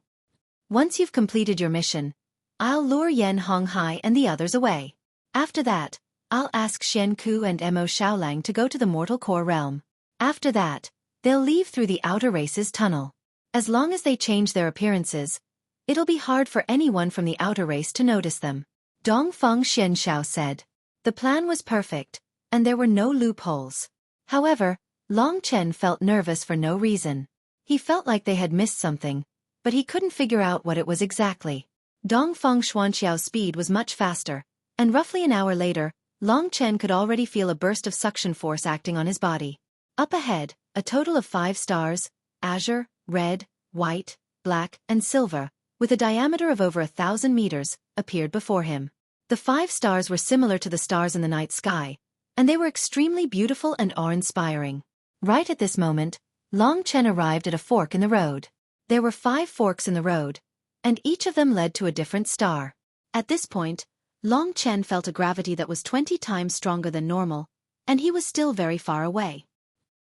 Once you've completed your mission, I'll lure Yan Honghai and the others away. After that, I'll ask Xueqi and Mo Xiaolang to go to the Mortal Core realm. After that, they'll leave through the Outer Races tunnel. As long as they change their appearances, it'll be hard for anyone from the Outer Race to notice them. Dongfang Xianxiao said. The plan was perfect, and there were no loopholes. However, Long Chen felt nervous for no reason. He felt like they had missed something, but he couldn't figure out what it was exactly. Dongfang Xianxiao's speed was much faster, and roughly an hour later, Long Chen could already feel a burst of suction force acting on his body. Up ahead, a total of 5 stars, azure, red, white, black, and silver, with a diameter of over 1,000 meters, appeared before him. The 5 stars were similar to the stars in the night sky, and they were extremely beautiful and awe-inspiring. Right at this moment, Long Chen arrived at a fork in the road. There were 5 forks in the road, and each of them led to a different star. At this point, Long Chen felt a gravity that was 20 times stronger than normal, and he was still very far away.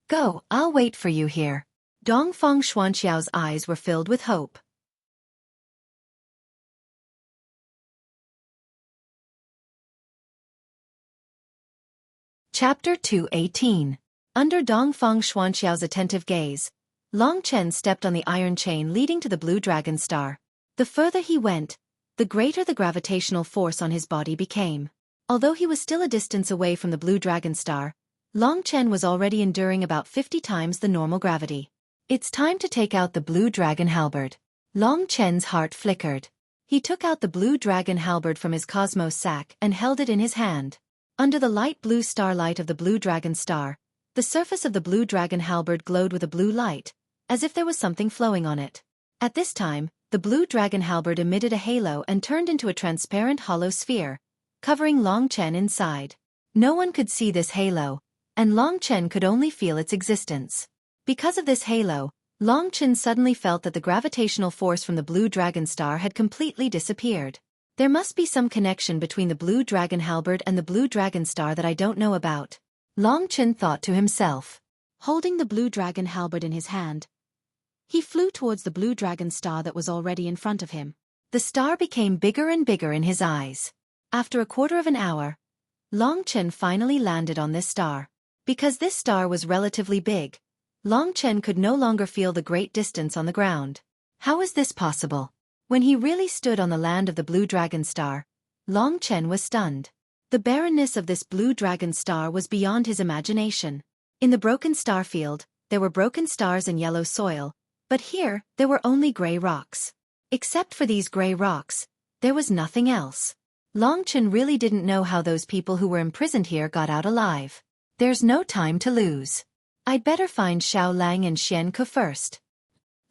Go, I'll wait for you here. Dongfang Xianxiao's eyes were filled with hope. Chapter 218. Under Dongfang Xianxiao's attentive gaze, Long Chen stepped on the iron chain leading to the Blue Dragon star. The further he went, the greater the gravitational force on his body became. Although he was still a distance away from the Blue Dragon star, Long Chen was already enduring about 50 times the normal gravity. It's time to take out the Blue Dragon halberd. Long Chen's heart flickered. He took out the Blue Dragon halberd from his cosmos sack and held it in his hand. Under the light blue starlight of the Blue Dragon star, the surface of the Blue Dragon halberd glowed with a blue light, as if there was something flowing on it. At this time, the Blue Dragon halberd emitted a halo and turned into a transparent hollow sphere, covering Long Chen inside. No one could see this halo, and Long Chen could only feel its existence. Because of this halo, Long Chen suddenly felt that the gravitational force from the Blue Dragon star had completely disappeared. There must be some connection between the Blue Dragon halberd and the Blue Dragon star that I don't know about. Long Chen thought to himself. Holding the Blue Dragon halberd in his hand, he flew towards the Blue Dragon star that was already in front of him. The star became bigger and bigger in his eyes. After a quarter of an hour, Long Chen finally landed on this star. Because this star was relatively big, Long Chen could no longer feel the great distance on the ground. How is this possible? When he really stood on the land of the Blue Dragon star, Long Chen was stunned. The barrenness of this Blue Dragon star was beyond his imagination. In the broken star field, there were broken stars and yellow soil, but here, there were only gray rocks. Except for these gray rocks, there was nothing else. Long Chen really didn't know how those people who were imprisoned here got out alive. There's no time to lose. I'd better find Xiaolang and Xueqi first.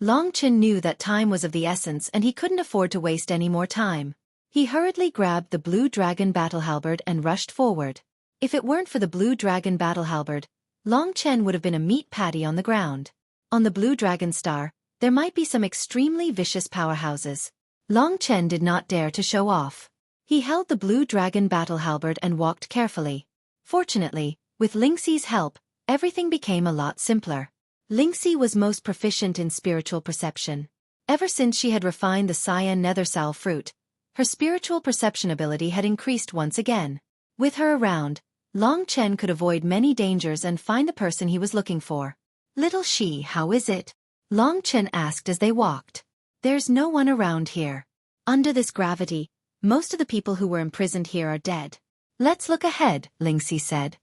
Long Chen knew that time was of the essence and he couldn't afford to waste any more time. He hurriedly grabbed the blue dragon battle halberd and rushed forward. If it weren't for the blue dragon battle halberd, Long Chen would have been a meat patty on the ground. On the blue dragon star, there might be some extremely vicious powerhouses. Long Chen did not dare to show off. He held the blue dragon battle halberd and walked carefully. Fortunately, with Lingxi's help, everything became a lot simpler. Lingxi was most proficient in spiritual perception. Ever since she had refined the cyan nethersal fruit, her spiritual perception ability had increased once again. With her around, Long Chen could avoid many dangers and find the person he was looking for. "Little Shi, how is it?" Long Chen asked as they walked. "There's no one around here. Under this gravity, most of the people who were imprisoned here are dead." "Let's look ahead," Lingxi said.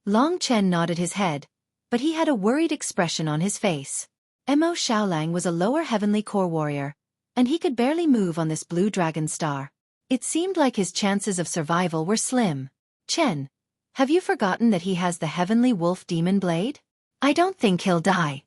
Long Chen nodded his head, but he had a worried expression on his face. Mo Xiaolang was a lower heavenly core warrior, and he could barely move on this blue dragon star. It seemed like his chances of survival were slim. "Chen, have you forgotten that he has the heavenly wolf demon blade? I don't think he'll die."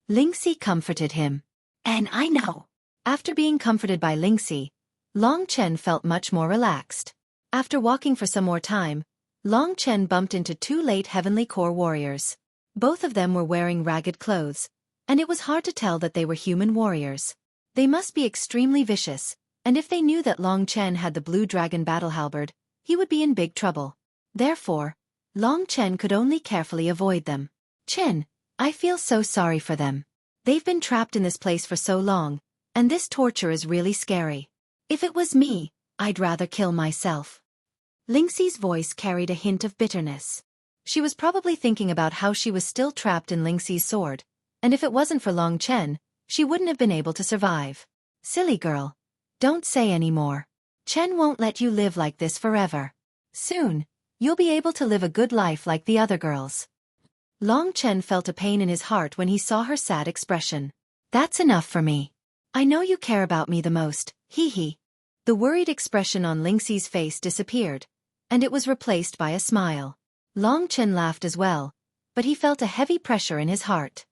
Lingxi comforted him. "And I know." After being comforted by Lingxi, Long Chen felt much more relaxed. After walking for some more time, Long Chen bumped into two late heavenly core warriors. Both of them were wearing ragged clothes, and it was hard to tell that they were human warriors. They must be extremely vicious, and if they knew that Long Chen had the blue dragon battle halberd, he would be in big trouble. Therefore, Long Chen could only carefully avoid them. "Chen, I feel so sorry for them. They've been trapped in this place for so long, and this torture is really scary. If it was me, I'd rather kill myself." Lingxi's voice carried a hint of bitterness. She was probably thinking about how she was still trapped in Lingxi's sword, and if it wasn't for Long Chen, she wouldn't have been able to survive. "Silly girl. Don't say any more. Chen won't let you live like this forever. Soon, you'll be able to live a good life like the other girls." Long Chen felt a pain in his heart when he saw her sad expression. "That's enough for me. I know you care about me the most, hee." The worried expression on Lingxi's face disappeared, and it was replaced by a smile. Long Chen laughed as well, but he felt a heavy pressure in his heart.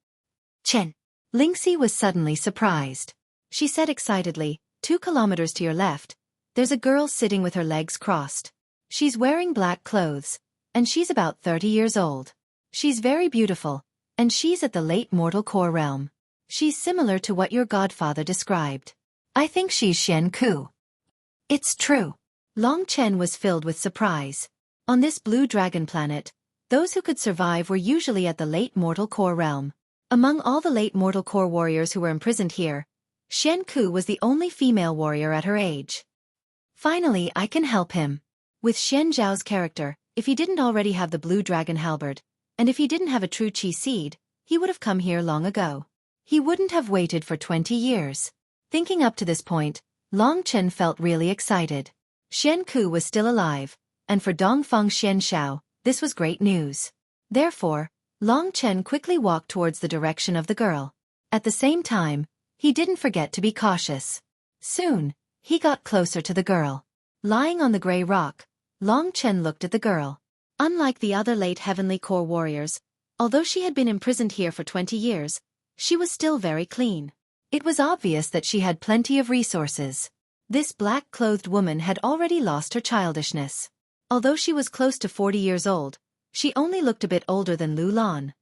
"Chen." Lingxi was suddenly surprised. She said excitedly, 2 kilometers to your left, there's a girl sitting with her legs crossed. She's wearing black clothes, and she's about 30 years old. She's very beautiful, and she's at the late mortal core realm. She's similar to what your godfather described. I think she's Xueqi. It's true. Long Chen was filled with surprise. On this blue dragon planet, those who could survive were usually at the late mortal core realm. Among all the late mortal core warriors who were imprisoned here, Xueqi was the only female warrior at her age. Finally, I can help him. With Xian Zhao's character, if he didn't already have the blue dragon halberd, and if he didn't have a true qi seed, he would have come here long ago. He wouldn't have waited for 20 years. Thinking up to this point, Long Chen felt really excited. Xueqi was still alive, and for Dongfeng Xianshao, this was great news. Therefore, Long Chen quickly walked towards the direction of the girl. At the same time, he didn't forget to be cautious. Soon, he got closer to the girl. Lying on the gray rock, Long Chen looked at the girl. Unlike the other late heavenly core warriors, although she had been imprisoned here for 20 years, she was still very clean. It was obvious that she had plenty of resources. This black-clothed woman had already lost her childishness. Although she was close to 40 years old, she only looked a bit older than Lu Lan.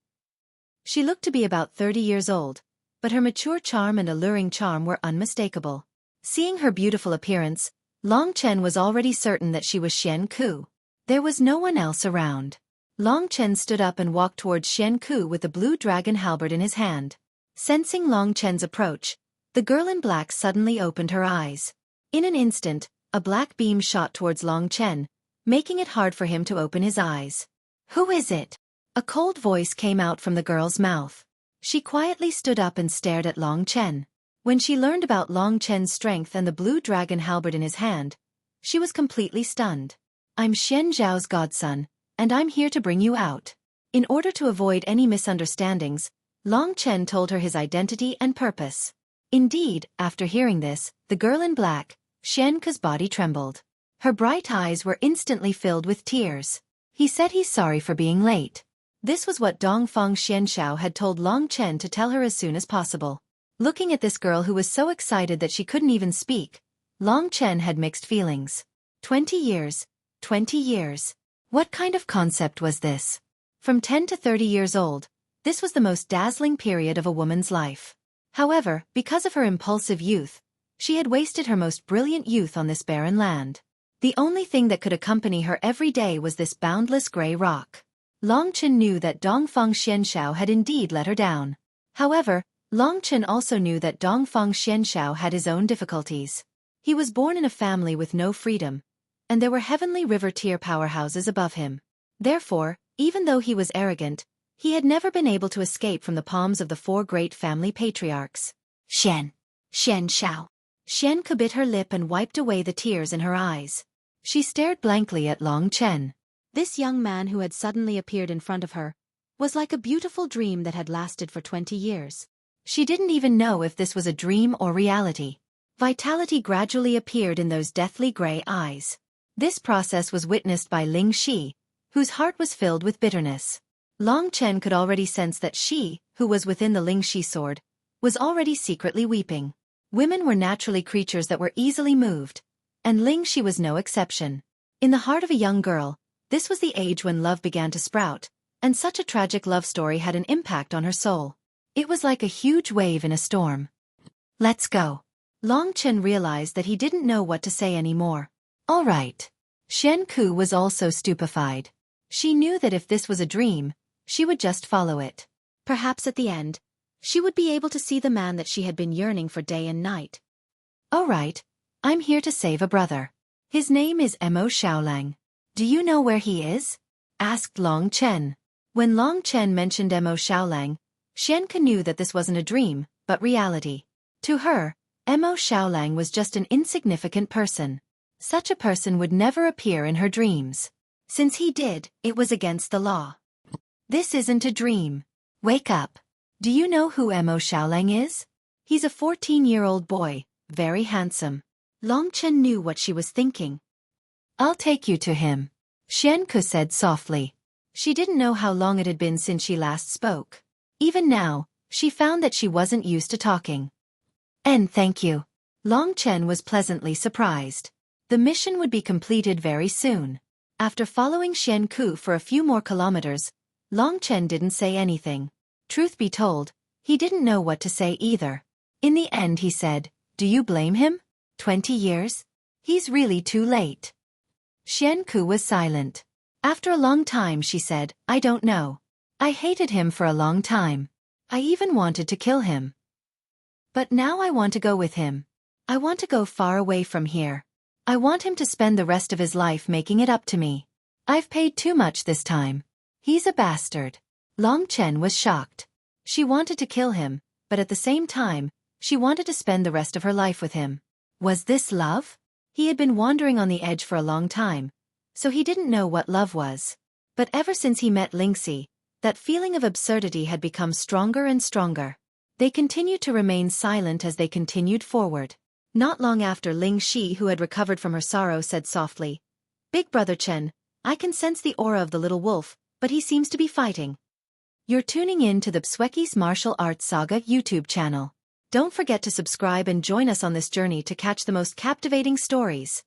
She looked to be about 30 years old, but her mature charm and alluring charm were unmistakable. Seeing her beautiful appearance, Long Chen was already certain that she was Xueqi. There was no one else around. Long Chen stood up and walked towards Xueqi with the blue dragon halberd in his hand. Sensing Long Chen's approach, the girl in black suddenly opened her eyes. In an instant, a black beam shot towards Long Chen, making it hard for him to open his eyes. "Who is it?" A cold voice came out from the girl's mouth. She quietly stood up and stared at Long Chen. When she learned about Long Chen's strength and the blue dragon halberd in his hand, she was completely stunned. "I'm Xian Zhao's godson, and I'm here to bring you out." In order to avoid any misunderstandings, Long Chen told her his identity and purpose. Indeed, after hearing this, the girl in black, Xueqi's body trembled. Her bright eyes were instantly filled with tears. He said he's sorry for being late. This was what Dongfeng Xianshao had told Long Chen to tell her as soon as possible. Looking at this girl who was so excited that she couldn't even speak, Long Chen had mixed feelings. 20 years. 20 years. What kind of concept was this? From 10 to 30 years old, this was the most dazzling period of a woman's life. However, because of her impulsive youth, she had wasted her most brilliant youth on this barren land. The only thing that could accompany her every day was this boundless gray rock. Long Chen knew that Dongfang Xianshao had indeed let her down. However, Long Chen also knew that Dongfang Xianshao had his own difficulties. He was born in a family with no freedom, and there were heavenly river tier powerhouses above him. Therefore, even though he was arrogant, he had never been able to escape from the palms of the four great family patriarchs. Xianshao. Xueqi bit her lip and wiped away the tears in her eyes. She stared blankly at Long Chen. This young man who had suddenly appeared in front of her was like a beautiful dream that had lasted for 20 years. She didn't even know if this was a dream or reality. Vitality gradually appeared in those deathly gray eyes. This process was witnessed by Ling Shi, whose heart was filled with bitterness. Long Chen could already sense that she, who was within the Ling Shi sword, was already secretly weeping. Women were naturally creatures that were easily moved, and Ling Shi was no exception. In the heart of a young girl, this was the age when love began to sprout, and such a tragic love story had an impact on her soul. It was like a huge wave in a storm. Let's go. Long Chen realized that he didn't know what to say anymore. All right. Xueqi was also stupefied. She knew that if this was a dream, she would just follow it. Perhaps at the end, she would be able to see the man that she had been yearning for day and night. All right, I'm here to save a brother. His name is Mo Xiaolang. Do you know where he is? Asked Long Chen. When Long Chen mentioned Mo Xiaolang, Xueqi knew that this wasn't a dream, but reality. To her, Mo Xiaolang was just an insignificant person. Such a person would never appear in her dreams. Since he did, it was against the law. This isn't a dream. Wake up. Do you know who Mo Xiaolang is? He's a 14-year-old boy, very handsome. Long Chen knew what she was thinking. I'll take you to him, Xueqi said softly. She didn't know how long it had been since she last spoke. Even now, she found that she wasn't used to talking. And thank you. Long Chen was pleasantly surprised. The mission would be completed very soon. After following Xueqi for a few more kilometers, Long Chen didn't say anything. Truth be told, he didn't know what to say either. In the end he said, do you blame him? 20 years? He's really too late. Xueqi was silent. After a long time she said, I don't know. I hated him for a long time. I even wanted to kill him. But now I want to go with him. I want to go far away from here. I want him to spend the rest of his life making it up to me. I've paid too much this time. He's a bastard. Long Chen was shocked. She wanted to kill him, but at the same time, she wanted to spend the rest of her life with him. Was this love? He had been wandering on the edge for a long time, so he didn't know what love was. But ever since he met Lingxi, that feeling of absurdity had become stronger and stronger. They continued to remain silent as they continued forward. Not long after, Ling Shi, who had recovered from her sorrow, said softly, Big Brother Chen, I can sense the aura of the little wolf, but he seems to be fighting. You're tuning in to the Xueqi's Martial Arts Saga YouTube channel. Don't forget to subscribe and join us on this journey to catch the most captivating stories.